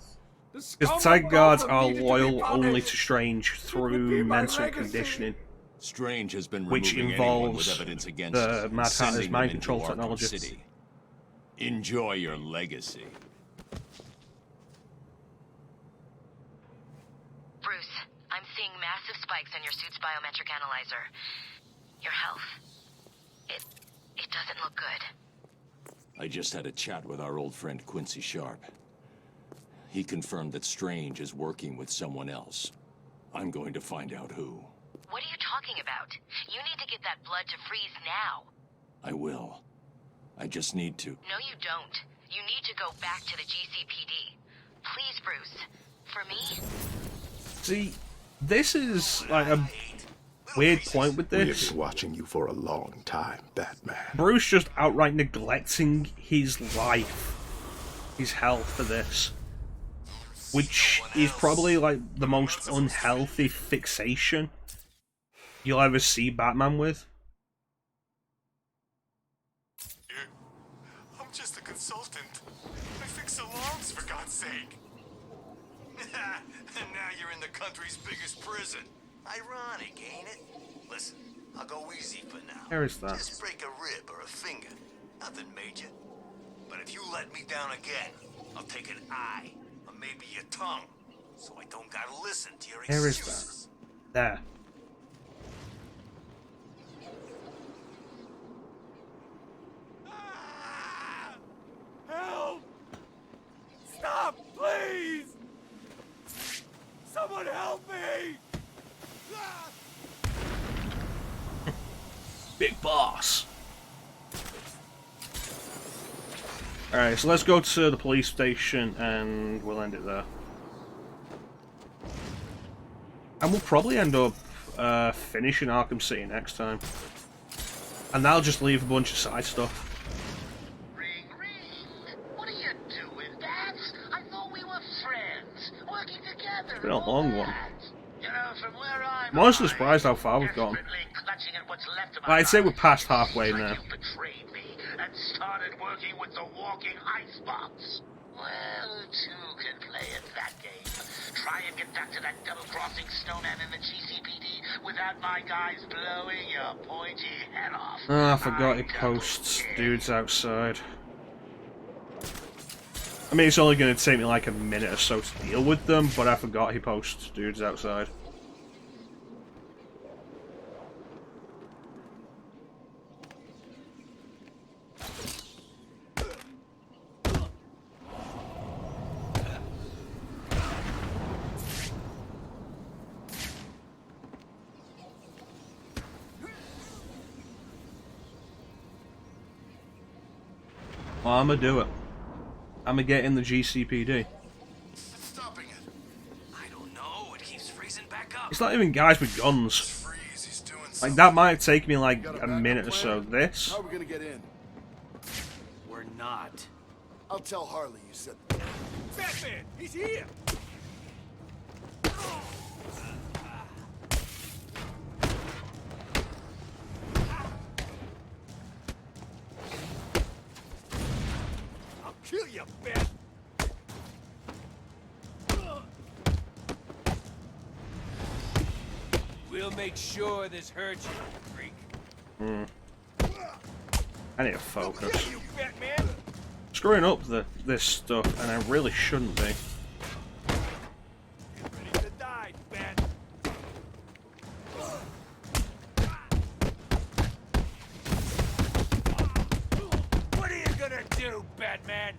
Speaker 1: Because the Tiger Guards are loyal only to Strange through mental conditioning,
Speaker 11: Strange has been
Speaker 1: which involves the Mad Hatter's mind control technology.
Speaker 11: City. Enjoy your legacy.
Speaker 21: Bruce, I'm seeing massive spikes on your suit's biometric analyzer. Your health. It doesn't look good.
Speaker 11: I just had a chat with our old friend Quincy Sharp. He confirmed that Strange is working with someone else. I'm going to find out who.
Speaker 21: What are you talking about? You need to get that blood to freeze now.
Speaker 11: I will. I just need to.
Speaker 21: No, you don't. You need to go back to the GCPD. Please, Bruce. For me?
Speaker 1: See, this is like a weird point with this.
Speaker 15: We've been watching you for a long time, Batman.
Speaker 1: Bruce just outright neglecting his life, his health for this. Which is probably like the most unhealthy fixation you'll ever see Batman with.
Speaker 20: consultant. I fix alarms, for God's sake. And now you're in the country's biggest prison. Ironic, ain't it? Listen, I'll go easy for now.
Speaker 1: Where is that?
Speaker 20: Just break a rib or a finger. Nothing major. But if you let me down again, I'll take an eye, or maybe your tongue, so I don't gotta listen to your
Speaker 1: Where is
Speaker 20: excuses.
Speaker 1: that? There.
Speaker 7: Help! Stop, please! Someone help me!
Speaker 1: Big boss. Alright, so let's go to the police station and we'll end it there. And we'll probably end up finishing Arkham City next time. And that'll just leave a bunch of side stuff.
Speaker 21: What are you doing, Bats? I thought we were friends, working together.
Speaker 1: It's been a long one.
Speaker 21: You know, from where I'm
Speaker 1: I'm honestly surprised how far we've gone.
Speaker 21: clutching at what's left of
Speaker 1: I'd say we're past halfway now.
Speaker 21: betrayed me and started working with the walking icebox. Well, two can play at that game. Try and get back to that double-crossing snowman in the GCPD without my guys blowing your pointy head off.
Speaker 1: Oh, I forgot he posts dudes outside. I mean, it's only going to take me like a minute or so to deal with them, but I forgot he posts dudes outside. Well, I'm gonna do it. I'm gonna get in the GCPD.
Speaker 20: Stopping it.
Speaker 14: I don't know. It keeps freezing back up.
Speaker 1: It's not even guys with guns. Like, that might take me like a minute or so. This?
Speaker 15: How are we gonna get in?
Speaker 14: We're not.
Speaker 15: I'll tell Harley you said.
Speaker 7: Batman! He's here! I'll kill you, Bat!
Speaker 8: We'll make sure this hurts you, freak.
Speaker 1: Hmm. I need to focus.
Speaker 7: You, Batman!
Speaker 1: Screwing up this stuff, and I really shouldn't be.
Speaker 7: Get ready to die, Bat! What are you gonna do, Batman?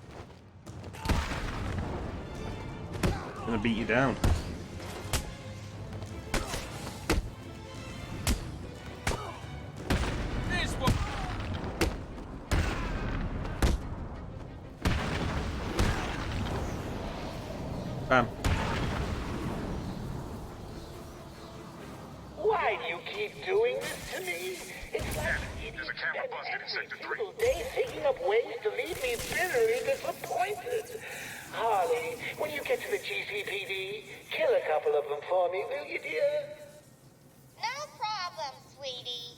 Speaker 1: I'm gonna beat you down.
Speaker 8: This one.
Speaker 1: Bam.
Speaker 12: Why do you keep doing this to me? It's like
Speaker 20: There's a camera busted in Sector 3.
Speaker 12: single day thinking up ways to leave me bitterly disappointed. Harley, when you get to the GCPD, kill a couple of them for me, will you, dear?
Speaker 21: No problem, sweetie.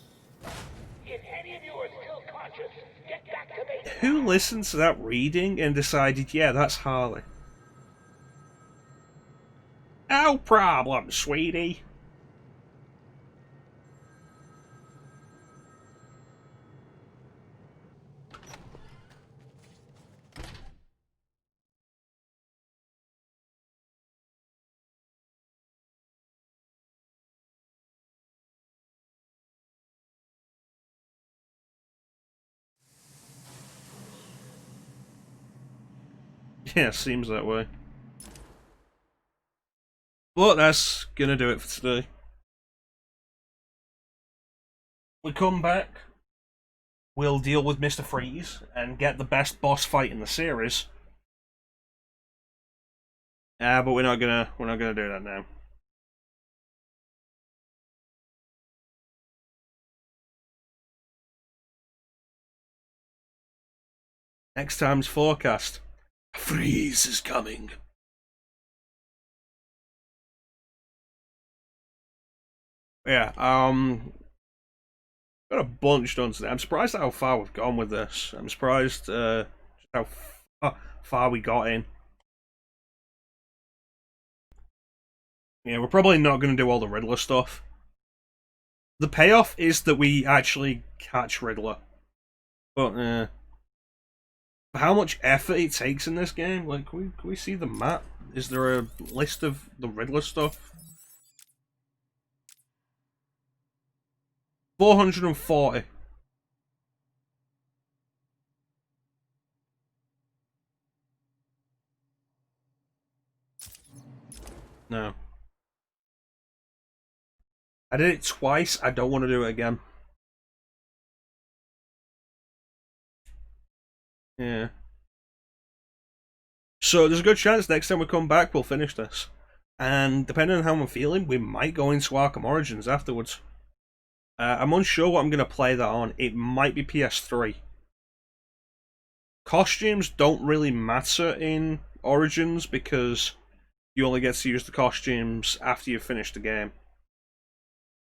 Speaker 12: If any of you are still conscious, get back to me.
Speaker 1: Who listened to that reading and decided, yeah, that's Harley? No problem, sweetie. Yeah, seems that way. But that's gonna do it for today. We come back, we'll deal with Mr. Freeze and get the best boss fight in the series. But we're not gonna do that now. Next time's forecast. Freeze is coming. Yeah, got a bunch done today. I'm surprised at how far we've gone with this. I'm surprised How far we got in. Yeah, we're probably not going to do all the Riddler stuff. The payoff is that we actually catch Riddler. But, for how much effort it takes in this game, like, can we see the map? Is there a list of the Riddler stuff? 440. No. I did it twice, I don't want to do it again. Yeah. So there's a good chance next time we come back we'll finish this. And depending on how I'm feeling, we might go into Arkham Origins afterwards. I'm unsure what I'm going to play that on. It might be PS3. Costumes don't really matter in Origins because you only get to use the costumes after you've finished the game.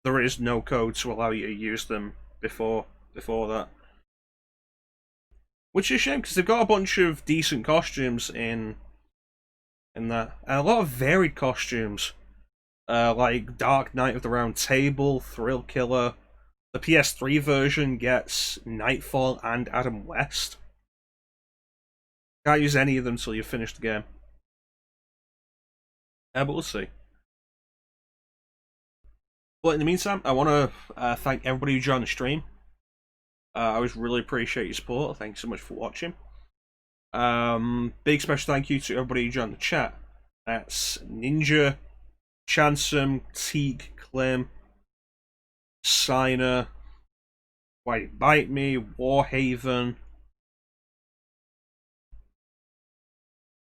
Speaker 1: There is no code to allow you to use them before that. Which is a shame because they've got a bunch of decent costumes in that. And a lot of varied costumes. Like Dark Knight of the Round Table, Thrill Killer. The PS3 version gets Nightfall and Adam West. Can't use any of them until you've finished the game. But we'll see. But in the meantime, I want to thank everybody who joined the stream. I always really appreciate your support. Thanks so much for watching. Big special thank you to everybody who joined the chat. That's Ninja, Chansum, Teak, Clem, Signer, Why Did Bite Me, Warhaven,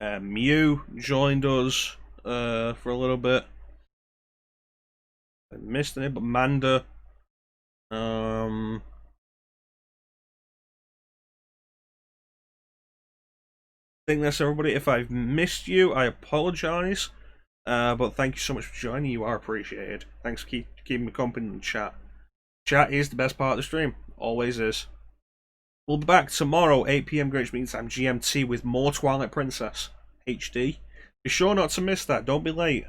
Speaker 1: Mew joined us for a little bit. I missed it, but Manda. I think that's everybody. If I've missed you, I apologise. But thank you so much for joining. You are appreciated. Thanks for keeping me company in the chat. Chat is the best part of the stream. Always is. We'll be back tomorrow, 8 PM Greenwich Mean Time GMT, with more Twilight Princess HD. Be sure not to miss that. Don't be late.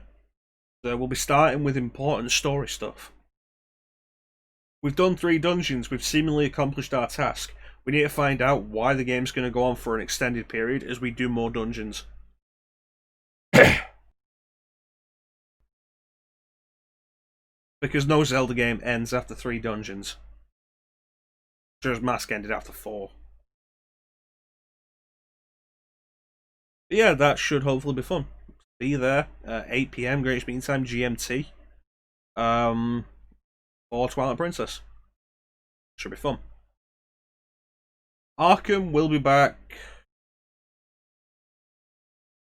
Speaker 1: We'll be starting with important story stuff. We've done 3 dungeons. We've seemingly accomplished our task. We need to find out why the game's going to go on for an extended period as we do more dungeons. Because no Zelda game ends after 3 dungeons. Majora's Mask ended after 4. But yeah, that should hopefully be fun. Be there, 8 PM Greenwich Mean Time GMT. For Twilight Princess. Should be fun. Arkham will be back.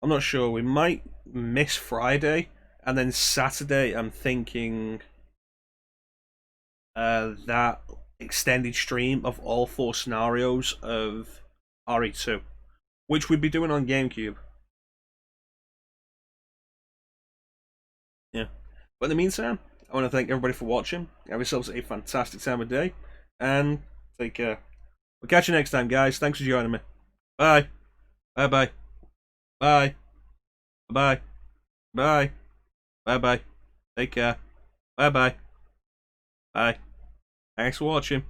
Speaker 1: I'm not sure. We might miss Friday, and then Saturday I'm thinking that extended stream of all 4 scenarios of RE2, which we'd be doing on GameCube. Yeah. But in the meantime, I want to thank everybody for watching. Have yourselves a fantastic time of day, and take care. We'll catch you next time, guys. Thanks for joining me. Bye. Bye-bye. Bye. Bye-bye. Bye. Bye-bye. Take care. Bye-bye. Bye. Thanks for watching.